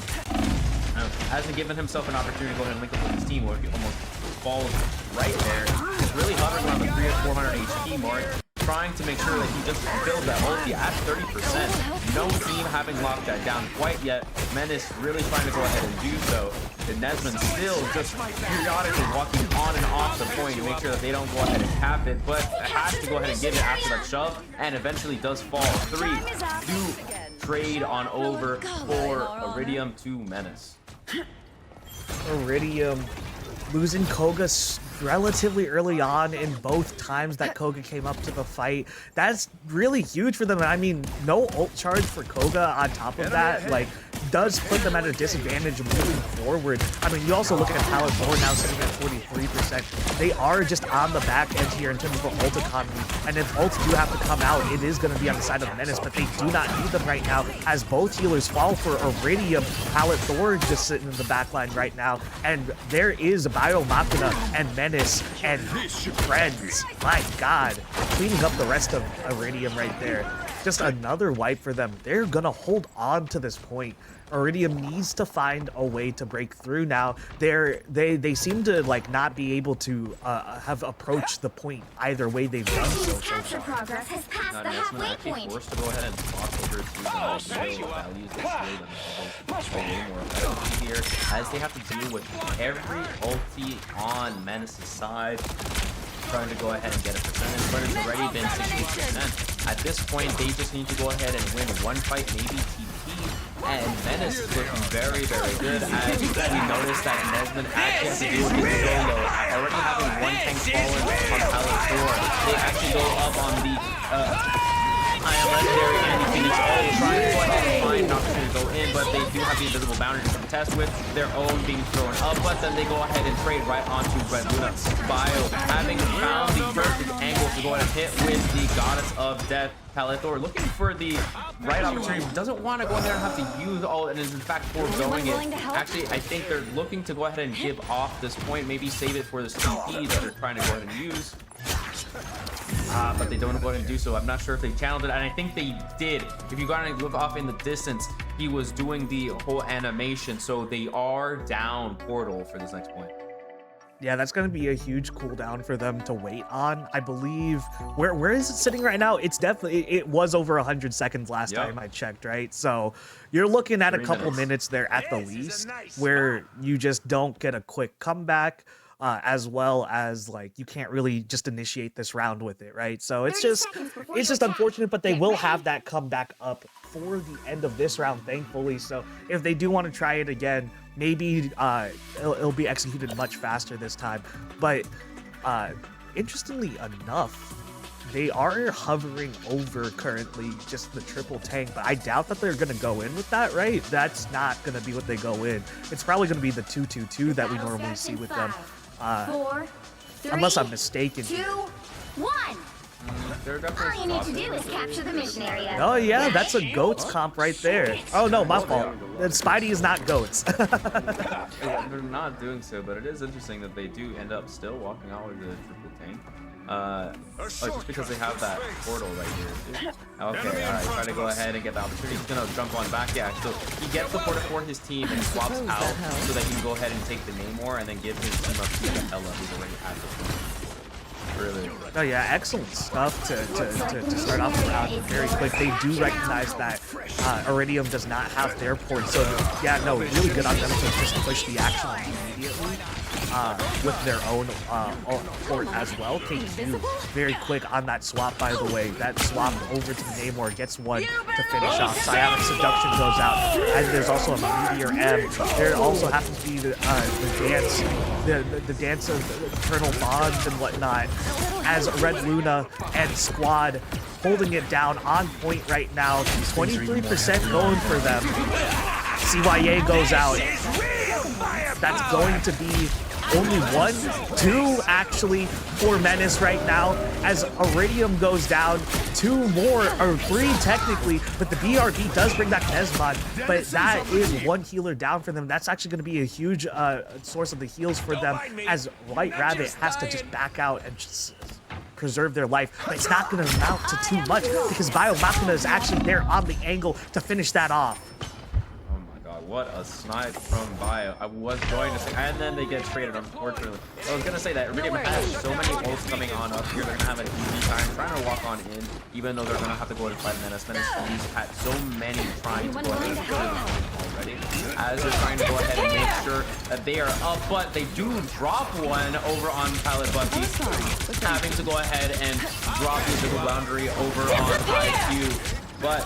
S6: Hasn't given himself an opportunity to go ahead and link up with his team, where he almost falls right there. Just really hovering around the 300 or 400 HP mark, trying to make sure that he just builds that ulti at 30%. No team having locked that down quite yet. Menace really trying to go ahead and do so. And Nesmond still just periodically walking on and off the point to make sure that they don't go ahead and cap it, but has to go ahead and give it after that shove, and eventually does fall. 3-2 trade on over for Iridium to Menace.
S5: Iridium losing Koga relatively early on in both times that Koga came up to the fight. That's really huge for them. I mean, no ult charge for Koga on top of that, like, does put them at a disadvantage moving forward. I mean, you also look at Pallet Thor now sitting at 43%. They are just on the back edge here in terms of ult economy, and if ults do have to come out, it is going to be on the side of Menace, but they do not need them right now as both healers fall for Iridium. Pallet Thor just sitting in the back line right now, and there is Bio Machina and Menace and friends. My God, cleaning up the rest of Iridium right there. Just another wipe for them. They're gonna hold on to this point. Iridium needs to find a way to break through now. They seem to like not be able to have approached the point either way they've done so
S1: Capture
S5: far.
S1: progress has passed the
S6: Nesmond
S1: halfway
S6: actually
S1: point.
S6: forced to go ahead and swap over to the values the shield and way more effectively here, as they have to deal with every ulti on Menace's side, trying to go ahead and get a percentage, but it's already been 60%. At this point, they just need to go ahead and win one fight, maybe TP, and Menace is looking very, very good, as we noticed that Nesmond actually has to deal with his solo, already having one tank fallen on Pallet Thor. They actually go up on the I am legendary Andy Phoenix, all trying to go ahead and find an opportunity to go in, but they do have the invisible boundary to contest with, their own being thrown up, but then they go ahead and trade right onto Red Luna. Bio having found the perfect angle to go ahead and hit with the Goddess of Death. Pallet Thor looking for the right opportunity, doesn't want to go in there and have to use all, and is in fact foregoing it. Actually, I think they're looking to go ahead and give off this point, maybe save it for this TP that they're trying to go ahead and use. But they don't go ahead and do so. I'm not sure if they channeled it, and I think they did. If you got to look off in the distance, he was doing the whole animation, so they are down portal for this next point.
S5: Yeah, that's going to be a huge cooldown for them to wait on. I believe, where is it sitting right now? It's definitely, it was over 100 seconds last time I checked, right? So you're looking at a couple minutes there at the least, where you just don't get a quick comeback. As well as like you can't really just initiate this round with it, right? So it's just unfortunate, but they will have that comeback up for the end of this round, thankfully. So if they do want to try it again, maybe it'll be executed much faster this time. But interestingly enough, they are hovering over currently just the triple tank, but I doubt that they're going to go in with that, right? That's not going to be what they go in. It's probably going to be the 2-2-2 that we normally see with them.
S1: 4, 3,
S5: Unless I'm mistaken.
S1: 2, 1. All you need to do is capture the mission area.
S5: Oh yeah, that's a goats comp right there. Oh no, my fault. Spidey is not goats.
S6: Yeah, they're not doing so, but it is interesting that they do end up still walking out with the triple tank. Just because they have that portal right here. Okay, alright, try to go ahead and get the opportunity. He's gonna jump on back. Yeah, so he gets the portal for his team and swaps out so that he can go ahead and take the Namor and then give his team up to Ella, who's already at the point. Really.
S5: Oh yeah, excellent stuff to start off the round very quick. They do recognize that Iridium does not have their port, so yeah, no, really good on them to just push the action immediately with their own port as well. KQ very quick on that swap, by the way. That swap over to Namor gets one to finish off. Psionic Seduction goes out, and there's also a Meteor M. There also happens to be the dance, the dance of eternal bonds and whatnot, as Red Luna and Squad holding it down on point right now. 23% going for them. CYA goes out. That's going to be only 1, 2 actually for Menace right now, as Iridium goes down. 2 more, or 3 technically, but the BRB does bring back Nesmod, but that is 1 healer down for them. That's actually going to be a huge source of the heals for them, as White Rabbit has to just back out and just preserve their life, but it's not going to amount to too much because Biomachina is actually there on the angle to finish that off.
S6: What a snipe from Bio. I was going to say, and then they get traded, unfortunately. I was going to say that Iridium has so many ults coming on up here. They're going to have an easy time trying to walk on in, even though they're going to have to go to fight Menace. Menace has had so many trying to go ahead and kill them already, as they're trying to go ahead and make sure that they are up, but they do drop one over on Pilot Bucky, having to go ahead and drop the invisible boundary over on IQ. But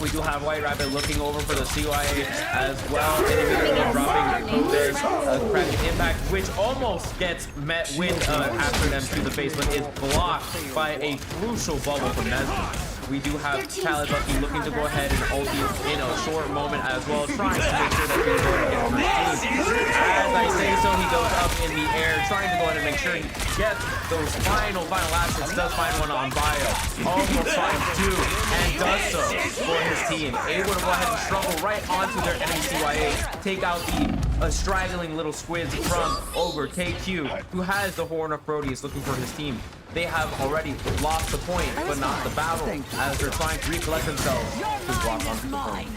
S6: we do have White Rabbit looking over for the CYA as well, and immediately dropping this cracking impact, which almost gets met with after them to the face, but is blocked by a crucial bubble from Nesmond. We do have Khaled Bucky looking to go ahead and ulti in a short moment as well, trying to make sure that he's going to get first. As I say so, he goes up in the air, trying to go ahead and make sure he gets those final assets. Does find one on Bio, almost finds 2, and does so for his team. Able to go ahead and struggle right onto their enemy CYA, take out the straggling little squids from over KQ, who has the Horn of Proteus looking for his team. They have already lost the point, but not the battle, as they're trying to recollect themselves to walk onto the point.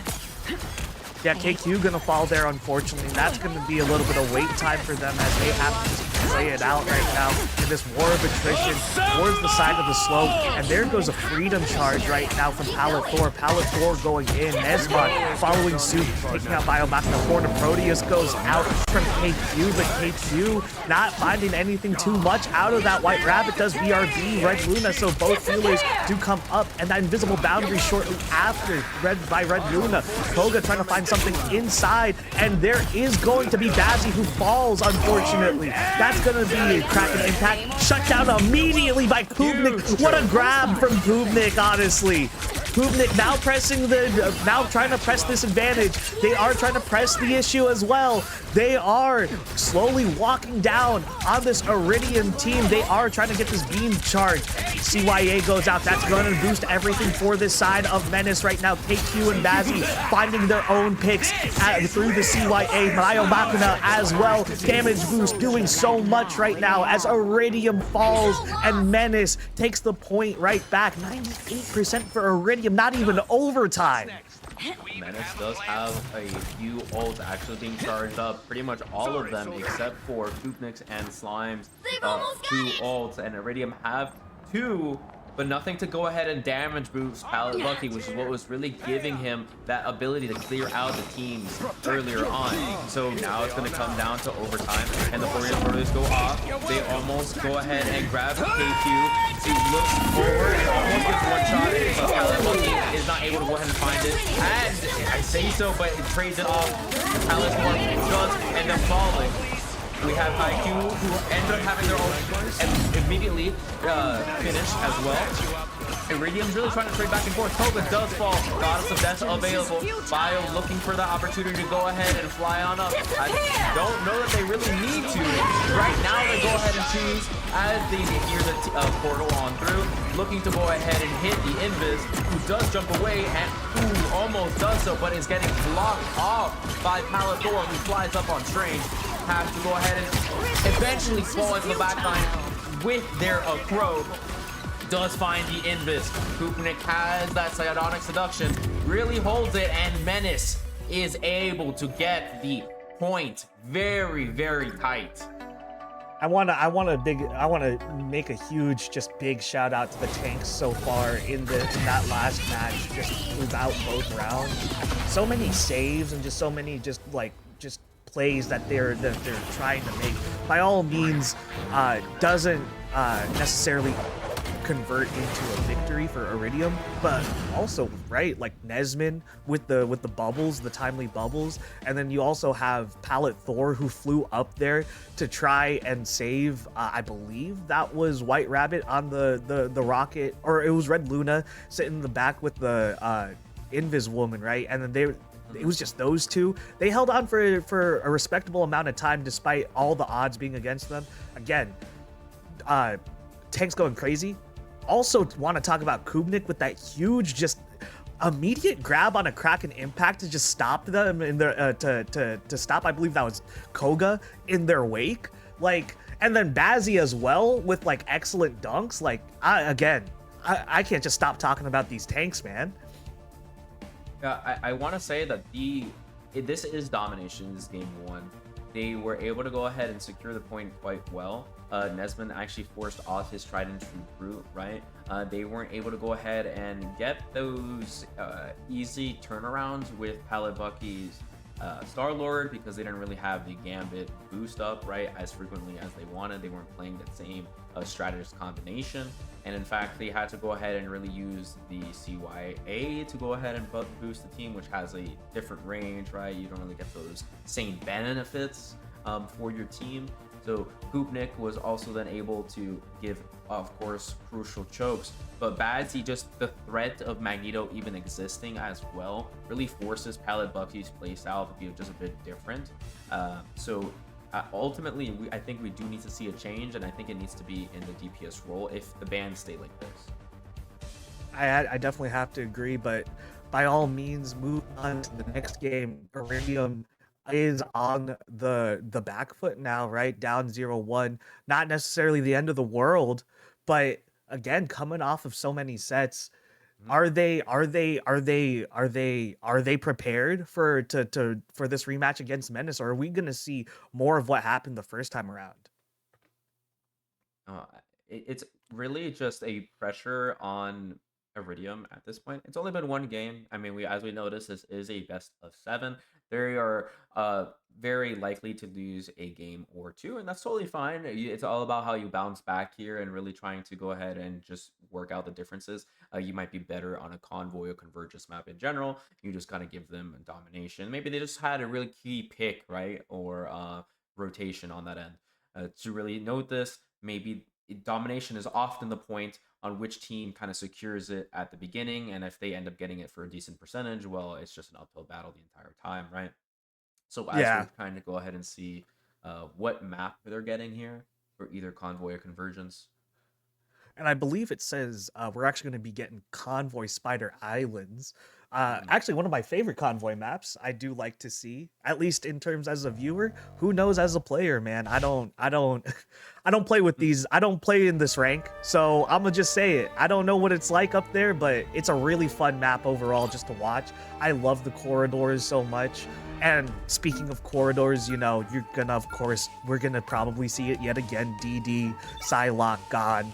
S5: Yeah, KQ gonna fall there, unfortunately. That's gonna be a little bit of wait time for them as they have to just play it out right now in this war of attrition towards the side of the slope. And there goes a freedom charge right now from Pallet Thor. Pallet Thor going in. Nesmod following suit, taking out Biomachina. Horn of Proteus goes out from KQ, but KQ not finding anything too much out of that. White Rabbit does BRB, Red Luna, so both healers do come up, and that invisible boundary shortly after, by Red Luna. Koga trying to find something inside, and there is going to be Bazzi who falls, unfortunately. That's going to be a cracking impact. Shut down immediately by Kubnik. What a grab from Kubnik, honestly. Kubnik now trying to press this advantage. They are trying to press the issue as well. They are slowly walking down on this Iridium team. They are trying to get this beam charged. CYA goes out. That's going to boost everything for this side of Menace right now. KQ and Bazzi finding their own picks through the CYA. Biomachina as well. Damage boost doing so much right now as Iridium falls and Menace takes the point right back. 98% for Iridium, not even overtime.
S6: Menace does have a few ults actually being charged up. Pretty much all of them except for Kubniks and Slime's 2 ults, and Iridium have 2, but nothing to go ahead and damage boost Pallet Bucky, which is what was really giving him that ability to clear out the teams earlier on. So now it's going to come down to overtime, and the Warriors go off. They almost go ahead and grab KQ. He looks forward and almost gets one shot, but Pallet Bucky is not able to go ahead and find it. And I say so, but it trades it off. Pallet Bucky does end up falling. We have Haikyuu, who end up having their own and immediately finish as well. Iridium's really trying to trade back and forth. Koga does fall. Goddess of Death available. Bio looking for the opportunity to go ahead and fly on up. I don't know that they really need to. Right now, they go ahead and choose as they hear the portal on through, looking to go ahead and hit the Invis, who does jump away and almost does so, but is getting blocked off by Palathor, who flies up on Strange. Has to go ahead and eventually fall into the backline with their Crow. Does find the Invis. Kupnik has that Psionic Seduction, really holds it, and Menace is able to get the point very, very tight.
S5: I want to make a huge, just big shout out to the tanks so far in that last match, just throughout both rounds. So many saves and just so many just plays that they're trying to make. By all means, doesn't necessarily convert into a victory for Iridium, but also, right, like Nesmin with the bubbles, the timely bubbles, and then you also have Palette Thor, who flew up there to try and save, I believe that was White Rabbit on the rocket, or it was Red Luna sitting in the back with the Invis woman, right? And then it was just those two. They held on for a respectable amount of time despite all the odds being against them. Again, tanks going crazy. Also want to talk about Kubnik with that huge, just immediate grab on a Kraken impact to just stop them in their to stop. I believe that was Koga in their wake. Like, and then Bazzi as well with like excellent dunks. Like, I can't just stop talking about these tanks, man.
S6: Yeah, I want to say that this is domination. This is game one. They were able to go ahead and secure the point quite well. Nesman actually forced off his Trident True Brute, right? They weren't able to go ahead and get those easy turnarounds with Palette Bucky's Star-Lord because they didn't really have the Gambit boost up, right, as frequently as they wanted. They weren't playing the same strategist combination. And in fact, they had to go ahead and really use the CYA to go ahead and boost the team, which has a different range, right? You don't really get those same benefits for your team. So Kupnik was also then able to give, of course, crucial chokes. But Badsy, just the threat of Magneto even existing as well, really forces Palette Bucky's playstyle to be just a bit different. Ultimately, I think we do need to see a change, and I think it needs to be in the DPS role if the bans stay like this.
S5: I definitely have to agree, but by all means, move on to the next game. Iridium is on the back foot now, right? Down 0-1. Not necessarily the end of the world, but again, coming off of so many sets, are they prepared for this rematch against Menace, or are we gonna see more of what happened the first time around?
S6: It's really just a pressure on Iridium at this point. It's only been one game. I mean, as we noticed, this is a best of 7. They are very likely to lose a game or two, and that's totally fine. It's all about how you bounce back here and really trying to go ahead and just work out the differences. You might be better on a convoy or convergence map in general. You just kind of give them a domination. Maybe they just had a really key pick, right, or rotation on that end. To really note this, maybe domination is often the point on which team kind of secures it at the beginning, and if they end up getting it for a decent percentage, well, it's just an uphill battle the entire time, right? So as we kind of go ahead and see what map they're getting here for either convoy or convergence.
S5: And I believe it says we're actually going to be getting Convoy Spider Islands. Actually, one of my favorite convoy maps. I do like to see, at least in terms as a viewer. Who knows as a player, man? I don't play with these. I don't play in this rank, so I'm gonna just say it. I don't know what it's like up there, but it's a really fun map overall just to watch. I love the corridors so much. And speaking of corridors, you know, you're gonna, of course, we're gonna probably see it yet again. DD, Psylocke, God.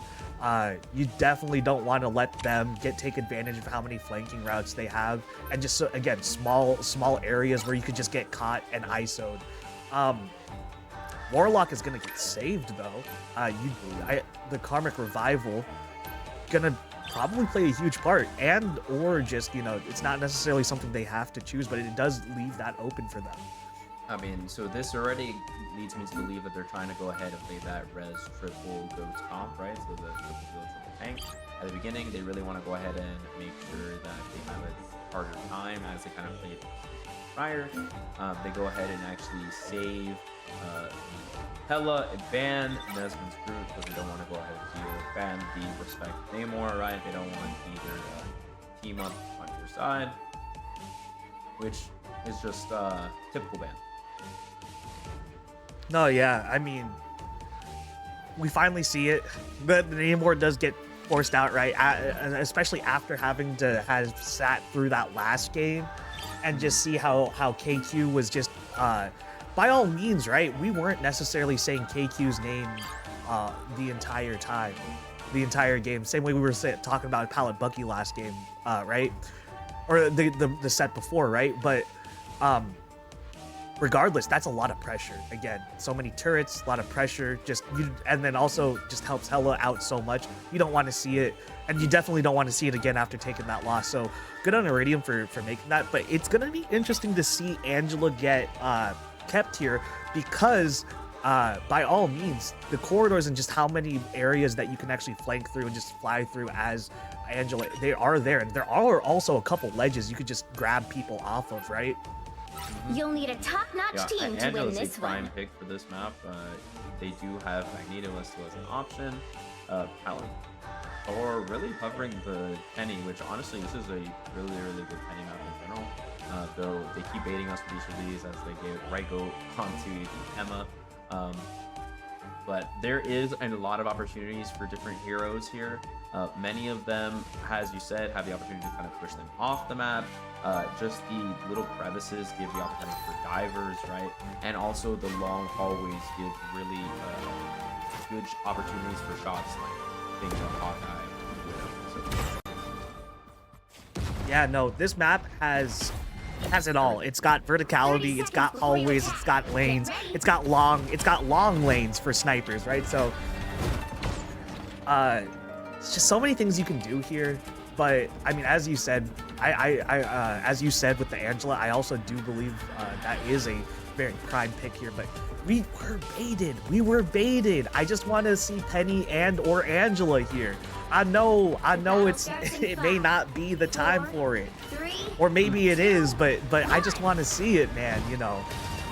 S5: You definitely don't want to let them take advantage of how many flanking routes they have, and just again small areas where you could just get caught and ISO'd. Warlock is gonna get saved though. The Karmic Revival gonna probably play a huge part, and or just, you know, it's not necessarily something they have to choose, but it does leave that open for them.
S6: I mean, so this already leads me to believe that they're trying to go ahead and play that res triple goat comp, right? So the triple heal, triple tank. At the beginning, they really want to go ahead and make sure that they have a harder time as they kind of played prior. They go ahead and actually save Hella and ban Nesmond's group because they don't want to go ahead and heal. Ban the respect Namor, right? They don't want either team up on your side, which is just typical ban.
S5: No, yeah, I mean, we finally see it. The Namor does get forced out, right? Especially after having to have sat through that last game and just see how KQ was just, by all means, right? We weren't necessarily saying KQ's name the entire time, the entire game. Same way we were talking about Pallet Bucky last game, right? Or the set before, right? But regardless, that's a lot of pressure. Again, so many turrets, a lot of pressure. And then also just helps Hella out so much. You don't want to see it, and you definitely don't want to see it again after taking that loss. So good on Iridium for making that. But it's gonna be interesting to see Angela get kept here because by all means, the corridors and just how many areas that you can actually flank through and just fly through as Angela, they are there, and there are also a couple ledges you could just grab people off of, right?
S1: You'll need a top-notch team to win
S6: Angela's
S1: this
S6: a prime
S1: one.
S6: pick for this map. They do have Magneto still as an option, Pallet, or really hovering the Penny, which honestly this is a really good Penny map in general. Though they keep baiting us with each of these as they get go onto the Emma. But there is a lot of opportunities for different heroes here. Many of them, as you said, have the opportunity to kind of push them off the map. Just the little crevices give the opportunity for divers, right? And also the long hallways give really good opportunities for shots like things on Hawkeye.
S5: Yeah, no, this map has it all. It's got verticality, it's got hallways, it's got lanes, it's got long lanes for snipers, right? So it's just so many things you can do here. But I mean, as you said, as you said with the Angela, I also do believe that is a very prime pick here. But we were baited. I just want to see Penny or Angela here. I know it may not be the time for it, or maybe it is, but I just want to see it, man, you know.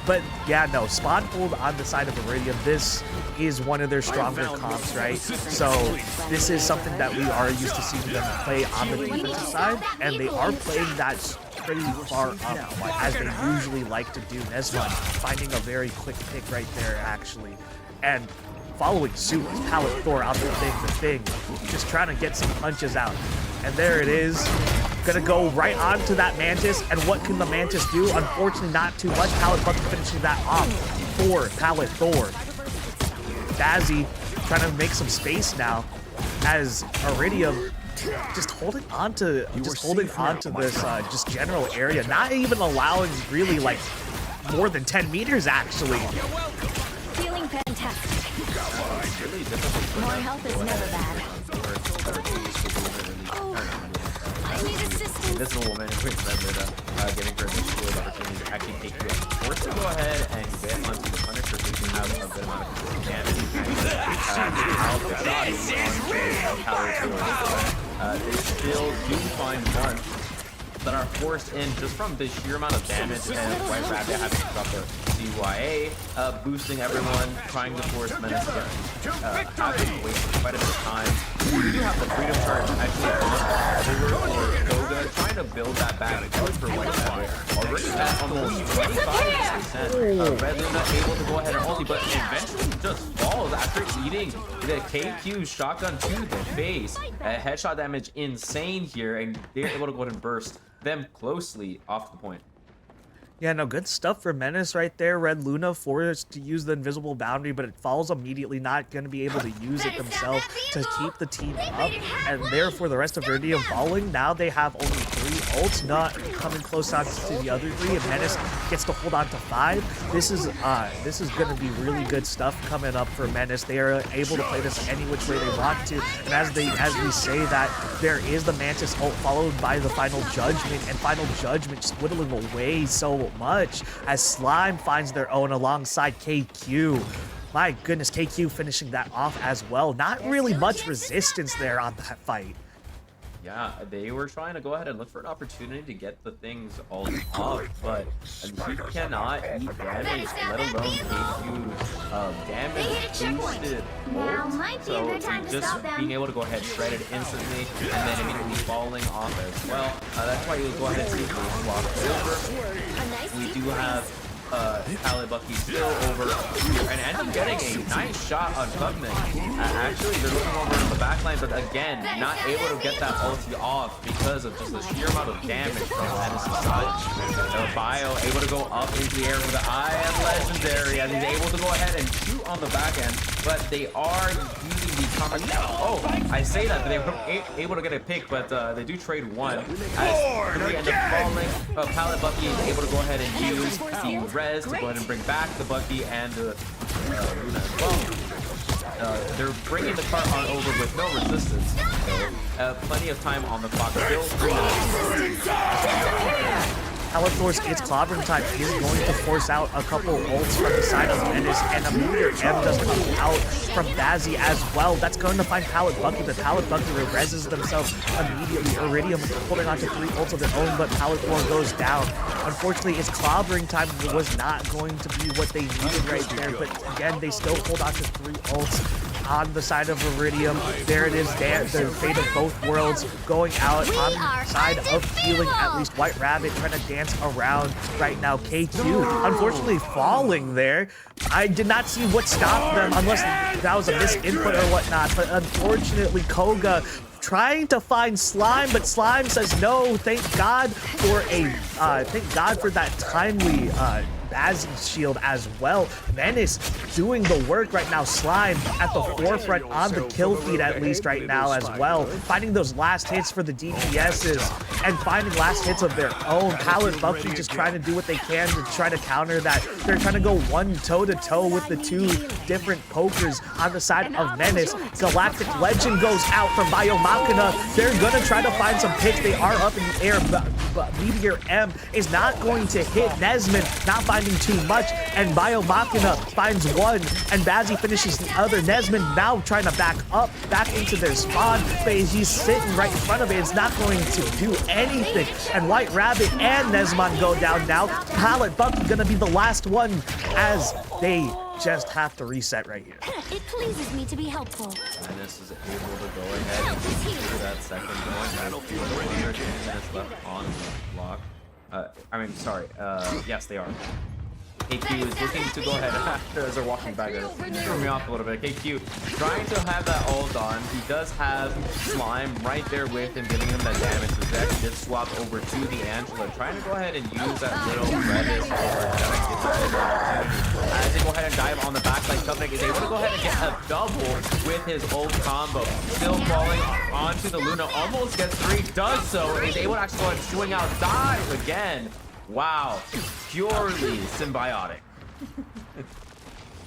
S5: But yeah, no, spawn hold on the side of Iridium, this is one of their stronger comps, right? So this is something that we are used to seeing them play on the defensive side, and they are playing that pretty far up, as they usually like to do. Nesmond finding a very quick pick right there, actually. And following suit is Pallet Thor out the thing, just trying to get some punches out. And there it is. Gonna go right onto that Mantis, and what can the Mantis do? Unfortunately, not too much. Pallet Bucky finishing that off for Pallet Thor. Dazzy trying to make some space now, as Iridium just holding on to this just general area, not even allowing really like more than 10 meters actually.
S1: Feeling fantastic. More help is never bad. I need assistance.
S6: Invisible Woman with Red giving her the shield opportunity to actually take you forced to go ahead and get onto the Punisher, so you can have a good amount of damage out the shot onto they still do find one that are forced in just from the sheer amount of damage, and White Rabbit having to drop their CYA, boosting everyone, trying to force Menace to having to waste quite a bit of time. We do have the freedom charge actually over for Koga, trying to build that back for White Rabbit. Already at almost 25%. Red Luna able to go ahead and ulti, but eventually just falls after eating the KQ shotgun to the face. Headshot damage insane here, and they're able to go ahead and burst them closely off the point.
S5: Yeah, no, good stuff for Menace right there. Red Luna forced to use the invisible boundary, but it falls immediately, not going to be able to use it themselves to keep the team up. And therefore, the rest of Iridium falling. Now they have only 3 ults, not coming close on to the other 3, and Menace gets to hold on to 5. This is going to be really good stuff coming up for Menace. They are able to play this any which way they want to. And as we say that, there is the Mantis ult followed by the Final Judgment, and Final Judgment just whittling away so so much as Slime finds their own alongside KQ. My goodness, KQ finishing that off as well. Not really much resistance there on that fight.
S6: Yeah, they were trying to go ahead and look for an opportunity to get the things all up, but he cannot eat damage, let alone KQ's damage boosted ult. So just being able to go ahead, shred it instantly, and then immediately falling off as well. That's why you'll go ahead and see the swap over. We do have Pallet Bucky still over here and end up getting a nice shot on Covenant. Actually, they're looking over in the backline, but again, not able to get that ulti off because of just the sheer amount of damage from Menace's side. Bio able to go up into the air with the I am legendary as he's able to go ahead and shoot on the back end, but they are using the counter. Oh, I say that they were able to get a pick, but they do trade one. As 3 end up falling, Pallet Bucky is able to go ahead and use the res to go ahead and bring back the Bucky and the Luna as well. They're bringing the cart on over with no resistance. So, plenty of time on the clock. Still 3 minutes.
S5: Palethor's It's Clobbering Time is going to force out a couple ults from the side of Menace, and a Meteor M does come out from Bazzi as well. That's going to find Pallet Bucky, but Pallet Bucky reses themselves immediately. Iridium holding on to 3 ults of their own, but Palethor goes down. Unfortunately, It's Clobbering Time was not going to be what they needed right there, but again, they still hold on to 3 ults on the side of Iridium. There it is, the fate of both worlds going out on the side of healing, at least White Rabbit trying to dance around right now. KQ unfortunately falling there. I did not see what stopped them, unless that was a misinput or whatnot, but unfortunately Koga trying to find Slime, but Slime says no. Thank God for that timely Bazzi's shield as well. Menace doing the work right now. Slime at the forefront on the kill feed at least right now as well. Finding those last hits for the DPSs and finding last hits of their own. Pallet Bucky just trying to do what they can to try to counter that. They're trying to go one toe-to-toe with the 2 different pokers on the side of Menace. Galactic Legend goes out from Biomachina. They're gonna try to find some picks. They are up in the air, but Meteor M is not going to hit. Nesmond not finding too much, and Biomachina finds one, and Bazzi finishes the other. Nesmond now trying to back into their spawn, but he's sitting right in front of it. It's not going to do anything, and White Rabbit and Nesmond go down now. Pallet Bucky gonna be the last one as they just have to reset right here.
S1: It pleases me to be helpful.
S6: Menace is able to go ahead and do that second going. 2 minutes left on the block. Yes, they are. KQ is looking to go ahead as they're walking back. Threw me off a little bit. KQ trying to have that ult on. He does have Slime right there with him, giving him that damage. So Zach did swap over to the Angela, trying to go ahead and use that little Redis as they go ahead and dive on the backside. Covenant is able to go ahead and get a double with his ult combo. Still falling onto the Luna, almost gets 3, does so, is able to actually go ahead and swing out, dive again. Wow, purely symbiotic.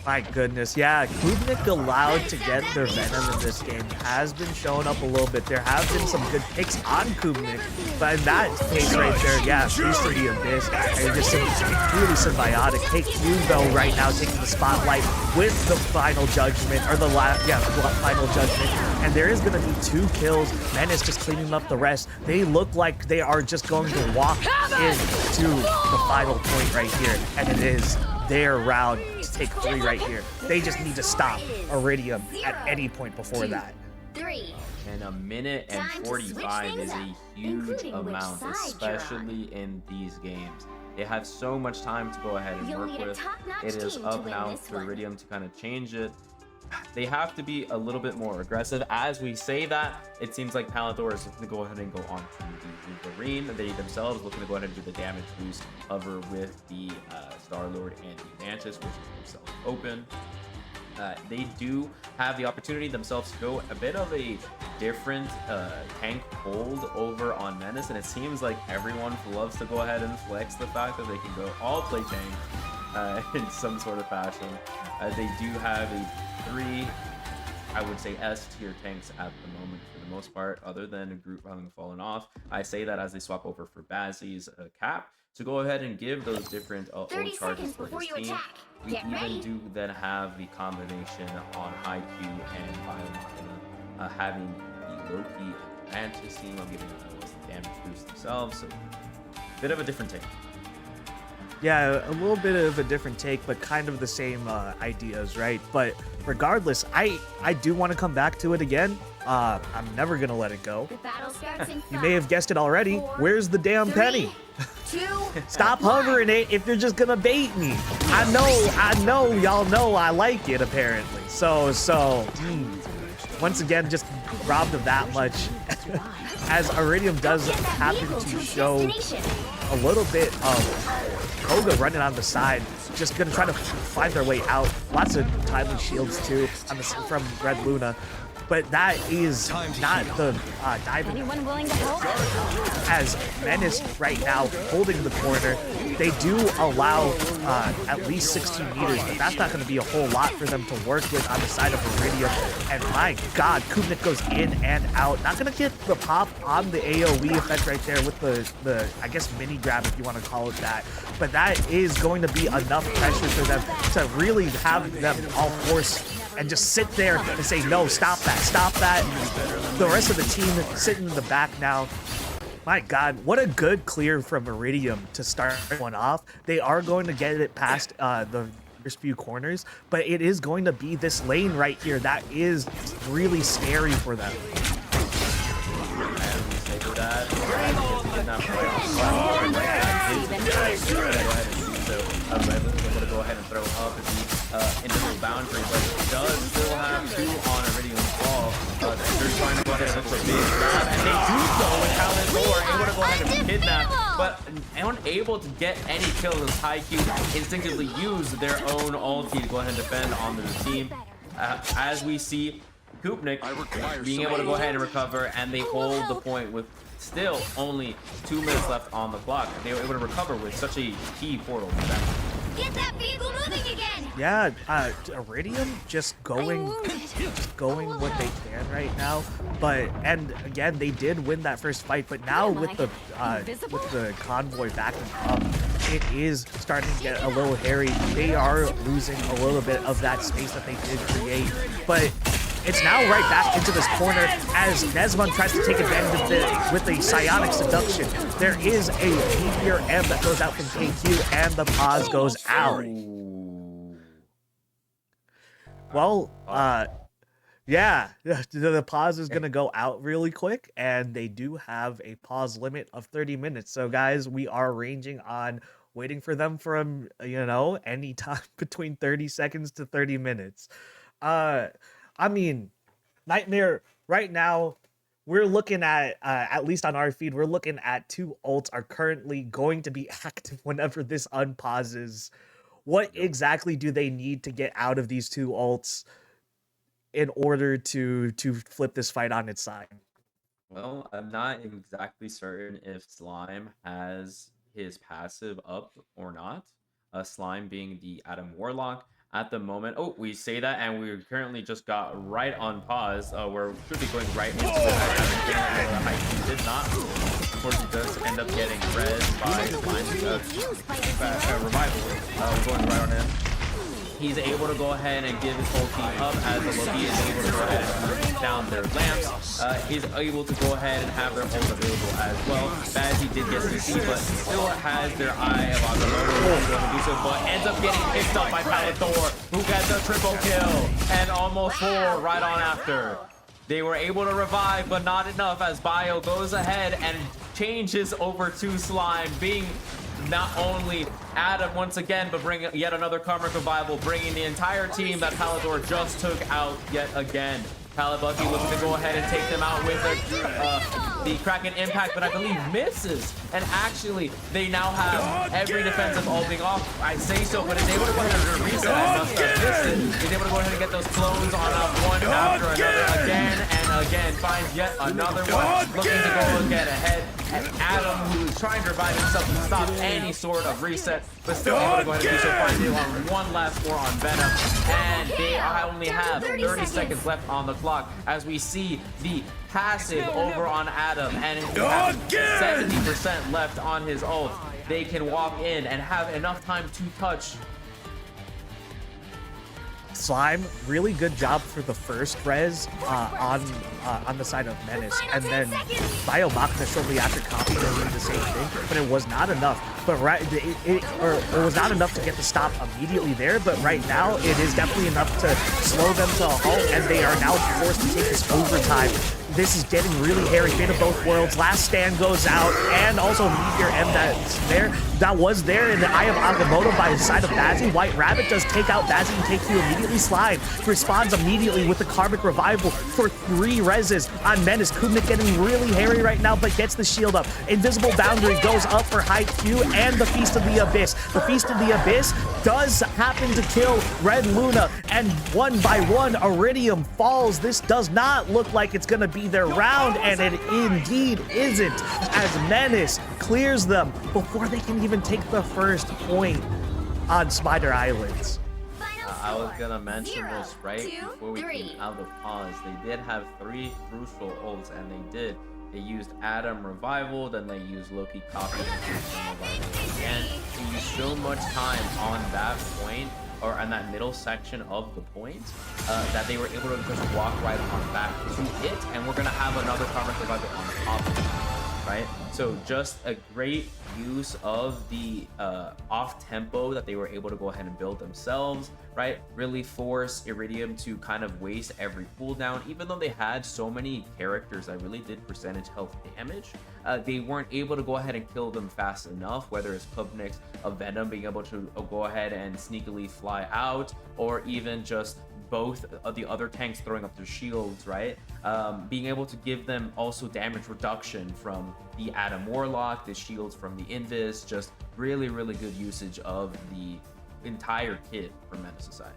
S5: My goodness, yeah, Klubnik allowed to get their Venom in this game has been showing up a little bit. There have been some good picks on Klubnik, but in that case right there, yeah, Feast of the Abyss, and just really symbiotic. KQ though right now taking the spotlight with the final judgment, or the final judgment, and there is going to be 2 kills. Menace just cleaning up the rest. They look like they are just going to walk into the final point right here, and it is their round to take 3 right here. They just need to stop Iridium at any point before that.
S1: 3.
S6: And 1 minute and 45 is a huge amount, especially in these games. They have so much time to go ahead and work with. It is up now to Iridium to kind of change it. They have to be a little bit more aggressive. As we say that, it seems like Palethor is looking to go ahead and go on to the Wolverine. They themselves looking to go ahead and do the damage boost, hover with the Star-Lord and the Mantis, which is themselves open. They do have the opportunity themselves to go a bit of a different tank hold over on Menace, and it seems like everyone loves to go ahead and flex the fact that they can go all play tank in some sort of fashion. They do have a 3 I would say S tier tanks at the moment for the most part, other than a group having fallen off. I say that as they swap over for Bazzi's cap to go ahead and give those different ult
S1: 30
S6: charges
S1: seconds
S6: for
S1: before
S6: his
S1: you
S6: team.
S1: attack.
S6: We
S1: Get
S6: even
S1: ready.
S6: do then have the combination on high Q and Biomachina having the Loki Mantis team of giving damage boost themselves. So bit of a different take.
S5: Yeah, a little bit of a different take, but kind of the same ideas, right? But regardless, I do want to come back to it again. I'm never gonna let it go.
S1: The battle starts in
S5: You may have guessed it already. Where's the damn penny?
S1: 2.
S5: Stop hovering it if you're just gonna bait me. I know, y'all know I like it apparently. Once again, just robbed of that much. As Iridium does happen to show a little bit of Koga running on the side, just gonna try to find their way out. Lots of timely shields too from Red Luna. But that is not the diving.
S1: Anyone willing to help?
S5: As Menace right now holding the corner, they do allow at least 16 meters, but that's not going to be a whole lot for them to work with on the side of Iridium. And my God, Kubnik goes in and out. Not going to get the pop on the AoE effect right there with the I guess mini grab if you want to call it that. But that is going to be enough pressure for them to really have them all force and just sit there and say, no, stop that, stop that. The rest of the team sitting in the back now. My God, what a good clear from Iridium to start one off. They are going to get it past the first few corners, but it is going to be this lane right here that is really scary for them.
S6: Go ahead and throw up the individual boundary, but it does still have 2 on Iridium's wall. They're trying to go ahead and look for a big grab, and they do so with Talon able to go ahead and kidnap, but unable to get any kills as HiQ instinctively use their own ulti to go ahead and defend on the team. As we see Kupnik being able to go ahead and recover, and they hold the point with still only 2 minutes left on the clock. They were able to recover with such a key portal.
S1: Get that vehicle moving again.
S5: Yeah, Iridium just going what they can right now. And again, they did win that first fight, but now with the convoy backing up, it is starting to get a little hairy. They are losing a little bit of that space that they did create, but it's now right back into this corner as Nesmond tries to take advantage of it with a psionic seduction. There is a meteor M that goes out from KQ, and the pause goes out. Well, yeah, the pause is going to go out really quick, and they do have a pause limit of 30 minutes. So, guys, we are ranging on waiting for them from, any time between 30 seconds to 30 minutes. I mean, Nightmare, right now, we're looking at least on our feed, we're looking at 2 ults are currently going to be active whenever this unpauses. What exactly do they need to get out of these 2 ults in order to flip this fight on its side?
S6: Well, I'm not exactly certain if Slime has his passive up or not. Slime being the Adam Warlock. At the moment, we say that, and we currently just got right on pause. We're should be going right into the He did not. Of course, he does end up getting res by Revival. We're going right on him. He's able to go ahead and give his whole team up as the Loki is able to go ahead and bring down their lamps. He's able to go ahead and have their ult available as well. Bazzi did get CC, but still has their eye of Agamotto going to do so, but ends up getting picked up by Palathor, who gets a triple kill and almost 4 right on after. They were able to revive, but not enough as Bio goes ahead and changes over to Slime, being not only Adam once again, but bring yet another Karmic Revival, bringing the entire team that Palador just took out yet again. Palabucky looking to go ahead and take them out with the Kraken Impact, but I believe misses. And actually, they now have every defensive ulting off. I say so, but is able to go ahead and reset. I must have missed it. Is able to go ahead and get those clones on one after another again and again. Finds yet another one. Looking to go and get ahead. And Adam, who's trying to revive himself and stop any sort of reset, but still able to go ahead and do so. Finally on one last more on Venom, and they only have 30 seconds left on the clock as we see the passive over on Adam, and he has 70% left on his ult. They can walk in and have enough time to touch.
S5: Slime, really good job for the first res on the side of Menace, and then Bio Machina shortly after copying and doing the same thing, but it was not enough. But it was not enough to get the stop immediately there, but right now it is definitely enough to slow them to a halt, and they are now forced to take this overtime. This is getting really hairy. Fate of both worlds. Last stand goes out, and also Meteor M that was there in the Eye of Agamotto by the side of Bazzi. White Rabbit does take out Bazzi and takes you immediately. Slime responds immediately with the Karmic Revival for 3 reses on Menace. Kubnik getting really hairy right now, but gets the shield up. Invisible Boundary goes up for Hype Q and the Feast of the Abyss. The Feast of the Abyss does happen to kill Red Luna, and one by one, Iridium falls. This does not look like it's going to be their round, and it indeed isn't, as Menace clears them before they can even take the first point on Spider Islands.
S6: I was gonna mention this right before we came out of pause. They did have 3 crucial ults, and they did. They used Adam Revival, then they used Loki Copy and Revival again. They used so much time on that point, or on that middle section of the point, that they were able to just walk right on back to it, and we're gonna have another Karmic Revival on top of it, right? So just a great use of the off tempo that they were able to go ahead and build themselves, right? Really force Iridium to kind of waste every cooldown. Even though they had so many characters that really did percentage health damage, they weren't able to go ahead and kill them fast enough, whether it's Kubnix, a Venom being able to go ahead and sneakily fly out, or even just both of the other tanks throwing up their shields, right? Being able to give them also damage reduction from the Adam Warlock, the shields from the Invis, just really, really good usage of the entire kit from Menace's side.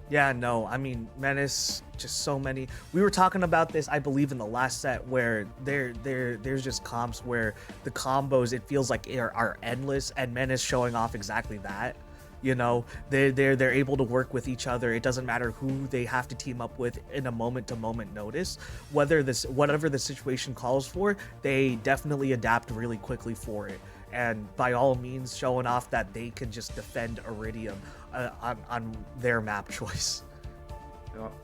S5: Yeah, no, I mean, Menace, just so many. We were talking about this, I believe, in the last set, where there's just comps where the combos, it feels like are endless, and Menace showing off exactly that. You know, they're able to work with each other. It doesn't matter who they have to team up with in a moment-to-moment notice. Whatever the situation calls for, they definitely adapt really quickly for it. And by all means, showing off that they can just defend Iridium on their map choice.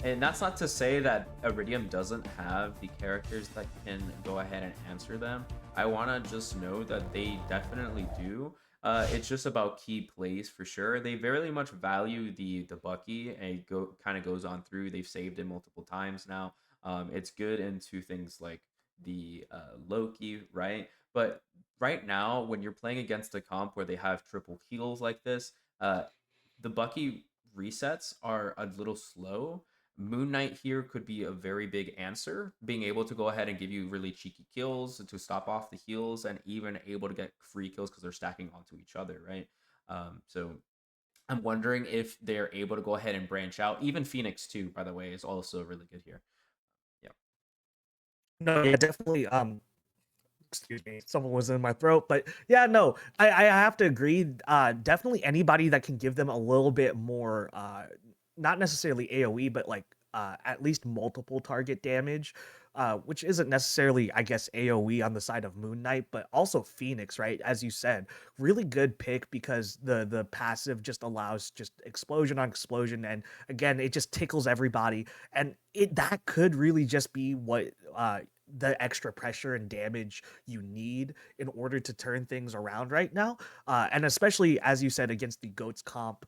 S6: And that's not to say that Iridium doesn't have the characters that can go ahead and answer them. I want to just know that they definitely do. It's just about key plays for sure. They very much value the Bucky, and it kind of goes on through. They've saved it multiple times now. It's good into things like the Loki, right? But right now, when you're playing against a comp where they have triple kills like this, the Bucky resets are a little slow. Moon Knight here could be a very big answer, being able to go ahead and give you really cheeky kills to stop off the heals, and even able to get free kills because they're stacking onto each other, right? So I'm wondering if they're able to go ahead and branch out. Even Phoenix too, by the way, is also really good here. Yeah.
S5: No, yeah, definitely. Excuse me, someone was in my throat, but yeah, no, I have to agree. Definitely anybody that can give them a little bit more, not necessarily AoE, but like at least multiple target damage, which isn't necessarily, I guess, AoE on the side of Moon Knight, but also Phoenix, right? As you said, really good pick, because the passive just allows just explosion on explosion, and again, it just tickles everybody, and that could really just be what the extra pressure and damage you need in order to turn things around right now. And especially, as you said, against the GOATS comp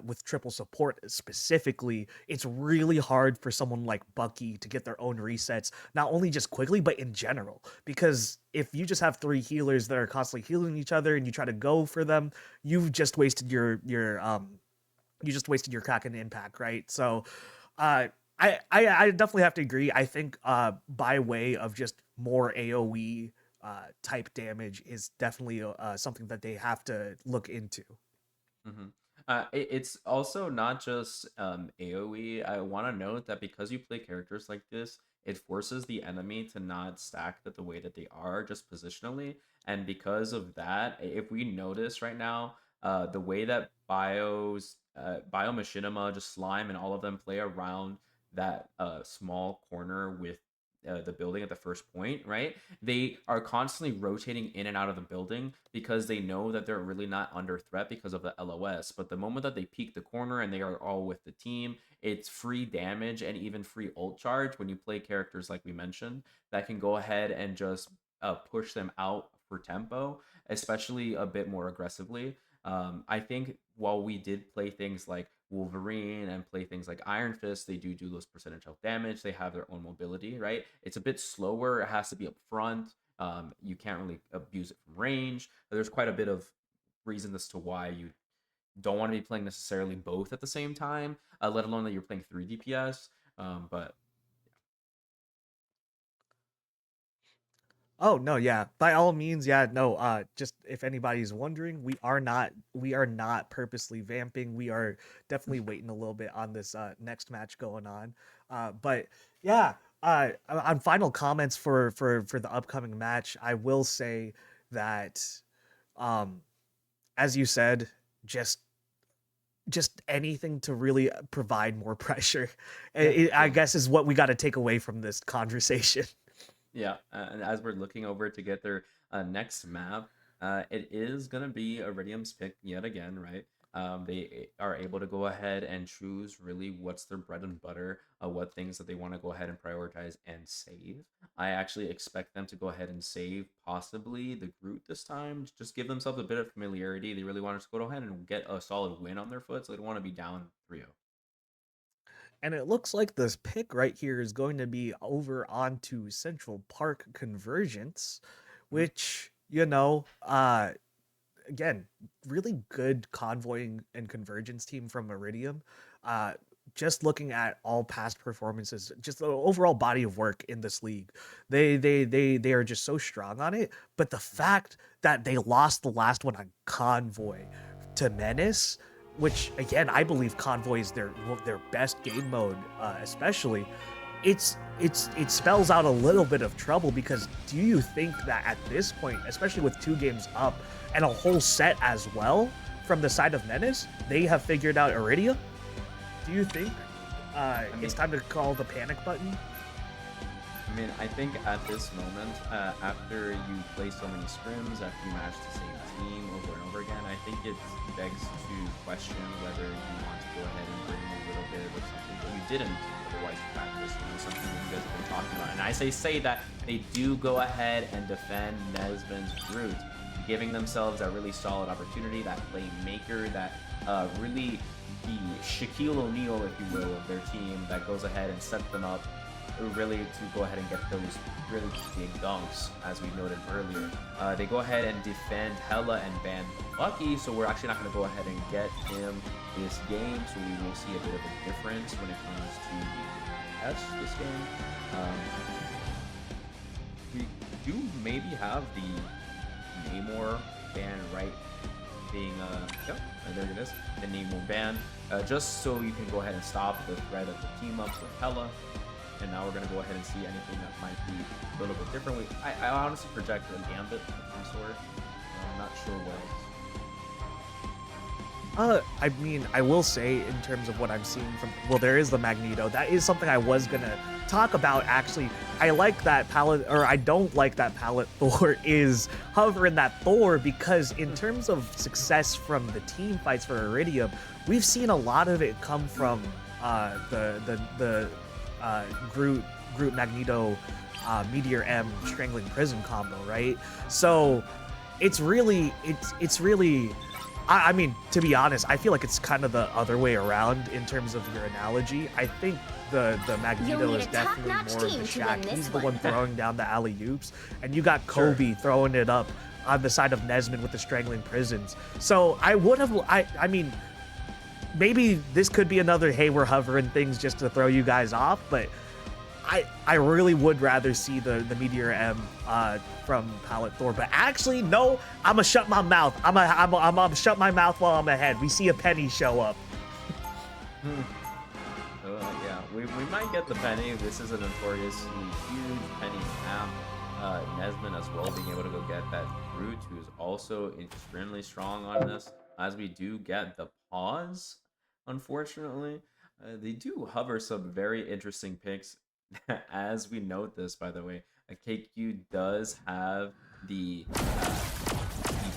S5: with triple support specifically, it's really hard for someone like Bucky to get their own resets, not only just quickly, but in general. Because if you just have 3 healers that are constantly healing each other and you try to go for them, you've just wasted your Kraken impact, right? So I definitely have to agree. I think by way of just more AoE type damage is definitely something that they have to look into.
S6: It's also not just AoE. I want to note that because you play characters like this, it forces the enemy to not stack it the way that they are just positionally. And because of that, if we notice right now, the way that Biomachinima, just Slime, and all of them play around that small corner with the building at the first point, right? They are constantly rotating in and out of the building because they know that they're really not under threat because of the LOS. But the moment that they peek the corner and they are all with the team, it's free damage and even free ult charge when you play characters like we mentioned that can go ahead and just push them out for tempo, especially a bit more aggressively. I think while we did play things like Wolverine and play things like Iron Fist, they do those percentage health damage. They have their own mobility, right? It's a bit slower. It has to be up front. You can't really abuse it from range. There's quite a bit of reason as to why you don't want to be playing necessarily both at the same time, let alone that you're playing 3 DPS. But
S5: Oh no, yeah. By all means, yeah, no, just if anybody's wondering, we are not purposely vamping. We are definitely waiting a little bit on this next match going on. But yeah, on final comments for the upcoming match, I will say that as you said, just anything to really provide more pressure, I guess is what we got to take away from this conversation.
S6: yeah, and as we're looking over to get their next map, it is going to be Iridium's pick yet again, right? They are able to go ahead and choose really what's their bread and butter, what things that they want to go ahead and prioritize and save. I actually expect them to go ahead and save possibly the Groot this time, just give themselves a bit of familiarity. They really want to go ahead and get a solid win on their foot, so they don't want to be down 3-0.
S5: And it looks like this pick right here is going to be over onto Central Park Convergence, which, again, really good convoying and convergence team from Iridium. Just looking at all past performances, just the overall body of work in this league, they are just so strong on it. But the fact that they lost the last one on Convoy to Menace, which again I believe Convoy is their best game mode, especially, it spells out a little bit of trouble, because do you think that at this point, especially with 2 games up and a whole set as well from the side of Menace, they have figured out Iridium? Do you think it's time to call the panic button?
S6: I mean, I think at this moment, after you play so many scrims, after you match the same team over and over again, I think it begs to question whether you want to go ahead and bring a little bit of something that you didn't otherwise practice, something that you guys have been talking about. And I say that they do go ahead and defend Nesvin's Groot, giving themselves a really solid opportunity, that playmaker, that really the Shaquille O'Neal, if you will, of their team, that goes ahead and set them up really to go ahead and get those really big dunks, as we noted earlier. They go ahead and defend Hella and ban Lucky, so we're actually not going to go ahead and get him this game, so we will see a bit of a difference when it comes to the S this game. We do maybe have the Namor ban right being yep, there it is, the Namor ban, just so you can go ahead and stop the threat of the team ups with Hella. And now we're going to go ahead and see anything that might be a little bit different. I honestly project a Gambit of some sort. I'm not sure what else.
S5: I mean, I will say, in terms of what I'm seeing from, well, there is the Magneto. That is something I was gonna talk about, actually. I like that palette, or I don't like that palette Thor is hovering that Thor, because in terms of success from the team fights for Iridium, we've seen a lot of it come from the Groot Magneto Meteor M Strangling Prison combo, right? So it's really I mean, to be honest, I feel like it's kind of the other way around in terms of your analogy. I think the Magneto is definitely more of the Shaq. He's the one throwing down the alley-oops, and you got Kobe throwing it up on the side of Nesmond with the Strangling Prisons. So I would have, I mean, maybe this could be another, hey, we're hovering things just to throw you guys off, but I really would rather see the Meteor M from Palette Thor. But actually, no, I'm gonna shut my mouth. I'm gonna shut my mouth while I'm ahead. We see a Penny show up.
S6: Yeah, we might get the penny. This is a notoriously huge penny map. Nesman as well, being able to go get that root, who is also extremely strong on this. As we do get the pause, unfortunately, they do hover some very interesting picks. As we note this, by the way, KQ does have the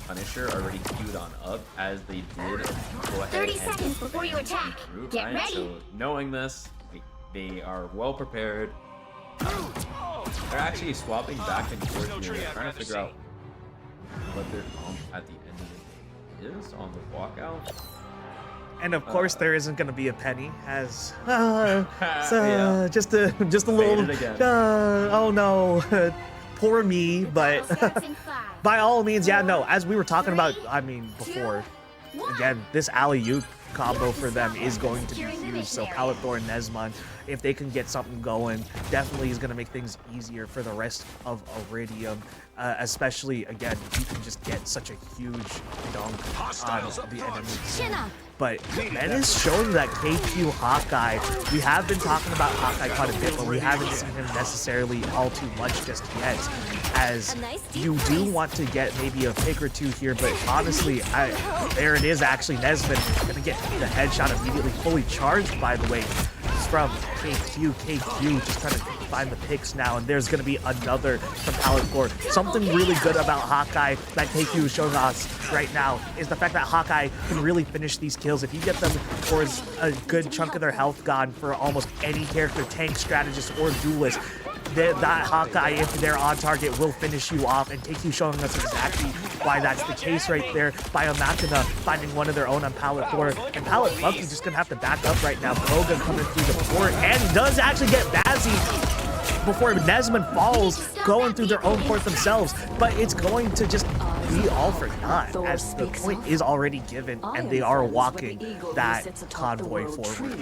S6: Punisher already queued on up, as they did go ahead
S1: 30
S6: and
S1: seconds before you attack.
S6: root,
S1: Get
S6: right?
S1: ready.
S6: So knowing this, they are well prepared. They're actually swapping back and forth here. They're trying to figure out what their bump at the end of the day is on the walkout.
S5: And of course, there isn't going to be a penny, as
S6: Yeah.
S5: just a little.
S6: Faded again.
S5: Oh no, poor me. But
S1: Starts in 5,
S5: by all means, yeah, no. As we were talking about, I mean, before, again, this alley-oop combo for them is going to be huge. So Palathor and Nesmon, if they can get something going, definitely is going to make things easier for the rest of Iridium. Especially, again, you can just get such a huge dunk on the enemy.
S1: chin up.
S5: But Menace showing that KQ Hawkeye, we have been talking about Hawkeye quite a bit, but we haven't seen him necessarily all too much just yet, as you do want to get maybe a pick or two here, but honestly, there it is actually. Nesmond gonna get the headshot immediately, fully charged, by the way, from KQ. KQ just trying to find the picks now, and there's gonna be another from Palathor. Something really good about Hawkeye that KQ is showing us right now is the fact that Hawkeye can really finish these kills. If you get them towards a good chunk of their health gone for almost any character, tank, strategist, or duelist, that Hawkeye, if they're on target, will finish you off, and KQ showing us exactly why that's the case right there. Biomakina finding one of their own on Palathor, and Palathor just gonna have to back up right now. Koga coming through the port, and does actually get Bazzi before Nesmond falls, going through their own port themselves, but it's going to just be all for naught, as the point is already given, and they are walking that convoy forward.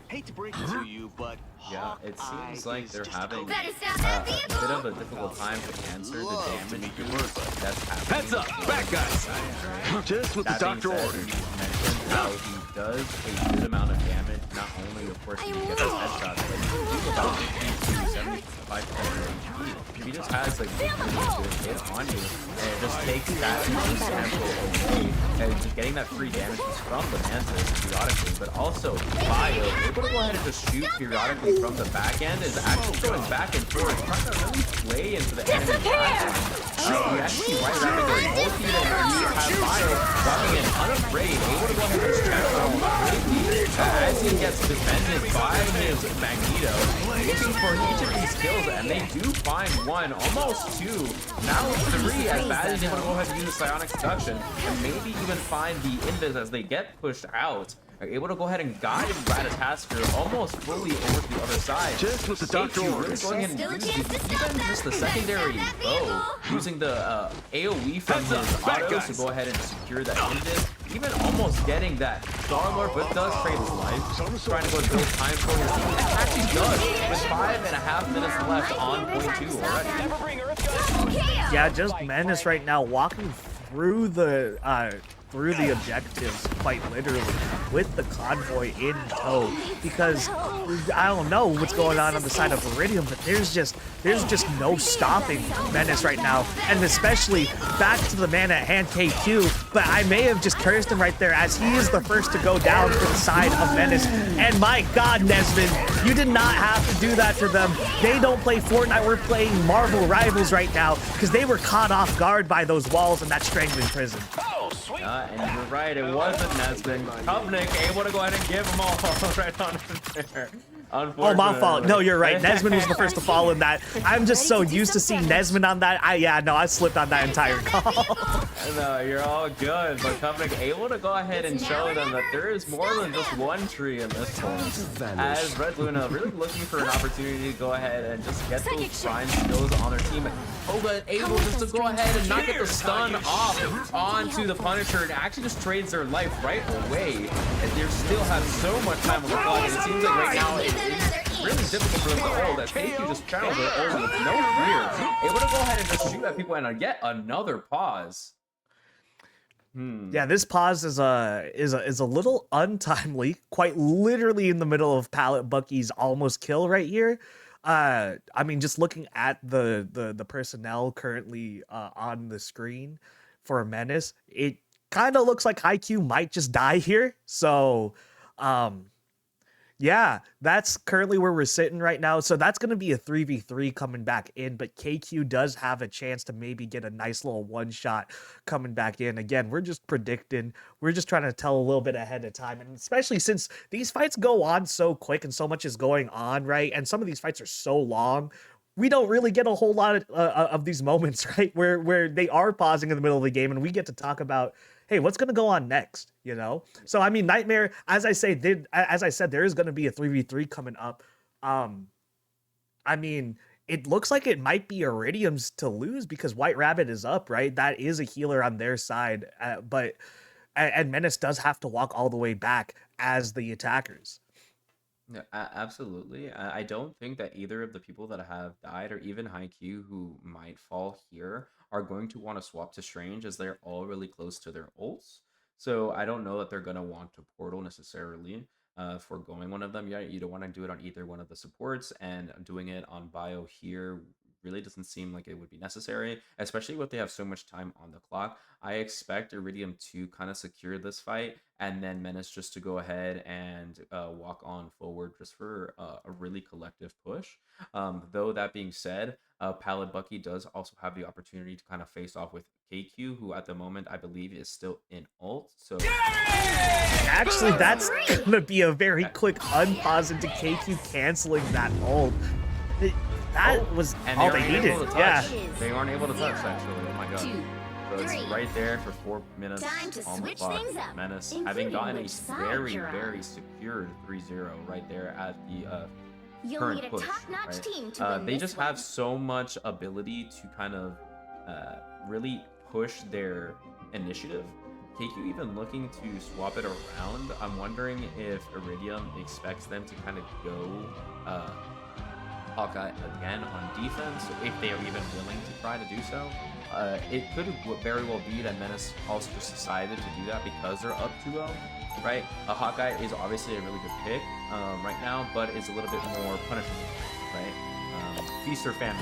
S4: Hate to break it to you, but
S6: Yeah, it seems like they're having
S1: Better stop
S6: a
S1: that
S6: bit
S1: vehicle.
S6: of a difficult time to answer the damage that's happening.
S4: Heads up, back guys. Just what the
S6: That being
S4: doctor
S6: said,
S4: ordered.
S6: you mentioned how he does a good amount of damage. Not only, of course, can he get those headshots, but he can do about 50 to 75% HP. He just has like the ability to hit on you, and it just takes that sample away, and just getting that free damage just from the Mantis periodically, but also Bio able to go ahead and just shoot periodically from the back end is actually going back and forth, trying to really play into the enemy back. You actually right rapid going multi, and you have Bio walking in unafraid, able to go ahead and just check out as he gets defended by his Magneto, looking for each of these kills, and they do find one, almost two, now three, as Bad is able to go ahead and use the Psionic Seduction, and maybe even find the Invis as they get pushed out. Are able to go ahead and guide Ratatasker almost fully over to the other side.
S4: Just what the doctor
S6: Really
S4: ordered.
S6: going ahead and using even just the secondary bow, using the AoE from his autos to go ahead and secure that Invis, even almost getting that Star-Lord, but does trade his life, trying to go build time for his team. It actually does, with 5.5 minutes left on point 2 already.
S5: Yeah, just Menace right now walking through the objectives, quite literally, with the convoy in tow, because I don't know what's going on the side of Iridium, but there's just no stopping Menace right now, and especially back to the man at hand, KQ. But I may have just cursed him right there, as he is the first to go down for the side of Menace. And my God, Nesmond, you did not have to do that to them. They don't play Fortnite. We're playing Marvel Rivals right now, because they were caught off guard by those walls and that strangling prison.
S6: And you're right, it wasn't Nesmond. Kovnik able to go ahead and give them all right on there.
S5: Oh, my fault. No, you're right. Nesmond was the first to fall in that. I'm just so used to seeing Nesmond on that. I slipped on that entire call.
S6: No, you're all good. But Kovnik able to go ahead and show them that there is more than just one tree in this one. As Red Luna really looking for an opportunity to go ahead and just get those prime skills on their team. Koga able just to go ahead and not get the stun off onto the Punisher, and actually just trades their life right away. And they still have so much time on the clock. And it seems like right now it's really difficult for them to hold, as KQ just channels their ult with no fear. Able to go ahead and just shoot at people, and get another pause.
S5: Yeah, this pause is a little untimely, quite literally in the middle of Pallet Bucky's almost kill right here. I mean, just looking at the personnel currently on the screen for Menace, it kind of looks like IQ might just die here. So, yeah, that's currently where we're sitting right now. So that's going to be a 3v3 coming back in, but KQ does have a chance to maybe get a nice little one shot coming back in. Again, we're just predicting. We're just trying to tell a little bit ahead of time. And especially since these fights go on so quick and so much is going on, right? And some of these fights are so long, we don't really get a whole lot of these moments, right? Where they are pausing in the middle of the game and we get to talk about, hey, what's going to go on next, you know? So, I mean, Nightmare, as I said, there is going to be a 3v3 coming up. I mean, it looks like it might be Iridium's to lose because White Rabbit is up, right? That is a healer on their side, but Menace does have to walk all the way back as the attackers.
S6: Yeah, absolutely. I don't think that either of the people that have died, or even HiQ who might fall here, are going to want to swap to Strange, as they're all really close to their ults. So I don't know that they're going to want to Portal necessarily for going one of them. Yeah, you don't want to do it on either one of the supports, and doing it on Bio here really doesn't seem like it would be necessary, especially when they have so much time on the clock. I expect Iridium to kind of secure this fight, and then Menace just to go ahead and walk on forward just for a really collective push. Though that being said, Pallet Bucky does also have the opportunity to kind of face off with KQ, who at the moment I believe is still in ult. So
S5: actually, that's gonna be a very quick unpause into KQ canceling that ult. That was all they needed. Yeah.
S6: They aren't able to touch, actually. Oh my god. So it's right there for 4 minutes on the clock. Menace having gotten a very, very secured 3-0 right there at the current push. Right? They just have so much ability to kind of really push their initiative. KQ even looking to swap it around. I'm wondering if Iridium expects them to kind of go Hawkeye again on defense, if they are even willing to try to do so. It could very well be that Menace also just decided to do that because they're up 2-0, right? Hawkeye is obviously a really good pick right now, but is a little bit more punishable, right? Feast or famine.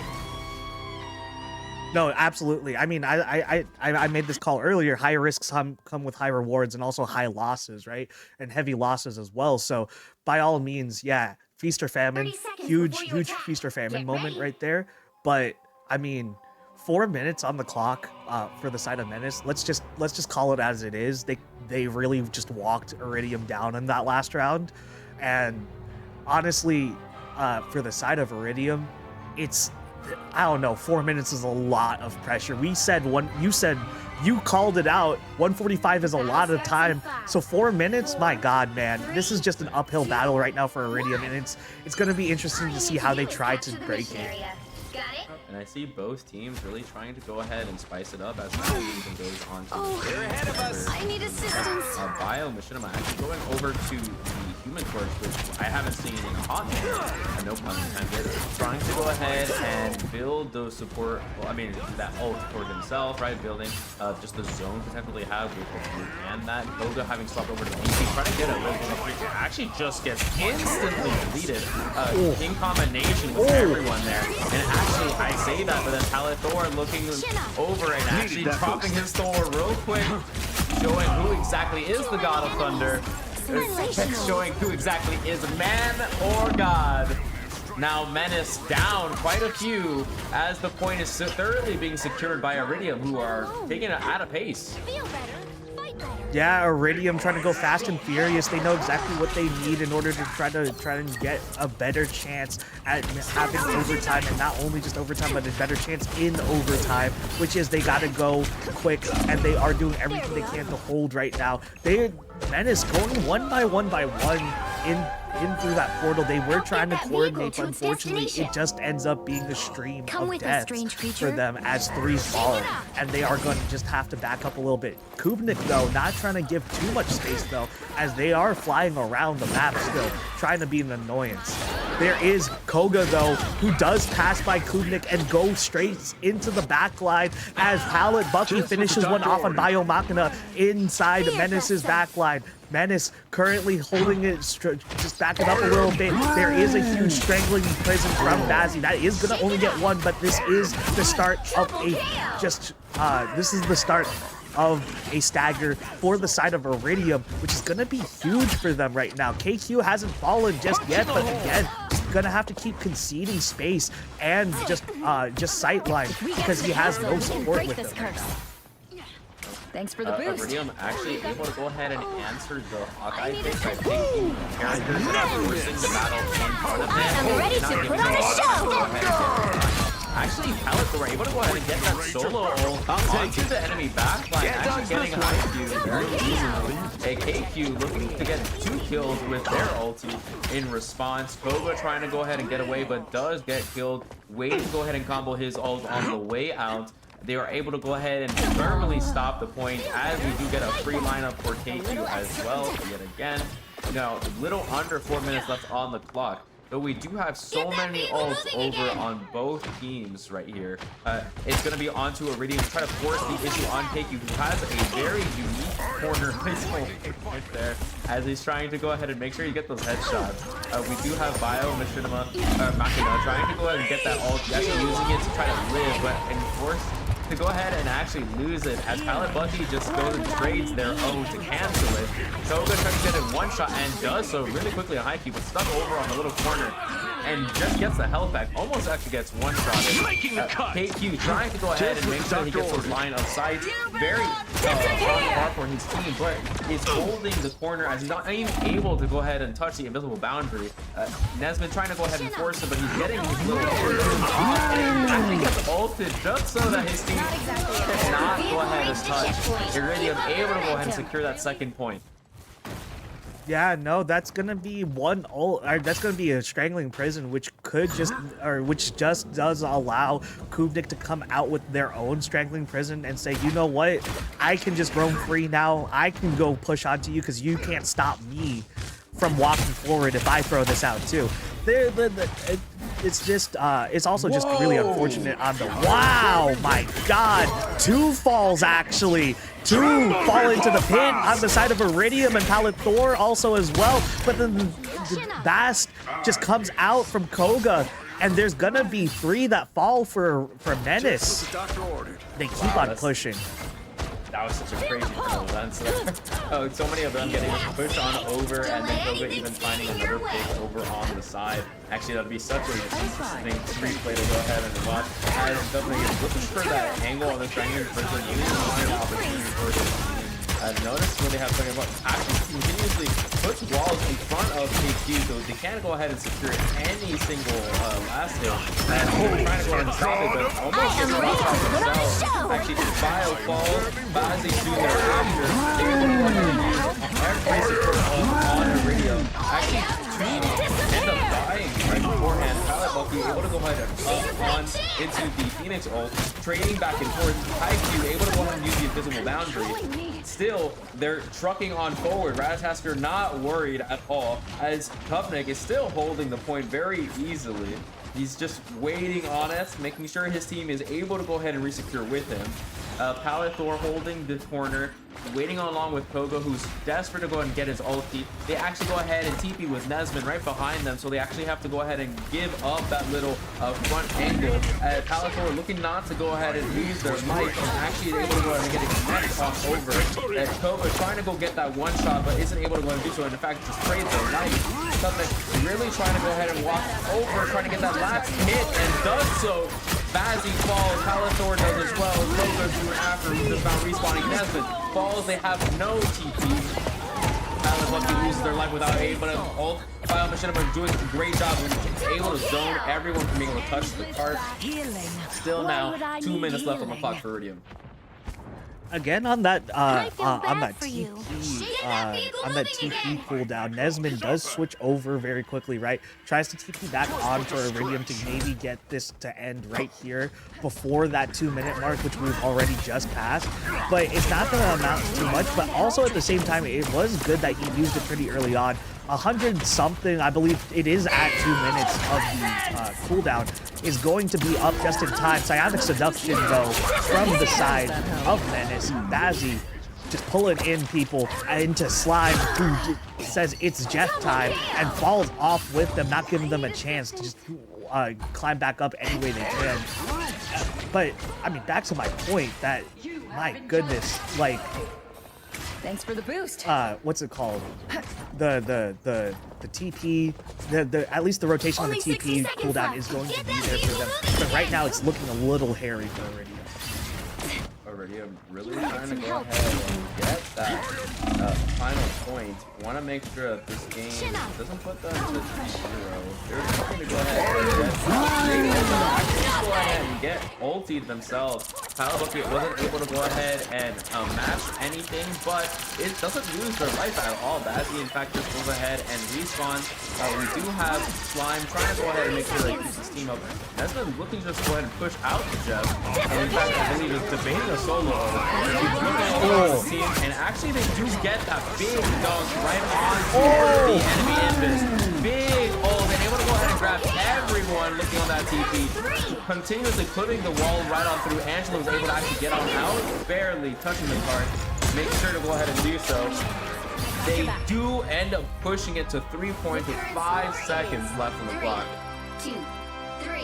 S5: No, absolutely. I mean, I made this call earlier. High risks come with high rewards, and also high losses, right? And heavy losses as well. So by all means, yeah, feast or famine, huge feast or famine moment right there. But I mean, 4 minutes on the clock for the side of Menace. Let's just call it as it is. They really just walked Iridium down in that last round, and honestly, for the side of Iridium, it's, I don't know, 4 minutes is a lot of pressure. You called it out. 145 is a lot of time. So 4 minutes, my God, man, this is just an uphill battle right now for Iridium, and it's going to be interesting to see how they try to break it.
S6: And I see both teams really trying to go ahead and spice it up as the season goes on.
S1: They're ahead of us. I need assistance.
S6: Bio Machinima actually going over to the Human Torch, which I haven't seen in a hot minute. No pun intended. Trying to go ahead and build those support. Well, I mean, that ult for himself, right? Building just the zone potentially have with the Blue and that Goga having swapped over to PC, trying to get a little bit of actually just gets instantly deleted in combination with everyone there. And actually, I say that, but then Pallet Thor looking over and actually dropping his Thor real quick, showing who exactly is the God of Thunder, showing who exactly is man or God. Now Menace down quite a few as the point is thoroughly being secured by Iridium, who are taking it at a pace.
S5: Yeah, Iridium trying to go fast and furious. They know exactly what they need in order to try to get a better chance at having overtime, and not only just overtime, but a better chance in overtime, which is they got to go quick, and they are doing everything they can to hold right now. Menace going one by one in through that portal. They were trying to coordinate, but unfortunately it just ends up being a stream of death for them as 3s fall, and they are going to just have to back up a little bit. Kubnik though, not trying to give too much space though, as they are flying around the map still, trying to be an annoyance. There is Koga, though, who does pass by Kubnik and go straight into the back line as Pallet Bucky finishes one off on Bio Machina inside Menace's back line. Menace currently holding it, just back it up a little bit. There is a huge strangling prison from Bazzi. That is going to only get one, but this is the start of this is the start of a stagger for the side of Iridium, which is going to be huge for them right now. KQ hasn't fallen just yet, but again, gonna have to keep conceding space and just sightline because he has no support with him.
S7: Thanks for the boost.
S6: Iridium actually able to go ahead and answer the Hawkeye pick by taking characters that are forcing the battle in front of them.
S1: I'm ready to put on a show!
S6: Actually, Pallet were able to go ahead and get that solo ult onto the enemy backline, actually getting IQ very easily. A KQ looking to get 2 kills with their ulti in response. Koga trying to go ahead and get away, but does get killed. Waiting to go ahead and combo his ult on the way out. They are able to go ahead and firmly stop the point as we do get a free lineup for KQ as well yet again. Now, a little under 4 minutes left on the clock. But we do have so many ults over on both teams right here. It's going to be onto Iridium to try to force the issue on KQ, who has a very unique corner right there as he's trying to go ahead and make sure you get those headshots. We do have Bio Machina trying to go ahead and get that ult. He's actually using it to try to live, but force to go ahead and actually lose it as Pallet Bucky just goes and trades their own to cancel it. Koga tries to get in one shot and does so really quickly on high key, but stuck over on the little corner and just gets the health back. Almost actually gets one shot in. KQ trying to go ahead and make sure he gets those line of sight. Very far for his team, but is holding the corner as he's not even able to go ahead and touch the invisible boundary. Nesman trying to go ahead and force it, but he's getting his little and actually gets ulted just so that his team cannot go ahead and touch. Iridium able to go ahead and secure that second point.
S5: Yeah, no, that's gonna be one ult, or that's gonna be a strangling prison, which could just, or which just does allow Kubnik to come out with their own strangling prison and say, you know what, I can just roam free now. I can go push onto you because you can't stop me from walking forward if I throw this out too. It's just, it's also just really unfortunate on the, wow, my God, 2 falls actually. 2 fall into the pit on the side of Iridium and Pallet Thor also as well. But then the Bast just comes out from Koga and there's gonna be 3 that fall for Menace. They keep on pushing.
S6: That was such a crazy event. So many of them getting pushed on over, and then Koga even finding another pick over on the side. Actually, that'd be such a interesting replay to go ahead and watch. As definitely looking for that angle on the strangling person, using the opportunity for his team. Notice when they have something about actually continuously puts walls in front of KQ, so they can't go ahead and secure any single last hit. And trying to go ahead and stop it, but almost gets knocked off themselves. Actually, Bio falls, Bazzi soon thereafter. Every support on Iridium. Actually, end up dying right beforehand. Pallet Bucky able to go ahead and up on into the Phoenix ult, trading back and forth. IQ able to go ahead and use the invisible boundary. Still, they're trucking on forward. Ratatasker not worried at all, as Kubnik is still holding the point very easily. He's just waiting on it, making sure his team is able to go ahead and resecure with him. Pallet Thor holding the corner, waiting along with Koga, who's desperate to go ahead and get his ulti. They actually go ahead and TP with Nesman right behind them, so they actually have to go ahead and give up that little front angle. Pallet Thor looking not to go ahead and lose their life, and actually able to go ahead and get a connect off over. Koga trying to go get that one shot, but isn't able to go ahead and do so, and in fact just trades their life. Kubnik really trying to go ahead and walk over, trying to get that last hit, and does so. Bazzi falls, Pallet Thor does as well. Koga soon after, who's just found respawning. Nesman falls, they have no TP. Pallet Bucky loses their life without aid, but ult. Bio Machina doing a great job when able to zone everyone from being able to touch the cart. Still now 2 minutes left on the clock for Iridium.
S5: Again on that
S1: I feel
S5: on
S1: bad
S5: that
S1: for you.
S5: TP cooldown, Nesman does switch over very quickly, right? Tries to TP back onto Iridium to maybe get this to end right here before that 2-minute mark, which we've already just passed. But it's not going to amount to too much. But also at the same time, it was good that he used it pretty early on 100 something, I believe it is at 2 minutes of the cooldown, is going to be up just in time. Psionic Seduction, though, from the side of Menace. Bazzi just pulling in people into Slime, who says it's Jeff time and falls off with them, not giving them a chance to just climb back up any way they can. But, I mean, back to my point that, my goodness, like,
S7: Thanks for the boost.
S5: what's it called? The TP, at least the rotation on the
S1: Only 60
S5: TP
S1: seconds
S5: cooldown
S1: left.
S5: is going to
S1: Get
S5: be
S1: that
S5: there for them.
S1: beat
S5: But right now it's looking a little hairy for Iridium.
S6: Iridium really trying to go ahead and get that final point. Want to make sure that this game doesn't put them to 0. They're trying to go ahead and get ultied themselves. Palabucket wasn't able to go ahead and match anything, but it doesn't lose their life at all. Bazzi, in fact, just goes ahead and respawns. We do have Slime trying to go ahead and make sure that he keeps his team up. Nesman looking to just go ahead and push out the Jeff. And in fact, I believe is debating a solo. Team, and actually they do get that big dunk right onto the enemy invis. Big and able to go ahead and grab everyone looking on that TP. Continuously putting the wall right on through. Angela was able to actually get on out, barely touching the card. Make sure to go ahead and do so. They do end up pushing it to 3 points with 5 seconds left on the clock.
S1: 2, 3.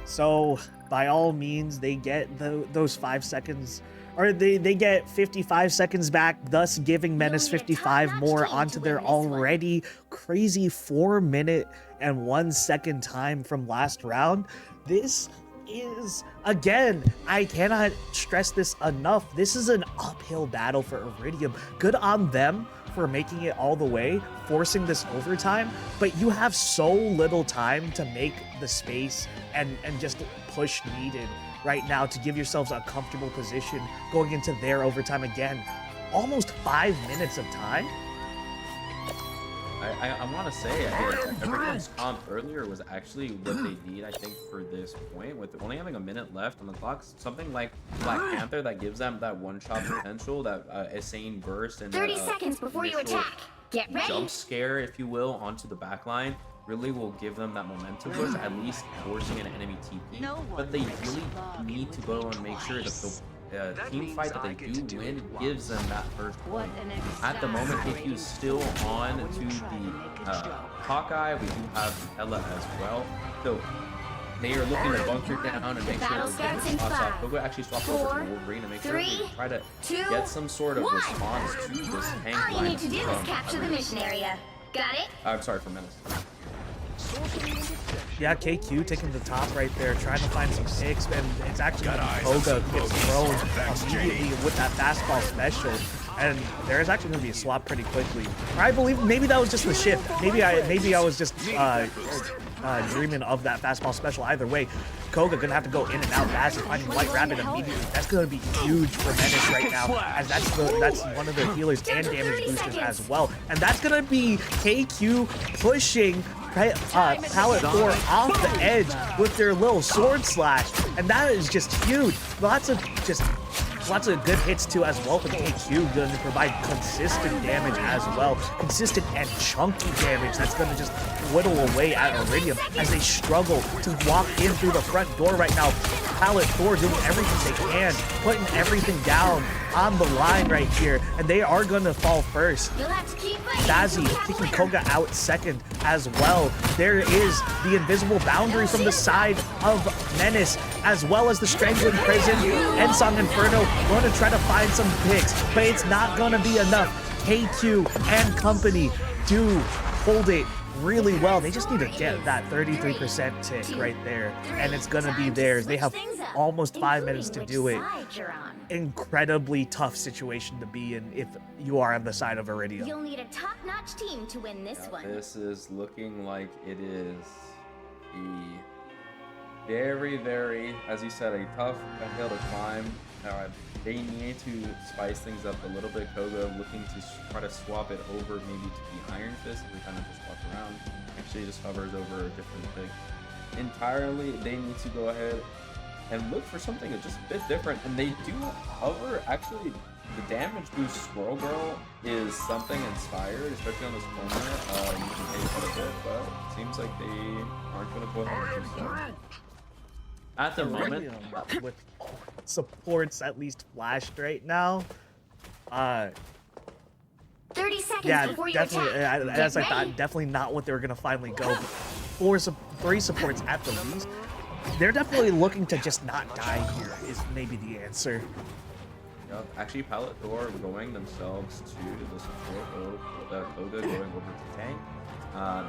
S5: So, by all means, they get those 5 seconds, or they get 55 seconds back, thus giving Menace 55 more onto their already crazy 4-minute and 1 second time from last round. This is, again, I cannot stress this enough. This is an uphill battle for Iridium. Good on them for making it all the way, forcing this overtime, but you have so little time to make the space and just push needed right now to give yourselves a comfortable position going into their overtime again. Almost 5 minutes of time.
S6: I want to say, Iridium's comp earlier was actually what they need, I think, for this point. With only having a minute left on the clock, something like Black Panther that gives them that one-shot potential, that insane burst, and
S1: 30 seconds before you attack. Get ready.
S6: jump scare, if you will, onto the back line really will give them that momentum push, at least forcing an enemy TP. But they really need to go and make sure that the team fight that they do win gives them that first point. At the moment, KQ is still on to the Hawkeye. We do have Ella as well. So they are looking to bunker down and make sure
S1: Battle
S6: they're getting
S1: starts in
S6: spots off.
S1: 5,
S6: Gogo actually swapped over
S1: 4,
S6: to Wolverine to make sure
S1: 3,
S6: they try to
S1: 2,
S6: get some sort of
S1: 1.
S6: response to this tank
S1: All you
S6: line
S1: need to do is
S6: from
S1: capture the
S6: Iridium.
S1: mission area. Got it?
S6: I'm sorry, for Menace.
S5: Yeah, KQ taking the top right there, trying to find some picks, and it's actually Koga who gets thrown immediately with that fastball special. And there's actually going to be a swap pretty quickly. I believe maybe that was just the shift. Maybe I was just dreaming of that fastball special. Either way, Koga gonna have to go in and out fast and finding White Rabbit immediately. That's gonna be huge for Menace right now, as that's one of their healers and damage boosters as well. And that's gonna be KQ pushing Palette 4 off the edge with their little sword slash, and that is just huge. Lots of good hits too as well for KQ, going to provide consistent damage as well. Consistent and chunky damage that's going to just whittle away at Iridium as they struggle to walk in through the front door right now. Palette 4 doing everything they can, putting everything down on the line right here, and they are going to fall first.
S1: You'll have to keep fighting.
S5: Bazzi taking Koga out second as well. There is the invisible boundary from the side of Menace, as well as the Strangling Prison. Ensong Inferno going to try to find some picks, but it's not going to be enough. KQ and company do hold it really well. They just need to get that 33% tick right there, and it's going to be theirs. They have almost 5 minutes to do it. Incredibly tough situation to be in if you are on the side of Iridium.
S1: You'll need a top-notch team to win this one.
S6: This is looking like it is a very, very, as you said, a tough hill to climb. They need to spice things up a little bit. Koga looking to try to swap it over maybe to the Iron Fist. We kind of just walk around. Actually just hovers over a different pick entirely. They need to go ahead and look for something just a bit different. And they do hover. Actually, the damage boost Squirrel Girl is something inspired, especially on this corner. You can pay quite a bit, but it seems like they aren't going to go ahead and do so. At the moment,
S5: Iridium with supports at least flashed right now.
S1: 30 seconds
S5: Yeah,
S1: before you
S5: definitely.
S1: attack.
S5: As I
S1: Get
S5: thought,
S1: ready.
S5: definitely not what they were gonna finally go. But three supports at the least. They're definitely looking to just not die here. Is maybe the answer.
S6: yep, actually, Pallet Door going themselves to the support of Koga going over to tank.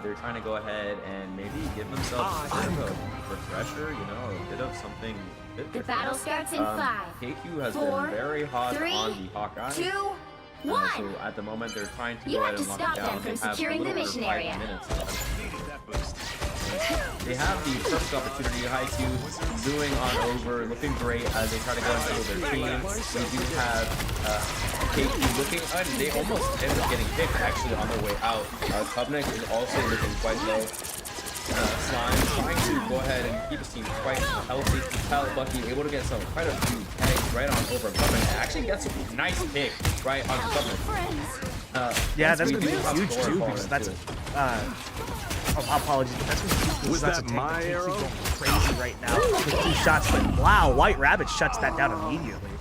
S6: They're trying to go ahead and maybe give themselves a bit of a refresher, you know, a bit of something a bit
S1: The
S6: different.
S1: battle starts in 5,
S6: KQ has
S1: 4,
S6: been very hot
S1: 3,
S6: on the Hawkeye.
S1: 2,
S6: So
S1: 1.
S6: at the moment, they're trying to
S1: You
S6: go
S1: have
S6: ahead and
S1: to
S6: lock
S1: stop
S6: it
S1: them
S6: down.
S1: from
S6: They have a
S1: securing the
S6: little over
S1: mission
S6: 5
S1: area.
S6: minutes.
S4: Needed that boost.
S6: They have the perfect opportunity. Haiku doing on over, looking great as they try to go and steal their team. We do have KQ looking, they almost end up getting kicked actually on their way out. Kubnik is also looking quite low. Slime trying to go ahead and keep his team quite healthy. Pallet Bucky able to get quite a few pegs right on over Kubnik. And actually gets a nice pick right on Kubnik.
S5: Yeah,
S6: Once
S5: that's
S6: we
S5: gonna be
S6: do have
S5: huge
S6: Thor
S5: too
S6: falling
S5: because that's.
S6: into
S5: Apologies, but that's gonna be huge because
S4: Was
S5: that's
S4: that
S5: a tank
S4: my
S5: that keeps
S4: arrow?
S5: going crazy right now with 2 shots. But wow, White Rabbit shuts that down immediately.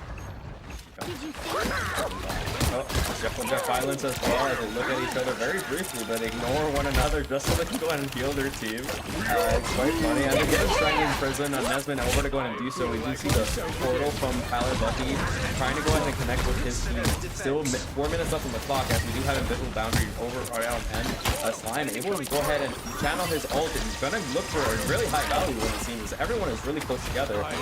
S6: Oh, Jeff violence as well as they look at each other very briefly, but ignore one another just so they can go ahead and heal their team. It's quite funny. And they get a strike in prison on Nesmond over to go ahead and do so. We do see the portal from Tyler Bucky trying to go ahead and connect with his team. Still 4 minutes left on the clock as we do have invisible boundary over around 10. Slime able to go ahead and channel his ult and he's going to look for a really high value when it seems. Everyone is really close together. Maybe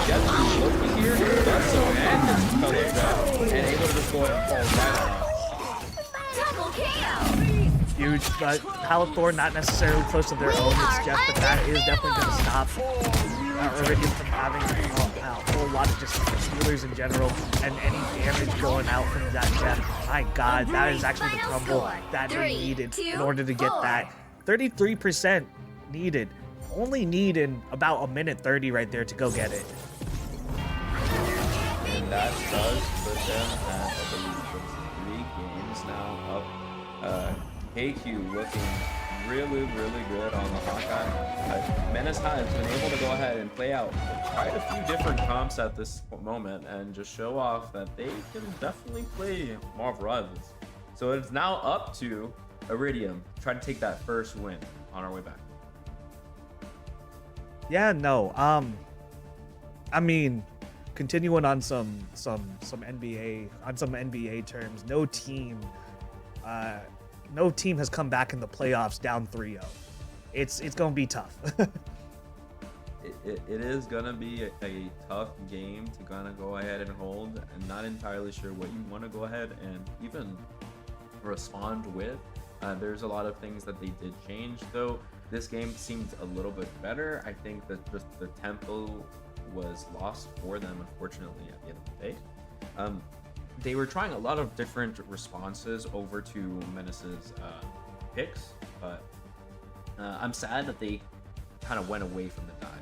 S6: Jet looking here, does so, and it's color and able to just go ahead and fall right on.
S1: Double kill.
S5: Huge, but Palethor not necessarily close to their own. It's just that that is definitely going to stop Iridium from having a whole lot of just healers in general and any damage going out from that Jeff. My God, that is actually the crumble that they needed in order to get that. 33% needed. Only need in about 1:30 right there to go get it.
S6: And that does put them at, I believe, 3 games now up. KQ looking really, really good on the Hawkeye. Menace has been able to go ahead and play out quite a few different comps at this moment and just show off that they can definitely play MRL Rivals. So it's now up to Iridium to try to take that first win on our way back.
S5: Yeah, no. I mean, continuing on some NBA terms, no team has come back in the playoffs down 3-0. It's gonna be tough.
S6: It is gonna be a tough game to kind of go ahead and hold. I'm not entirely sure what you want to go ahead and even respond with. There's a lot of things that they did change, though. This game seemed a little bit better. I think that just the tempo was lost for them, unfortunately, at the end of the day. They were trying a lot of different responses over to Menace's picks, but I'm sad that they kind of went away from the dive.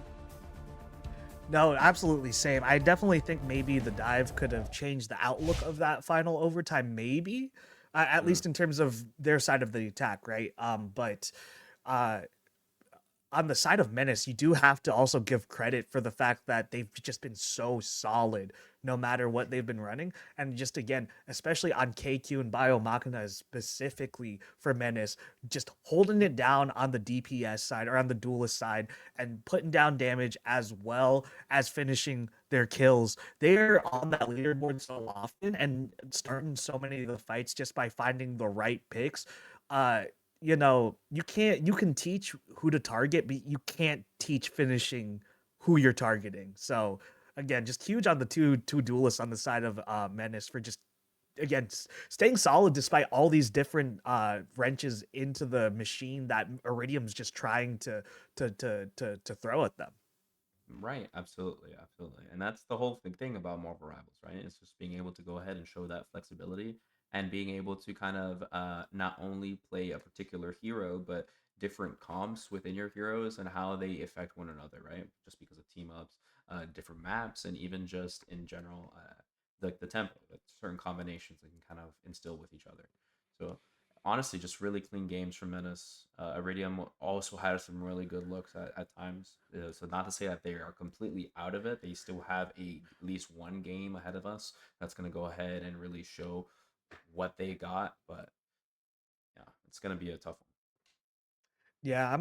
S5: No, absolutely same. I definitely think maybe the dive could have changed the outlook of that final overtime, maybe, at least in terms of their side of the attack, right? But on the side of Menace, you do have to also give credit for the fact that they've just been so solid no matter what they've been running. And just again, especially on KQ and Biomachina specifically for Menace, just holding it down on the DPS side or on the duelist side and putting down damage as well as finishing their kills. They're on that leaderboard so often and starting so many of the fights just by finding the right picks. You know, you can teach who to target, but you can't teach finishing who you're targeting. So again, just huge on the two duelists on the side of Menace for just again staying solid despite all these different wrenches into the machine that Iridium's just trying to throw at them.
S6: Right, absolutely, and that's the whole thing about Marvel Rivals, right? It's just being able to go ahead and show that flexibility and being able to kind of not only play a particular hero, but different comps within your heroes and how they affect one another, right? Just because of team ups, different maps, and even just in general, like the tempo, like certain combinations they can kind of instill with each other. So honestly, just really clean games from Menace. Iridium also had some really good looks at times. So not to say that they are completely out of it, they still have at least one game ahead of us that's going to go ahead and really show what they got. But yeah, it's going to be a tough one.
S5: Yeah,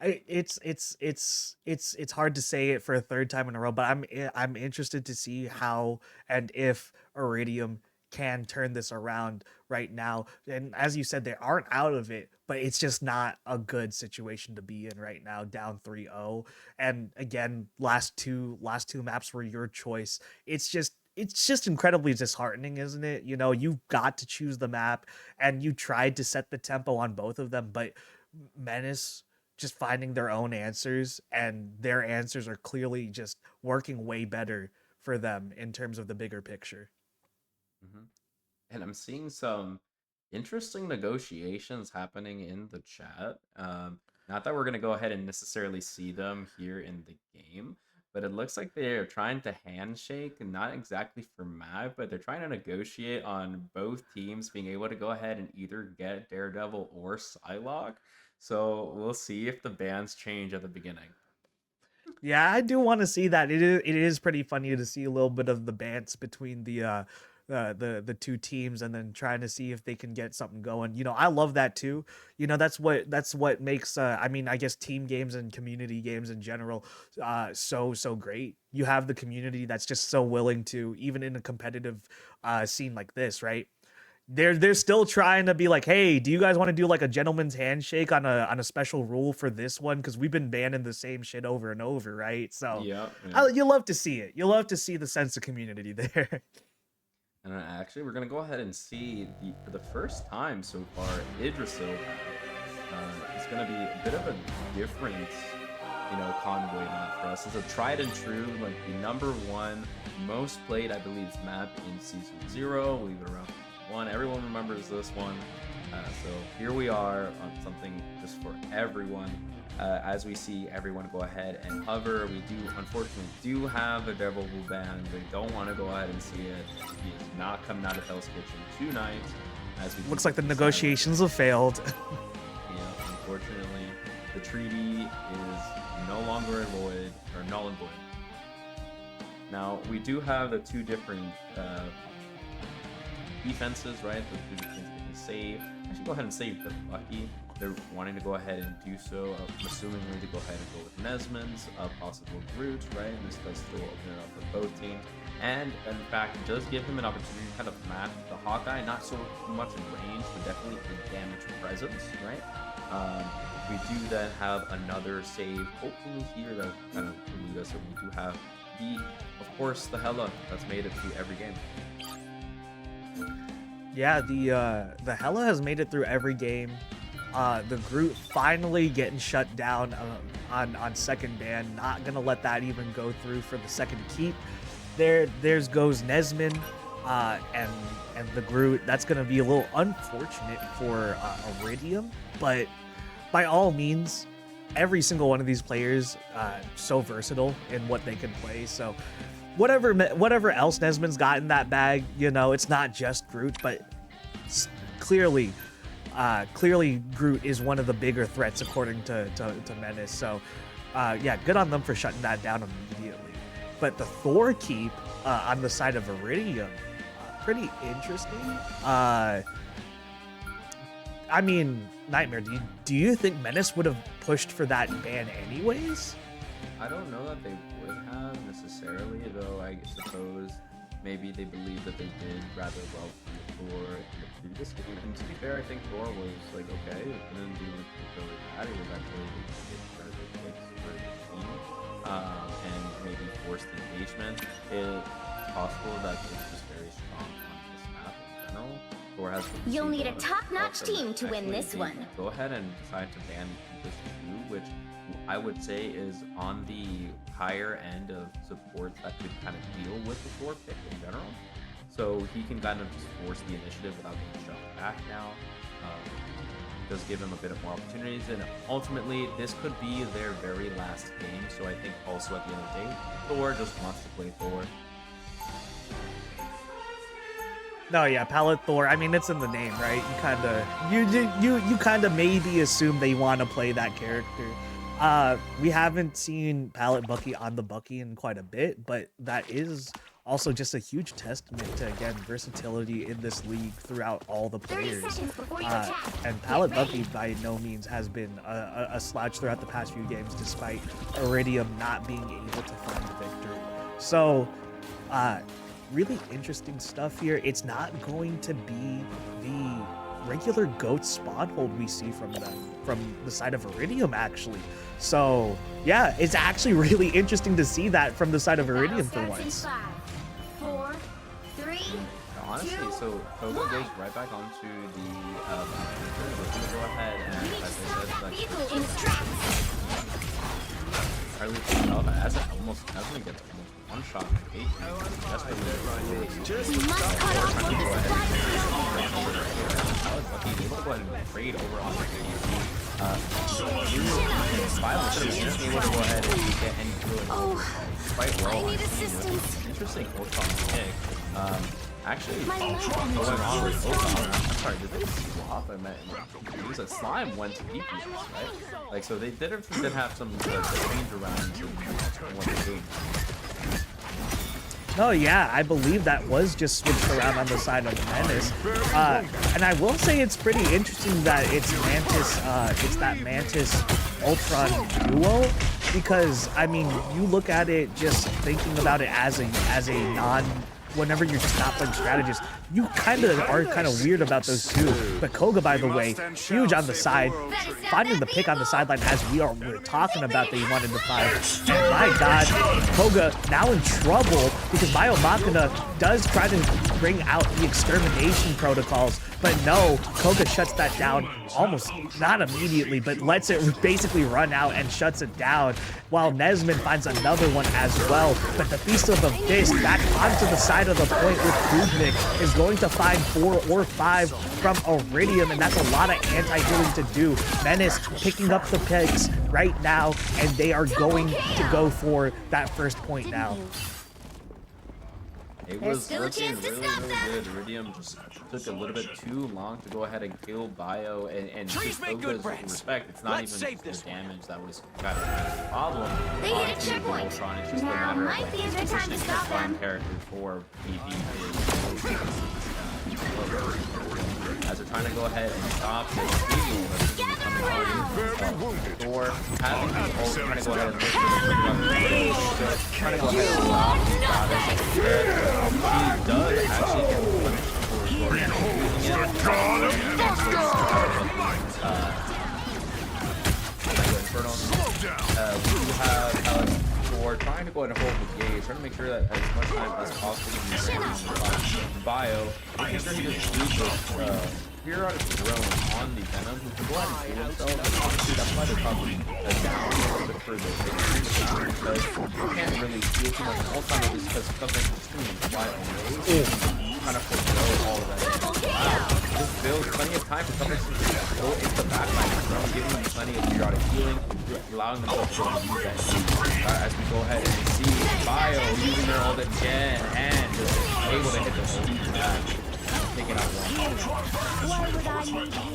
S5: it's hard to say it for a third time in a row, but I'm interested to see how and if Iridium can turn this around right now. And as you said, they aren't out of it, but it's just not a good situation to be in right now, down 3-0. And again, last two maps were your choice. It's just incredibly disheartening, isn't it? You know, you got to choose the map and you tried to set the tempo on both of them, but Menace just finding their own answers, and their answers are clearly just working way better for them in terms of the bigger picture.
S6: hmm And I'm seeing some interesting negotiations happening in the chat. Not that we're going to go ahead and necessarily see them here in the game, but it looks like they're trying to handshake, not exactly for map, but they're trying to negotiate on both teams being able to go ahead and either get Daredevil or Psylocke. So we'll see if the bans change at the beginning.
S5: Yeah, I do want to see that. It is pretty funny to see a little bit of the bants between the two teams, and then trying to see if they can get something going. You know, I love that too. You know, that's what makes I mean, I guess team games and community games in general so great. You have the community that's just so willing to, even in a competitive scene like this, right? They're still trying to be like, hey, do you guys want to do like a gentleman's handshake on a special rule for this one? Because we've been banning the same shit over and over, right? So
S6: Yeah.
S5: you love to see it. You love to see the sense of community there.
S6: And actually, we're gonna go ahead and see for the first time so far, Idrisil is gonna be a bit of a different, convoy map for us. It's a tried and true, like the #1 most played, I believe, map in season 0. Leave it around 1. Everyone remembers this one. So here we are on something just for everyone. As we see everyone go ahead and hover, we unfortunately have a Devil Blue ban. They don't want to go ahead and see it. He is not coming out of Hell's Kitchen tonight. As we
S5: Looks like the negotiations have failed.
S6: Yeah, unfortunately, the treaty is no longer void, or null and void. Now, we do have the two different defenses, right? The two different things they can save. I should go ahead and save the Lucky. They're wanting to go ahead and do so. I'm assuming to go ahead and go with Nesmond's possible route, right? And this does still open it up for both teams. And in fact, it does give him an opportunity to kind of match the Hawkeye, not so much in range, but definitely in damage presence, right? We do then have another save, hopefully here, that kind of lead us. So we do have of course, the Hella that's made it through every game.
S5: Yeah, the Hella has made it through every game. The Groot finally getting shut down on second ban. Not gonna let that even go through for the second keep. There's goes Nesmond and the Groot. That's gonna be a little unfortunate for Iridium, but by all means, every single one of these players so versatile in what they can play. So whatever else Nesmond's got in that bag, it's not just Groot, but clearly Groot is one of the bigger threats according to Menace. So yeah, good on them for shutting that down immediately. But the Thor keep on the side of Iridium, pretty interesting. I mean, Nightmare, do you think Menace would have pushed for that ban anyways?
S6: I don't know that they would have necessarily, though. I suppose maybe they believe that they did rather well for Thor in the previous game. And to be fair, I think Thor was like, okay, it didn't do really bad. It was actually able to get better picks for the team and maybe force the engagement. It's possible that it's just very strong on this map in general. Thor has
S7: You'll need a top-notch team to win
S6: actually
S7: this one.
S6: Go ahead and decide to ban this too, which I would say is on the higher end of supports that could kind of deal with the Thor pick in general. So he can kind of just force the initiative without being shoved back now. does give him a bit of more opportunities, and ultimately this could be their very last game. So I think also at the end of the day, Thor just wants to play Thor.
S5: No, yeah, Palette Thor. I mean, it's in the name, right? You kind of maybe assume they want to play that character. We haven't seen Palette Bucky on the Bucky in quite a bit, but that is also just a huge testament to, again, versatility in this league throughout all the
S7: 30
S5: players.
S7: seconds before your attack.
S5: And Palette Bucky by no means has been a slouch throughout the past few games, despite Iridium not being able to find the victory. So, really interesting stuff here. It's not going to be the regular GOAT spawn hold we see from the side of Iridium, actually. So yeah, it's actually really interesting to see that from the side of Iridium for once.
S7: 5, 4, 3.
S6: Now, honestly, so Koga goes right back onto the we're gonna go ahead and, as I said, like,
S7: Vehicle in tracks.
S6: Harley himself as it almost definitely gets almost one shot. That's what
S7: We must cut off what the supply
S6: Lucky able to go ahead and trade over on the Violet should have just been able to go ahead and get any through quite well.
S7: I need assistance.
S6: Interesting Ultron pick. Actually,
S7: My
S6: going
S7: life
S6: on with Ultron, I'm sorry, did they swap? I meant it was a slime went to DPS, right? Like, so they did have some change around in what they're doing.
S5: Oh yeah, I believe that was just switched around on the side of Menace. And I will say it's pretty interesting that it's that Mantis Ultron duo, because I mean, you look at it just thinking about it as a non, whenever you're just not playing strategist, you kind of weird about those two. But Koga, by the way, huge on the side, finding the pick on the sideline as we're talking about that he wanted to find. And my God, Koga now in trouble because Bio Machina does try to bring out the extermination protocols, but no, Koga shuts that down almost not immediately, but lets it basically run out and shuts it down, while Nesman finds another one as well. But the Feast of the Fist back onto the side of the point with Kubnik is going to find 4 or 5 from Iridium, and that's a lot of anti-healing to do. Menace picking up the picks right now, and they are going to go for that first point now.
S6: It was looking really good. Iridium just took a little bit too long to go ahead and kill Bio, and just Koga's respect, it's not even the damage that was got a problem.
S7: They hit a checkpoint.
S6: Ultron. It's just a
S7: Now
S6: matter of
S7: might
S6: like,
S7: be a good time to stop them.
S6: character for PvP as they're trying to go ahead and stop this Eagle that's going to be coming out. Thor having the ult, trying to go ahead and look for the trying to go ahead and stop the goddess. He does actually get punished for using it. Inferno. We do have Thor trying to go ahead and hold the gauge, trying to make sure that as much time as possible in Bio, making sure he just uses periodic drone on the Venom, who can go ahead and heal himself, and honestly, that's why they're probably down a little bit further. Because you can't really heal too much all the time, just because something extremely fly away, kind of forego all of that. Wow, this builds plenty of time for something to go into the backline of drone, giving them plenty of periodic healing, allowing themselves to use that. As we go ahead and see Bio using their ult again, and just able to hit the ult back.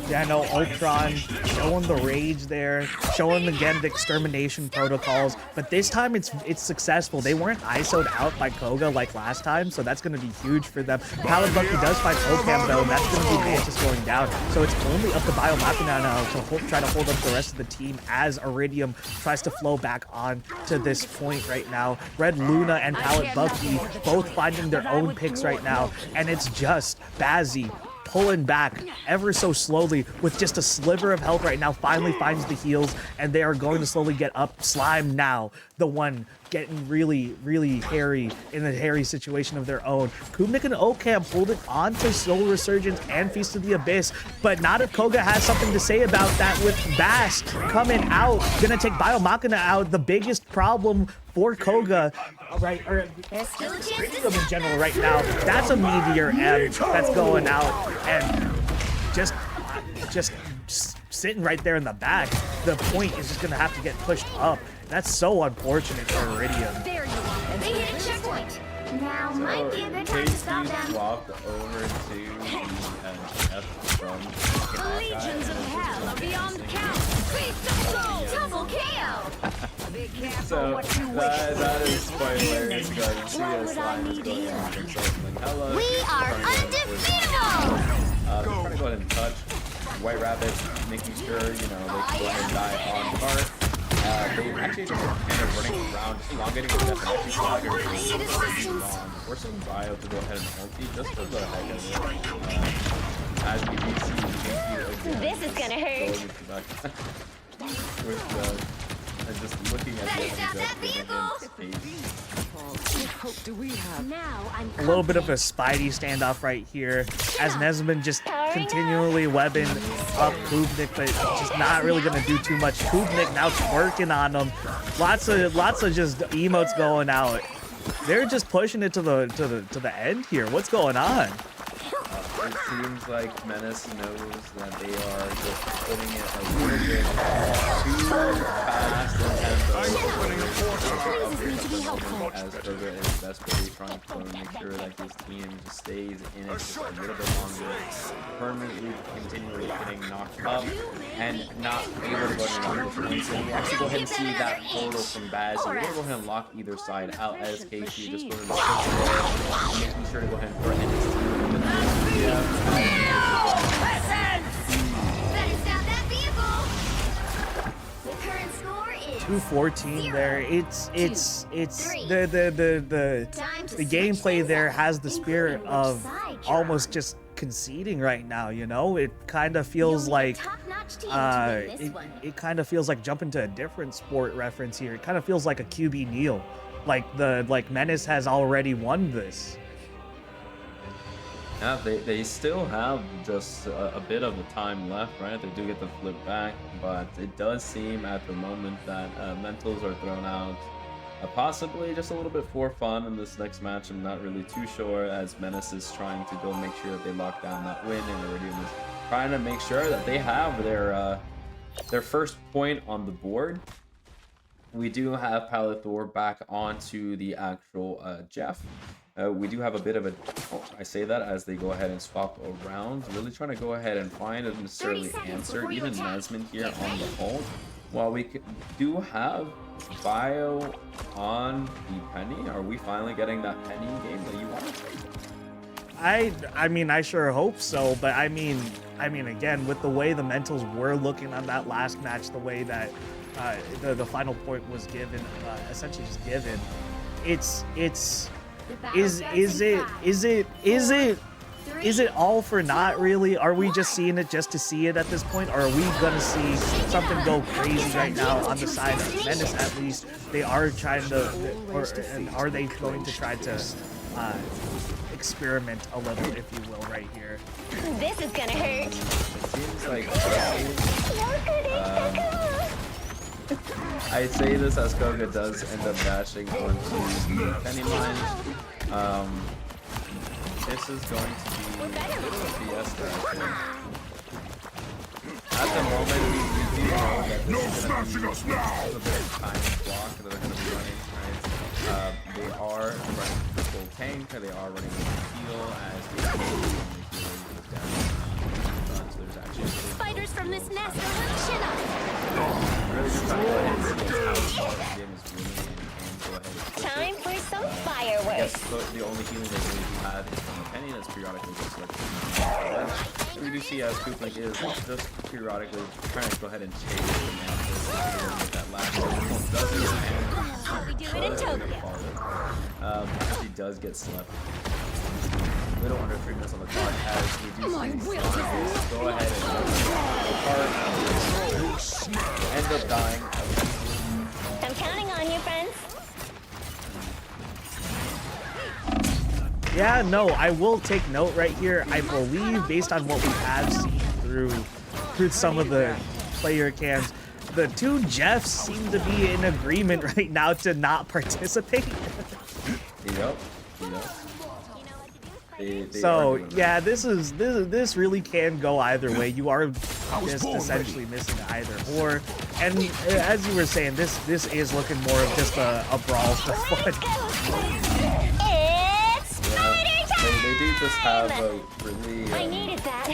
S5: Yeah, no, Ultron showing the rage there, showing again the extermination protocols, but this time it's successful. They weren't ISO'd out by Koga like last time, so that's going to be huge for them. Palette Bucky does find Ocam though, and that's going to be Mantis going down, so it's only up to Bio Machina now to try to hold up the rest of the team as Iridium tries to flow back on to this point right now. Red Luna and Palette Bucky both finding their own picks right now, and it's just Bazzi pulling back ever so slowly with just a sliver of health right now, finally finds the heals, and they are going to slowly get up. Slime now, the one getting really, really hairy in a hairy situation of their own. Kubnik and Ocam holding on to Soul Resurgence and Feast of the Abyss, but not if Koga has something to say about that, with Bast coming out, gonna take Bio Machina out. The biggest problem for Koga, right, or in general right now, that's a Meteor M that's going out, and just sitting right there in the back. The point is just gonna have to get pushed up. That's so unfortunate for Iridium.
S7: There you are. They hit a checkpoint. Now might be a good time to stop them.
S6: Swapped over to the F from
S7: Legions of hell are beyond count. Beast of soul. Double KO. Be careful
S6: So
S7: what you wish
S6: that
S7: for.
S6: is quite hilarious. You guys see
S7: Why
S6: us
S7: would I
S6: line is
S7: need
S6: going
S7: you?
S6: on and something. Hello.
S7: We are undefeatable.
S6: They're trying to go ahead and touch White Rabbit, making sure, you know, they can go ahead and die on cart. They actually just kind of running around, just elongating the death and actually flagging forcing Bio to go ahead and ulti just for the heck of it. As we can see, again,
S7: This is gonna hurt.
S6: And just looking at
S7: Better stop that Now I'm
S5: A little bit of a Spidey standoff right here as Nesman just continually webbing up Kubnik, but just not really gonna do too much. Kubnik now twerking on him. Lots of just emotes going out. They're just pushing it to the end here. What's going on?
S6: It seems like Menace knows that they are just putting it a little bit too fast and
S7: Pleases me to be helpful.
S6: as Burger is desperately trying to make sure that his team just stays in it just a little bit longer, permanently continually getting knocked up and not able to go ahead and lock this. So we actually go ahead and see that portal from Baz. So we're going to go ahead and lock either side out as KC just go ahead and making sure to go ahead and threaten his team.
S7: Better stop that vehicle. The current score is
S5: 214 there. It's the gameplay there has the spirit of almost just conceding right now, you know? It kind of feels like it kind of feels like jumping to a different sport reference here. It kind of feels like a QB kneel. Like Menace has already won this.
S6: Yeah, they still have just a bit of the time left, right? They do get the flip back, but it does seem at the moment that mentals are thrown out. Possibly just a little bit for fun in this next match. I'm not really too sure, as Menace is trying to go make sure that they lock down that win, and Iridium is trying to make sure that they have their first point on the board. We do have Palithor back onto the actual Jeff. We do have a bit of a, I say that as they go ahead and swap around, really trying to go ahead and find a necessarily answer, even Nesman here on the hold. While we do have Bio on the Penny, are we finally getting that Penny game that you want?
S5: I mean, I sure hope so, but I mean, again, with the way the mentals were looking on that last match, the way that the final point was given, essentially just given, is it all for naught, really? Are we just seeing it just to see it at this point? Or are we gonna see something go crazy right now on the side of Menace? At least they are trying to, and are they going to try to experiment a little, if you will, right here?
S7: This is gonna hurt.
S6: It seems like I say this as Koga does end up dashing onto the Penny Mine. This is going to be a bit of a fiesta, I think. At the moment, we do know that this is going to be a bit of time block that they're going to be running, right? They are running full tank, they are running heal as they there's actually
S1: Spiders from this nest are reaching us.
S6: really just trying to go ahead and see how the game is winning and go ahead and push it.
S7: Time for some
S6: Yes,
S7: fireworks.
S6: so the only healing they really do have is from the Penny that's periodically just like we do see as Kubnik is just periodically trying to go ahead and chase the Mantis to get that last one. Doesn't
S1: How we do it in Tokyo.
S6: he does get slept. Little under 3 minutes on the clock as we do see Sonic go ahead and end up dying.
S7: I'm counting on you, friends.
S5: Yeah, no, I will take note right here. I believe, based on what we have seen through some of the player cams, the two Jeffs seem to be in agreement right now to not participate.
S6: Yep.
S5: So yeah, this really can go either way. You are just essentially missing either or. And as you were saying, this is looking more of just a brawl for fun.
S1: It's
S6: They do just have a really
S1: I needed that.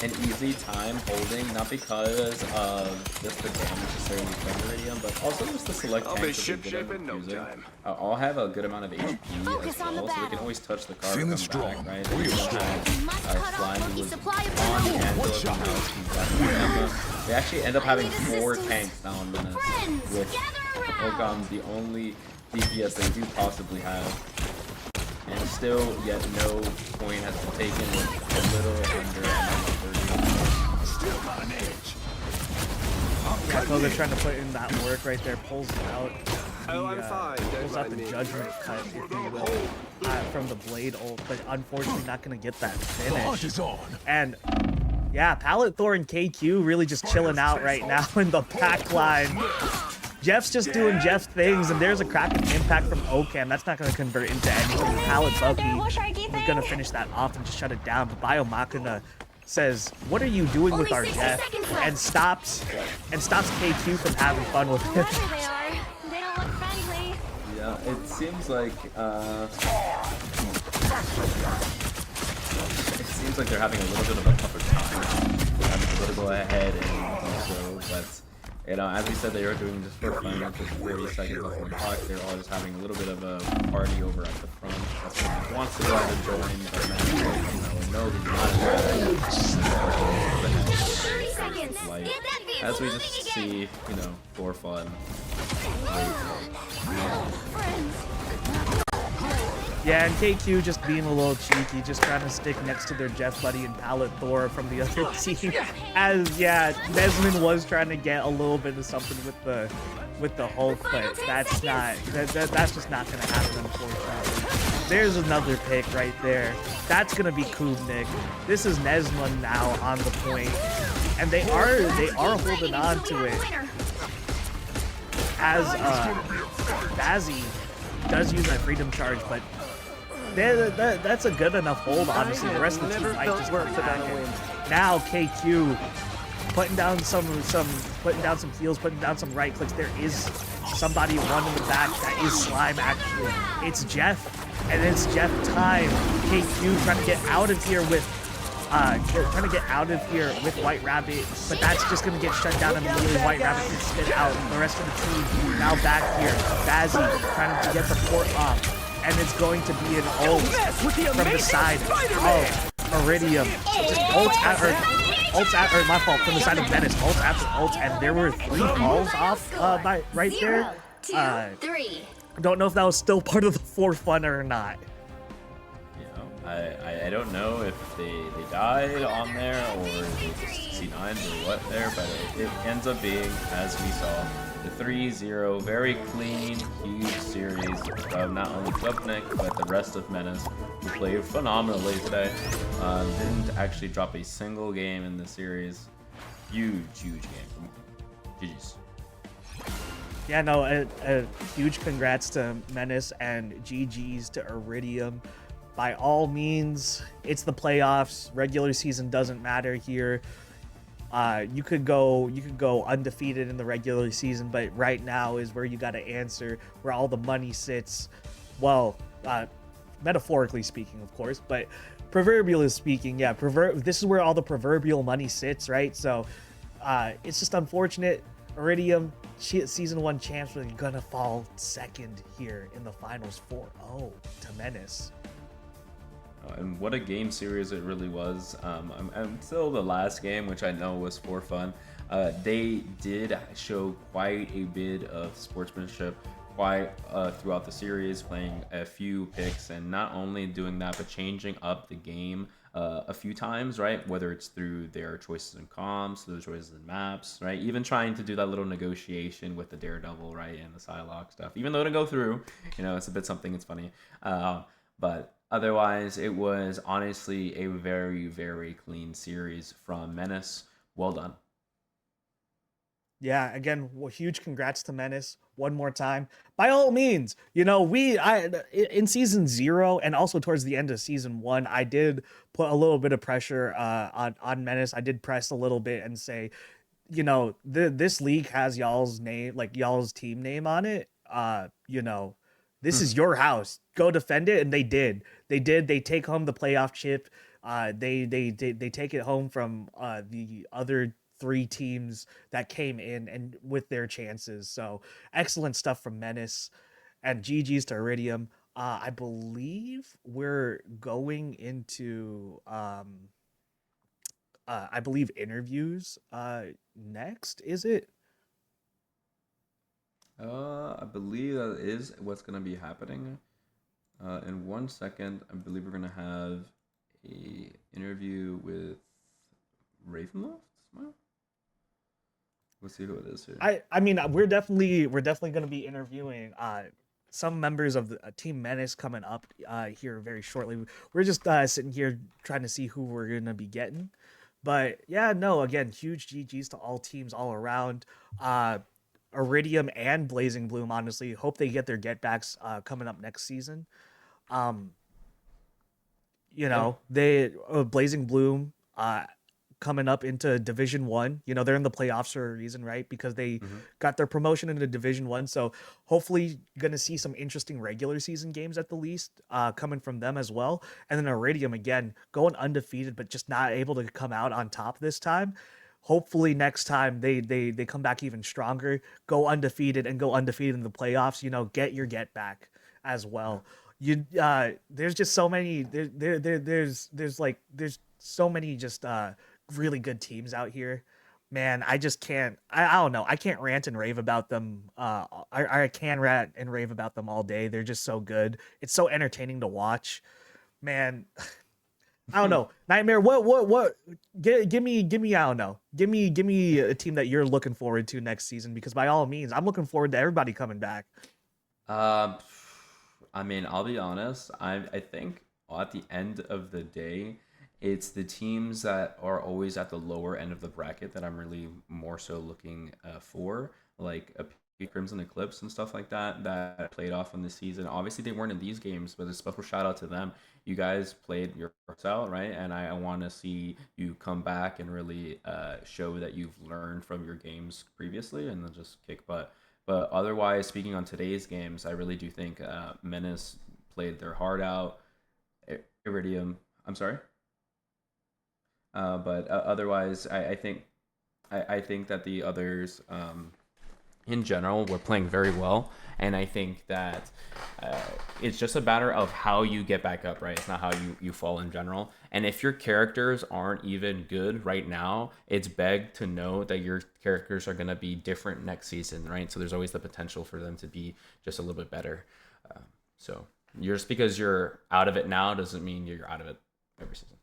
S6: an easy time holding, not because of just the damage necessarily from Iridium, but also just the select
S4: I'll be
S6: tanks that
S4: ship
S6: they get
S4: in no
S6: using.
S4: time.
S6: All have a good amount of HP
S1: Focus
S6: as
S1: on the
S6: well, so they can
S1: battle.
S6: always touch the car
S8: Feeling
S6: and come
S8: strong.
S6: back, right?
S8: Real
S6: They even
S8: strong.
S6: have,
S1: Must cut off
S6: Slime, who
S1: lucky
S6: was
S1: supply of
S6: on
S1: ammo.
S6: Angela
S8: One
S6: from
S8: shot.
S6: House, who's back from Emma. They actually end up having
S1: need
S6: 4
S1: assistance.
S6: tanks now in Menace,
S1: Friends,
S6: with
S1: gather around.
S6: Ocom the only DPS they do possibly have. And still, yet no point has been taken with a little under 30.
S8: Still got an edge.
S5: Yeah, so they're trying to put in that work right there, pulls it out.
S4: Oh, I'm fine. Don't
S5: Pulls out
S4: mind
S5: the
S4: me.
S5: judgment cut, if you will, from the blade ult, but unfortunately not going to get that
S8: The hunt
S5: finish.
S8: is on.
S5: And yeah, Pallet Thor and KQ really just chilling out right now in the back line. Jeff's just doing Jeff things, and there's a cracking impact from Ocam. That's not going to convert into anything. Pallet Bucky is going to finish that off and just shut it down. But Biomachina says, "What are you doing with
S1: Only
S5: our
S1: 60
S5: Jeff?"
S1: seconds left.
S5: And stops KQ from having fun with him.
S1: Wherever they are, they don't look friendly.
S6: Yeah, it seems like they're having a little bit of a tougher time. Having a little go ahead and do so, but you know, as we said, they are doing this for fun. With 40 seconds left on the clock, they're all just having a little bit of a party over at the front. That's what he wants to go ahead and join, but man, no, he's not.
S1: 30 seconds.
S6: Like,
S1: Get that vehicle
S6: as we
S1: moving
S6: just
S1: again.
S6: see, you know, for fun.
S1: Friends.
S5: Yeah, and KQ just being a little cheeky, just trying to stick next to their Jeff buddy and Pallet Thor from the other team. As yeah, Desmond was trying to get a little bit of something with the Hulk, but that's not that's just not gonna happen, unfortunately. There's another pick right there. That's gonna be Kubnik. This is Nesma now on the point, and they are holding on to it as Bazzy does use that freedom charge, but that's a good enough hold, honestly. The rest of the team might just come back. And now KQ putting down some heals, putting down some right clicks. There is somebody one in the back. That is Slime, actually. It's Jeff, and it's Jeff time. KQ trying to get out of here with White Rabbit, but that's just gonna get shut down immediately. White Rabbit can spit out. The rest of the team now back here. Bazzy trying to get the port off. And it's going to be an ult from the side of Iridium. Just my fault, from the side of Menace. Ult after ult, and there were 3 balls off right there.
S1: 0, 2, 3.
S5: Don't know if that was still part of the for fun or not.
S6: You know, I don't know if they died on there or they just C9 or what there, but it ends up being, as we saw, the 3-0, very clean, huge series from not only Klubnik, but the rest of Menace, who played phenomenally today. Didn't actually drop a single game in the series. Huge game. GG's.
S5: Yeah, no, a huge congrats to Menace and GG's to Iridium. By all means, it's the playoffs. Regular season doesn't matter here. You could go undefeated in the regular season, but right now is where you got to answer, where all the money sits. Well, metaphorically speaking, of course, but proverbially speaking, yeah, this is where all the proverbial money sits, right? So it's just unfortunate. Iridium, season 1 champs, are gonna fall second here in the finals 4-0 to Menace.
S6: And what a game series it really was. Until the last game, which I know was for fun, they did show quite a bit of sportsmanship throughout the series, playing a few picks, and not only doing that, but changing up the game a few times, right? Whether it's through their choices in comps, their choices in maps, right? Even trying to do that little negotiation with the Daredevil, right? And the Psylocke stuff. Even though it didn't go through, you know, it's a bit something, it's funny. But otherwise, it was honestly a very, very clean series from Menace. Well done.
S5: Yeah, again, huge congrats to Menace one more time. By all means, you know, in season 0 and also towards the end of season 1, I did put a little bit of pressure on Menace. I did press a little bit and say, you know, this league has y'all's name, like y'all's team name on it. You know, this is your house. Go defend it, and they did. They did. They take home the playoff chip. They take it home from the other 3 teams that came in and with their chances. So excellent stuff from Menace, and GG's to Iridium. I believe we're going into I believe interviews next, is it?
S8: I believe that is what's gonna be happening. In 1 second, I believe we're gonna have a interview with Ravenloft. Smile. Let's see who it is here.
S5: I mean, we're definitely going to be interviewing some members of the team Menace coming up here very shortly. We're just sitting here trying to see who we're going to be getting. But yeah, no, again, huge GGs to all teams all around. Iridium and Blazing Bloom, honestly, hope they get their get-backs coming up next season. You know, they Blazing Bloom coming up into Division 1. You know, they're in the playoffs for a reason, right? Because they got their promotion into Division 1. So hopefully going to see some interesting regular season games at the least coming from them as well. And then Iridium, again, going undefeated, but just not able to come out on top this time. Hopefully next time they come back even stronger, go undefeated and go undefeated in the playoffs, you know, get your get back as well. You there's just so many there's so many just really good teams out here. Man, I just can't I don't know. I can't rant and rave about them. I can rant and rave about them all day. They're just so good. It's so entertaining to watch. Man, I don't know. Nightmare, what give me I don't know. Give me a team that you're looking forward to next season, because by all means, I'm looking forward to everybody coming back.
S8: I mean, I'll be honest. I think at the end of the day, it's the teams that are always at the lower end of the bracket that I'm really more so looking for, like a Crimson Eclipse and stuff like that that played off in the season. Obviously, they weren't in these games, but a special shout out to them. You guys played your hearts out, right? And I want to see you come back and really show that you've learned from your games previously and then just kick butt. But otherwise, speaking on today's games, I really do think Menace played their heart out. Iridium, I'm sorry. But otherwise, I think that the others, in general, were playing very well, and I think that it's just a matter of how you get back up, right? It's not how you fall in general. And if your characters aren't even good right now, it's begged to know that your characters are going to be different next season, right? So there's always the potential for them to be just a little bit better. So just because you're out of it now doesn't mean you're out of it every season.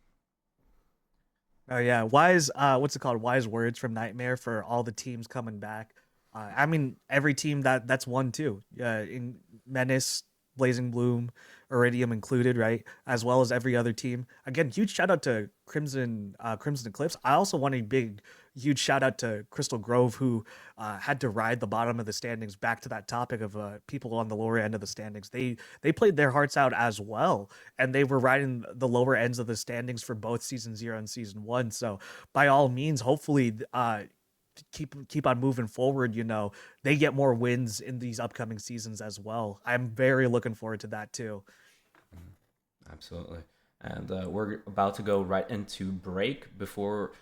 S5: Oh yeah, wise what's it called? Wise words from Nightmare for all the teams coming back. I mean, every team that's won too. In Menace, Blazing Bloom, Iridium included, right? As well as every other team. Again, huge shout out to Crimson Eclipse. I also want a huge shout out to Crystal Grove, who had to ride the bottom of the standings. Back to that topic of people on the lower end of the standings. They played their hearts out as well, and they were riding the lower ends of the standings for both season 0 and season 1. So by all means, hopefully keep on moving forward. You know, they get more wins in these upcoming seasons as well. I'm very looking forward to that too.
S8: Absolutely. And we're about to go right into break before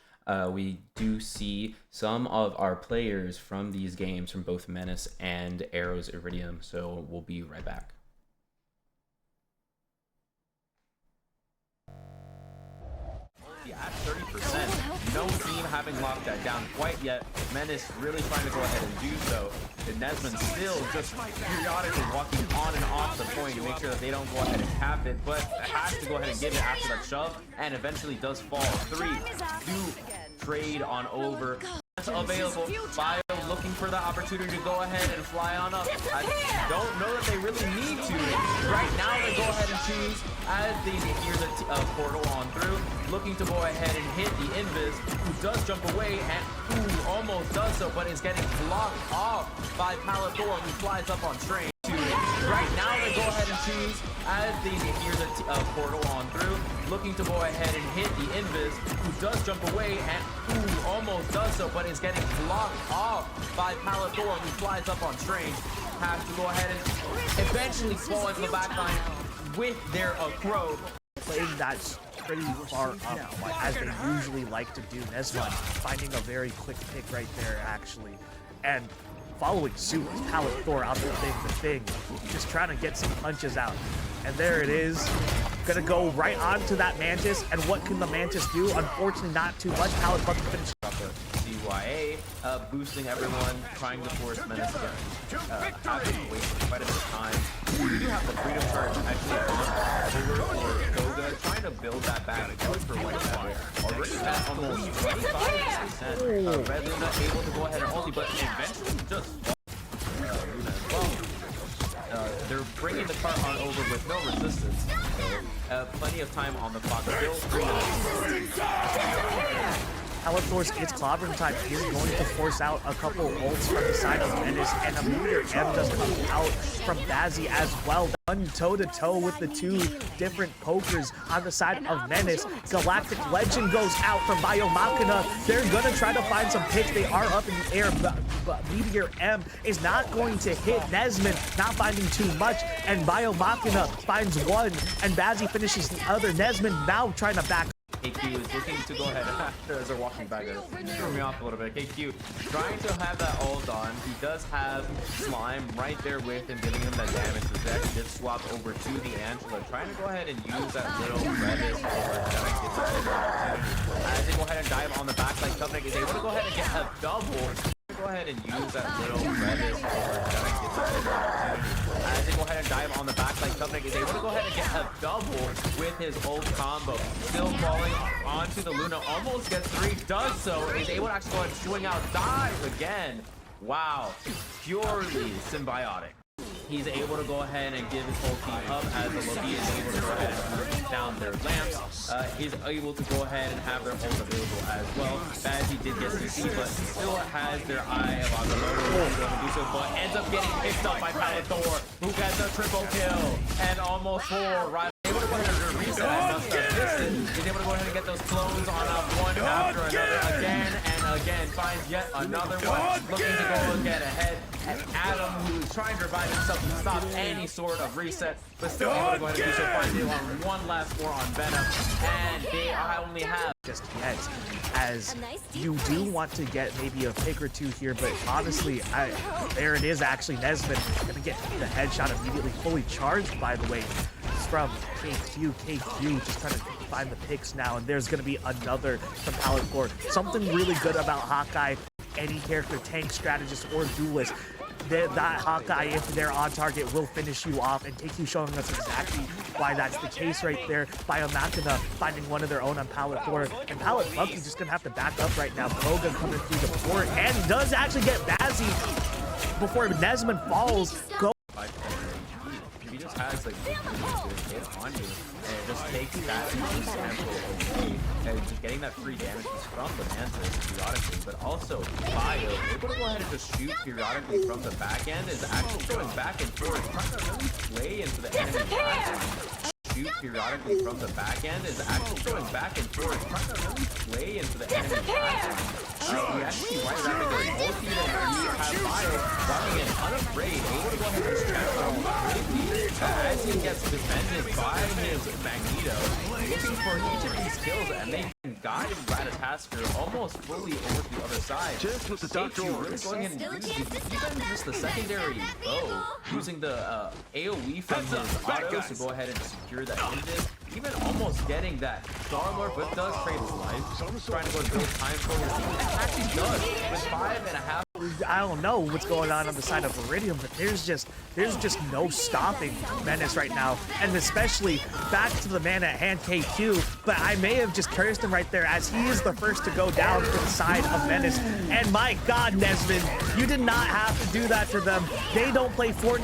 S8: we do see some of our players from these games from both Menace and AIROZ Iridium. So we'll be right back.
S6: At 30%, no team having locked that down quite yet. Menace really trying to go ahead and do so. And Nesman still just periodically walking on and off the point to make sure that they don't go ahead and cap it, but has to go ahead and give it after that shove, and eventually does fall. 3 do trade on over. is available. Bio looking for the opportunity to go ahead and fly on up. I don't know that they really need to. Right now, they go ahead and choose as they hear the portal on through, looking to go ahead and hit the invis, who does jump away and who almost does so, but is getting blocked off by Palathor, who flies up on train. Right now, they go ahead and choose as they hear the portal on through, looking to go ahead and hit the invis, who does jump away and who almost does so, but is getting blocked off by Palathor, who flies up on train. Has to go ahead and eventually fall into the backline with their crow.
S5: Playing that pretty far up, like, as they usually like to do. Nesmond finding a very quick pick right there, actually. And following suit is Palathor out there doing the thing, just trying to get some punches out. And there it is. Gonna go right onto that Mantis, and what can the Mantis do? Unfortunately, not too much. Palathor finishes up there.
S6: CYA boosting everyone, trying to force Menace again. Having to waste quite a bit of time. We do have the freedom charge actually over for Goga, trying to build that back for White Shadow. Already at almost 25%. Red Luna able to go ahead and ulti, but eventually just Luna as well. They're bringing the cart on over with no resistance. So, plenty of time on the clock. Still 3 minutes.
S5: Palathor's It's Clobbering Time is going to force out a couple ults from the side of Menace, and a Meteor M does come out from Bazzi as well. Done toe-to-toe with the two different pokers on the side of Menace. Galactic Legend goes out from Biomachina. They're going to try to find some picks. They are up in the air, but Meteor M is not going to hit Nesmond, not finding too much, and Biomachina finds one, and Bazzi finishes the other. Nesmond now trying to back.
S6: KQ is looking to go ahead as they're walking back there. Threw me off a little bit. KQ trying to have that ult on. He does have Slime right there with him, giving him that damage. The deck did swap over to the Angela, trying to go ahead and use that little Redis as they go ahead and dive on the backside. Covenant is able to go ahead and get a double. Go ahead and use that little Redis as they go ahead and dive on the backside. Covenant is able to go ahead and get a double with his ult combo. Still falling onto the Luna, almost gets 3, does so, is able to actually go ahead and swing out, dives again. Wow, purely symbiotic. He's able to go ahead and give his whole team up as the Loki is able to go ahead and move down their lamps. Is able to go ahead and have their ult available as well. Bazzi did get CC, but still has their eye on the lower to do so, but ends up getting picked up by Palathor, who gets a triple kill and almost 4. Right, able to go ahead and reset. He's able to go ahead and get those clones on one after another again and again. Finds yet another one, looking to go and get ahead. And Adam, who's trying to revive himself to stop any sort of reset, but still able to go ahead and do so. Finds the on one last more on Venom, and they only have
S5: just yet, as you do want to get maybe a pick or two here, but honestly, there it is. Actually, Nesmond gonna get the headshot immediately, fully charged, by the way. It's from KQ. KQ just trying to find the picks now, and there's gonna be another from Palathor. Something really good about Hawkeye, any character, tank, strategist, or duelist, that Hawkeye, if they're on target, will finish you off, and KQ showing us exactly why that's the case right there. Biomachina finding one of their own on Palathor, and Palathor just gonna have to back up right now. Koga coming through the port, and does actually get Bazzi before Nesmond falls. Go.
S6: He just has like the ability to hit on you and just take that tempo away, and just getting that free damage from the Mantis periodically, but also Bio able to go ahead and just shoot periodically from the back end is actually going back and forth, trying to really play into the enemy platform. Shoot periodically from the back end is actually going back and forth, trying to really play into the enemy platform. We actually right rapid their multi there. We have Bio running in unafraid, able to go ahead and stretch as he gets defended by his Magneto, looking for each of these kills, and they guide Ratatasker almost fully over to the other side.
S4: Just with the doctor
S6: really going in and using even just the secondary bow, using the AoE from his autos to go ahead and secure that invis, even almost getting that Star-Lord, but does trade his life, trying to go build time for his team, and actually does, with 5.5
S5: I don't know what's going on the side of Iridium, but there's just no stopping Menace right now, and especially back to the man at hand KQ. But I may have just cursed him right there, as he is the first to go down for the side of Menace. And my God, Nesmond, you did not have to do that to them. They don't play Fortnite.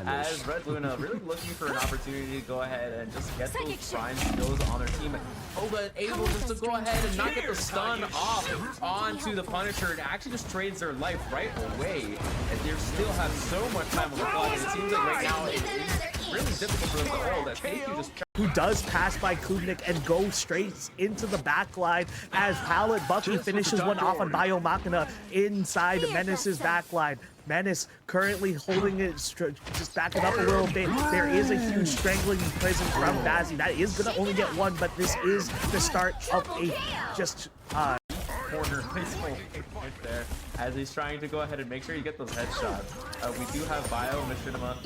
S6: As Red Luna really looking for an opportunity to go ahead and just get those prime skills on their team. Oba able just to go ahead and not get the stun off onto the Punisher, and actually just trades their life right away. And they still have so much time on the clock, and it seems like right now it's really difficult for them to hold. As KQ just
S5: who does pass by Kubnik and go straight into the back line as Pallet Bucky finishes one off on Bio Machina inside Menace's back line. Menace currently holding it, just backing up a little bit. There is a huge strangling prison from Bazzi. That is going to only get one, but this is the start of a just
S6: corner baseball right there as he's trying to go ahead and make sure you get those headshots. We do have Bio Machina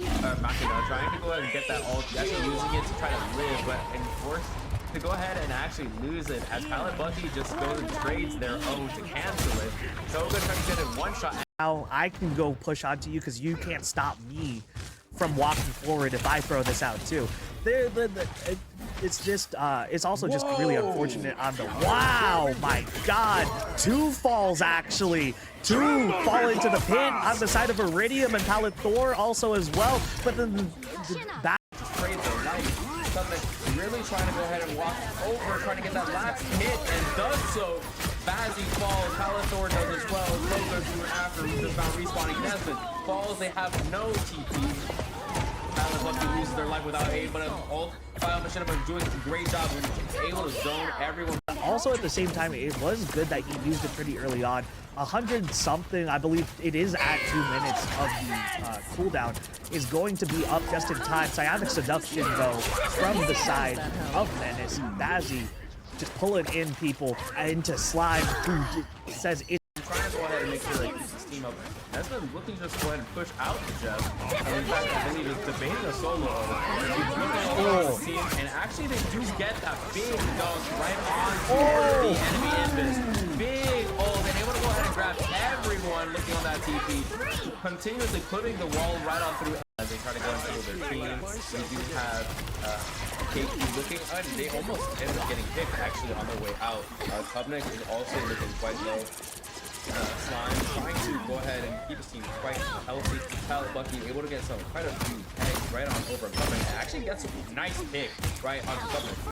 S6: trying to go ahead and get that ult, actually using it to try to live, but forced to go ahead and actually lose it as Pallet Bucky just goes and trades their own to cancel it. So good trying to get it one shot.
S5: Now I can go push onto you because you can't stop me from walking forward if I throw this out too. It's also just really unfortunate on the, wow, my God, 2 falls actually. 2 fall into the pit on the side of Iridium, and Pallet Thor also as well, but then back
S6: trade their life. Something really trying to go ahead and walk over, trying to get that last hit, and does so. Bazzi falls, Pallet Thor does as well. Logo's doing after, who just found respawning. Nesmond falls, they have no TP. Pallet Bucky loses their life without aid, but all Bio Machinima doing a great job and able to zone everyone.
S5: Also at the same time, it was good that he used it pretty early on. 100 something, I believe it is at 2 minutes of the cooldown, is going to be up just in time. Psionic Seduction though, from the side of Menace. Bazzi just pulling in people into Slime, who says it's
S6: trying to go ahead and make sure they keep this team up. Nesmond looking to just go ahead and push out the Jeff. And in fact, I believe it's debating a solo. Team, and actually they do get that big dunk right on the enemy Invis. Big and able to go ahead and grab everyone looking on that TP. Continuously putting the wall right on through as they try to go into their team. We do have KQ looking, and they almost end up getting picked actually on their way out. Kubnik is also looking quite low. Slime trying to go ahead and keep his team quite healthy. Pallet Bucky able to get quite a few pegs right on over Kubnik. Actually gets a nice pick right on Kubnik.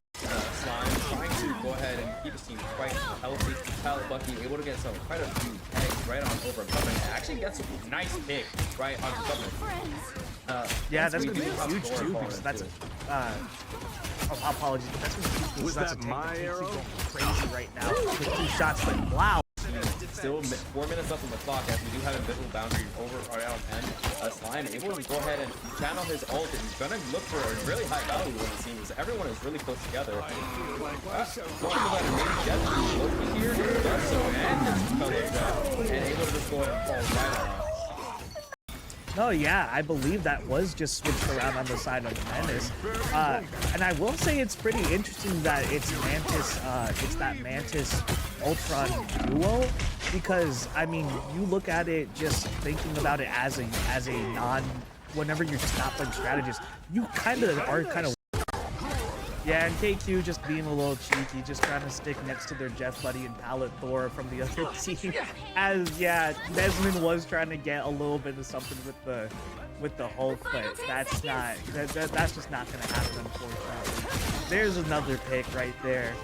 S6: Slime trying to go ahead and keep his team quite healthy. Pallet Bucky able to get quite a few pegs right on over Kubnik. Actually gets a nice pick right on Kubnik.
S5: yeah, that's gonna be huge too, because that's apologies, but that's gonna be huge.
S4: Was
S5: that's
S4: that
S5: a
S4: my arrow?
S5: Crazy right now with 2 shots, but wow.
S6: Still 4 minutes left on the clock as we do have invisible boundary over around 10. Slime able to go ahead and channel his ult, and he's gonna look for a really high value when it seems. Everyone is really close together. Going to go ahead and maybe get Loki here, does so, and just comes down, and able to just go ahead and fall right on us.
S5: No, yeah, I believe that was just switched around on the side of Menace. And I will say it's pretty interesting that it's Mantis, it's that Mantis Ultron duo, because I mean, you look at it just thinking about it as a non, whenever you're just not playing strategist, you kind of are yeah, and KQ just being a little cheeky, just trying to stick next to their Jeff Buddy and Pallet Thor from the other team. As yeah, Nesmond was trying to get a little bit of something with the Hulk, but that's just not gonna happen, unfortunately. There's another pick right there.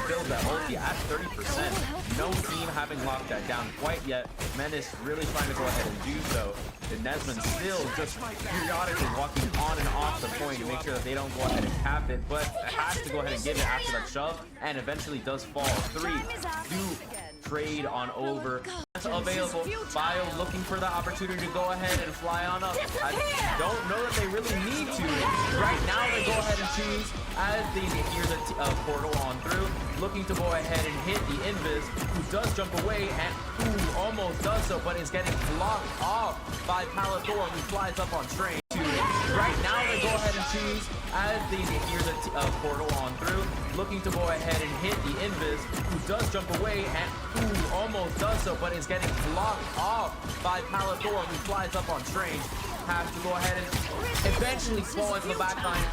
S6: Build that ulti at 30%. No team having locked that down quite yet. Menace really trying to go ahead and do so. And Nesmond still just periodically walking on and off the point to make sure that they don't go ahead and cap it, but has to go ahead and give it after that shove, and eventually does fall. 3 do trade on over. That's available. Bio looking for the opportunity to go ahead and fly on up. I don't know that they really need to. Right now they go ahead and choose as they hear the portal on through, looking to go ahead and hit the Invis, who does jump away and who almost does so, but is getting blocked off by Pallet Thor, who flies up on train. Right now they go ahead and choose as they hear the portal on through, looking to go ahead and hit the Invis, who does jump away and almost does so, but is getting blocked off by Palathor, who flies up on Strange. Has to go ahead and eventually fall into the backline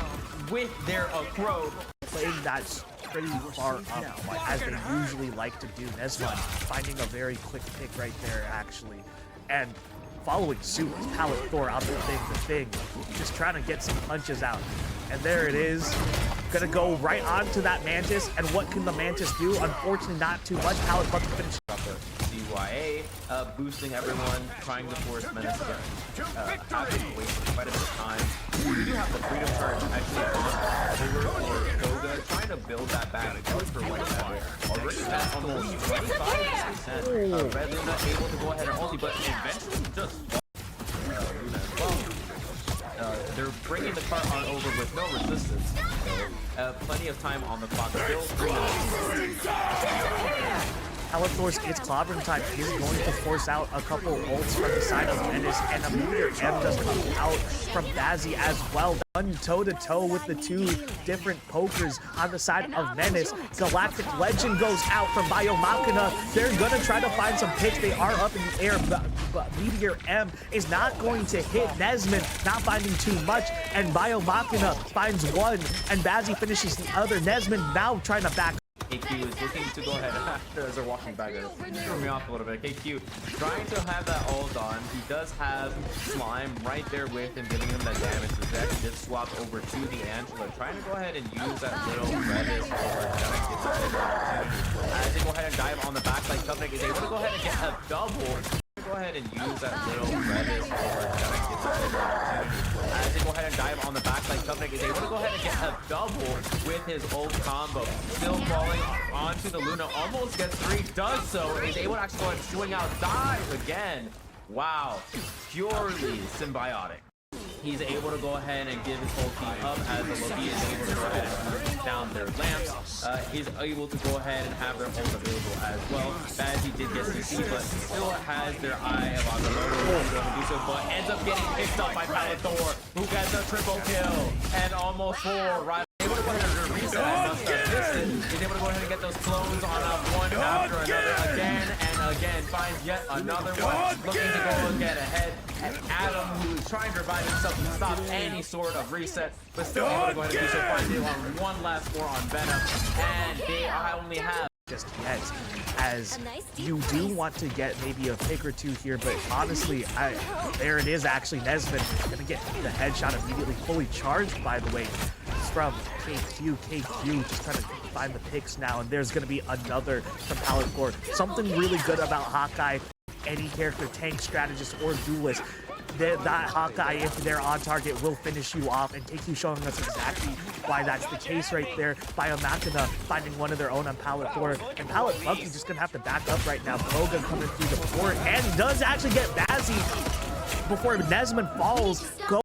S6: with their crow.
S5: Playing that pretty far up, like, as they usually like to do. Nesmond finding a very quick pick right there, actually. And following suit is Palathor out the thing, just trying to get some punches out. And there it is. Gonna go right onto that Mantis, and what can the Mantis do? Unfortunately, not too much. Palathor finish.
S6: CYA boosting everyone, trying to force Menace to having to waste quite a bit of time. We do have the freedom charge actually on over for Koga, trying to build that back for White Shadow. Already at almost 25%. Red Luna able to go ahead and ulti, but eventually just Luna as well. They're bringing the cart on over with no resistance. So, plenty of time on the clock. Still 3 minutes.
S5: Palathor's It's Clobbering Time is going to force out a couple ults from the side of Menace, and a Meteor M does come out from Bazzi as well. Done toe-to-toe with the two different pokers on the side of Menace. Galactic Legend goes out from Biomachina. They're going to try to find some picks. They are up in the air, but Meteor M is not going to hit Nesmond, not finding too much, and Biomachina finds one, and Bazzi finishes the other. Nesmond now trying to back.
S6: KQ is looking to go ahead as they're walking back. Threw me off a little bit. KQ trying to have that ult on. He does have Slime right there with him, giving him that damage. So Zach did swap over to the Angela, trying to go ahead and use that little Revis as they go ahead and dive on the backside. Covenant is able to go ahead and get a double. Go ahead and use that little Revis as they go ahead and dive on the backside. Covenant is able to go ahead and get a double with his ult combo. Still falling onto the Luna, almost gets 3, does so, is able to actually go ahead and swing out, dive again. Wow, purely symbiotic. He's able to go ahead and give his whole team up as the Loki is able to go ahead and move down their lamps. He's able to go ahead and have their ult available as well. Bazzi did get CC, but still has their eye on the loader to do so, but ends up getting picked up by Palathor, who gets a triple kill and almost 4 right. Able to go ahead and reset. He's able to go ahead and get those clones on one after another again and again. Finds yet another one, looking to go and get ahead. And Adam, who's trying to revive himself to stop any sort of reset, but still able to go ahead and do so. Finds it on one last more on Venom, and they only have
S5: just yet, as you do want to get maybe a pick or two here, but honestly, there it is actually. Nesmond gonna get the headshot immediately, fully charged by the way. From KQ just trying to find the picks now, and there's going to be another from Palathor. Something really good about Hawkeye, any character, tank, strategist, or duelist, that Hawkeye, if they're on target, will finish you off, and KQ showing us exactly why that's the case right there. Biomachina finding one of their own on Palathor, and Palathor just going to have to back up right now. Koga coming through the port, and does actually get Bazzi before Nesmond falls. Go.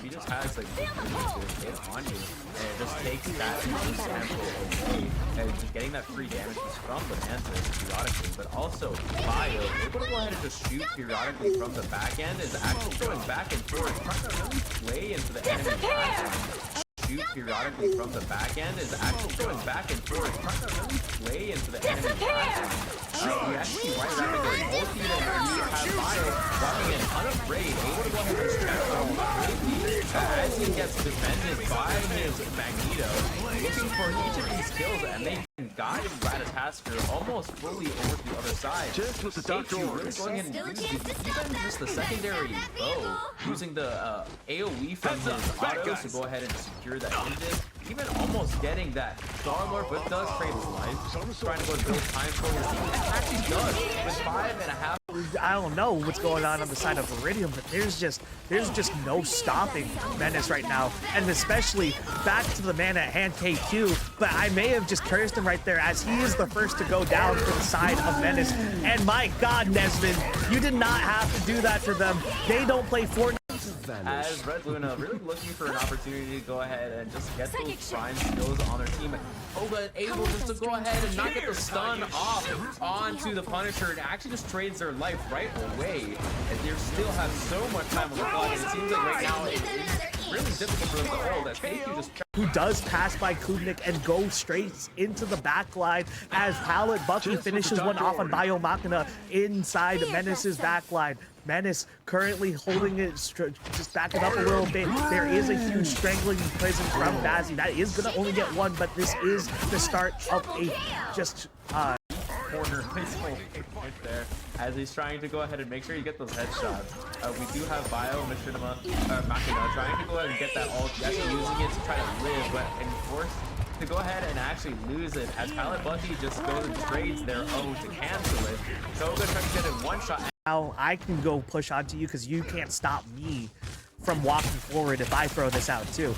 S6: He just has like the ability to hit on you, and it just takes that sample of and just getting that free damage from the Mantis periodically, but also Bio able to go ahead and just shoot periodically from the back end is actually going back and forth, trying to really play into the enemy platform. Shoot periodically from the back end is actually going back and forth, trying to really play into the enemy platform. We actually see right around the multi and you have Bio dropping in unafraid, able to go ahead and step as he gets defended by his Magneto, looking for each of these kills, and they guide Ratatasker almost fully over to the other side.
S4: Just with the doctor
S6: really going in and using even just the secondary bow, using the AoE from his autos to go ahead and secure that invis, even almost getting that Star-Lord, but does trade his life, trying to go and build time for his team, and actually does, with 5.5.
S5: I don't know what's going on the side of Iridium, but there's just no stopping Menace right now, and especially back to the man at hand, KQ. But I may have just cursed him right there, as he is the first to go down for the side of Menace. And my God, Nesmond, you did not have to do that to them. They don't play Fortnite.
S6: As Red Luna really looking for an opportunity to go ahead and just get those prime skills on their team. Koga able just to go ahead and not get the stun off onto the Punisher, and actually just trades their life right away. And they still have so much time on the clock, and it seems like right now really difficult for them to hold as KQ just
S5: who does pass by Kubnik and go straight into the back line as Pallet Bucky finishes one off on Bio Machina inside Menace's back line. Menace currently holding it, just backing up a little bit. There is a huge strangling presence from Bazzi. That is going to only get one, but this is the start of a just...
S6: corner right there as he's trying to go ahead and make sure you get those headshots. We do have Bio Machina trying to go ahead and get that ult, actually using it to try to live, but forced to go ahead and actually lose it as Pallet Bucky just goes and trades their O to cancel it. Koga trying to get it one shot.
S5: Now I can go push onto you because you can't stop me from walking forward if I throw this out too.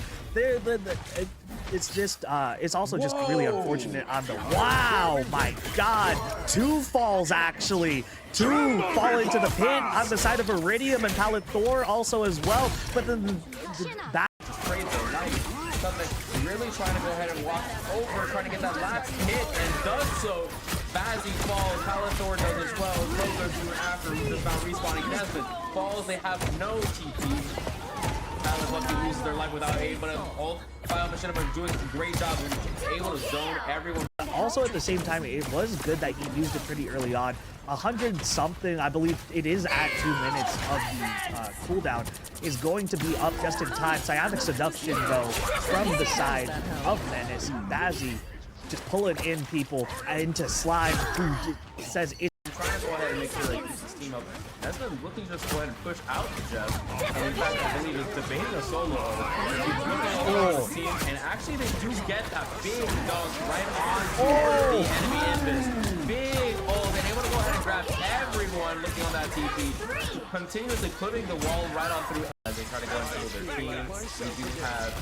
S5: It's just, it's also just really unfortunate on the, wow, my God, 2 falls actually. 2 fall into the pit on the side of Iridium and Pallet Thor also as well, but then that
S6: Trade their life. Something really trying to go ahead and walk over, trying to get that last hit, and does so. Bazzi falls, Palethor does as well. Koga soon after, who just found respawning. Nesmith falls, they have no TP. Pallet Bucky loses their life without aid, but all Bio Machina doing a great job and able to zone everyone.
S5: also at the same time, it was good that he used it pretty early on. 100 something, I believe it is at 2 minutes of the cooldown, is going to be up just in time. Psionic Seduction, though, from the side of Menace. Bazzi just pulling in people into Slime, who says it's
S6: Trying to go ahead and make sure they use this team up. That's been looking just go ahead and push out the Jeff. And in fact, I believe it's debating a solo. Team, and actually they do get that big dunk right on the enemy Invis. Big and able to go ahead and grab everyone looking on that TP. Continuously putting the wall right on through as they try to go into their team. They do have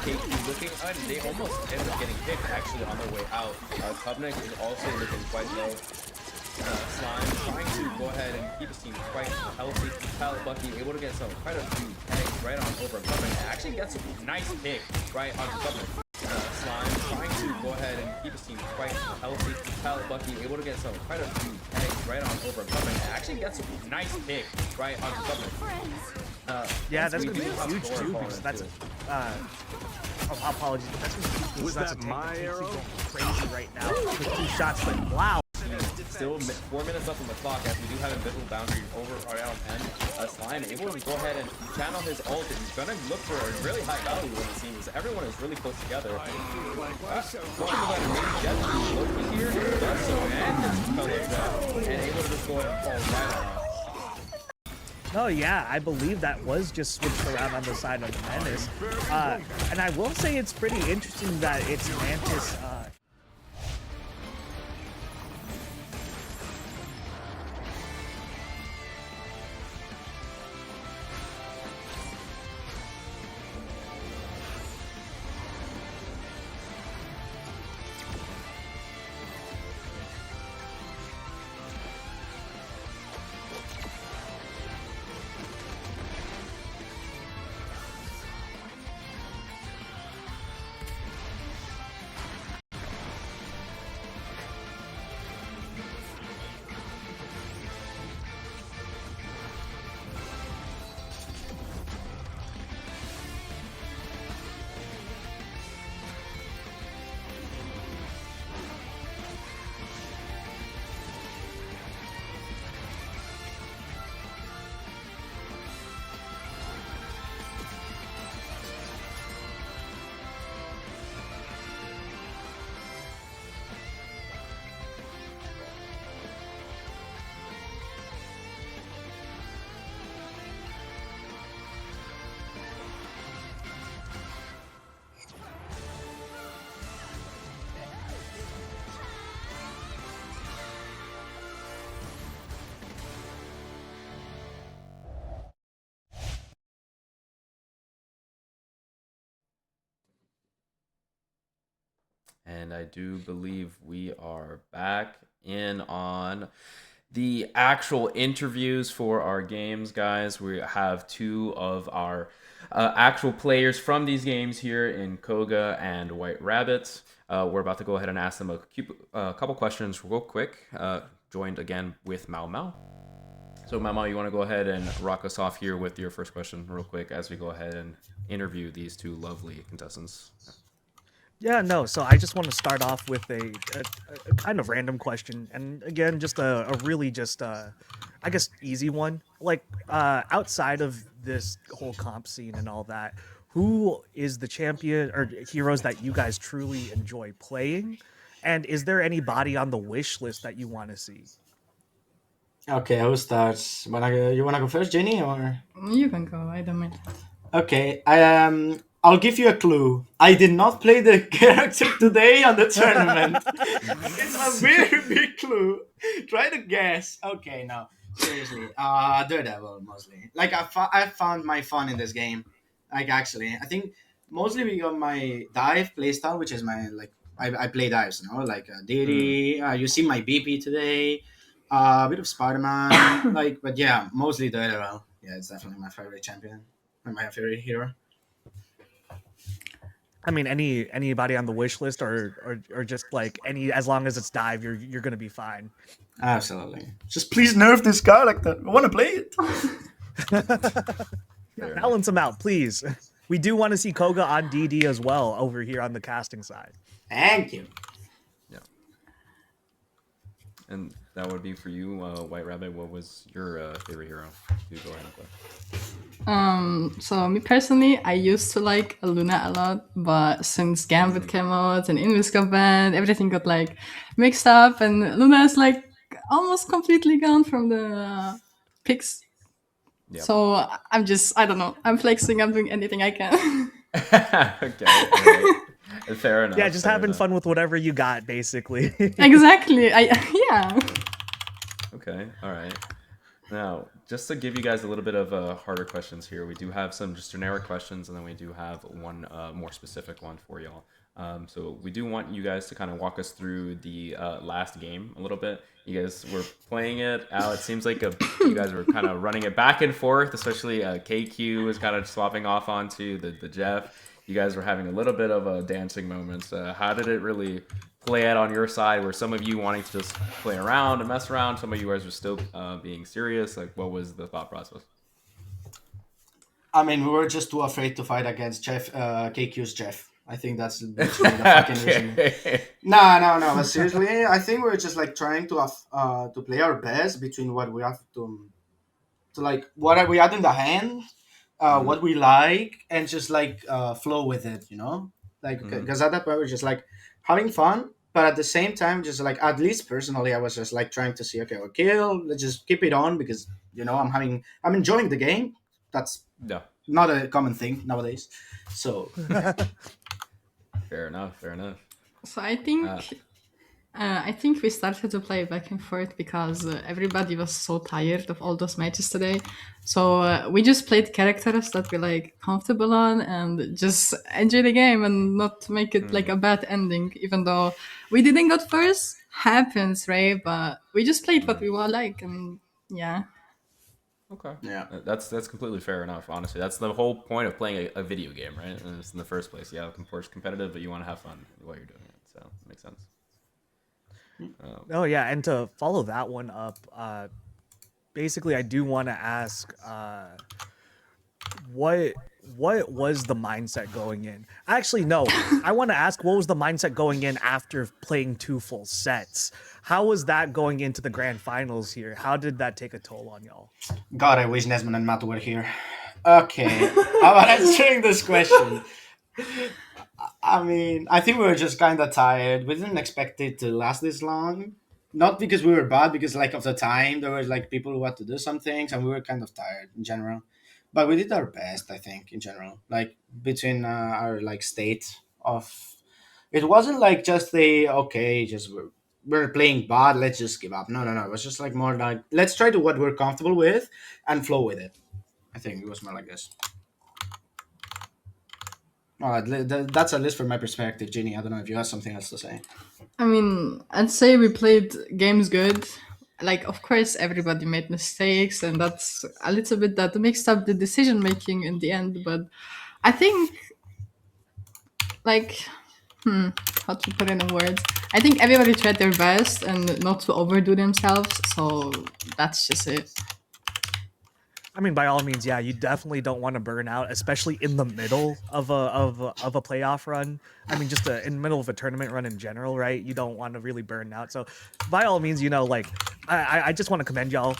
S6: KQ looking, they almost end up getting picked actually on their way out. Kubnik is also looking quite low. Slime trying to go ahead and keep his team quite healthy. Pallet Bucky able to get quite a few pegs right on over Kubnik. Actually gets a nice pick right on Kubnik. Slime trying to go ahead and keep his team quite healthy. Pallet Bucky able to get quite a few pegs right on over Kubnik. Actually gets a nice pick right on Kubnik.
S5: yeah, that's gonna be huge too, because that's apologies, but that's gonna be huge.
S4: Was
S5: That's
S4: that
S5: a tank
S4: my
S5: that
S4: arrow?
S5: keeps going crazy right now with 2 shots, but wow.
S6: Still 4 minutes left on the clock as we do have invisible boundary over around 10. Slime able to go ahead and channel his ult, and he's gonna look for a really high value when it seems everyone is really close together. Going to go ahead and maybe get Loki here, does so, and just colors that, and able to just go ahead and fall right on.
S5: Oh yeah, I believe that was just switched around on the side of Menace. And I will say it's pretty interesting that it's Mantis.
S8: And I do believe we are back in on the actual interviews for our games, guys. We have 2 of our actual players from these games here in Koga and White Rabbit. We're about to go ahead and ask them a couple questions real quick. Joined again with Mao Mao.
S6: So, Mama, you want to go ahead and rock us off here with your first question, real quick, as we go ahead and interview these two lovely contestants.
S5: Yeah, no. So I just want to start off with a kind of random question, and again, just a really just I guess easy one. Like outside of this whole comp scene and all that, who is the champion or heroes that you guys truly enjoy playing, and is there anybody on the wish list that you want to see?
S9: Okay, who starts? You wanna go first, Jenny, or?
S10: You can go. I don't mind.
S9: Okay, I'll give you a clue. I did not play the character today on the tournament. It's a very big clue. Try to guess. Okay, no, seriously. Daredevil mostly. Like I found my fun in this game. Like actually, I think mostly because my dive playstyle, which is my like I play dives, you know, like Deity. You see my BP today. A bit of Spider-Man, like, but yeah, mostly Daredevil. Yeah, it's definitely my favorite champion and my favorite hero.
S5: I mean, anybody on the wish list, or just like any, as long as it's dive, you're gonna be fine.
S9: Absolutely. Just please nerf this character. I want to play it.
S5: Balance them out, please. We do want to see Koga on DD as well over here on the casting side.
S9: Thank you.
S6: Yeah. And that would be for you, White Rabbit. What was your favorite hero? You go ahead and play.
S10: So me personally, I used to like Luna a lot, but since Gambit came out and Invis got banned, everything got like mixed up, and Luna is like almost completely gone from the picks.
S6: Yep.
S10: So I don't know. I'm flexing. I'm doing anything I can.
S6: Okay. Right. Fair enough.
S5: Yeah, just
S6: fair
S5: having
S6: enough.
S5: fun with whatever you got, basically.
S10: Exactly. Yeah.
S6: Okay. All right. Now, just to give you guys a little bit of harder questions here, we do have some just generic questions, and then we do have one more specific one for y'all. So we do want you guys to kind of walk us through the last game a little bit. You guys were playing it out. It seems like you guys were kind of running it back and forth, especially KQ was kind of swapping off onto the Jeff. You guys were having a little bit of dancing moments. How did it really play out on your side? Were some of you wanting to just play around and mess around? Some of you guys were still being serious? Like, what was the thought process?
S9: I mean, we were just too afraid to fight against Jeff, KQ's Jeff. I think that's literally the fucking reason. No. But seriously, I think we're just like trying to play our best between what we have to like what we had in the hand, what we like, and just like flow with it, you know. Like because at that point we're just like having fun, but at the same time, just like at least personally, I was just like trying to see, okay, we'll kill, let's just keep it on because you know I'm enjoying the game. That's
S6: No.
S9: not a common thing nowadays. So.
S6: Fair enough.
S10: So I think we started to play back and forth because everybody was so tired of all those matches today. So we just played characters that we like comfortable on and just enjoy the game and not make it like a bad ending. Even though we didn't got first, happens, right? But we just played what we were like, and yeah.
S6: Okay.
S9: Yeah.
S6: That's completely fair enough, honestly. That's the whole point of playing a video game, right? And it's in the first place. Yeah, of course, competitive, but you want to have fun while you're doing it. So it makes sense.
S5: Oh yeah, and to follow that one up, basically I do want to ask, what was the mindset going in? Actually, no, I want to ask what was the mindset going in after playing 2 full sets? How was that going into the grand finals here? How did that take a toll on y'all?
S9: God, I wish Nesman and Matt were here. Okay, how about answering this question? I mean, I think we were just kind of tired. We didn't expect it to last this long. Not because we were bad, because like of the time, there were like people who had to do some things, and we were kind of tired in general. But we did our best, I think, in general. Like between our like state of, it wasn't like just we're playing bad, let's just give up. No. It was just like more like let's try to what we're comfortable with and flow with it. I think it was more like this. That's at least from my perspective, Ginny. I don't know if you have something else to say.
S10: I mean, I'd say we played games good. Like, of course, everybody made mistakes, and that's a little bit that mixed up the decision making in the end. But I think, like, how to put it in words? I think everybody tried their best and not to overdo themselves. So that's just it.
S5: I mean, by all means, yeah, you definitely don't want to burn out, especially in the middle of a playoff run. I mean, just in the middle of a tournament run in general, right? You don't want to really burn out. So, by all means, like, I just want to commend y'all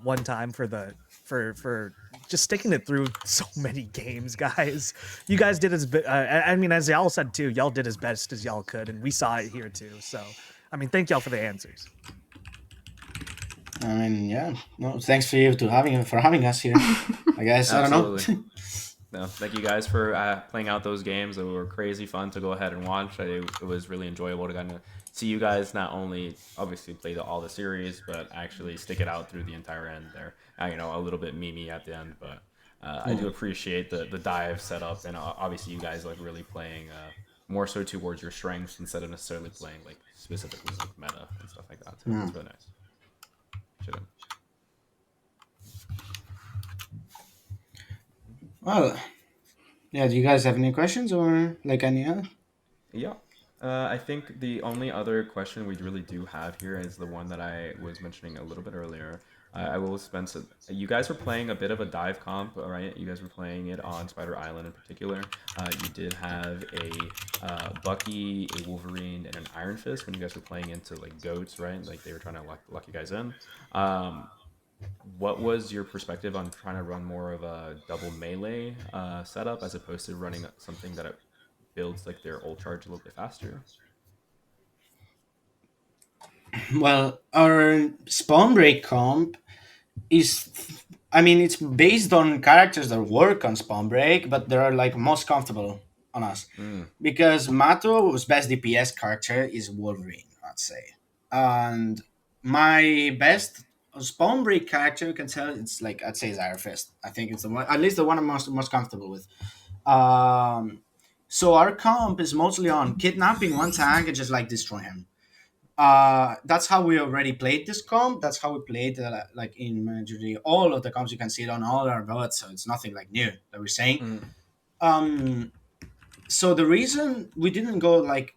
S5: one time for just sticking it through so many games, guys. You guys did I mean, as y'all said too, y'all did as best as y'all could, and we saw it here too. So, I mean, thank y'all for the answers.
S9: I mean, yeah. No, thanks for you for having us here. I guess I don't know.
S6: No, thank you guys for playing out those games. They were crazy fun to go ahead and watch. It was really enjoyable to kind of see you guys not only obviously play all the series, but actually stick it out through the entire end there. You know, a little bit memey at the end, but I do appreciate the dive setup, and obviously you guys like really playing more so towards your strengths instead of necessarily playing like specifically like meta and stuff like that. So it's really nice.
S9: Well, yeah. Do you guys have any questions or like any other?
S6: Yeah. I think the only other question we really do have here is the one that I was mentioning a little bit earlier. I will spend some. You guys were playing a bit of a dive comp, right? You guys were playing it on Spider Island in particular. You did have a Bucky, a Wolverine, and an Iron Fist when you guys were playing into like goats, right? Like they were trying to lock you guys in. What was your perspective on trying to run more of a double melee setup as opposed to running something that builds like their ult charge a little bit faster?
S9: Well, our spawn break comp is, I mean, it's based on characters that work on spawn break, but they're like most comfortable on us because Mato's best DPS character is Wolverine, I'd say, and my best spawn break character, you can tell it's like I'd say is Iron Fist. I think it's the one, at least the one I'm most comfortable with. So our comp is mostly on kidnapping one tank and just like destroy him. That's how we already played this comp. That's how we played like in majority all of the comps. You can see it on all our votes, so it's nothing like new that we're saying. So the reason we didn't go like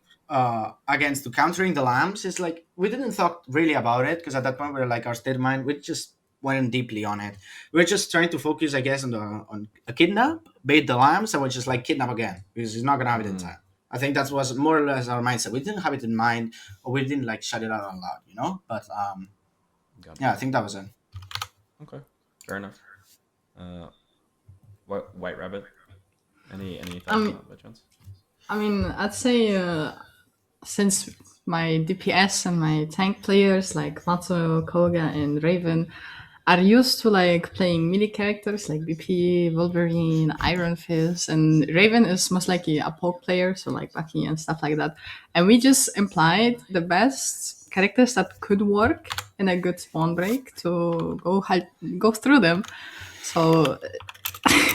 S9: against to countering the lamps is like we didn't thought really about it because at that point we were like our state of mind, we just went deeply on it. We're just trying to focus, I guess, on a kidnap, bait the lambs, and we're just like kidnap again because he's not gonna have it in time. I think that was more or less our mindset. We didn't have it in mind, or we didn't like shut it out loud, you know. But yeah, I think that was it.
S6: Okay, fair enough. What White Rabbit? Any thoughts on that by chance?
S10: I mean, I'd say since my DPS and my tank players like Mato, Koga, and Raven are used to like playing melee characters like BP, Wolverine, Iron Fist, and Raven is most likely a poke player, so like Bucky and stuff like that. And we just implied the best characters that could work in a good spawn break to go through them. So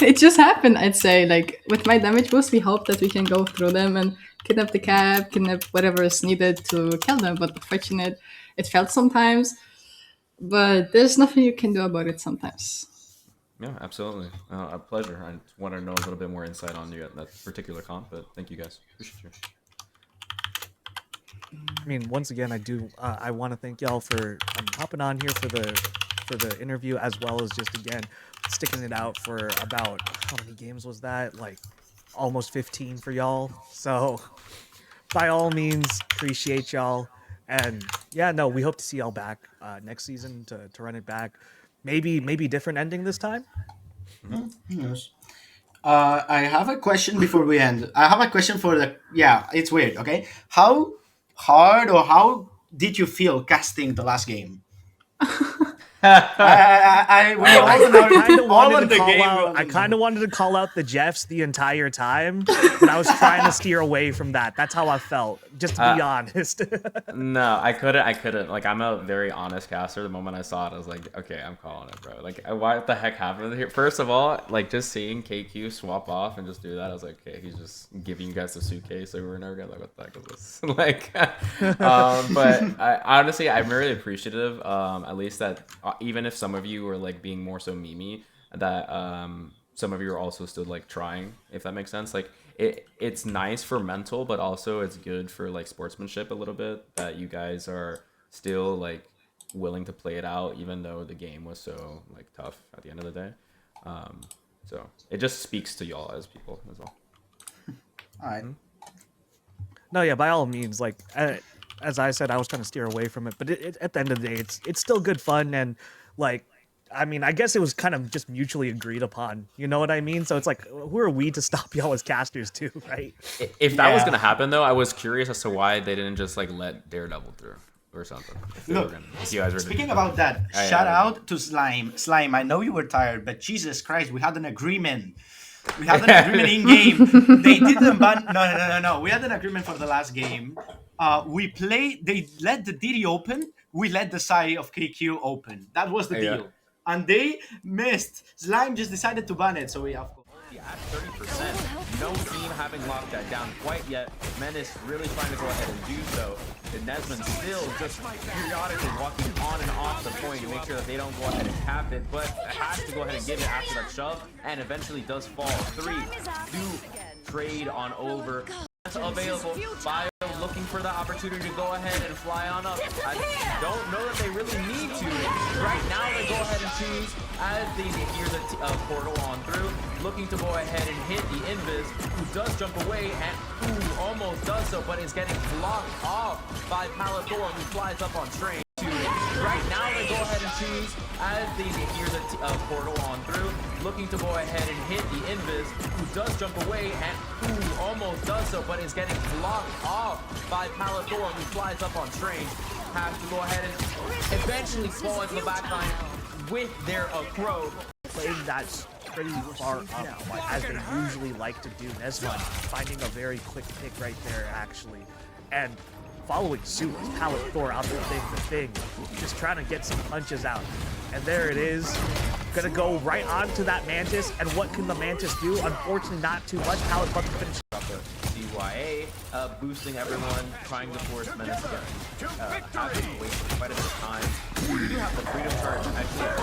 S10: it just happened, I'd say. Like with my damage boost, we hope that we can go through them and kidnap the cap, kidnap whatever is needed to kill them. But unfortunately, it failed sometimes. But there's nothing you can do about it sometimes.
S6: Yeah, absolutely. A pleasure. I just want to know a little bit more insight on that particular comp, but thank you guys. Appreciate you.
S5: I mean, once again, I want to thank y'all for hopping on here for the interview, as well as just again sticking it out for about how many games was that? Like almost 15 for y'all. So by all means, appreciate y'all. And yeah, no, we hope to see y'all back next season to run it back. Maybe different ending this time.
S9: Who knows? I have a question before we end. I have a question for the. Yeah, it's weird. Okay, how hard or how did you feel casting the last game? I
S5: kind of wanted to call out the Jeffs the entire time, but I was trying to steer away from that. That's how I felt, just to be honest.
S6: No, I couldn't. Like, I'm a very honest caster. The moment I saw it, I was like, okay, I'm calling it, bro. Like, what the heck happened here? First of all, like, just seeing KQ swap off and just do that, I was like, okay, he's just giving you guys the suitcase over and over again. Like, what the heck is this? Like, but honestly, I'm really appreciative, at least that even if some of you were like being more so memey, that some of you are also still like trying, if that makes sense. Like it's nice for mental, but also it's good for like sportsmanship a little bit that you guys are still like willing to play it out, even though the game was so like tough at the end of the day. So it just speaks to y'all as people as well.
S9: All right.
S5: No, yeah, by all means, like as I said, I was trying to steer away from it, but at the end of the day, it's still good fun, and like, I mean, I guess it was kind of just mutually agreed upon. You know what I mean? So it's like, who are we to stop y'all as casters too, right?
S6: If that was
S9: Yeah.
S6: gonna happen though, I was curious as to why they didn't just like let Daredevil through or something. If they were
S9: Look,
S6: if you guys were
S9: speaking about that,
S6: Yeah,
S9: shout
S6: yeah.
S9: out to Slime. Slime, I know you were tired, but Jesus Christ, we had an agreement. We had an agreement in game. They didn't ban. No. We had an agreement for the last game. We played. They let the DD open. We let the side of KQ open. That was the
S6: Yeah.
S9: deal. And they missed. Slime just decided to ban it. So we have.
S6: At 30%, no team having locked that down quite yet. Menace really trying to go ahead and do so. And Nesman still just periodically walking on and off the point to make sure that they don't go ahead and cap it, but has to go ahead and give it after that shove, and eventually does fall. 3 do trade on over. That's available. Bio looking for the opportunity to go ahead and fly on up. I don't know that they really need to. Right now they go ahead and choose as they hear the portal on through, looking to go ahead and hit the invis, who does jump away and who almost does so, but is getting blocked off by Palathor, who flies up on train. Right now they go ahead and choose as they hear the portal on through, looking to go ahead and hit the invis, who does jump away and who almost does so, but is getting blocked off by Palathor, who flies up on train. Has to go ahead and eventually fall into the backline with their crow.
S5: Playing that's pretty far up, like, as they usually like to do. Nesman finding a very quick pick right there, actually, and following suit is Palathor out there the thing, just trying to get some punches out. And there it is, gonna go right onto that Mantis, and what can the Mantis do? Unfortunately, not too much. Palathor finish.
S6: CYA boosting everyone, trying to force Menace to get having to wait for quite a bit of time. We do have the freedom charge actually on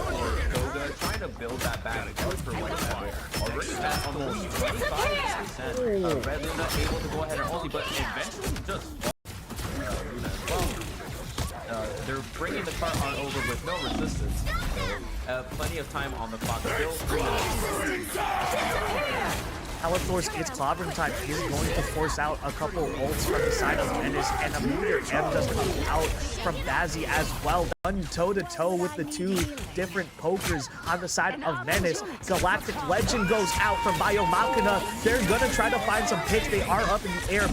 S6: over for Koga, trying to build that back good for White Metal. Already at almost 25%. Red Luna able to go ahead and ulti, but eventually just Luna as well. They're bringing the cart on over with no resistance. So, plenty of time on the clock. Still 3 minutes.
S5: Palathor's It's Clobbering Time is going to force out a couple ults from the side of Menace, and a meteor M does come out from Bazzi as well. Done toe-to-toe with the two different pokers on the side of Menace. Galactic Legend goes out from Biomachina. They're going to try to find some picks. They are up in the air,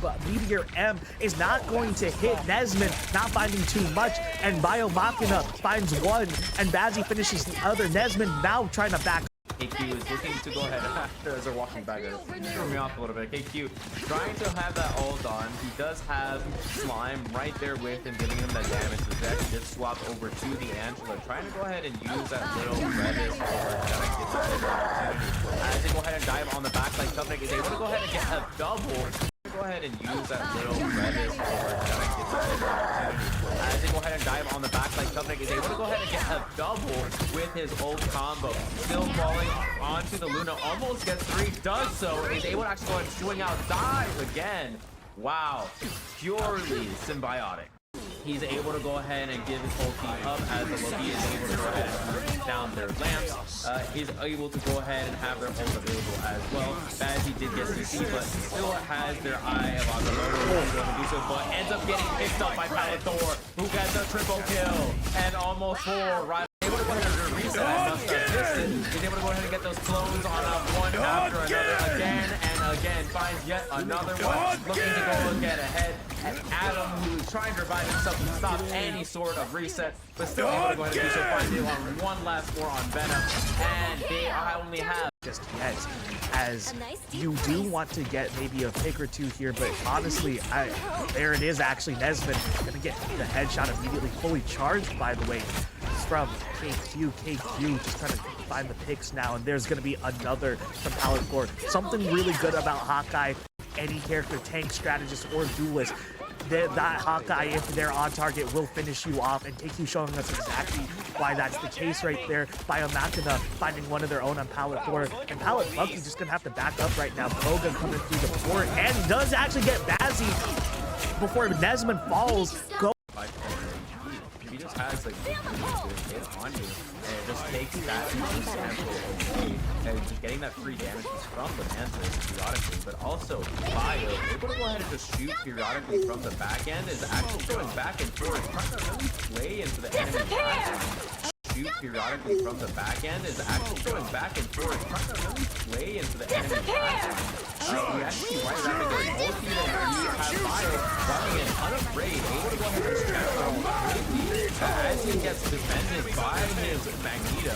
S5: but Meteor M is not going to hit Nesman, not finding too much, and Biomachina finds one, and Bazzi finishes the other. Nesman now trying to back.
S6: KQ is looking to go ahead after as they're walking back. Threw me off a little bit. KQ trying to have that ult on. He does have Slime right there with him, giving him that damage. The Zek did swap over to the Angela, trying to go ahead and use that little Redis as they go ahead and dive on the backside. Covenant is able to go ahead and get a double. Go ahead and use that little Redis as they go ahead and dive on the backside. Covenant is able to go ahead and get a double with his ult combo. Still falling onto the Luna, almost gets 3, does so, is able to actually go ahead and swing out, dive again. Wow, purely symbiotic. He's able to go ahead and give his whole team up as the Loki is able to go ahead and bring down their lamps. He's able to go ahead and have their ult available as well. Bazzi did get CC, but still has their eye of Agamotto, but ends up getting picked up by Palathor, who gets a triple kill and almost 4 right. Able to go ahead and reset. I must have missed it. He's able to go ahead and get those clones on one after another again and again. Finds yet another one. Looking to go and get ahead. And Adam, who's trying to revive himself to stop any sort of reset, but still able to go ahead and do so. Finds the alarm. One last score on Venom. And they only have
S5: just yet, as you do want to get maybe a pick or two here, but honestly, there it is. Actually, Nesman gonna get the headshot immediately, fully charged, by the way. It's from KQ just trying to find the picks now, and there's gonna be another from Palathor. Something really good about Hawkeye, any character, tank, strategist, or duelist, that Hawkeye, if they're on target, will finish you off, and KQ showing us exactly why that's the case right there. Biomachina finding one of their own on Palathor, and Palathor's just gonna have to back up right now. Koga coming through the port, and does actually get Bazzi before Nesman falls. Go.
S6: He just just has like the ability to hit on you, and it just takes that sample away, and just getting that free damage from the Mantis periodically, but also Bio able to go ahead and just shoot periodically from the back end is actually going back and forth, trying to really play into the enemy path. Shoot periodically from the back end is actually going back and forth, trying to really play into the enemy path. We actually see White Rapid going multi, and you have Bio running in unafraid, able to go ahead and just check out completely as he gets defended by his Magneto,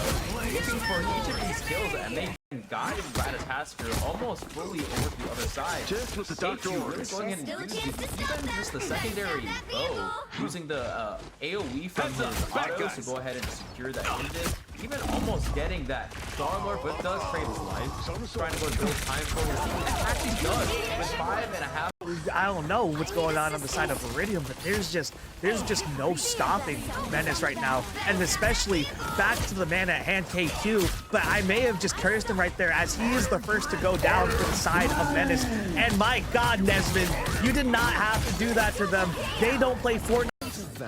S6: looking for each of these kills, and they guide Ratatasker almost fully over to the other side.
S4: Just with the
S6: Safety
S4: doctor
S6: really
S4: orders.
S6: going in and using even just the secondary bow, using the AoE from his autos to go ahead and secure that engine, even almost getting that Star-Lord, but does trade his life, trying to go and build time for his team, and actually does, with 5.5.
S5: I don't know what's going on the side of Iridium, but there's just no stopping Menace right now, and especially back to the man at hand KQ. But I may have just cursed him right there, as he is the first to go down for the side of Menace. And my God, Nesmond, you did not have to do that to them. They don't play Fortnite.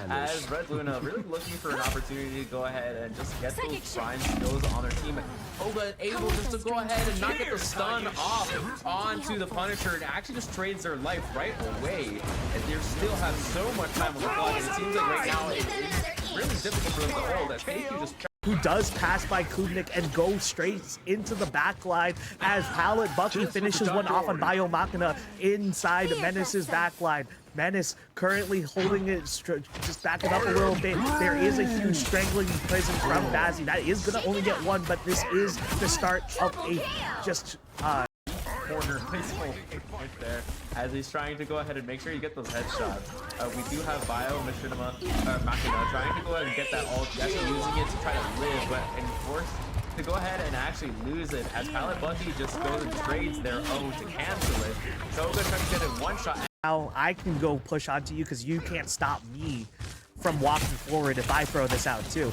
S6: As Red Luna really looking for an opportunity to go ahead and just get those prime skills on their team. Koga able just to go ahead and not get the stun off onto the Punisher, and actually just trades their life right away. And they still have so much time on the clock, and it seems like right now it's really difficult for them to hold, as KQ just
S5: who does pass by Kubnik and go straight into the back line as Pallet Bucky finishes one off on Bio Machina inside Menace's back line. Menace currently holding it, just backing up a little bit. There is a huge strangling presence from Bazzi. That is going to only get one, but this is the start of a just
S6: corner baseball right there, as he's trying to go ahead and make sure you get those headshots. We do have Bio Machina trying to go ahead and get that ult, actually using it to try to live, but forced to go ahead and actually lose it, as Pallet Bucky just goes and trades their own to cancel it. Koga trying to get in one shot.
S5: Now I can go push onto you because you can't stop me from walking forward if I throw this out too.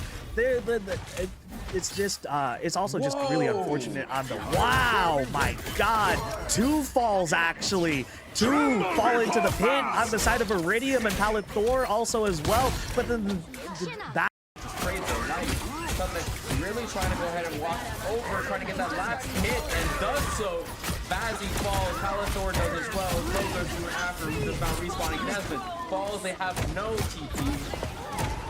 S5: It's also just really unfortunate on the, wow, my God, 2 falls actually. 2 fall into the pit on the side of Iridium, and Pallet Thor also as well. But then that
S6: Trades their life. Something really trying to go ahead and walk over, trying to get that last hit, and does so. Bazzi falls, Palethor does as well. Koga soon after, who just found respawning. Nesmond falls, they have no TP.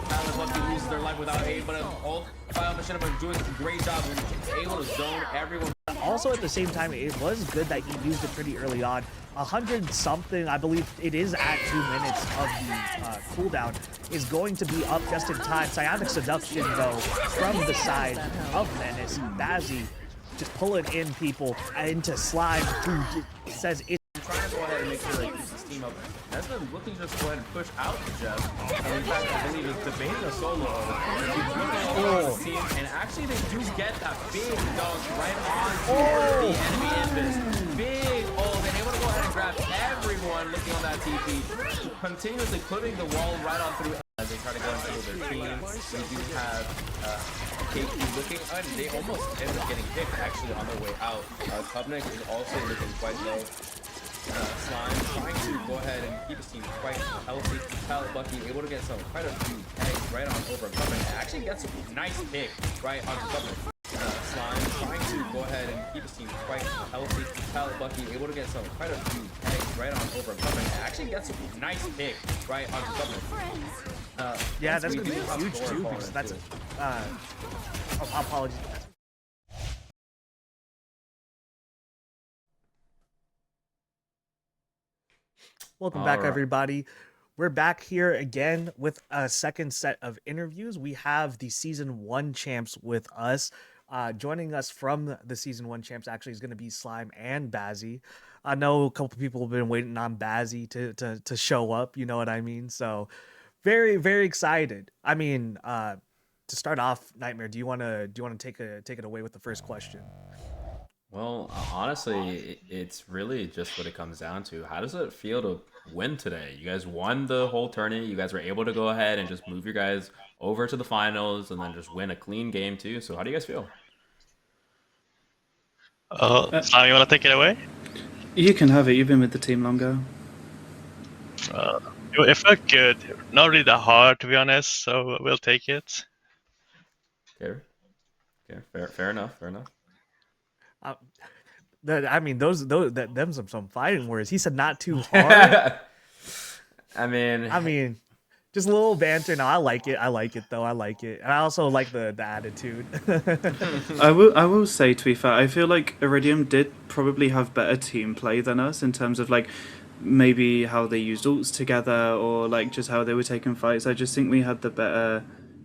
S6: Pallet Bucky loses their life without aid, but all Bio Machinima doing a great job of able to zone everyone.
S5: also at the same time, it was good that he used it pretty early on. 100 something, I believe it is at 2 minutes of the cooldown, is going to be up just in time. Psionic Seduction, though, from the side of Menace. Bazzi just pulling in people into Slime, who says it's
S6: trying to go ahead and make sure they keep this team up. That's been looking to just go ahead and push out the Jeff. And in fact, I believe it's debating a solo. Team, and actually they do get that big dunk right on the enemy Invis. Big and able to go ahead and grab everyone looking on that TP. Continuously putting the wall right on through as they try to go into their team. We do have KP looking, and they almost end up getting picked actually on their way out. Kubnik is also looking quite low. Slime trying to go ahead and keep his team quite healthy. Pallet Bucky able to get quite a few pegs right on over Kubnik. Actually gets a nice pick right onto Kubnik. Slime trying to go ahead and keep his team quite healthy. Pallet Bucky able to get quite a few pegs right on over Kubnik. Actually gets a nice pick right onto Kubnik.
S5: yeah, that's gonna be huge too, because that's apologies. Welcome back, everybody. We're back here again with a second set of interviews. We have the Season 1 champs with us. Joining us from the Season 1 champs actually is going to be Slime and Bazzi. I know a couple people have been waiting on Bazzi to show up, you know what I mean? So very, very excited. I mean, to start off, Nightmare, do you want to take it away with the first question?
S8: Well, honestly, it's really just what it comes down to. How does it feel to win today? You guys won the whole tournament. You guys were able to go ahead and just move your guys over to the finals and then just win a clean game too. So how do you guys feel?
S11: Sam, you want to take it away?
S12: You can have it. You've been with the team longer.
S11: It felt good. Not really that hard, to be honest, so we'll take it.
S6: Okay. Okay. Fair enough. Fair enough.
S5: I mean, those them some fighting words. He said not too hard.
S6: I mean,
S5: I mean, just a little banter. No, I like it. I like it though. I like it, and I also like the attitude.
S12: I will say, to be fair, I feel like Iridium did probably have better team play than us in terms of like maybe how they used ults together or like just how they were taking fights. I just think we had the better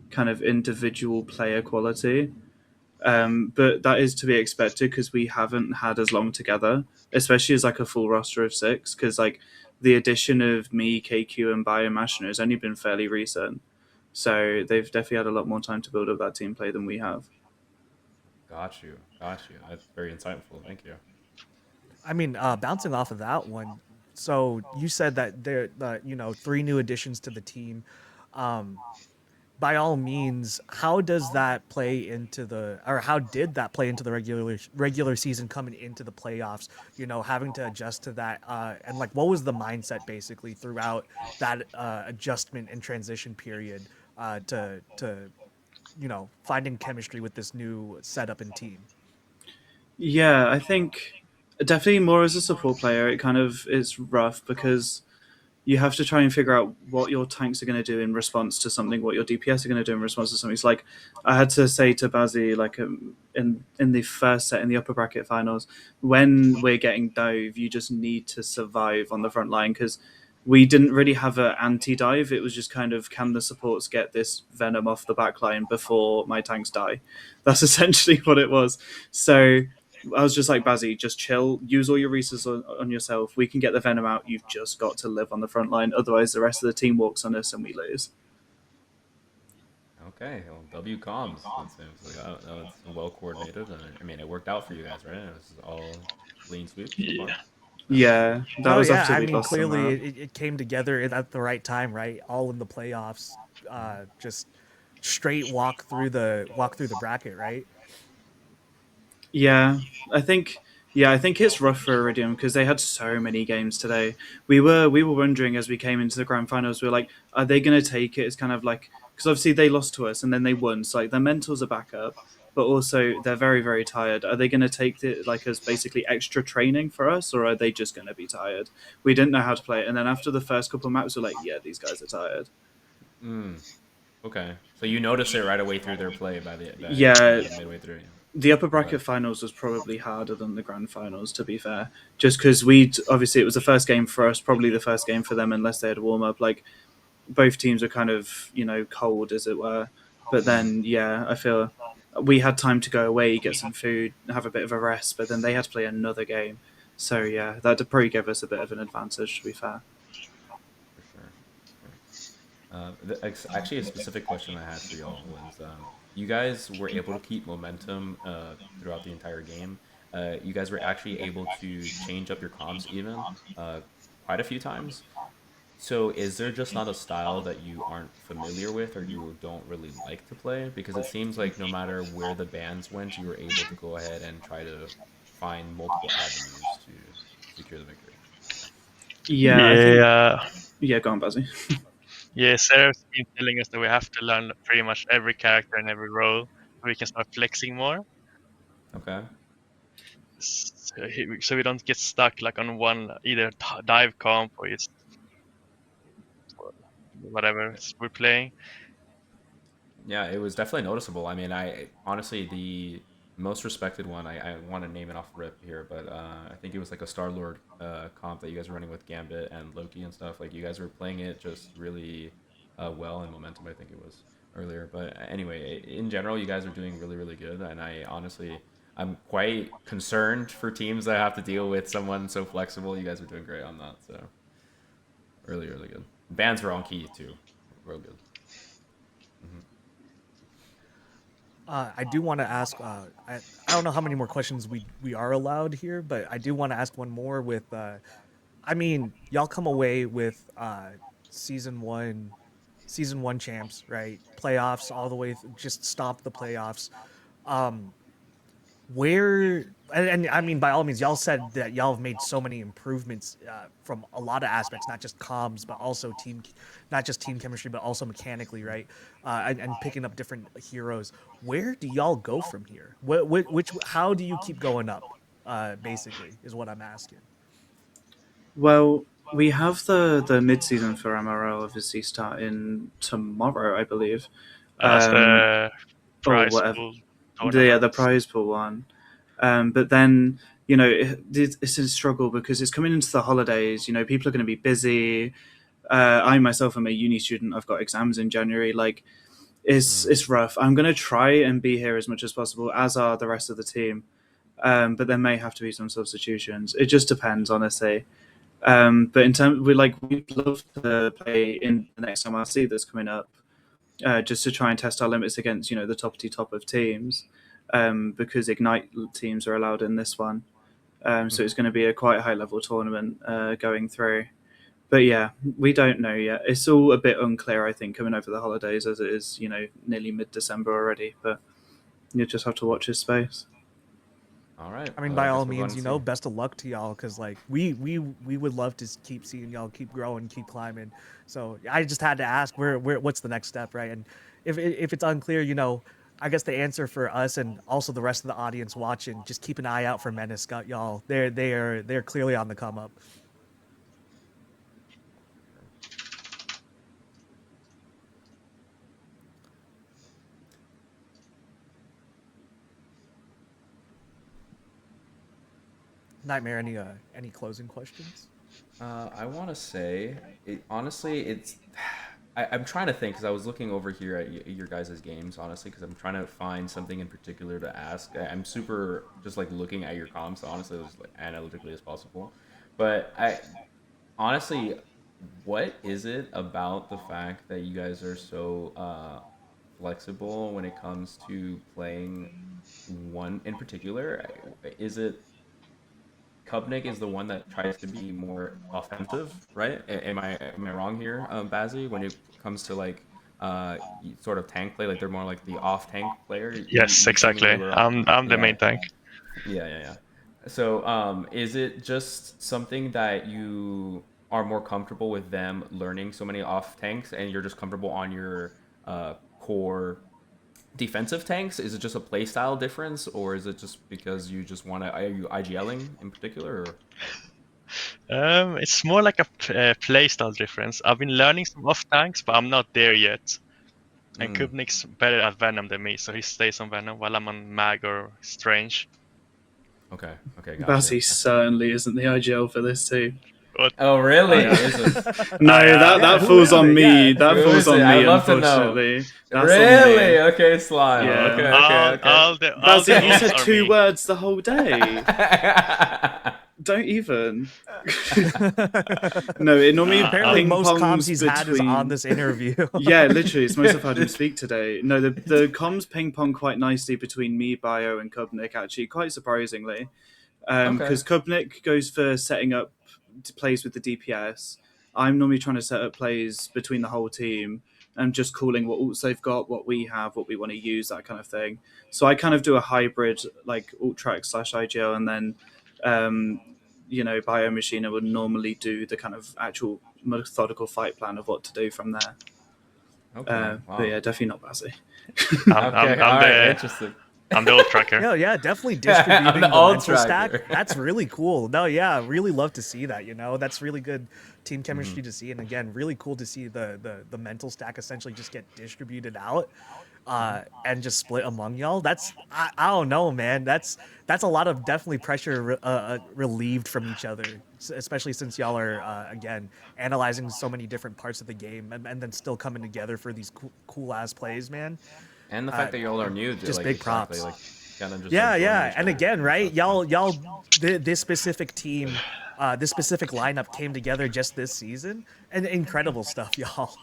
S12: kind of individual player quality. But that is to be expected because we haven't had as long together, especially as like a full roster of 6. Because like the addition of me, KQ, and Biomashner has only been fairly recent, so they've definitely had a lot more time to build up that team play than we have.
S6: got you. Got you. That's very insightful. Thank you.
S5: I mean, bouncing off of that one. So you said that there, 3 new additions to the team. By all means, how does that play into or how did that play into the regular season coming into the playoffs? Having to adjust to that, and like, what was the mindset basically throughout that adjustment and transition period to finding chemistry with this new setup and team?
S12: Yeah, I think definitely more as a support player, it kind of is rough because you have to try and figure out what your tanks are going to do in response to something, what your DPS are going to do in response to something. It's like I had to say to Bazzi, like in the first set in the upper bracket finals, when we're getting dove, you just need to survive on the front line because we didn't really have an anti-dive. It was just kind of, can the supports get this venom off the back line before my tanks die? That's essentially what it was. So I was just like, Bazzi, just chill, use all your resources on yourself. We can get the venom out. You've just got to live on the front line. Otherwise, the rest of the team walks on us and we lose.
S6: Okay. Well, W comms. That seems like that was well coordinated. And I mean, it worked out for you guys, right? It was all clean sweep so far.
S11: Yeah.
S12: Yeah, that
S5: Oh
S12: was
S5: yeah,
S12: after
S5: I
S12: we
S5: mean,
S12: lost the
S5: clearly
S12: map.
S5: it came together at the right time, right? All in the playoffs, just straight walk through the bracket, right?
S12: Yeah, I think I think it's rough for Iridium because they had so many games today. We were wondering as we came into the grand finals, we were like, are they going to take it? It's kind of like because obviously they lost to us and then they won, so like their mentals are back up, but also they're very very tired. Are they going to take it like as basically extra training for us, or are they just going to be tired? We didn't know how to play it, and then after the first couple of maps, we're like, yeah, these guys are tired.
S6: Mm, okay. So you noticed it right away through their play
S12: Yeah,
S6: by midway through. Yeah.
S12: the upper
S6: Okay.
S12: bracket finals was probably harder than the grand finals, to be fair. Just because we obviously it was the first game for us, probably the first game for them, unless they had a warm up. Like both teams are kind of cold, as it were. But then yeah, I feel we had time to go away, get some food, have a bit of a rest. But then they had to play another game, so yeah, that would probably give us a bit of an advantage, to be fair.
S6: For sure. Actually, a specific question I had for y'all was you guys were able to keep momentum throughout the entire game. You guys were actually able to change up your comps even quite a few times. So, is there just not a style that you aren't familiar with or you don't really like to play? Because it seems like no matter where the bans went, you were able to go ahead and try to find multiple avenues to secure the victory.
S12: Yeah, I think
S11: Yeah.
S12: yeah. Go on, Bazzy.
S11: Yeah, Sarah's been telling us that we have to learn pretty much every character and every role so we can start flexing more.
S6: Okay.
S11: So we don't get stuck like on one either dive comp or just whatever we're playing.
S6: Yeah, it was definitely noticeable. I mean, I honestly the most respected one. I want to name it off rip here, but I think it was like a Star Lord comp that you guys were running with Gambit and Loki and stuff. Like you guys were playing it just really well in momentum. I think it was earlier, but anyway, in general, you guys are doing really good, and I honestly. I'm quite concerned for teams that have to deal with someone so flexible. You guys are doing great on that, so really good. Bans were on key too, real good. Hmm.
S5: I do want to ask. I don't know how many more questions we are allowed here, but I do want to ask one more. With, I mean, y'all come away with season one, season one champs, right? Playoffs all the way, just stop the playoffs. Um, where and I mean by all means, y'all said that y'all have made so many improvements from a lot of aspects, not just comms, but also not just team chemistry, but also mechanically, right? And picking up different heroes. Where do y'all go from here? How do you keep going up? Basically, is what I'm asking.
S12: Well, we have the mid season for MRL obviously starting tomorrow, I believe.
S11: As the
S12: Or
S11: prize
S12: whatever.
S11: pool
S12: The
S11: tournament.
S12: prize pool one. But then, you know, it's a struggle because it's coming into the holidays. You know, people are going to be busy. I myself am a uni student. I've got exams in January. Like, it's rough. I'm going to try and be here as much as possible, as are the rest of the team. But there may have to be some substitutions. It just depends, honestly. But in terms, we'd love to play in the next MRC that's coming up, just to try and test our limits against, you know, the top of teams, because Ignite teams are allowed in this one. So it's going to be a quite high level tournament going through. But yeah, we don't know yet. It's all a bit unclear, I think, coming over the holidays, as it is, you know, nearly mid-December already. But you just have to watch his space.
S6: All right.
S5: I mean, by all means, you know, best of luck to y'all, because like we would love to keep seeing y'all keep growing, keep climbing. So I just had to ask where what's the next step, right? And if it's unclear, you know, I guess the answer for us and also the rest of the audience watching, just keep an eye out for Menace, y'all. They're clearly on the come up. Nightmare, any closing questions?
S6: I want to say, honestly, I'm trying to think because I was looking over here at your guys' games, honestly, because I'm trying to find something in particular to ask. I'm super just like looking at your comms, so honestly, as like, analytically as possible. But honestly, what is it about the fact that you guys are so flexible when it comes to playing one in particular? Is it Kubnik is the one that tries to be more offensive, right? Am I wrong here, Bazzy? When it comes to like sort of tank play, like they're more like the off tank player.
S11: Yes, exactly. I'm the main tank.
S6: Yeah. So is it just something that you are more comfortable with them learning so many off tanks, and you're just comfortable on your core defensive tanks? Is it just a playstyle difference, or is it just because you just want to? Are you IGLing in particular? Or?
S11: It's more like a playstyle difference. I've been learning some off tanks, but I'm not there yet. And Kubnik's better at Venom than me, so he stays on Venom while I'm on Mag or Strange.
S6: Okay, gotcha.
S12: Bazzy certainly isn't the IGL for this team.
S11: What?
S6: Oh, really?
S12: No, that falls on me. That falls on me, unfortunately.
S6: Really? Okay, Slime.
S12: Yeah.
S6: Okay.
S12: Bazzy, you said two words the whole day. Don't even. No, it normally
S5: apparently most comms he's
S12: between...
S5: had is on this interview.
S12: Yeah, literally, it's most of had him speak today. No, the comms ping pong quite nicely between me, Bio, and Kubnik, actually, quite surprisingly. Because Kubnik goes for setting up plays with the DPS. I'm normally trying to set up plays between the whole team and just calling what ults they've got, what we have, what we want to use, that kind of thing. So I kind of do a hybrid, like ult track / IGL, and then you know, Biomachina would normally do the kind of actual methodical fight plan of what to do from there.
S6: Okay, wow.
S12: But yeah, definitely not Bazzy.
S6: I'm interesting.
S11: I'm the ult tracker.
S5: Yeah, definitely distributing the
S6: ult
S5: mental
S6: tracker.
S5: stack. That's really cool. No, yeah, really love to see that. You know, that's really good team chemistry to see, and again, really cool to see the mental stack essentially just get distributed out. And just split among y'all. That's I don't know, man. That's a lot of definitely pressure relieved from each other, especially since y'all are again analyzing so many different parts of the game and then still coming together for these cool ass plays, man.
S6: And the fact that y'all are new,
S5: just
S6: like,
S5: big props.
S6: Like, kind of just
S5: Yeah. And again, right, y'all, this specific team, this specific lineup came together just this season, and incredible stuff, y'all.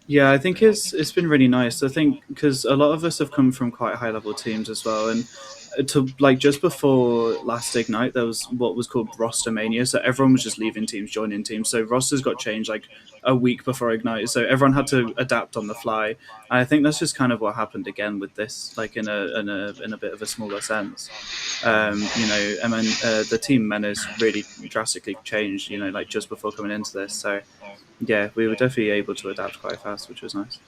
S12: Yeah, I think it's been really nice. I think because a lot of us have come from quite high level teams as well, and to like just before last Ignite, there was what was called roster mania. So everyone was just leaving teams, joining teams. So rosters got changed like a week before Ignite. So everyone had to adapt on the fly. And I think that's just kind of what happened again with this, like in a bit of a smaller sense. The team Menace really drastically changed. Like just before coming into this. So yeah, we were definitely able to adapt quite fast, which was nice.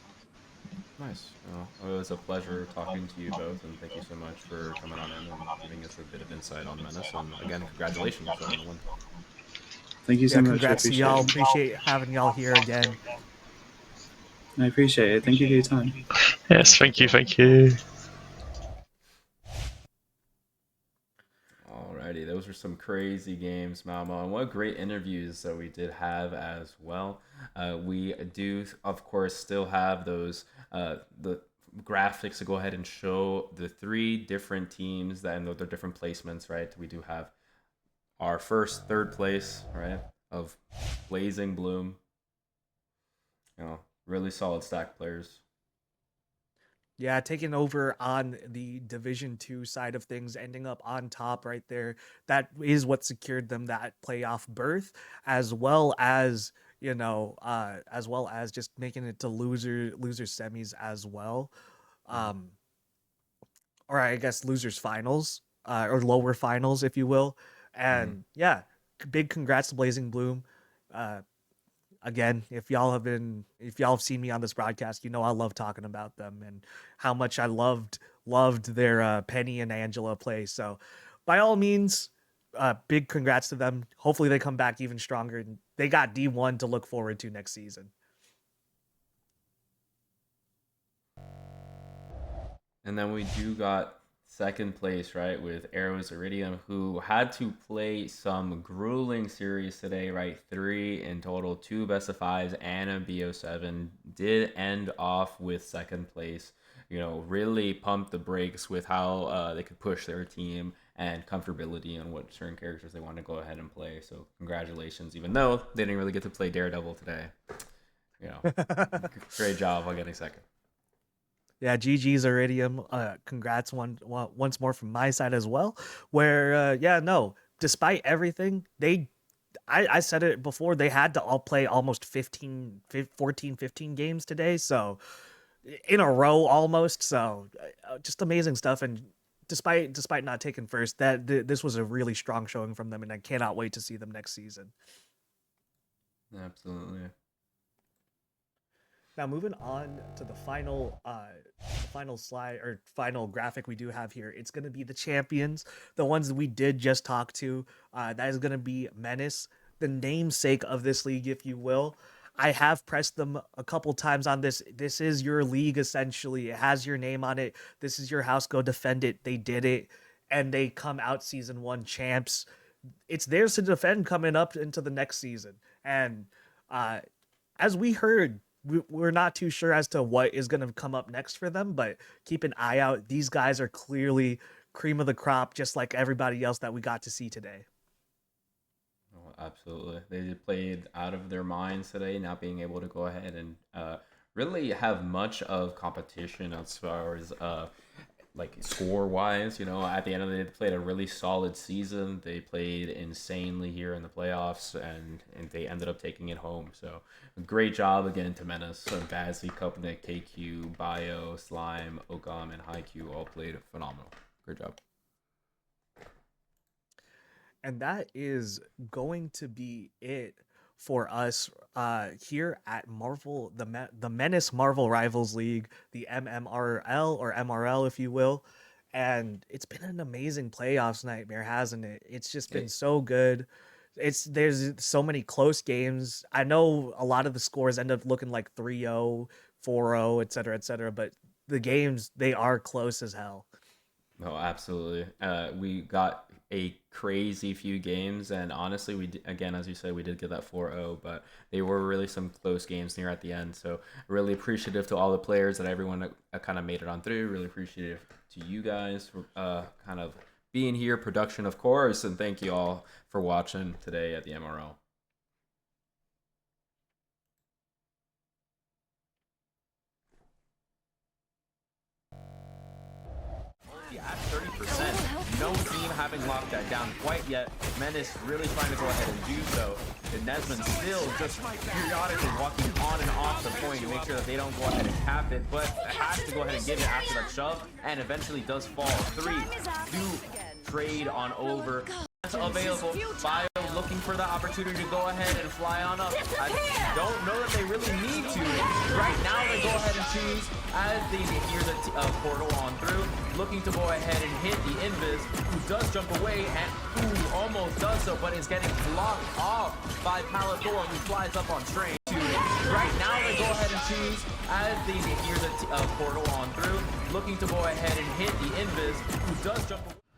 S6: Nice. Well, it was a pleasure talking to you both, and thank you so much for coming on in and giving us a bit of insight on Menace. And again, congratulations on the win.
S12: Thank you so
S5: Yeah,
S12: much. I
S5: congrats to
S12: appreciate
S5: y'all.
S12: it.
S5: Appreciate having y'all here again.
S12: I appreciate it. Thank you for your time.
S11: Yes, thank you, thank you.
S6: Alrighty, those were some crazy games, Malmo, and what great interviews that we did have as well. We do, of course, still have those the graphics to go ahead and show the 3 different teams that and their different placements, right? We do have our first 3rd place, right, of Blazing Bloom. Really solid stack players.
S5: Yeah, taking over on the Division 2 side of things, ending up on top right there. That is what secured them that playoff berth, as well as just making it to loser semis as well. Or I guess losers finals, or lower finals, if you will. And yeah, big congrats to Blazing Bloom. Again, if y'all have seen me on this broadcast, I love talking about them and how much I loved their Penny and Angela play. So by all means, big congrats to them. Hopefully they come back even stronger. And they got D1 to look forward to next season.
S6: And then we do got 2nd place, right, with AIROZ Iridium, who had to play some grueling series today, right? 3 in total, 2 best of 5s and a BO7. Did end off with 2nd place. Really pumped the brakes with how they could push their team and comfortability on what certain characters they want to go ahead and play. So congratulations, even though they didn't really get to play Daredevil today. Great job on getting 2nd.
S5: Yeah, GG's Iridium. Congrats once more from my side as well. Where despite everything, I said it before, they had to all play almost 15 games today, so in a row almost. So just amazing stuff. And despite not taking first, this was a really strong showing from them, and I cannot wait to see them next season.
S6: Absolutely.
S5: Now moving on to the final slide or final graphic we do have here, it's going to be the champions, the ones that we did just talk to. That is going to be Menace, the namesake of this league, if you will. I have pressed them a couple times on this. This is your league, essentially. It has your name on it. This is your house. Go defend it. They did it, and they come out season 1 champs. It's theirs to defend coming up into the next season. And as we heard, we're not too sure as to what is going to come up next for them, but keep an eye out. These guys are clearly cream of the crop, just like everybody else that we got to see today.
S6: Oh, absolutely. They played out of their minds today, not being able to go ahead and really have much of competition as far as like score-wise. At the end of the day, they played a really solid season. They played insanely here in the playoffs, and they ended up taking it home. So great job again to Menace, Bazzi, Kopnik, KQ, Bio, Slime, Okam, and HiQ all played phenomenal. Great job.
S5: And that is going to be it for us here at Marvel, the Menace Marvel Rivals League, the MMRL or MRL, if you will. And it's been an amazing playoffs nightmare, hasn't it? It's just been so good. There's so many close games. I know a lot of the scores end up looking like 3-0, 4-0, et cetera, but the games, they are close as hell.
S6: No, absolutely. We got a crazy few games, and honestly, again, as you said, we did get that 4-0, but they were really some close games near at the end. So really appreciative to all the players that everyone kind of made it on through. Really appreciative to you guys for kind of being here, production, of course, and thank you all for watching today at the MRL.
S4: Yeah, 30%.
S6: no team having locked that down quite yet. Menace really trying to go ahead and do so. And Nesman still just periodically walking on and off the point to make sure that they don't go ahead and cap it, but has to go ahead and give it after that shove, and eventually does fall. 3 do trade on over. That's available. Bio looking for the opportunity to go ahead and fly on up. I don't know that they really need to. Right now they go ahead and choose as they hear the portal on through. Looking to go ahead and hit the invis, who does jump away and who almost does so, but is getting blocked off by Palathor, who flies up on train. Right now they go ahead and choose as they hear the portal on through. Looking to go ahead and hit the invis, who does jump away.